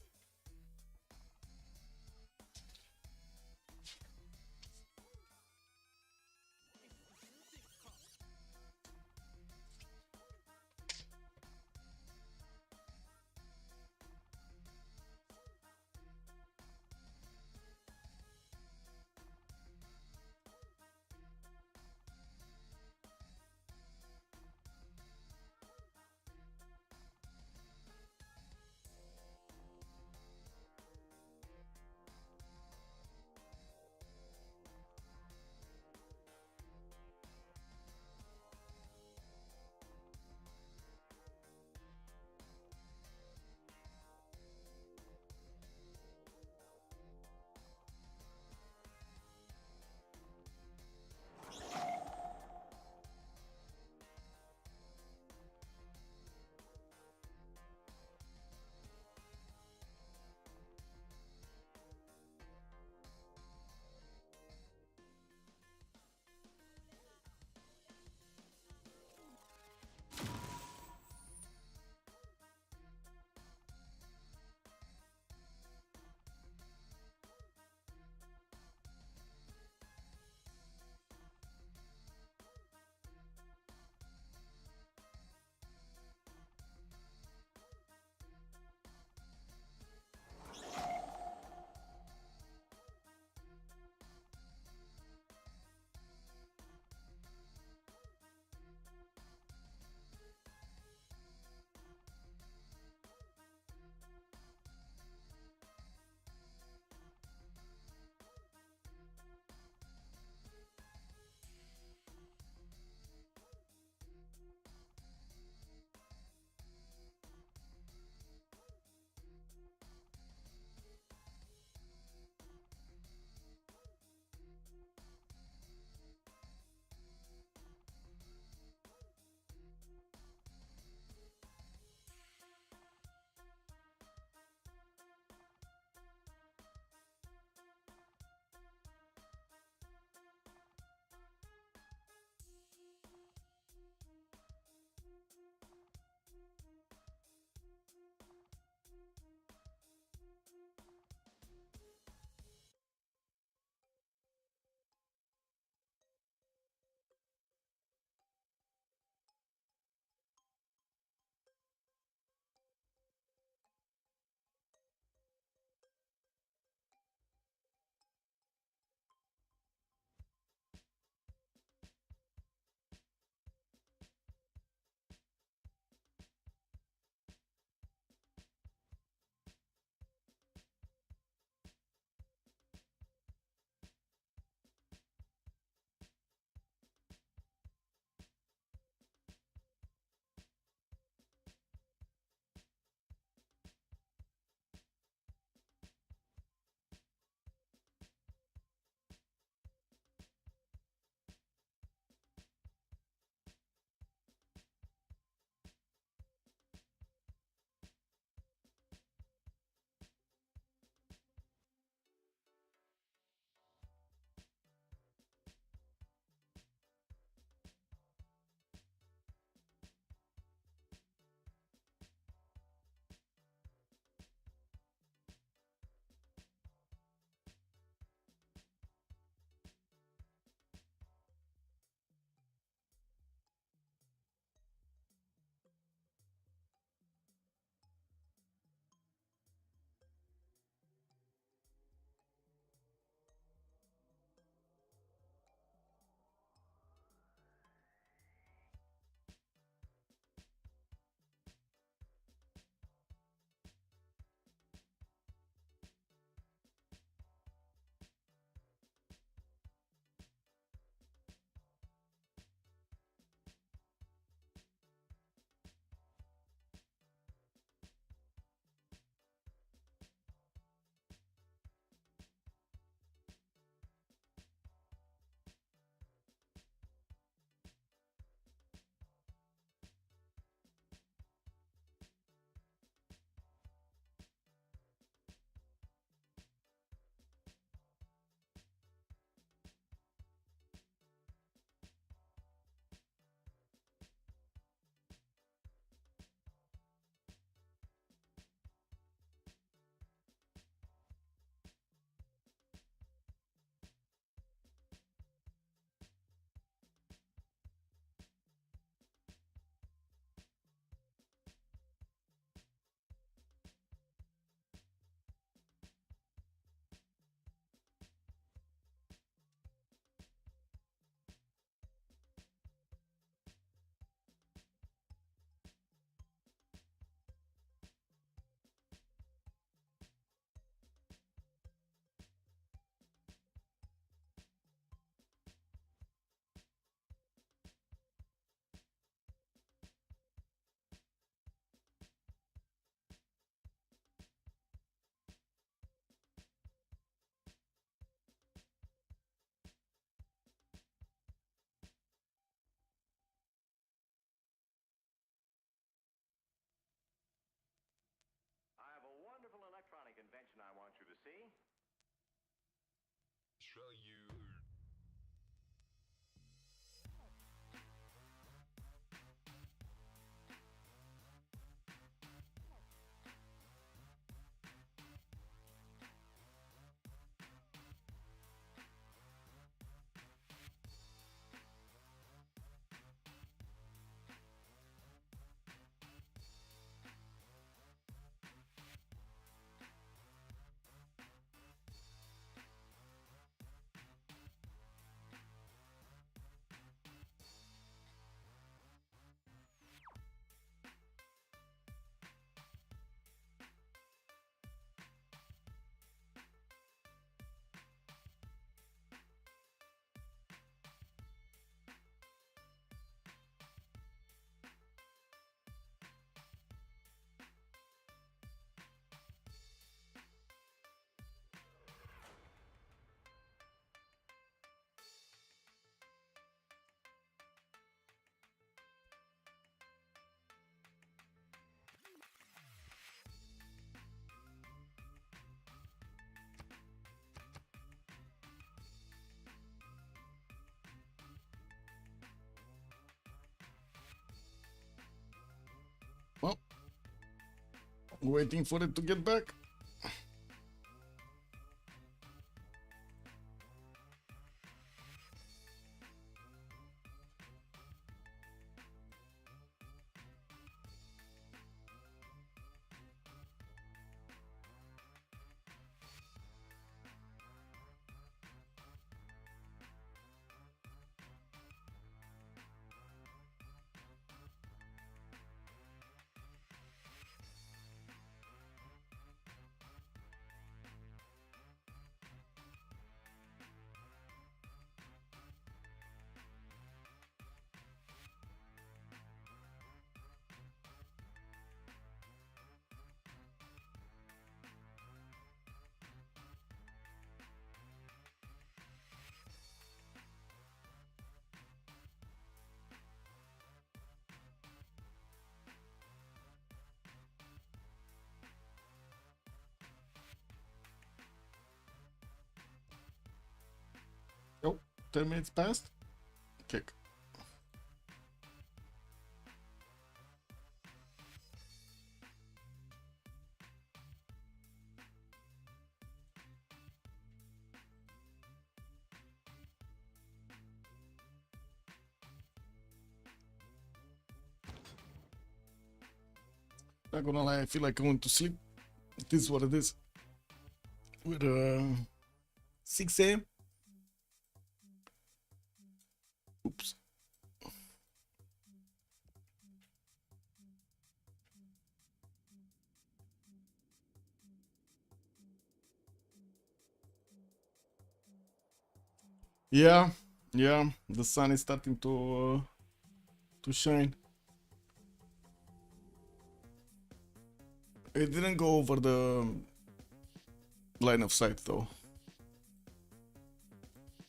Waiting for it to get back. Oh, 10 minutes passed. Kick. Not gonna lie, I feel like going to sleep. It is what it is. We're 6 a.m. Oops. Yeah, yeah, the sun is starting to shine. It didn't go over the line of sight though,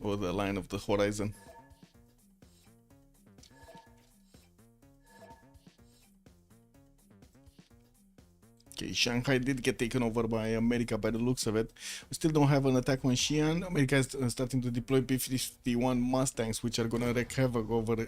or the line of the horizon. Okay, Shanghai did get taken over by America by the looks of it. We still don't have an attack on Xi'an. America is starting to deploy P-51 Mustangs, which are gonna wreak havoc over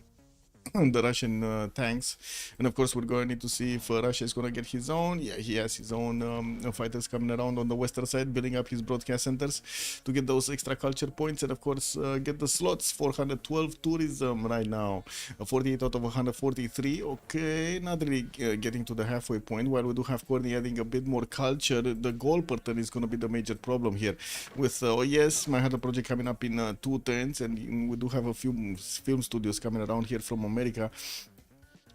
the Russian tanks. And of course, we're going to need to see if Russia is going to get his own. Yeah, he has his own fighters coming around on the western side, building up his broadcast centers to get those extra culture points. And of course, get the slots. 412 tourism right now, 48 out of 143. Okay, not really getting to the halfway point. While we do have Courtney adding a bit more culture, the goal pattern is going to be the major problem here. With OES, my other project coming up in 2 turns, and we do have a few film studios coming around here from America.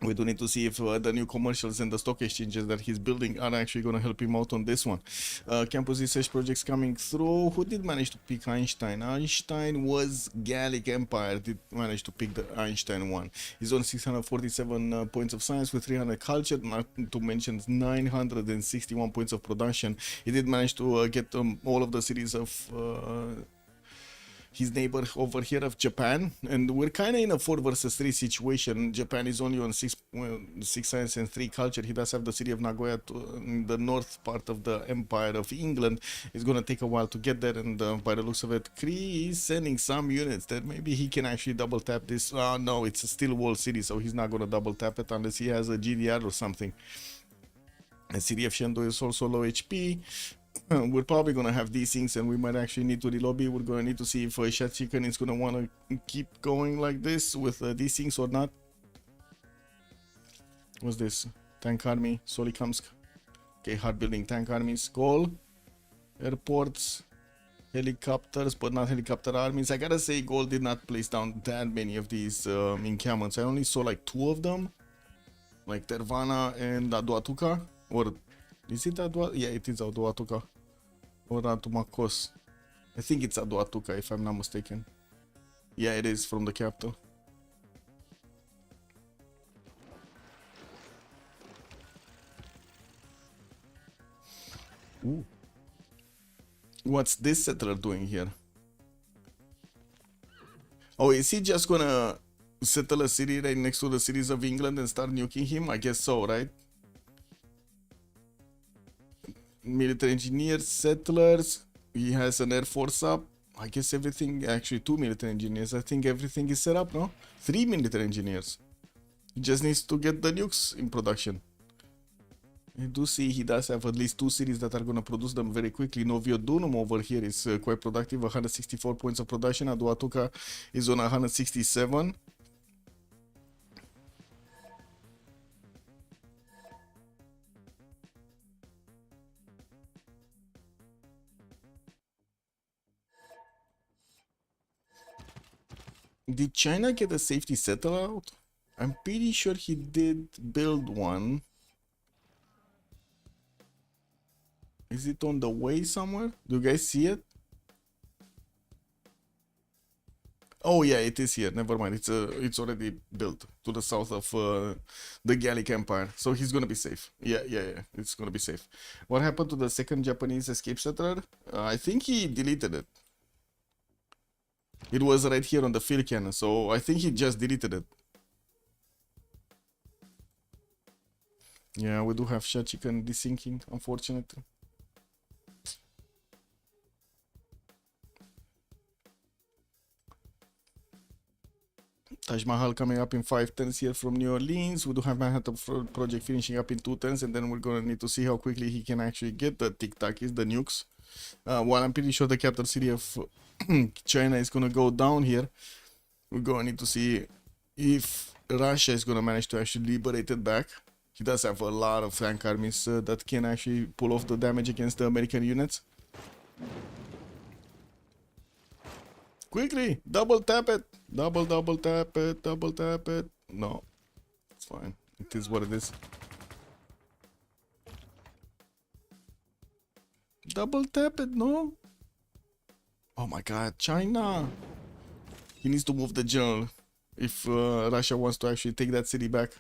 We do need to see if the new commercials and the stock exchanges that he's building are actually going to help him out on this one. Campus research projects coming through. Who did manage to pick Einstein? Einstein was Gallic Empire. Did manage to pick the Einstein one. He's on 647 points of science with 300 culture, not to mention 961 points of production. He did manage to get all of the series of his neighbor over here of Japan, and we're kind of in a 4 versus 3 situation. Japan is only on 6 science and 3 culture. He does have the city of Nagoya in the north part of the Empire of England. It's gonna take a while to get there, and by the looks of it, Kree is sending some units that maybe he can actually double tap this. No, it's a steel wall city, so he's not gonna double tap it unless he has a GDR or something. The city of Shendo is also low HP. We're probably gonna have these things, and we might actually need to relobby. We're gonna need to see if Shachikan is gonna want to keep going like this with these things or not. What's this? Tank army, Solikamsk. Okay, hard building tank armies. Goal, airports, helicopters, but not helicopter armies. I gotta say, Gold did not place down that many of these encampments. I only saw like 2 of them, like Tervana and Aduatuca, or is it Aduatuca? Yeah, it is Aduatuca. Or Atumakos. I think it's Aduatuca if I'm not mistaken. Yeah, it is from the capital. Ooh. What's this settler doing here? Oh, is he just gonna settle a city right next to the cities of England and start nuking him? I guess so, right? Military engineers, settlers. He has an air force up. I guess everything, actually 2 military engineers. I think everything is set up, no? 3 military engineers. He just needs to get the nukes in production. You do see he does have at least 2 cities that are going to produce them very quickly. Noviodunum over here is quite productive, 164 points of production. Aduatuca is on 167. Did China get a safety settle out? I'm pretty sure he did build one. Is it on the way somewhere? Do you guys see it? Oh yeah, it is here. Never mind. It's already built to the south of the Gallic Empire, so he's gonna be safe. Yeah. It's gonna be safe. What happened to the second Japanese escape settler? I think he deleted it. It was right here on the field cannon, so I think he just deleted it. Yeah, we do have shot chicken desyncing, unfortunately. Taj Mahal coming up in 5 turns here from New Orleans. We do have Manhattan Project finishing up in 2 turns, and then we're gonna need to see how quickly he can actually get the tic-tacs, the nukes. While I'm pretty sure the capital city of China is gonna go down here, we're gonna need to see if Russia is gonna manage to actually liberate it back. He does have a lot of tank armies that can actually pull off the damage against the American units. Quickly, double tap it. Double tap it, double tap it. No, it's fine. It is what it is. Double tap it, no? Oh my god, China! He needs to move the general if Russia wants to actually take that city back.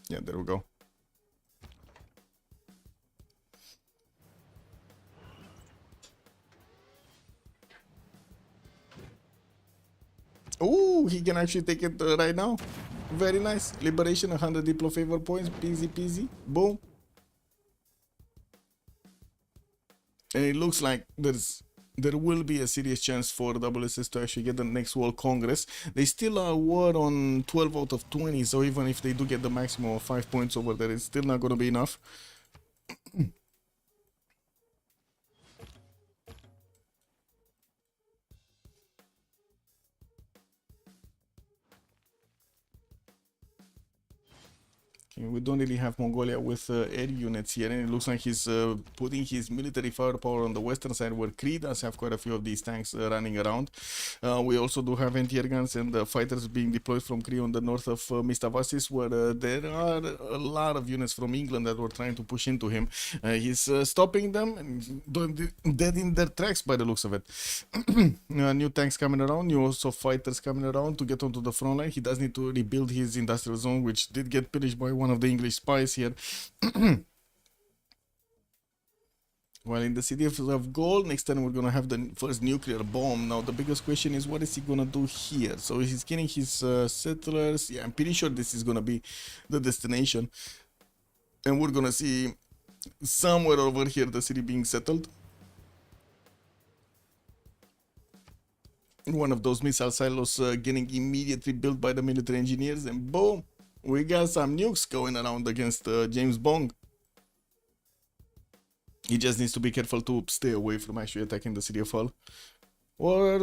Yeah, there we go. Oh, he can actually take it right now. Very nice. Liberation, 100 Diplo favor points. Peasy peasy. Boom. And it looks like there will be a serious chance for WSS to actually get the next World Congress. They still are war on 12 out of 20, so even if they do get the maximum of 5 points over there, it's still not going to be enough. We don't really have Mongolia with air units here, and it looks like he's putting his military firepower on the western side, where Kree does have quite a few of these tanks running around. We also do have anti-air guns and fighters being deployed from Kree on the north of Mistavasis, where there are a lot of units from England that were trying to push into him. He's stopping them and dead in their tracks by the looks of it. New tanks coming around, new also fighters coming around to get onto the front line. He does need to rebuild his industrial zone, which did get pillaged by one of the English spies here. While in the city of gold, next time we're gonna have the first nuclear bomb. Now the biggest question is, what is he gonna do here? So he's getting his settlers. Yeah, I'm pretty sure this is gonna be the destination, and we're gonna see somewhere over here the city being settled. One of those missile silos getting immediately built by the military engineers, and boom, we got some nukes going around against James Bond. He just needs to be careful to stay away from actually attacking the city of Hull, or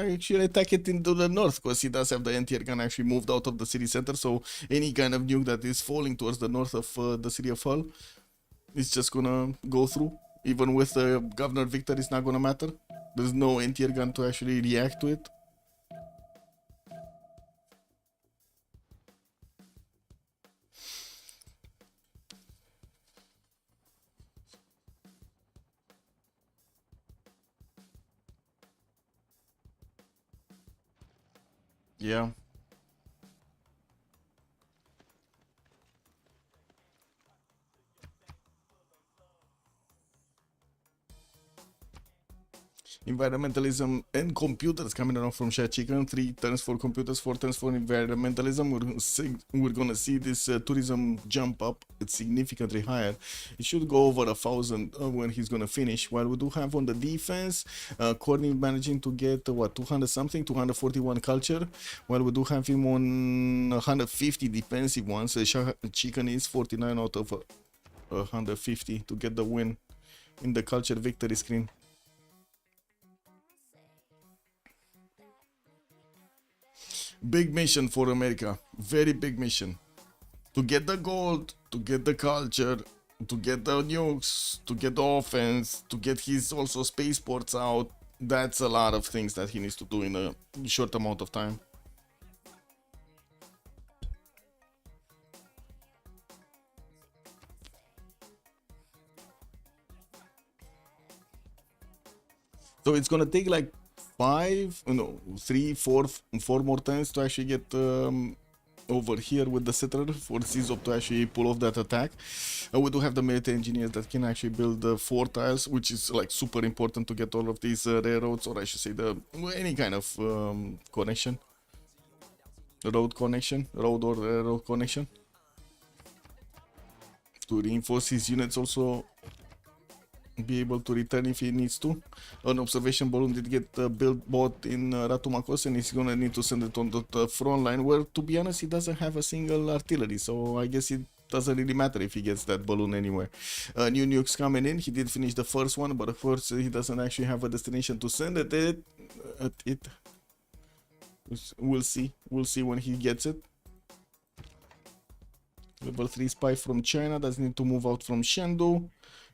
actually attack it into the north, because he does have the anti-air gun actually moved out of the city center, so any kind of nuke that is falling towards the north of the city of Hull is just gonna go through. Even with Governor Victor, it's not gonna matter. There's no anti-air gun to actually react to it. Yeah. Environmentalism and computers coming around from Shy Chicken. 3 turns for computers, 4 turns for environmentalism. We're gonna see this tourism jump up. It's significantly higher. It should go over 1,000 when he's gonna finish. While we do have on the defense, Courtney managing to get what, 200 something, 241 culture. While we do have him on 150 defensive ones. Shy Chicken is 49 out of 150 to get the win in the culture victory screen. Big mission for America, very big mission. To get the gold, to get the culture, to get the nukes, to get the offense, to get his also spaceports out. That's a lot of things that he needs to do in a short amount of time. So it's gonna take like 4 more times to actually get over here with the settler for Civ6 to actually pull off that attack. We do have the military engineers that can actually build the 4 tiles, which is like super important to get all of these railroads, or I should say any kind of connection, road or railroad connection, to reinforce his units also. Be able to return if he needs to. An observation balloon did get built both in Ratumakos, and he's gonna need to send it on the front line, where to be honest he doesn't have a single artillery, so I guess it doesn't really matter if he gets that balloon anywhere. New nukes coming in. He did finish the first one, but of course he doesn't actually have a destination to send it. We'll see when he gets it. Level 3 spy from China doesn't need to move out from Shendu.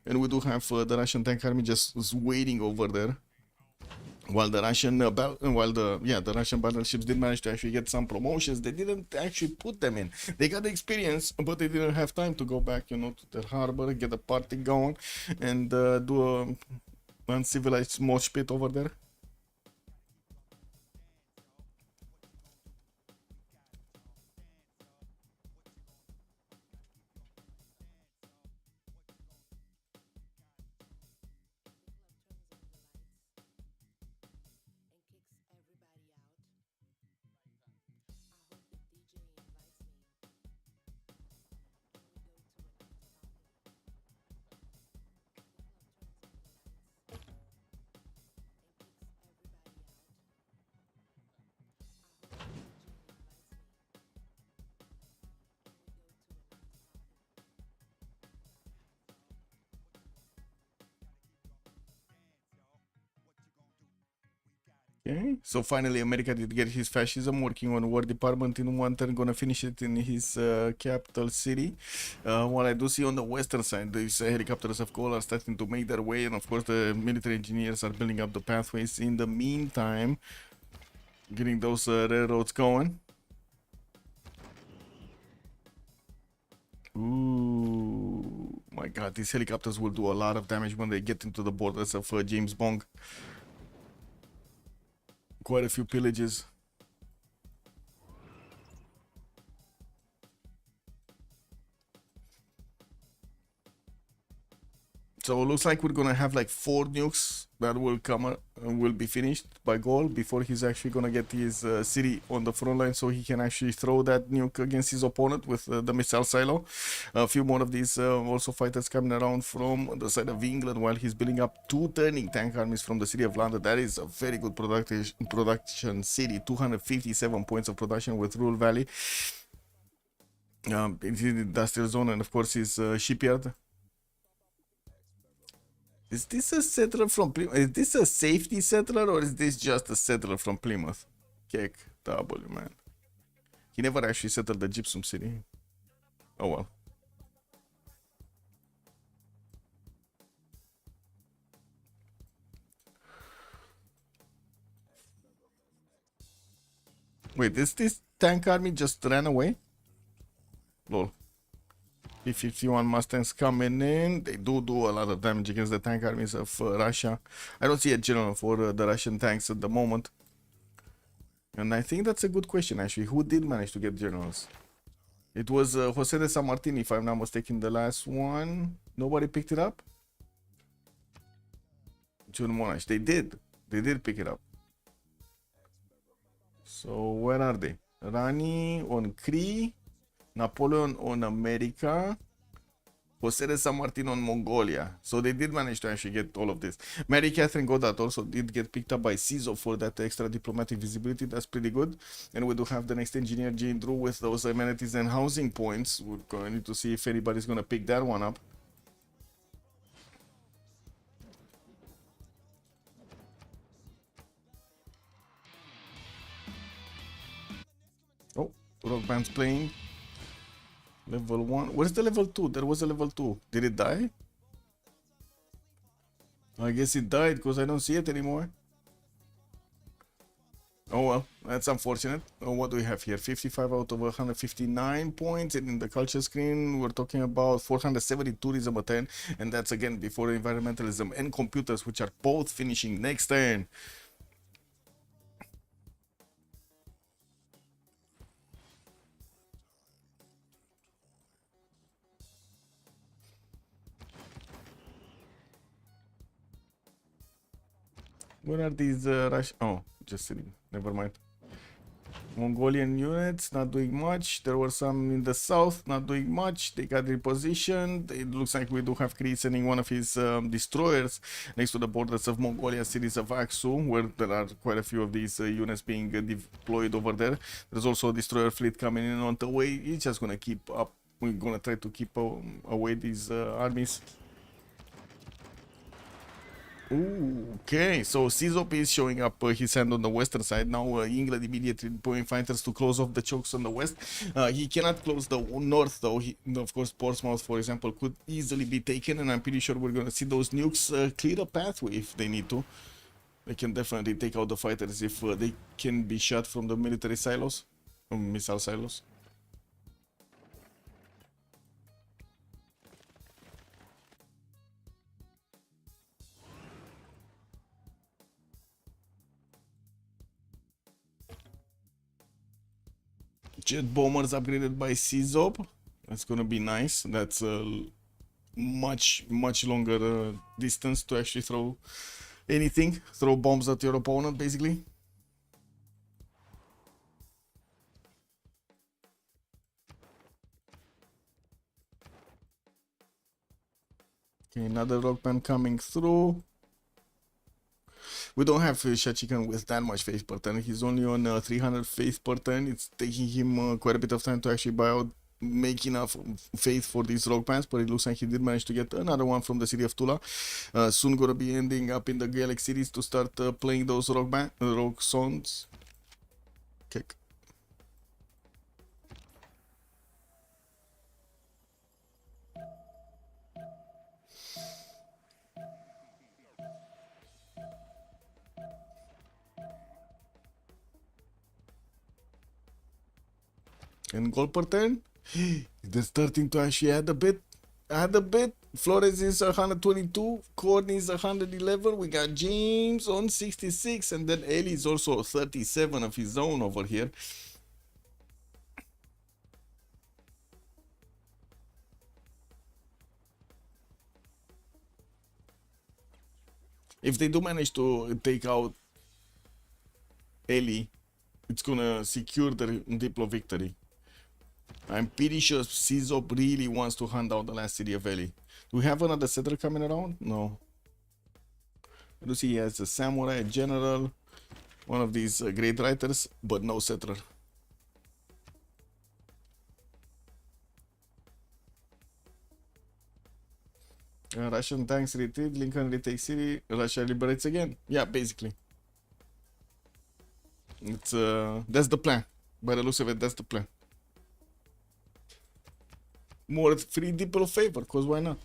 And we do have the Russian tank army just waiting over there, while the Russian the Russian battleships did manage to actually get some promotions. They didn't actually put them in. They got the experience, but they didn't have time to go back, to the harbor, get a party going, and do a uncivilized mosh pit over there. Okay, so finally America did get his fascism, working on War Department in one turn, gonna finish it in his capital city. What I do see on the western side, these helicopters of coal are starting to make their way, and of course the military engineers are building up the pathways. In the meantime, getting those railroads going. Ooh, my god, these helicopters will do a lot of damage when they get into the borders of James Bond. Quite a few pillages. So it looks like we're gonna have like 4 nukes that will come will be finished by goal before he's actually gonna get his city on the front line, so he can actually throw that nuke against his opponent with the missile silo. A few more of these also fighters coming around from the side of England, while he's building up 2 turning tank armies from the city of London. That is a very good production city. 257 points of production with Rural Valley, in the industrial zone, and of course his shipyard. Is this a settler from Plymouth? Is this a safety settler, or is this just a settler from Plymouth? Kick W, man. He never actually settled the Gypsum City. Oh well. Wait, this tank army just ran away? Lol. P-51 Mustangs coming in. They do a lot of damage against the tank armies of Russia. I don't see a general for the Russian tanks at the moment. And I think that's a good question, actually. Who did manage to get generals? It was Jose de San Martin, if I'm not mistaken, the last one. Nobody picked it up? June Monash. They did. They did pick it up. So where are they? Rani on Cree, Napoleon on America, Jose de San Martin on Mongolia. So they did manage to actually get all of this. Mary Catherine Goddard also did get picked up by CISO for that extra diplomatic visibility. That's pretty good. And we do have the next engineer, Jane Drew, with those amenities and housing points. We're going to need to see if anybody's going to pick that one up. Oh, Rock Band's playing. Level 1. Where's the level 2? There was a level 2. Did it die? I guess it died because I don't see it anymore. Oh well, that's unfortunate. Oh, what do we have here? 55 out of 159 points. And in the culture screen, we're talking about 470 tourism a turn. And that's again before environmentalism and computers, which are both finishing next turn. Where are these Rush? Oh, just sitting. Never mind. Mongolian units not doing much. There were some in the south not doing much. They got repositioned. It looks like we do have Kree sending one of his destroyers next to the borders of Mongolia, cities of Aksu, where there are quite a few of these units being deployed over there. There's also a destroyer fleet coming in on the way. It's just gonna keep up. We're gonna try to keep away these armies. Ooh, okay, so Czop is showing up his hand on the western side. Now England immediately deploying fighters to close off the chokes on the west. He cannot close the north though. Of course, Portsmouth, for example, could easily be taken, and I'm pretty sure we're going to see those nukes clear a pathway if they need to. They can definitely take out the fighters if they can be shot from the military silos, missile silos. Jet bombers upgraded by Czop. That's gonna be nice. That's a much longer distance to actually throw anything. Throw bombs at your opponent, basically. Okay, another rock band coming through. We don't have Shachikan with that much faith per turn. He's only on 300 faith per turn. It's taking him quite a bit of time to actually buy out, make enough faith for these rock bands, but it looks like he did manage to get another one from the city of Tula. Soon gonna be ending up in the Gaelic cities to start playing those rock songs. Kick. And goal per turn, they're starting to actually add a bit. Flores is 122, Courtney is 111. We got James on 66, and then Ellie is also 37 of his own over here. If they do manage to take out Ellie, it's gonna secure the Diplo victory. I'm pretty sure Czop really wants to hand out the last city of Ellie. Do we have another settler coming around? No. I do see he has a samurai, a general, one of these great writers, but no settler. Russian tanks retreat, Lincoln retakes city, Russia liberates again. Yeah, basically. It's that's the plan. By the looks of it, that's the plan. More free Diplo favor, cause why not?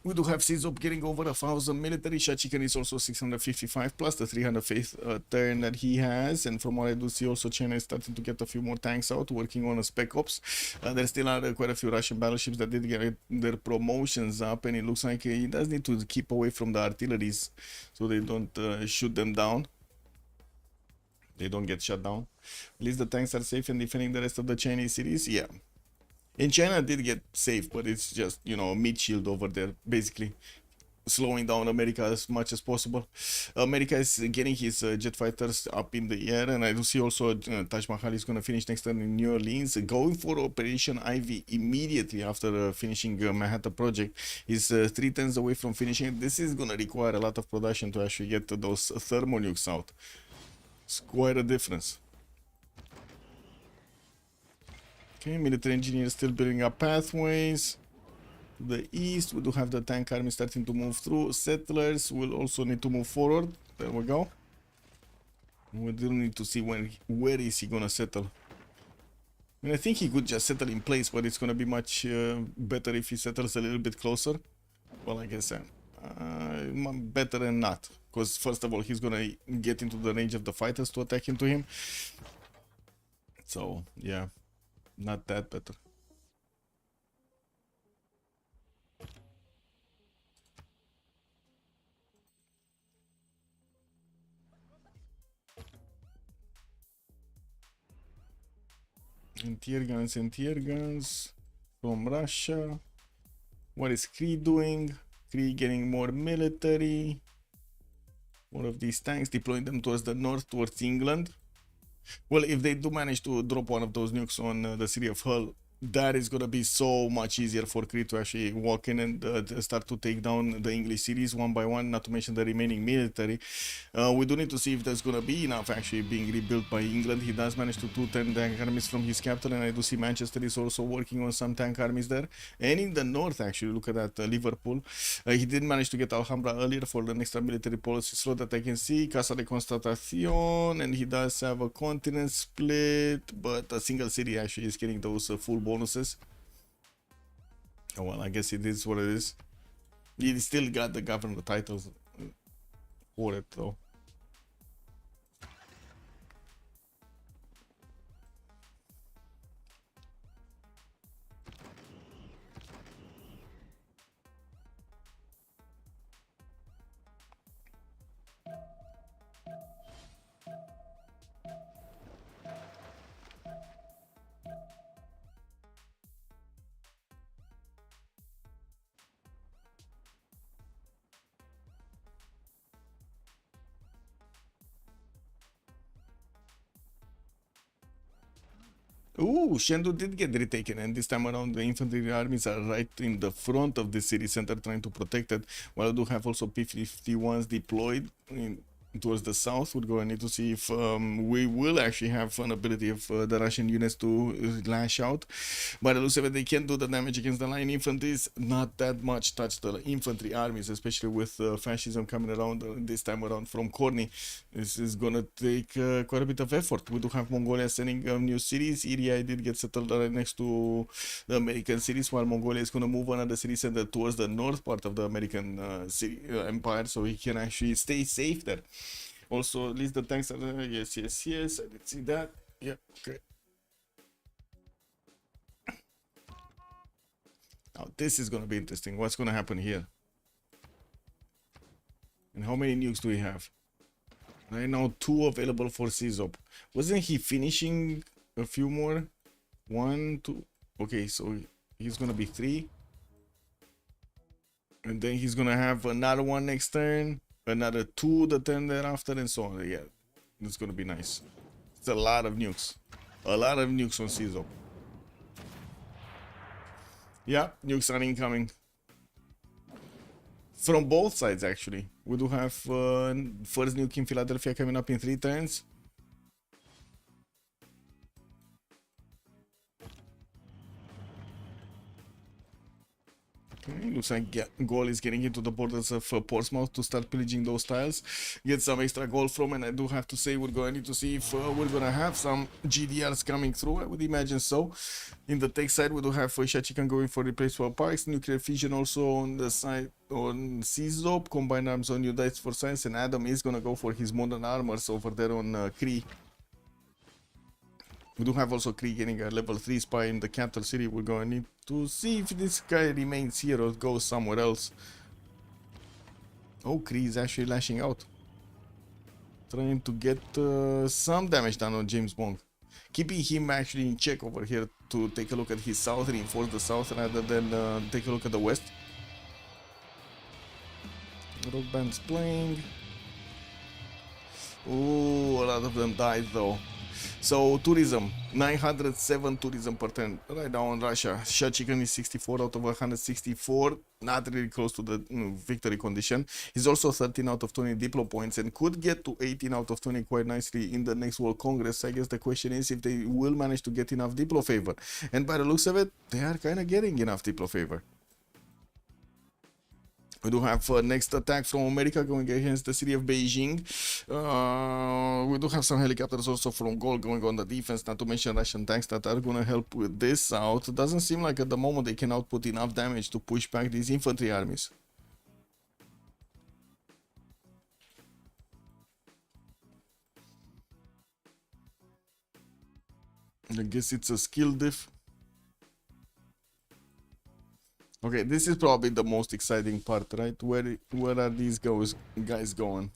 We do have Czop getting over 1,000 military. Shachikan is also 655 plus the 300 faith turn that he has. And from what I do see, also China is starting to get a few more tanks out, working on a spec ops. There still are quite a few Russian battleships that did get their promotions up, and it looks like he does need to keep away from the artilleries so they don't shoot them down. They don't get shut down. At least the tanks are safe and defending the rest of the Chinese cities. Yeah. In China did get safe, but it's just, you know, a mid shield over there, basically. slowing down America as much as possible. America is getting his jet fighters up in the air, and I do see also Taj Mahal is going to finish next turn in New Orleans, going for Operation Ivy immediately after finishing Manhattan Project. He's 3 turns away from finishing. This is going to require a lot of production to actually get those thermal nukes out. It's quite a difference. Okay, military engineers still building up pathways. The east, we do have the tank army starting to move through. Settlers will also need to move forward. There we go. We do need to see where is he gonna settle. I mean, I think he could just settle in place, but it's gonna be much better if he settles a little bit closer. Well, I guess better than not, because first of all, he's gonna get into the range of the fighters to attack into him. So yeah, not that better. And tear guns from Russia. What is Cree doing? Cree getting more military. More of these tanks, deploying them towards the north, towards England. Well, if they do manage to drop one of those nukes on the city of Hull, that is going to be so much easier for Cree to actually walk in and start to take down the English cities one by one, not to mention the remaining military. We do need to see if there's going to be enough actually being rebuilt by England. He does manage to 210 tank armies from his capital, and I do see Manchester is also working on some tank armies there. And in the north, actually, look at that, Liverpool. He did manage to get Alhambra earlier for the next military policy slot that I can see. Casa de Constatación, and he does have a continent split, but a single city actually is getting those full bonuses. Oh well, I guess it is what it is. He still got the governor titles for it though. Ooh, Shendu did get retaken, and this time around the infantry armies are right in the front of the city center trying to protect it, while I do have also P-51s deployed towards the south. We're going to need to see if we will actually have an ability of the Russian units to lash out. But it looks like they can do the damage against the line infantries. Not that much touch the infantry armies, especially with fascism coming around this time around from Korni. This is going to take quite a bit of effort. We do have Mongolia sending new cities. Iria did get settled right next to the American cities, while Mongolia is going to move another city center towards the north part of the American city empire, so he can actually stay safe there. Also, at least the tanks are there. Yes, yes, yes. I did see that. Yeah, okay. Now, this is going to be interesting. What's going to happen here? And how many nukes do we have? Right now, 2 available for CZOP. Wasn't he finishing a few more? 1, 2. Okay, so he's going to be 3. And then he's going to have another one next turn. Another 2 the turn thereafter, and so on. Yeah, it's gonna be nice. It's a lot of nukes. A lot of nukes on CZOP. Yeah, nukes are incoming. From both sides, actually. We do have first nuke in Philadelphia coming up in 3 turns. Okay, looks like goal is getting into the borders of Portsmouth to start pillaging those tiles. Get some extra gold from, and I do have to say we're going to need to see if we're going to have some GDRs coming through. I would imagine so. In the tech side, we do have Shachikan going for replaceable parks, nuclear fission also on the side on CZOP, combined arms on new dice for science, and Adam is going to go for his modern armors over there on Cree. We do have also Cree getting a level 3 spy in the capital city. We're going to need to see if this guy remains here or goes somewhere else. Oh, Cree is actually lashing out. Trying to get some damage done on James Bond. Keeping him actually in check over here to take a look at his south, reinforce the south rather than take a look at the west. Rock band's playing. Ooh, a lot of them died though. So tourism, 907 tourism per turn right now in Russia. Shot chicken is 64 out of 164, not really close to the victory condition. He's also 13 out of 20 diplo points and could get to 18 out of 20 quite nicely in the next World Congress. I guess the question is if they will manage to get enough diplo favor. And by the looks of it, they are kind of getting enough diplo favor. We do have next attack from America going against the city of Beijing. We do have some helicopters also from Gold going on the defense, not to mention Russian tanks that are going to help with this out. It doesn't seem like at the moment they can output enough damage to push back these infantry armies. I guess it's a skill diff. Okay, this is probably the most exciting part, right? Where are these guys going?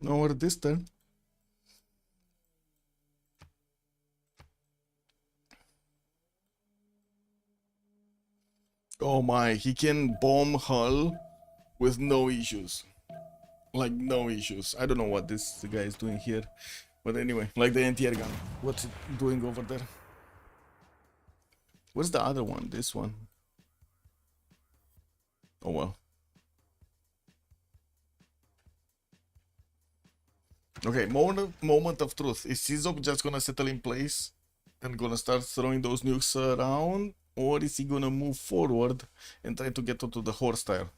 Nowhere this turn. Oh my, he can bomb Hull with no issues. Like, no issues. I don't know what this guy is doing here. But anyway, like the anti-air gun. What's it doing over there? Where's the other one? This one. Oh well. Okay, moment of truth. Is Civ6 just gonna settle in place and gonna start throwing those nukes around? Or is he gonna move forward and try to get onto the horse tile?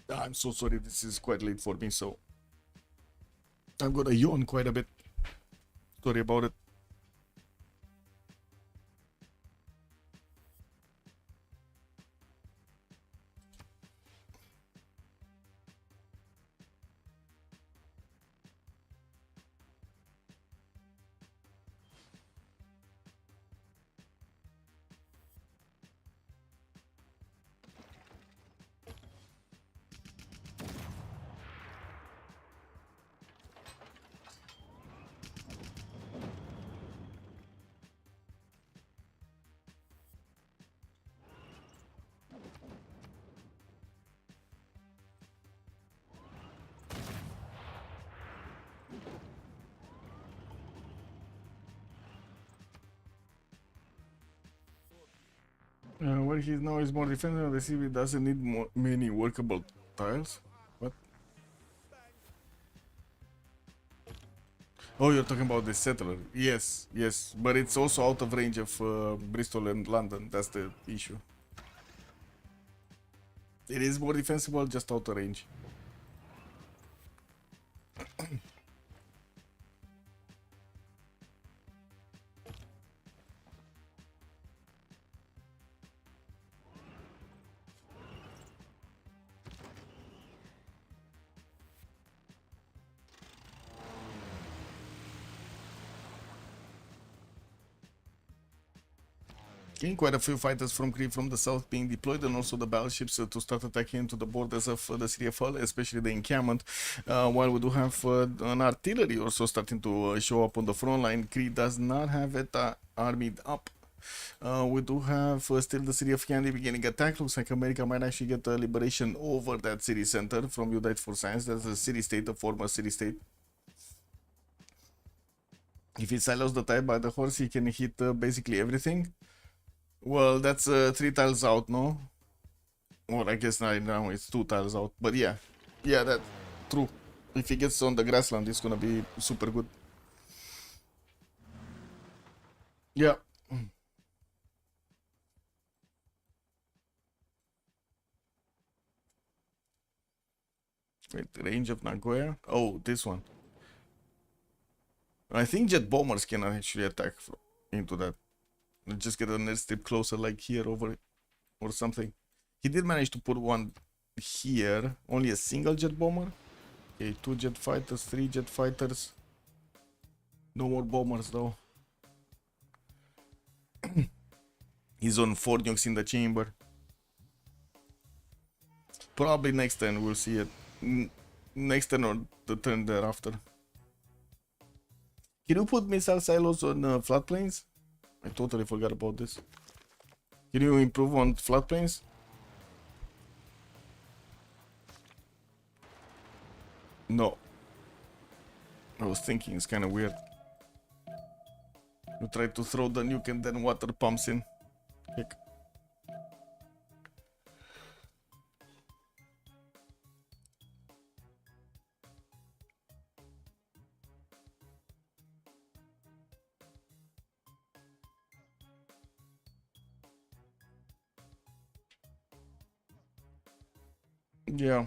I'm so sorry, this is quite late for me, so I'm gonna yawn quite a bit. Sorry about it. Where he now is more defensive, the CV doesn't need many workable tiles. What? Oh, you're talking about the settler. Yes, yes, but it's also out of range of Bristol and London. That's the issue. It is more defensible, just out of range. Getting quite a few fighters from Crete from the south being deployed, and also the battleships to start attacking into the borders of the city of Hull, especially the encampment. While we do have an artillery also starting to show up on the front line, Crete does not have it armied up. We do have still the city of Candy beginning attack. Looks like America might actually get a liberation over that city center from Unite for Science. That's a city state, a former city state. If he silos the type by the horse, he can hit basically everything. Well, that's 3 tiles out, no? Or I guess now it's 2 tiles out. But yeah, that's true. If he gets on the grassland, it's gonna be super good. Yeah. Wait, range of Nagoya? Oh, this one. I think jet bombers can actually attack into that. Just get an airstrip closer, like here over or something. He did manage to put one here. Only a single jet bomber. Okay, 2 jet fighters, 3 jet fighters. No more bombers though. He's on 4 nukes in the chamber. Probably next turn we'll see it. Next turn or the turn thereafter. Can you put missile silos on floodplains? I totally forgot about this. Can you improve on floodplains? No. I was thinking it's kind of weird. You try to throw the nuke and then water pumps in. Heck. Yeah.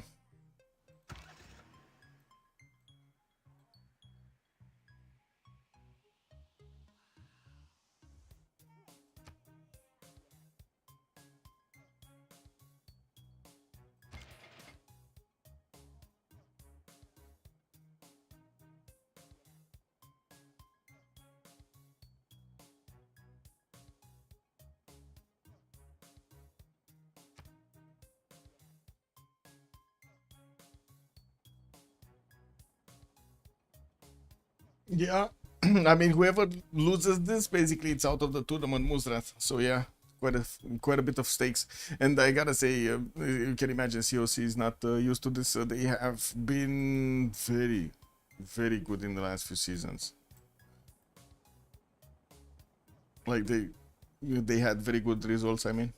Yeah. I mean, whoever loses this, basically, it's out of the tournament, Muzrath. So yeah, quite a bit of stakes. And I gotta say, you can imagine COC is not used to this. They have been very, very good in the last few seasons. Like they had very good results. I mean.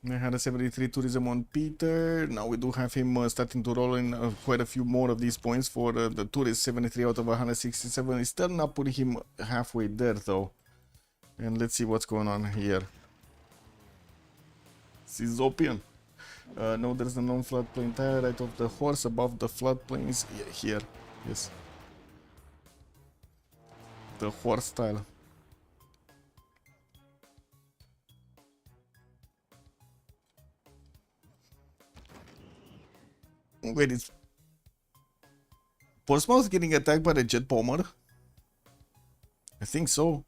I had a 73 tourism on Peter. Now we do have him starting to roll in quite a few more of these points for the tourist. 73 out of 167. It's still not putting him halfway there though. And let's see what's going on here. Cizopian. No, there's a non-floodplain tire right of the horse above the floodplains. Yeah, here. Yes. The horse tile. Wait, is Portsmouth getting attacked by the jet bomber? I think so.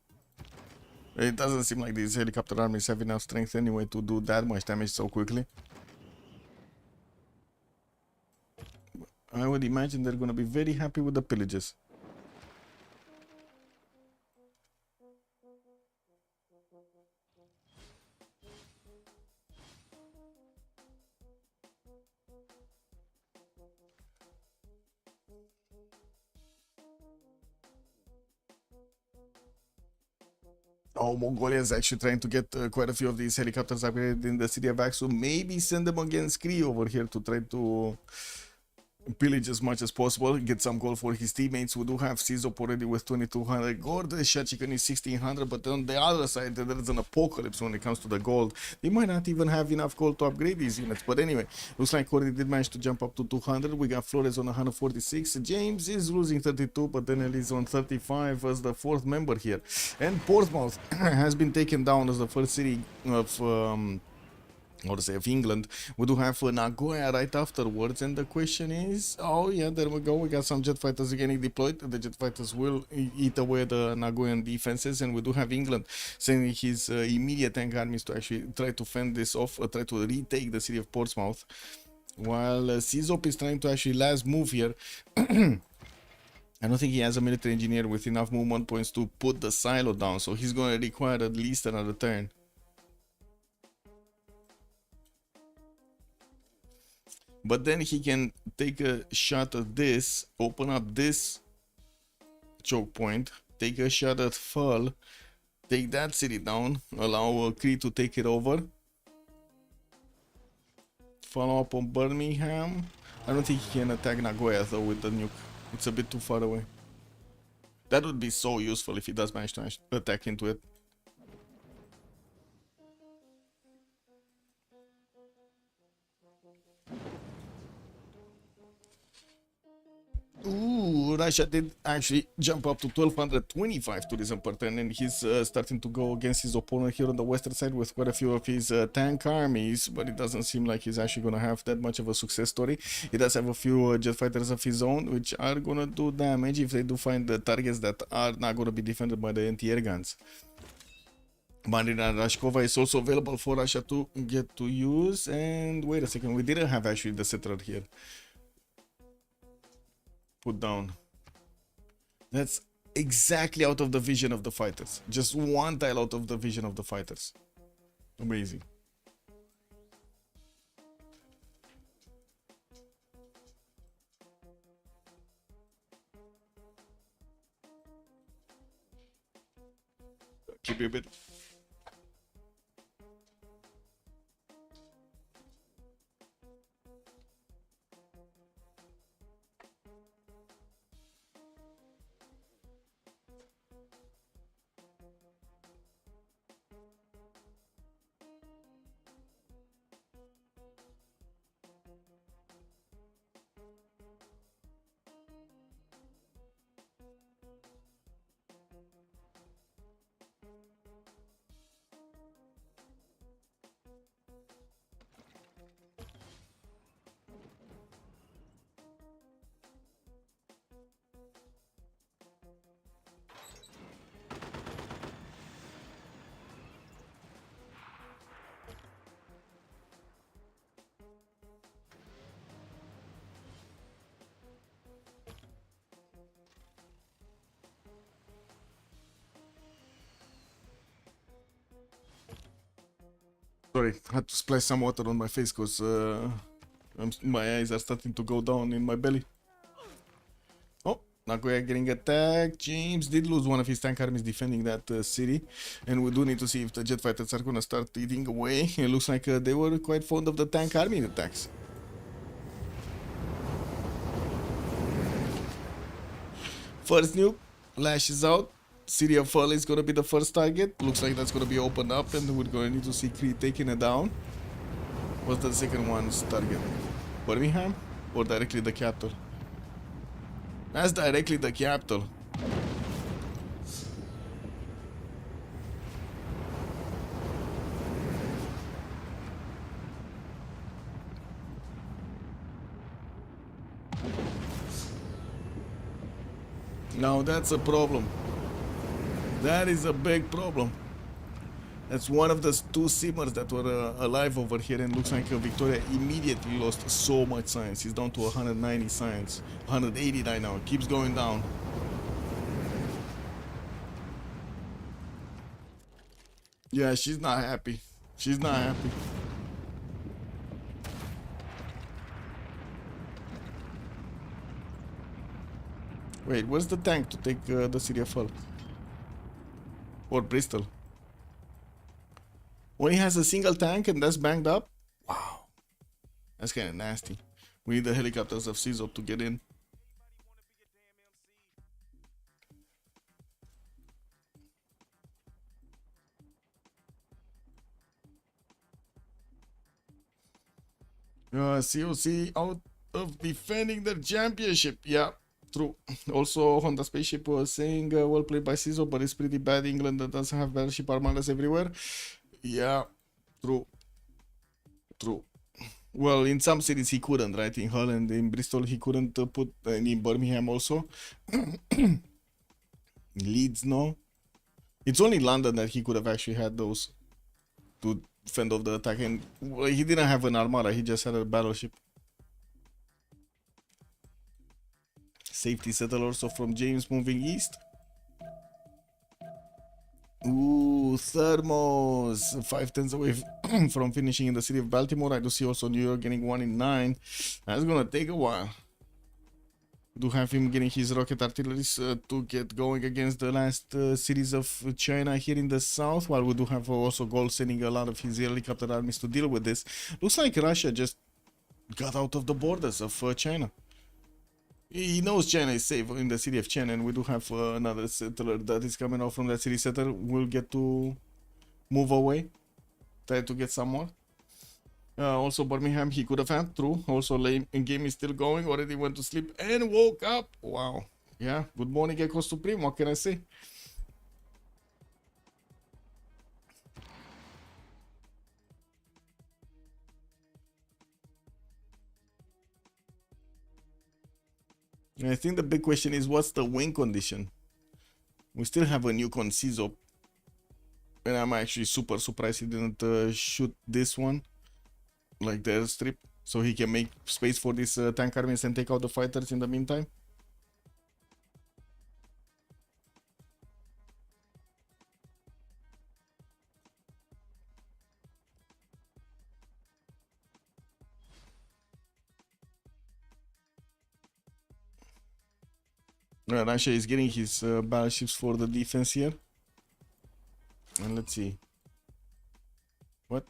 It doesn't seem like these helicopter armies have enough strength anyway to do that much damage so quickly. I would imagine they're gonna be very happy with the pillages. Oh, Mongolia is actually trying to get quite a few of these helicopters upgraded in the city of Axum. Maybe send them against Kree over here to try to pillage as much as possible, get some gold for his teammates. We do have Sizop already with 2200 gold, Shachikan is 1600, but on the other side there's an apocalypse when it comes to the gold. They might not even have enough gold to upgrade these units, but anyway, looks like Corey did manage to jump up to 200. We got Flores on 146, James is losing 32, but then he's on 35 as the 4th member here. And Portsmouth has been taken down as the first city of of England. We do have Nagoya right afterwards, and the question is, oh yeah, there we go, we got some jet fighters getting deployed. The jet fighters will eat away the Nagoyan defenses, and we do have England sending his immediate tank armies to actually try to fend this off, try to retake the city of Portsmouth, while Sizop is trying to actually last move here. I don't think he has a military engineer with enough movement points to put the silo down, so he's going to require at least another turn. But then he can take a shot at this, open up this choke point, take a shot at Full, take that city down, allow Kree to take it over. Follow up on Birmingham. I don't think he can attack Nagoya though with the nuke. It's a bit too far away. That would be so useful if he does manage to attack into it. Ooh, Russia did actually jump up to 1225 tourism per turn, and he's starting to go against his opponent here on the western side with quite a few of his tank armies, but it doesn't seem like he's actually going to have that much of a success story. He does have a few jet fighters of his own, which are going to do damage if they do find the targets that are not going to be defended by the anti-air guns. Marina Rashkova is also available for Russia to get to use, and wait a second, we didn't have actually the settler here. Put down. That's exactly out of the vision of the fighters. Just one tile out of the vision of the fighters. Amazing. Keep it a bit. Sorry, I had to splash some water on my face because my eyes are starting to go down in my belly. Oh, Nagoya getting attacked. James did lose one of his tank armies defending that city, and we do need to see if the jet fighters are going to start eating away. It looks like they were quite fond of the tank army attacks. First nuke lashes out. City of Fall is going to be the first target. Looks like that's going to be opened up, and we're going to need to see Crete taking it down. What's the second one's target? Birmingham? Or directly the capital? That's directly the capital. Now that's a problem. That is a big problem. That's one of the two simmers that were alive over here, and looks like Victoria immediately lost so much science. He's down to 190 science, 189 now. It keeps going down. Yeah, she's not happy. She's not happy. Wait, where's the tank to take the city of Hull? Or Bristol? Only has a single tank and that's banged up? Wow. That's kind of nasty. We need the helicopters of CZOP to get in. COC out of defending the championship. Yeah, true. Also, Honda Spaceship was saying well played by CZOP, but it's pretty bad. England that doesn't have battleship armadas everywhere. Yeah, true. True. Well, in some cities he couldn't, right? In Holland, in Bristol he couldn't put, and in Birmingham also. Leeds, no. It's only London that he could have actually had those to fend off the attack, and well, he didn't have an armada, he just had a battleship. Safety settle also from James moving east. Ooh, Thermos, 5/10 away from finishing in the city of Baltimore. I do see also New York getting 1 in 9. That's gonna take a while. Do have him getting his rocket artillery to get going against the last cities of China here in the south, while we do have also Gold sending a lot of his helicopter armies to deal with this. Looks like Russia just got out of the borders of China. He knows China is safe in the city of China, and we do have another settler that is coming out from that city center. We'll get to move away, try to get some more. Also, Birmingham, he could have had through. Also, late game is still going. Already went to sleep and woke up. Wow. Yeah. Good morning, Echo Supreme. What can I say? I think the big question is what's the win condition? We still have a nuke on CZOP. And I'm actually super surprised he didn't shoot this one. Like the airstrip. So he can make space for these tank armies and take out the fighters in the meantime. Russia is getting his battleships for the defense here. And let's see. What?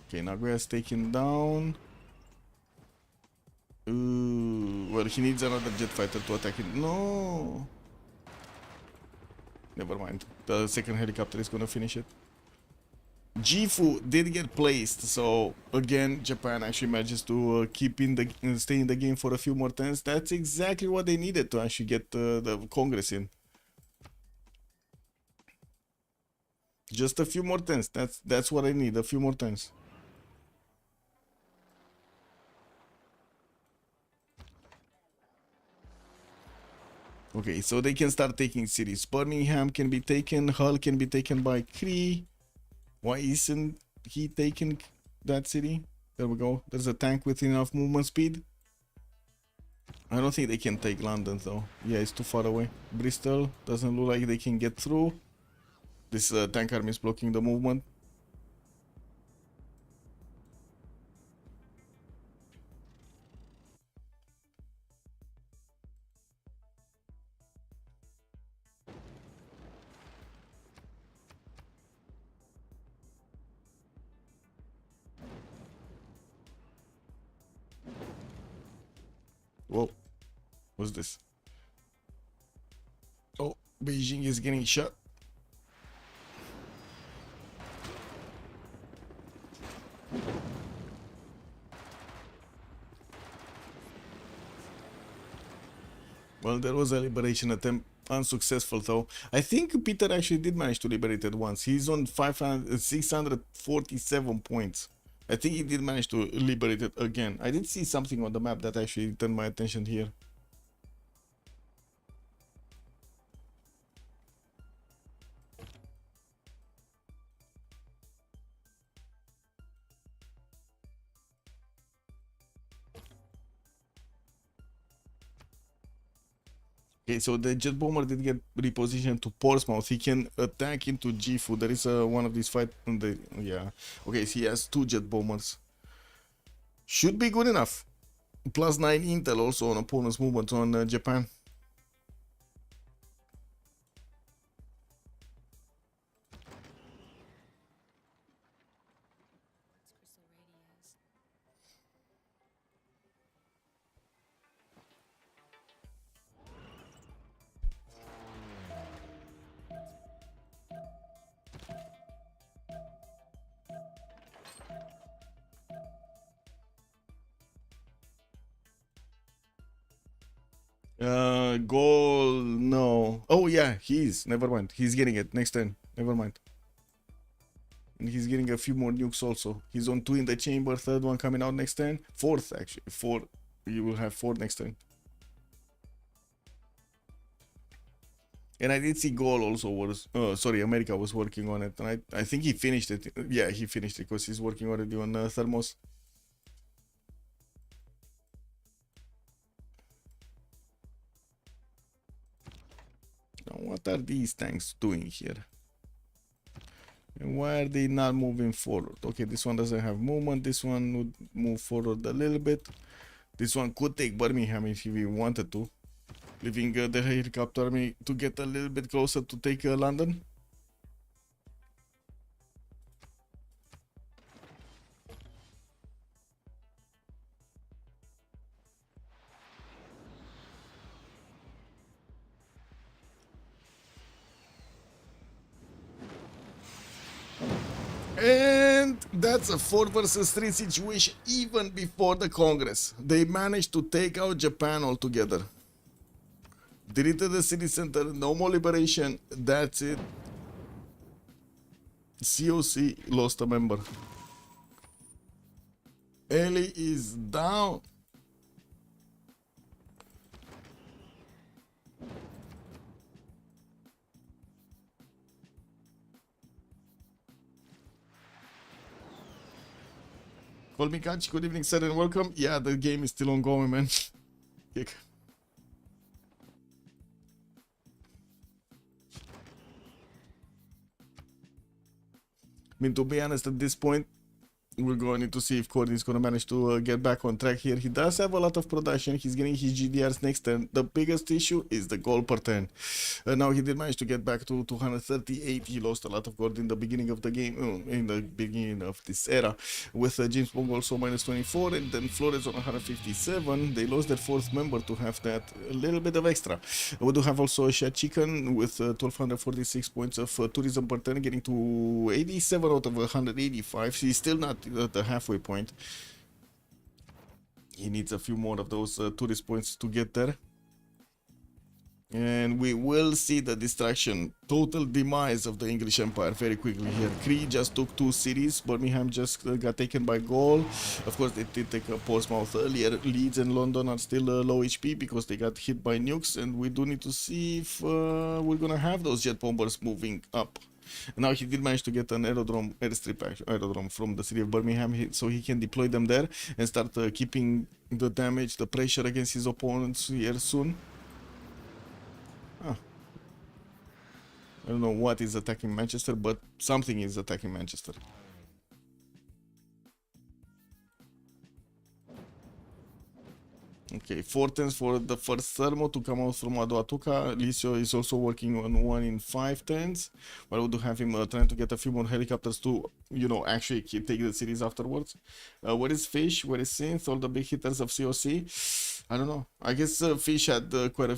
Okay, Nagoya is taken down. Well, he needs another jet fighter to attack it. No! Never mind. The second helicopter is gonna finish it. Gifu did get placed, so again, Japan actually manages to stay in the game for a few more turns. That's exactly what they needed to actually get the Congress in. Just a few more turns. That's what I need. A few more turns. Okay, so they can start taking cities. Birmingham can be taken. Hull can be taken by Cree. Why isn't he taking that city? There we go. There's a tank with enough movement speed. I don't think they can take London though. Yeah, it's too far away. Bristol doesn't look like they can get through. This tank army is blocking the movement. Whoa. What's this? Oh, Beijing is getting shot. Well, there was a liberation attempt, unsuccessful though. I think Peter actually did manage to liberate it once. He's on 647 points. I think he did manage to liberate it again. I did see something on the map that actually turned my attention here. Okay, so the jet bomber did get repositioned to Portsmouth. He can attack into Gifu. There is one of these fight. Yeah. Okay, so he has 2 jet bombers. Should be good enough. +9 intel also on opponent's movement on Japan. Goal, no. Oh yeah, he's, never mind. He's getting it next turn. Never mind. And he's getting a few more nukes also. He's on 2 in the chamber, 3rd one coming out next turn. 4th actually. 4. You will have 4 next turn. And I did see goal also was, sorry, America was working on it. And I think he finished it. Yeah, he finished it because he's working already on Thermos. Now, what are these tanks doing here? And why are they not moving forward? Okay, this one doesn't have movement. This one would move forward a little bit. This one could take Birmingham if he wanted to, leaving the helicopter army to get a little bit closer to take London. And And that's a 4 versus 3 situation even before the Congress. They managed to take out Japan altogether. Deleted the city center, no more liberation, that's it. COC lost a member. Ellie is down. Call me Kachi, good evening, sir, and welcome. Yeah, the game is still ongoing, man. Kick. I mean, to be honest, at this point, we're going to see if Cody is going to manage to get back on track here. He does have a lot of production. He's getting his GDRs next turn. The biggest issue is the gold per turn. Now he did manage to get back to 238. He lost a lot of gold in the beginning of the game, in the beginning of this era, with James Bond also minus 24, and then Flores on 157. They lost their fourth member to have that a little bit of extra. We do have also Shat Chicken with 1246 points of tourism per turn, getting to 87 out of 185. He's still not at the halfway point. He needs a few more of those tourist points to get there. And we will see the destruction, total demise of the English Empire very quickly here. Cree just took 2 cities. Birmingham just got taken by Gaul. Of course, they did take Portsmouth earlier. Leeds and London are still low HP because they got hit by nukes. And we do need to see if we're gonna have those jet bombers moving up. Now he did manage to get an aerodrome from the city of Birmingham, so he can deploy them there and start keeping the damage, the pressure against his opponents here soon. I don't know what is attacking Manchester, but something is attacking Manchester. Okay, 4 turns for the first thermo to come out from Aduatuca. Licio is also working on 1 in 5 turns. But we do have him trying to get a few more helicopters to, you know, actually take the cities afterwards. Where is Fish? Where is Synth? All the big hitters of COC? I don't know. I guess Fish had quite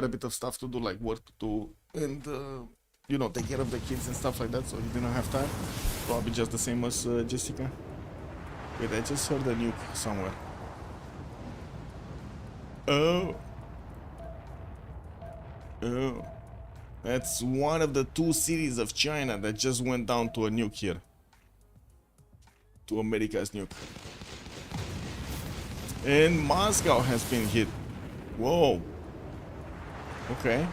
a bit of stuff to do, like work to do, and you know, take care of the kids and stuff like that, so he didn't have time. Probably just the same as Jessica. Wait, I just heard a nuke somewhere. Oh. That's one of the 2 cities of China that just went down to a nuke here. To America's nuke. And Moscow has been hit. Whoa. Okay.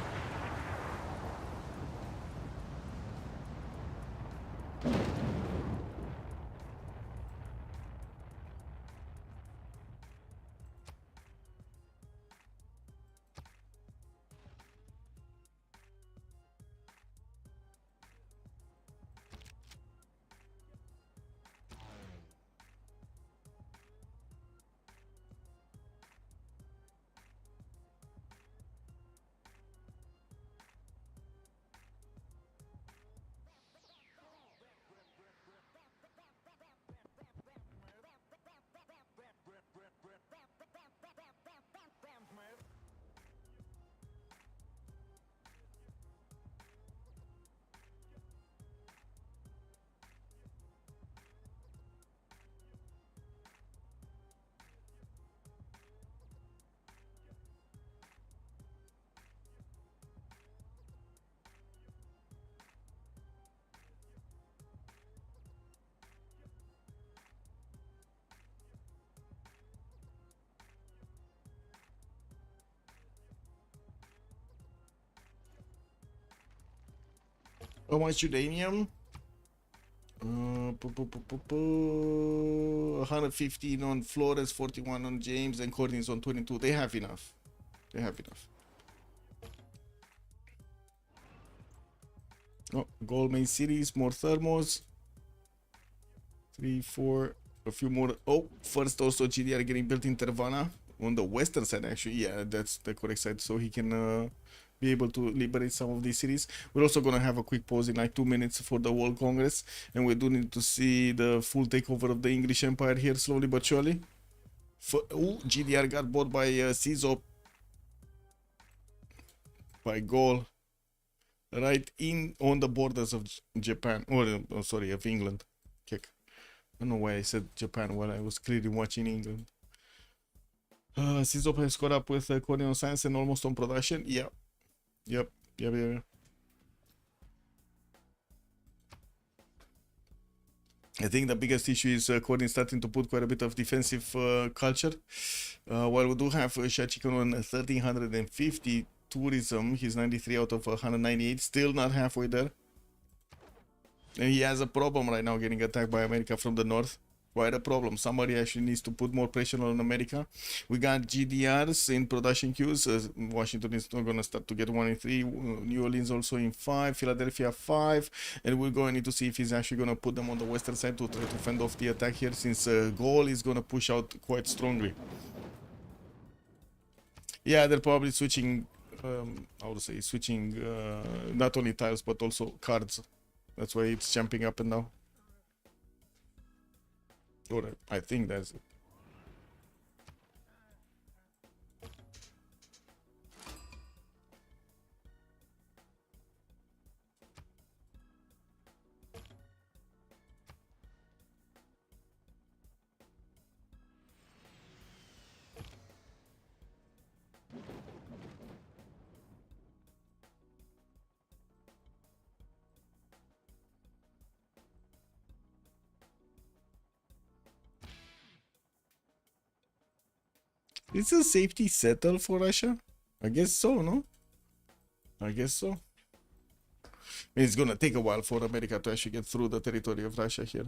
How much uranium? 115 on Flores, 41 on James, and Courtney's on 22. They have enough. They have enough. Oh, gold main cities, more thermos. 3, 4, a few more. Oh, first also GDR getting built in Tervana on the western side, actually. Yeah, that's the correct side, so he can be able to liberate some of these cities. We're also gonna have a quick pause in like 2 minutes for the World Congress, and we do need to see the full takeover of the English Empire here, slowly but surely. GDR got bought by CISO, by Gaul, right in on the borders of Japan, or sorry, of England. Kick. don't know why I said Japan while I was clearly watching England. Civ6 has caught up with Coordinate Science and almost on production. Yep. I think the biggest issue is Coordinate starting to put quite a bit of defensive culture. While we do have Shachikan on 1350 tourism, he's 93 out of 198, still not halfway there. And he has a problem right now getting attacked by America from the north. Quite a problem. Somebody actually needs to put more pressure on America. We got GDRs in production queues. Washington is not going to start to get 1 in 3. New Orleans also in 5. Philadelphia 5. And we're going to need to see if he's actually going to put them on the western side to try to fend off the attack here, since Gaul is going to push out quite strongly. Yeah, they're probably switching, how to say, switching not only tiles but also cards. That's why it's jumping up and down. Or I think that's it. Is a safety settle for Russia? I guess so, no? I guess so. I mean, it's gonna take a while for America to actually get through the territory of Russia here.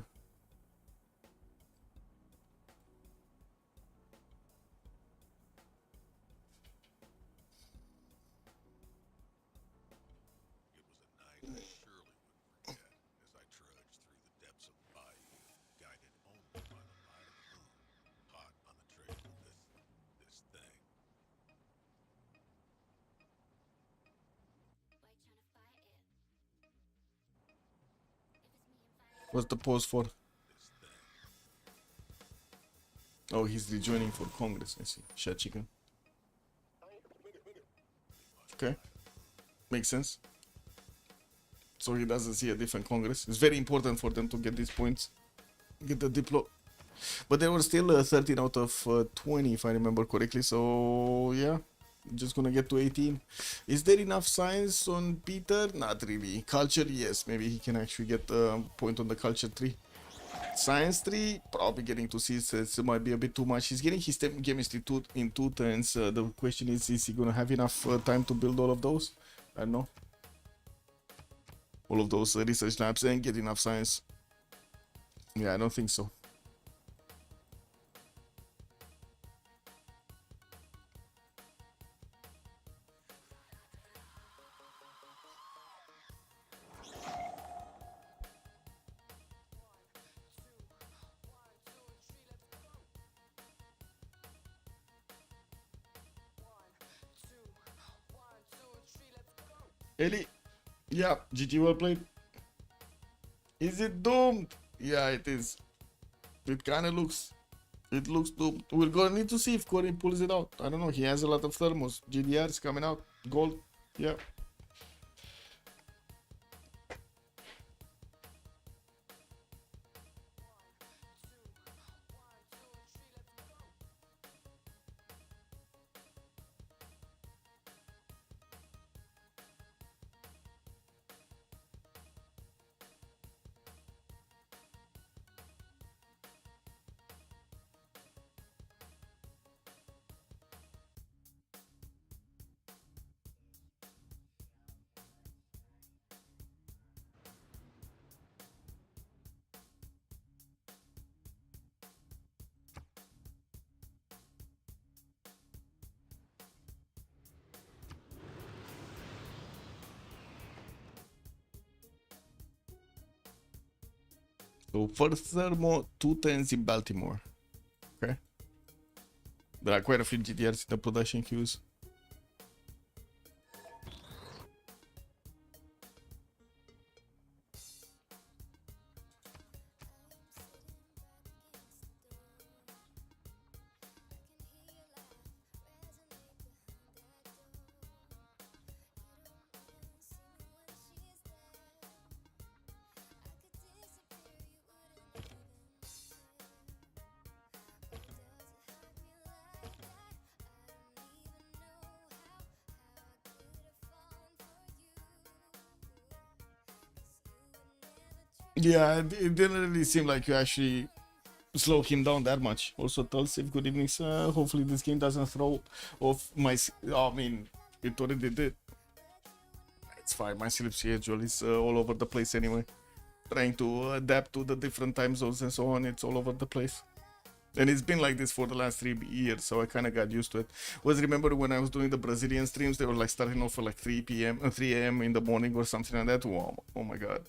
What's the pause for? Oh, he's rejoining for Congress. I see. Shot chicken. Okay. Makes sense. So he doesn't see a different Congress. It's very important for them to get these points. Get the diplo. But they were still 13 out of 20, if I remember correctly. So, yeah. Just gonna get to 18. Is there enough science on Peter? Not really. Culture, yes. Maybe he can actually get a point on the culture tree. Science 3, probably getting to see it might be a bit too much. He's getting his chemistry in 2 turns. The question is he gonna have enough time to build all of those? I don't know. All of those research labs and get enough science. Yeah, I don't think so. Ellie, yeah, GG, well played. Is it doomed? Yeah, it is. It kind of looks. It looks doomed. We're gonna need to see if Corey pulls it out. I don't know. He has a lot of thermos. GDRs coming out. Gold. Yeah. So first thermo, 2 turns in Baltimore. Okay. There are quite a few GTRs in the production queues. Yeah, it didn't really seem like you actually slow him down that much. Also, Tulsiv, good evening, sir. Hopefully, this game doesn't throw off my. I mean, it already did. It's fine. My sleep schedule is all over the place anyway. Trying to adapt to the different time zones and so on. It's all over the place. And it's been like this for the last 3 years, so I kind of got used to it. Was remember when I was doing the Brazilian streams, they were like starting off at like 3 p.m., 3 a.m. in the morning or something like that. Wow, oh my god.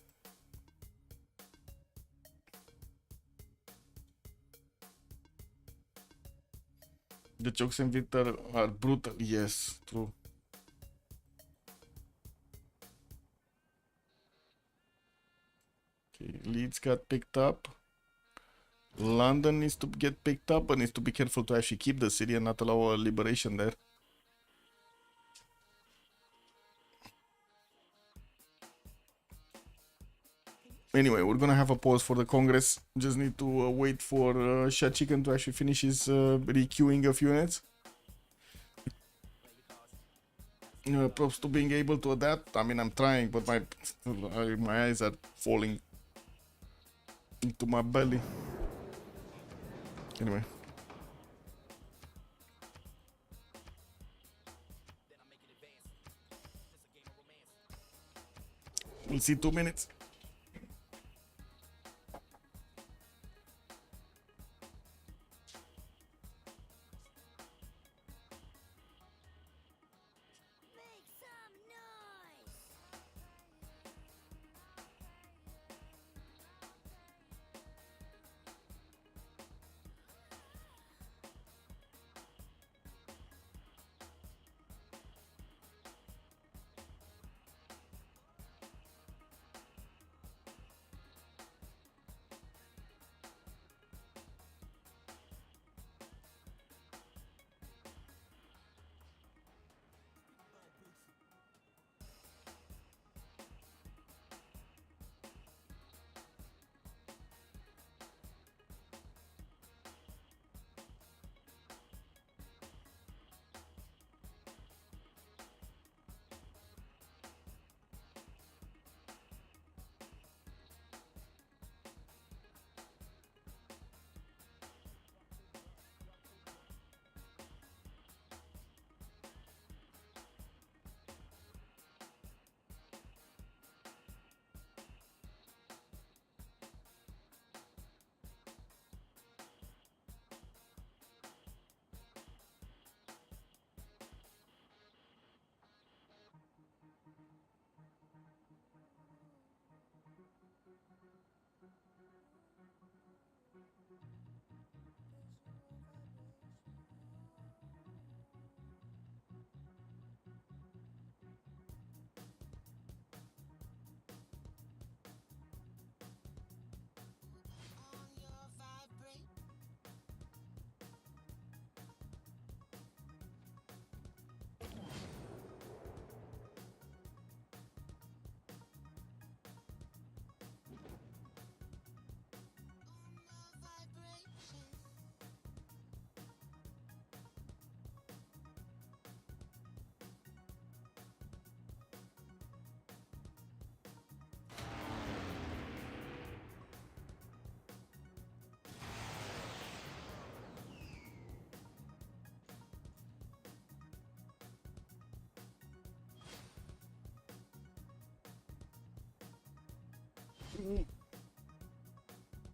The jokes in Victor are brutal. Yes, true. Okay, Leeds got picked up. London needs to get picked up, but needs to be careful to actually keep the city and not allow a liberation there. Anyway, we're gonna have a pause for the Congress. Just need to wait for Shad Chicken to actually finish his requeuing of units. Props to being able to adapt. I mean, I'm trying, but my eyes are falling into my belly. Anyway. We'll see 2 minutes.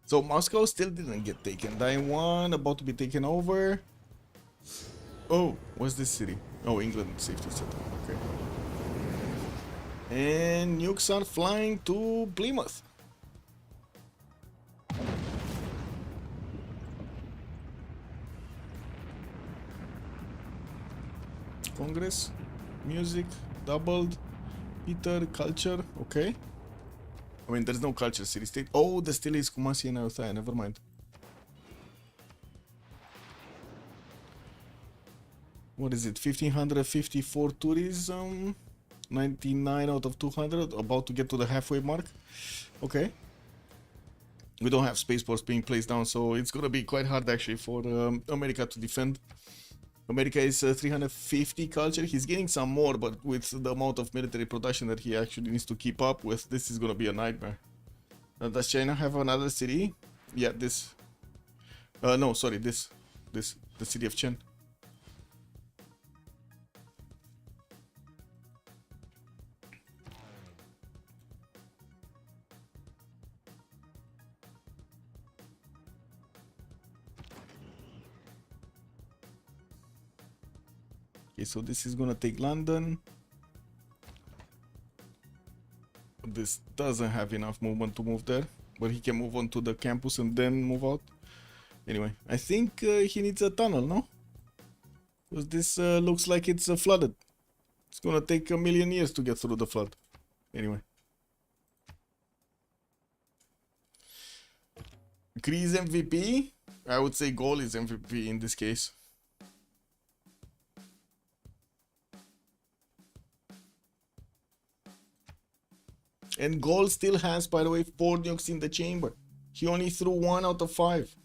So Moscow still didn't get taken. Taiwan about to be taken over. Oh, what's this city? Oh, England safety center. Okay. And nukes are flying to Plymouth. Congress, music, doubled, Peter, culture, okay. I mean, there's no culture, city state. Oh, there still is Kumasi and Ayutthaya, never mind. What is it? 1554 tourism, 99 out of 200, about to get to the halfway mark. Okay. We don't have spaceports being placed down, so it's gonna be quite hard actually for America to defend. America is 350 culture. He's getting some more, but with the amount of military production that he actually needs to keep up with, this is gonna be a nightmare. Does China have another city? Yeah, this. No, sorry, this, the city of Chen. Okay, so this is gonna take London. This doesn't have enough movement to move there, but he can move on to the campus and then move out. Anyway, I think he needs a tunnel, no? Because this looks like it's flooded. It's gonna take 1,000,000 years to get through the flood. Anyway. Greece MVP? I would say Gaul is MVP in this case. And Gaul still has, by the way, 4 nukes in the chamber. He only threw 1 out of 5.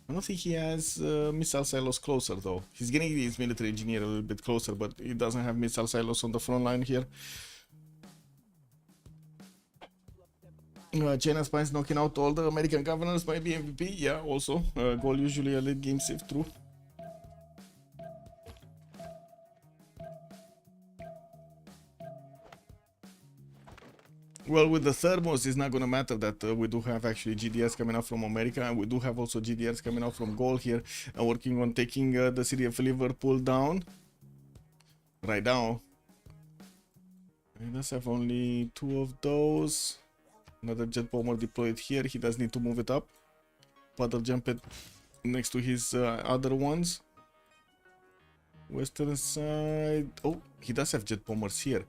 I don't think he has missile silos closer though. He's getting his military engineer a little bit closer, but he doesn't have missile silos on the front line here. China spies knocking out all the American governors might be MVP. Yeah, also. Goal usually a late game save, true. Well, with the thermos, it's not going to matter that we do have actually GDRs coming out from America, and we do have also GDRs coming out from Gaul here, working on taking the city of Liverpool down. Right now. He does have only 2 of those. Another jet bomber deployed here. He does need to move it up. Puddle jump it next to his other ones. Western side. Oh, he does have jet bombers here.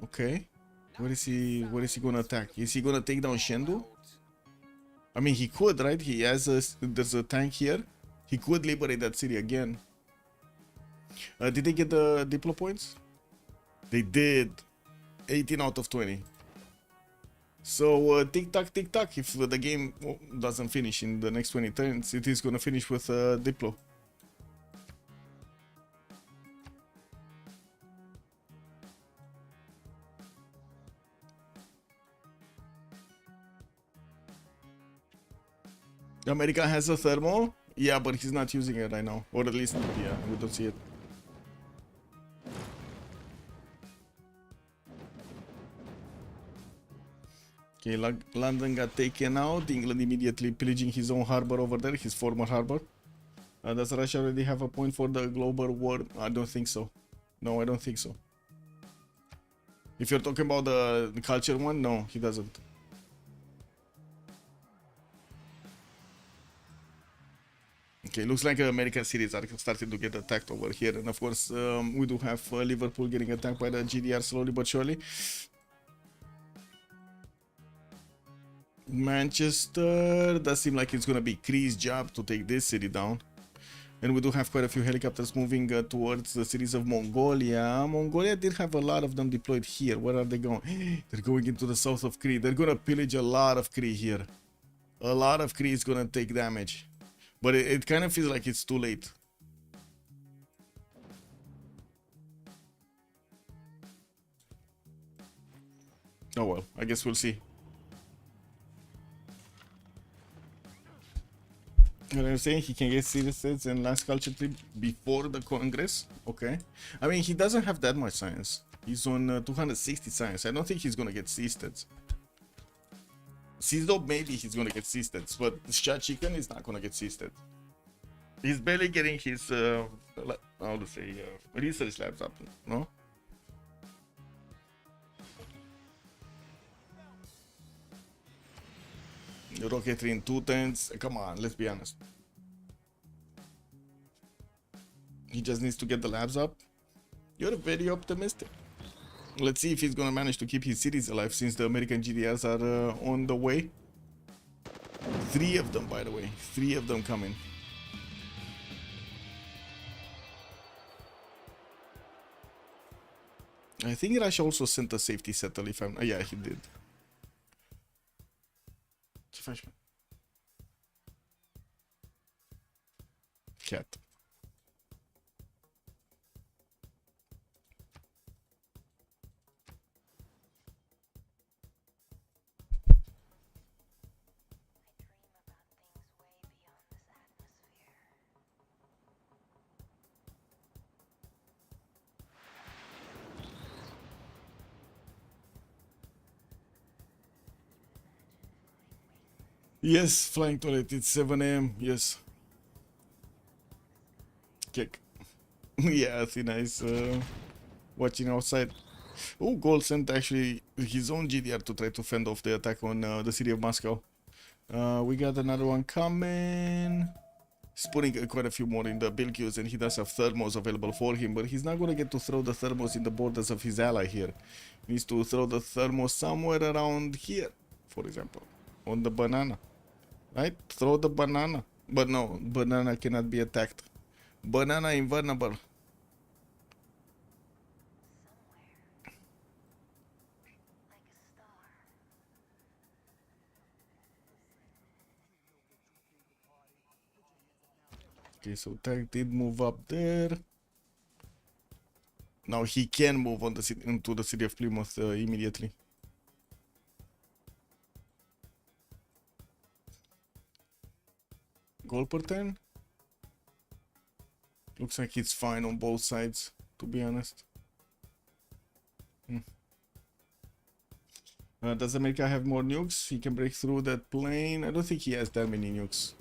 Okay. Where is he gonna attack? Is he gonna take down Shendu? I mean, he could, right? He has there's a tank here. He could liberate that city again. Did they get the diplo points? They did. 18 out of 20. So tick tock, if the game doesn't finish in the next 20 turns, it is gonna finish with diplo. America has a thermal, yeah, but he's not using it right now, or at least, yeah, we don't see it. Okay, London got taken out. England immediately pillaging his own harbor over there, his former harbor. Does Russia already have a point for the global war? I don't think so. No, I don't think so. If you're talking about the culture one, no, he doesn't. Okay, looks like American cities are starting to get attacked over here, and of course we do have Liverpool getting attacked by the GDR slowly but surely. Manchester does seem like it's gonna be Kree's job to take this city down, and we do have quite a few helicopters moving towards the cities of Mongolia. Mongolia did have a lot of them deployed here. Where are they going? They're going into the south of Kree. They're gonna pillage a lot of Kree here. A lot of Kree is gonna take damage. But it kind of feels like it's too late. Oh well, I guess we'll see. And I'm saying he can get citizens and last culture trip before the Congress. Okay. I mean, he doesn't have that much science. He's on 260 science. I don't think he's gonna get C-stats. Seasdog, maybe he's gonna get C-stats, but Shot Chicken is not gonna get C-stats. He's barely getting his, how to say, research labs up, no? Rocketry in 2 turns, come on, let's be honest. He just needs to get the labs up. You're very optimistic. Let's see if he's gonna manage to keep his cities alive since the American GDRs are on the way. 3 of them, by the way. 3 of them coming. I think Russia also sent a safety settle if I'm... yeah, he did. Ce faci, mă? Cat. Yes, flying toilet. It's 7 a.m. Yes. Kick. Yeah, Athena is watching outside. Oh, Gold sent actually his own GDR to try to fend off the attack on the city of Moscow. We got another one coming. He's putting quite a few more in the build queues, and he does have thermos available for him, but he's not going to get to throw the thermos in the borders of his ally here. He needs to throw the thermos somewhere around here, for example, on the banana. Right? Throw the banana. But no, banana cannot be attacked. Banana invulnerable. Okay, so Tag did move up there. Now he can move on the city, into the city of Plymouth immediately. Goal per turn? Looks like it's fine on both sides, to be honest. Does America have more nukes? He can break through that plane. I don't think he has that many nukes.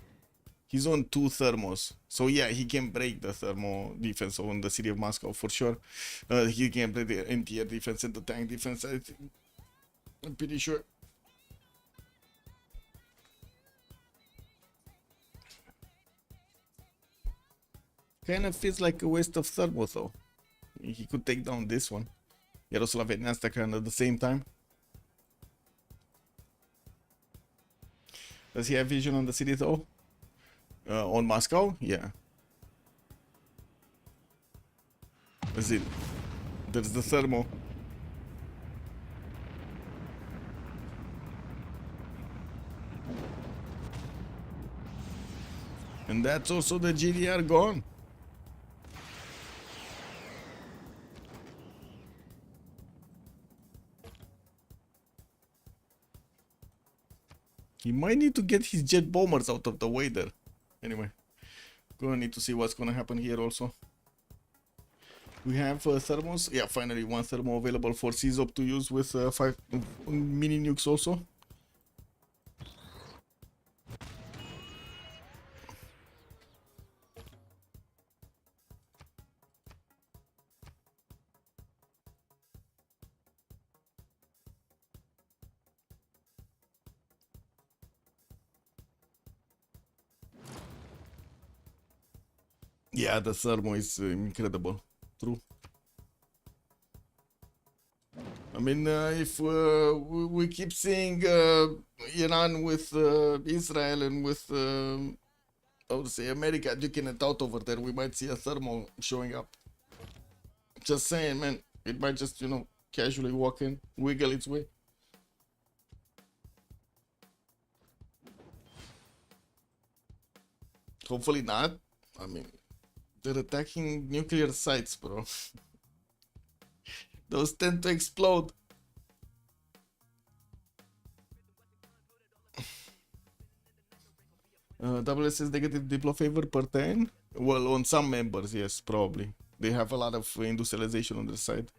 He's on 2 thermos. So yeah, he can break the thermo defense on the city of Moscow for sure. He can break the anti-air defense and the tank defense, I think. I'm pretty sure. Kind of feels like a waste of thermo though. He could take down this one. Yaroslav and Nastakan at the same time. Does he have vision on the city though? On Moscow? Yeah. Is it? There's the thermo. And that's also the GDR gone. He might need to get his jet bombers out of the way there. Anyway, gonna need to see what's gonna happen here also. We have thermos. Yeah, finally one thermo available for CZOP to use with 5 mini nukes also. Yeah, the thermo is incredible. True. I mean, if we keep seeing Iran with Israel and with, I would say, America duking it out over there, we might see a thermo showing up. Just saying, man. It might just, you know, casually walk in, wiggle its way. Hopefully not. I mean, they're attacking nuclear sites, bro. Those tend to explode. WSS negative diplo favor per 10? Well, on some members, yes, probably. They have a lot of industrialization on their side.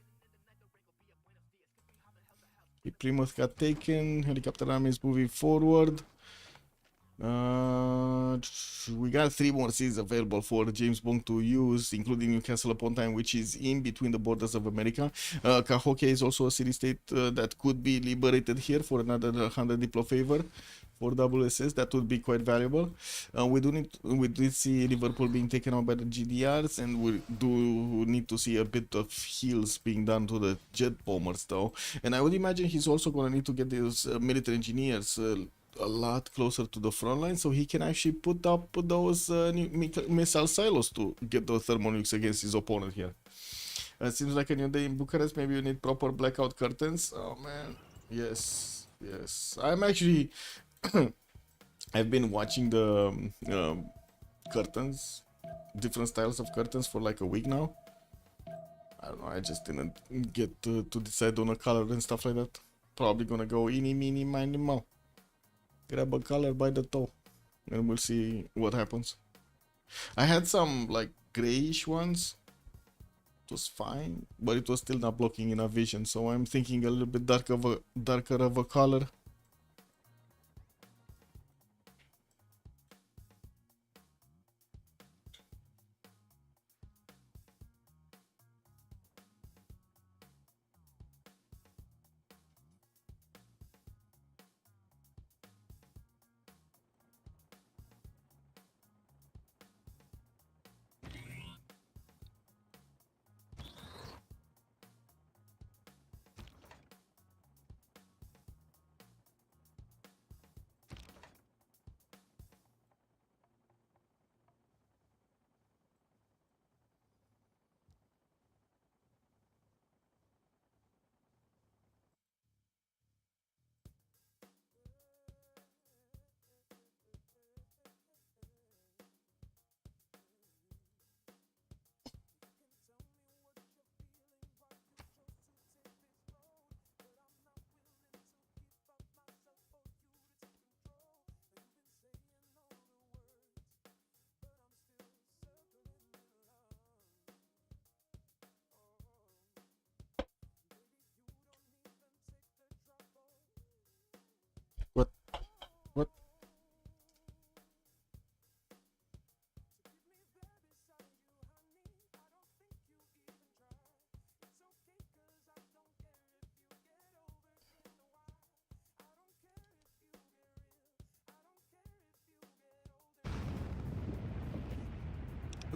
Plymouth got taken. Helicopter army is moving forward. We got 3 more cities available for James Bond to use, including Newcastle upon Tyne, which is in between the borders of America. Cahokia is also a city-state that could be liberated here for another 100 diplo favor for WSS. That would be quite valuable. We did see Liverpool being taken out by the GDRs, and we do need to see a bit of heals being done to the jet bombers though. And I would imagine he's also going to need to get those military engineers a lot closer to the front line, so he can actually put up those missile silos to get those thermonukes against his opponent here. It seems like a new day in Bucharest. Maybe you need proper blackout curtains. Oh man, yes, yes. I'm actually I've been watching the curtains, different styles of curtains for like a week now. I don't know, I just didn't get to decide on a color and stuff like that. Probably gonna go eeny, meeny, miny, moe. Grab a color by the toe and we'll see what happens. I had some like grayish ones. It was fine, but it was still not blocking enough vision, so I'm thinking a little bit darker of a color.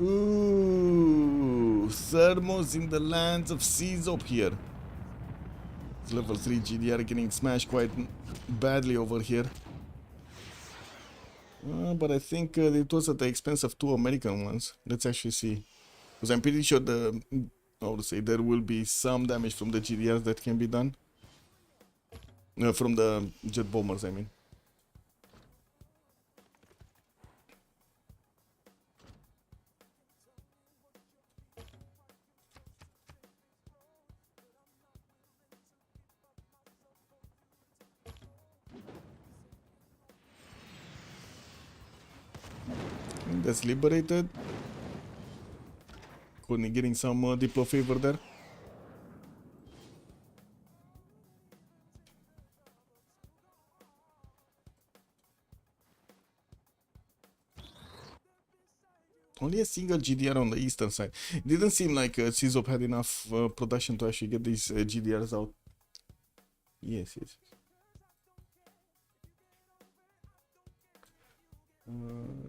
Ooh, thermos in the lands of Civ6 here. It's level 3 GDR getting smashed quite badly over here. But I think it was at the expense of 2 American ones. Let's actually see. Because I'm pretty sure how to say, there will be some damage from the GDRs that can be done. From the jet bombers, I mean. That's liberated. Courtney getting some Diplo favor there. Only a single GDR on the eastern side. It didn't seem like Civ6 had enough production to actually get these GDRs out. Yes, yes.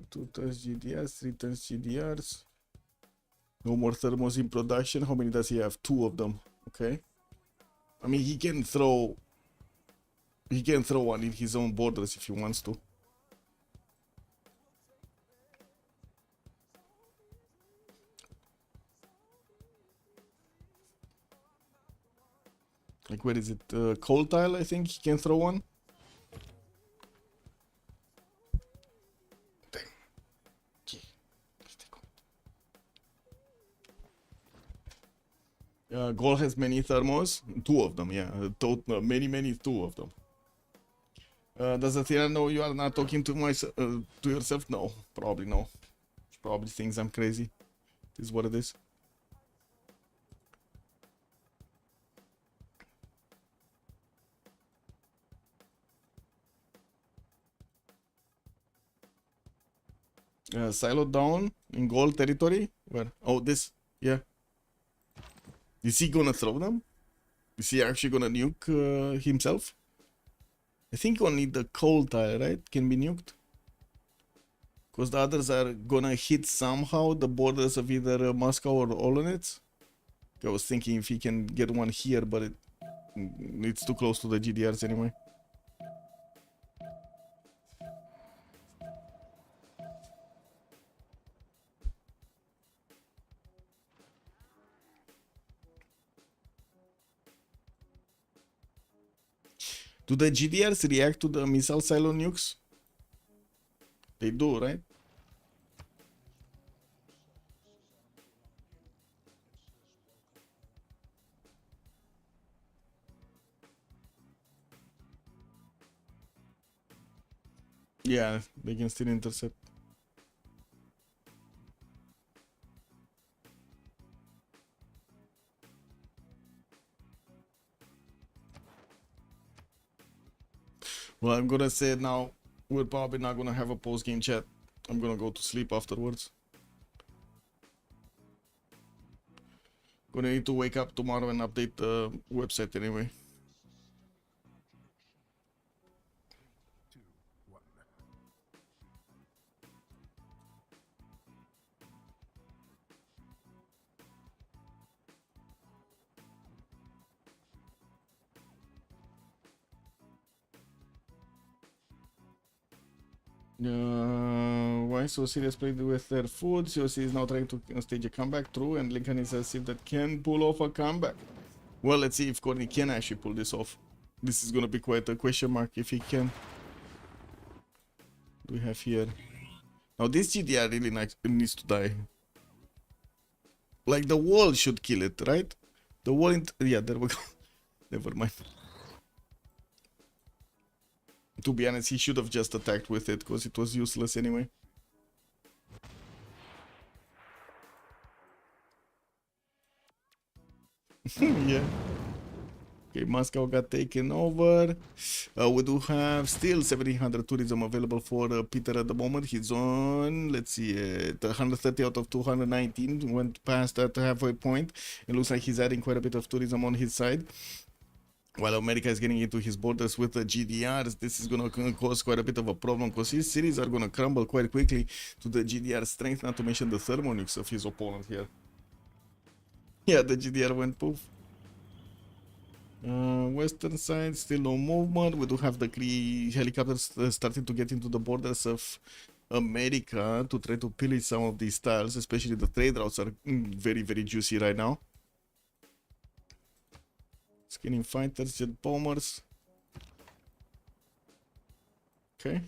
2 turns GDRs, 3 turns GDRs. No more thermos in production. How many does he have? 2 of them. Okay. I mean, he can throw one in his own borders if he wants to. Like, where is it? Coal tile, I think he can throw one. Goal has many thermos. 2 of them, yeah. Many, 2 of them. Does Athena know you are not talking to yourself? No, probably no. She probably thinks I'm crazy. This is what it is. Silo down in gold territory. Where? Oh, this. Yeah. Is he gonna throw them? Is he actually gonna nuke himself? I think only the coal tile, right, can be nuked. Because the others are gonna hit somehow the borders of either Moscow or Olonets. I was thinking if he can get one here, but it's too close to the GDRs anyway. Do the GDRs react to the missile silo nukes? They do, right? Yeah, they can still intercept. Well, I'm gonna say now, we're probably not gonna have a post-game chat. I'm gonna go to sleep afterwards. Gonna need to wake up tomorrow and update the website anyway. Why so serious played with their food? CWC is now trying to stage a comeback through, and Lincoln is a Civ that can pull off a comeback. Well, let's see if Courtney can actually pull this off. This is gonna be quite a question mark if he can. What do we have here? Now this GDR really needs to die. Like the wall should kill it, right? The wall, yeah, there we go. Never mind. To be honest, he should have just attacked with it because it was useless anyway. Yeah. Okay, Moscow got taken over. We do have still 1700 tourism available for Peter at the moment. He's on, let's see, 130 out of 219. Went past that halfway point. It looks like he's adding quite a bit of tourism on his side. While America is getting into his borders with the GDRs, this is going to cause quite a bit of a problem because his cities are going to crumble quite quickly to the GDR strength, not to mention the thermonukes of his opponent here. Yeah, the GDR went poof. Western side, still no movement. We do have the Kree helicopters starting to get into the borders of America to try to pillage some of these tiles, especially the trade routes are very, very juicy right now. Skinning fighters, jet bombers. Okay.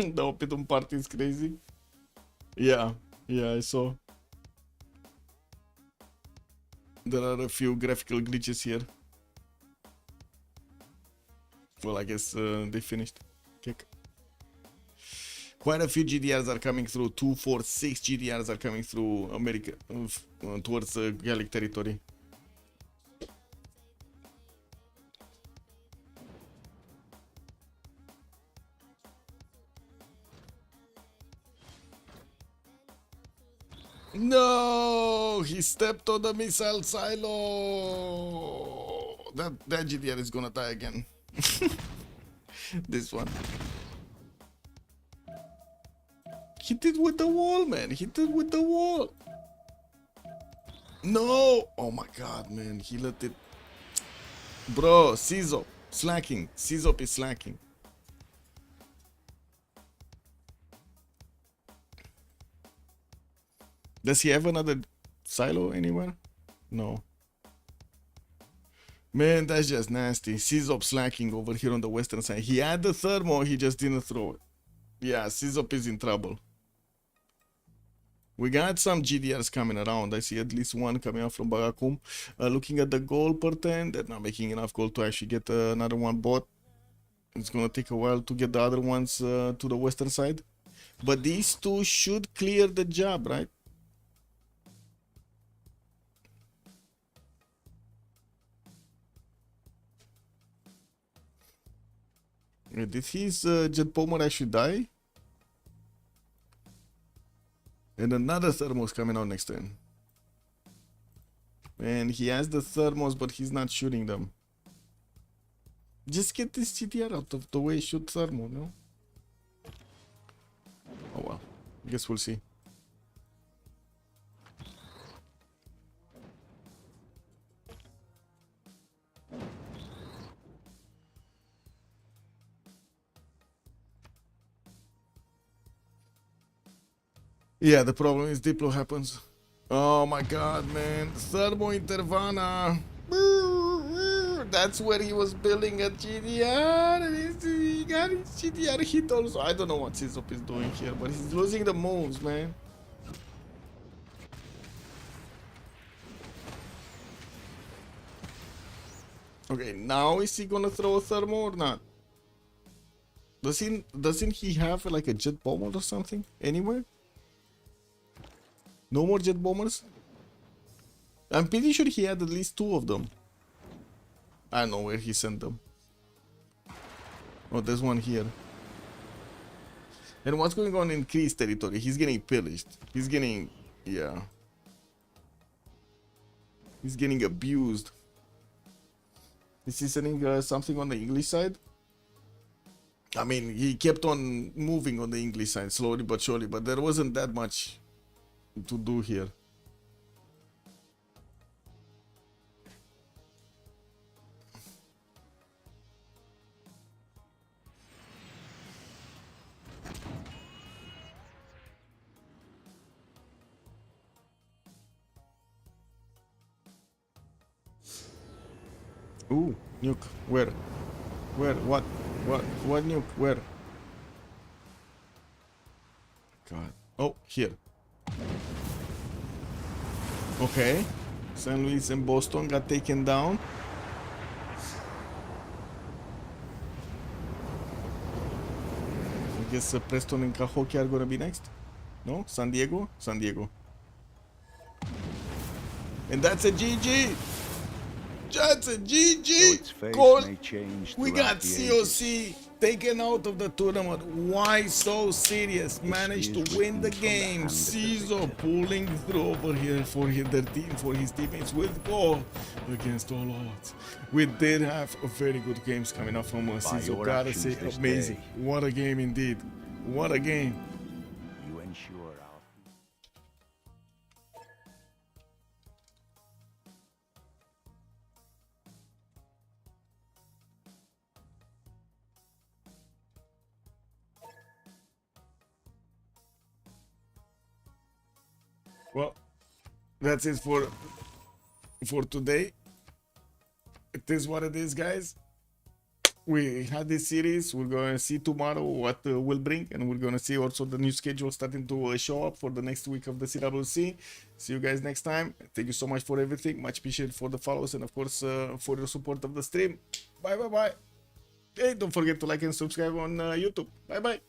The Opitum party is crazy. Yeah, I saw. There are a few graphical glitches here. Well, I guess they finished. Kick. Quite a few GDRs are coming through. 2, 4, 6 GDRs are coming through America towards Gallic territory. No, he stepped on the missile silo. That GDR is gonna die again. This one. Hit it with the wall, man. Hit it with the wall. No. Oh my god, man. He let it. Bro, Civ6 slacking. Civ6 is slacking. Does he have another silo anywhere? No. Man, that's just nasty. Civ6 slacking over here on the western side. He had the thermo, he just didn't throw it. Yeah, Civ6 is in trouble. We got some GDRs coming around. I see at least one coming out from Bagakum. Looking at the goal per 10, they're not making enough gold to actually get another one bought. It's gonna take a while to get the other ones to the western side. But these two should clear the job, right? Did his jet bomber actually die? And another thermos coming out next to him. And he has the thermos, but he's not shooting them. Just get this GTR out of the way, shoot thermo, no? Oh well, I guess we'll see. Yeah, the problem is Diplo happens. Oh my god, man. Thermo Intervana. That's where he was building a GDR. And he got his GDR hit also. I don't know what Civ6 is doing here, but he's losing the moves, man. Okay, now is he gonna throw a thermo or not? Doesn't he have like a jet bomber or something anywhere? No more jet bombers? I'm pretty sure he had at least 2 of them. I don't know where he sent them. Oh, there's one here. And what's going on in Kree's territory? He's getting pillaged. He's getting... yeah. He's getting abused. Is he sending something on the English side? I mean, he kept on moving on the English side, slowly but surely, but there wasn't that much to do here. Ooh, nuke. Where? Where? What? What nuke? Where? God. Oh, here. Okay. St. Louis and Boston got taken down. I guess Preston and Cahokia are gonna be next. No? San Diego? San Diego. And that's a GG! That's a GG! Goal! We got COC taken out of the tournament. Why so serious? Managed to win the game. Cizo pulling through over here for their team, for his teammates with goal against all odds. We did have a very good games coming up from Cizo. Gotta say, amazing. What a game indeed. What a game. You ensure our Well, that's it for today. It is what it is, guys. We had this series. We're gonna see tomorrow what will bring, and we're gonna see also the new schedule starting to show up for the next week of the CWC. See you guys next time. Thank you so much for everything. Much appreciated for the follows and of course for your support of the stream. Bye. Hey, don't forget to like and subscribe on YouTube. Bye.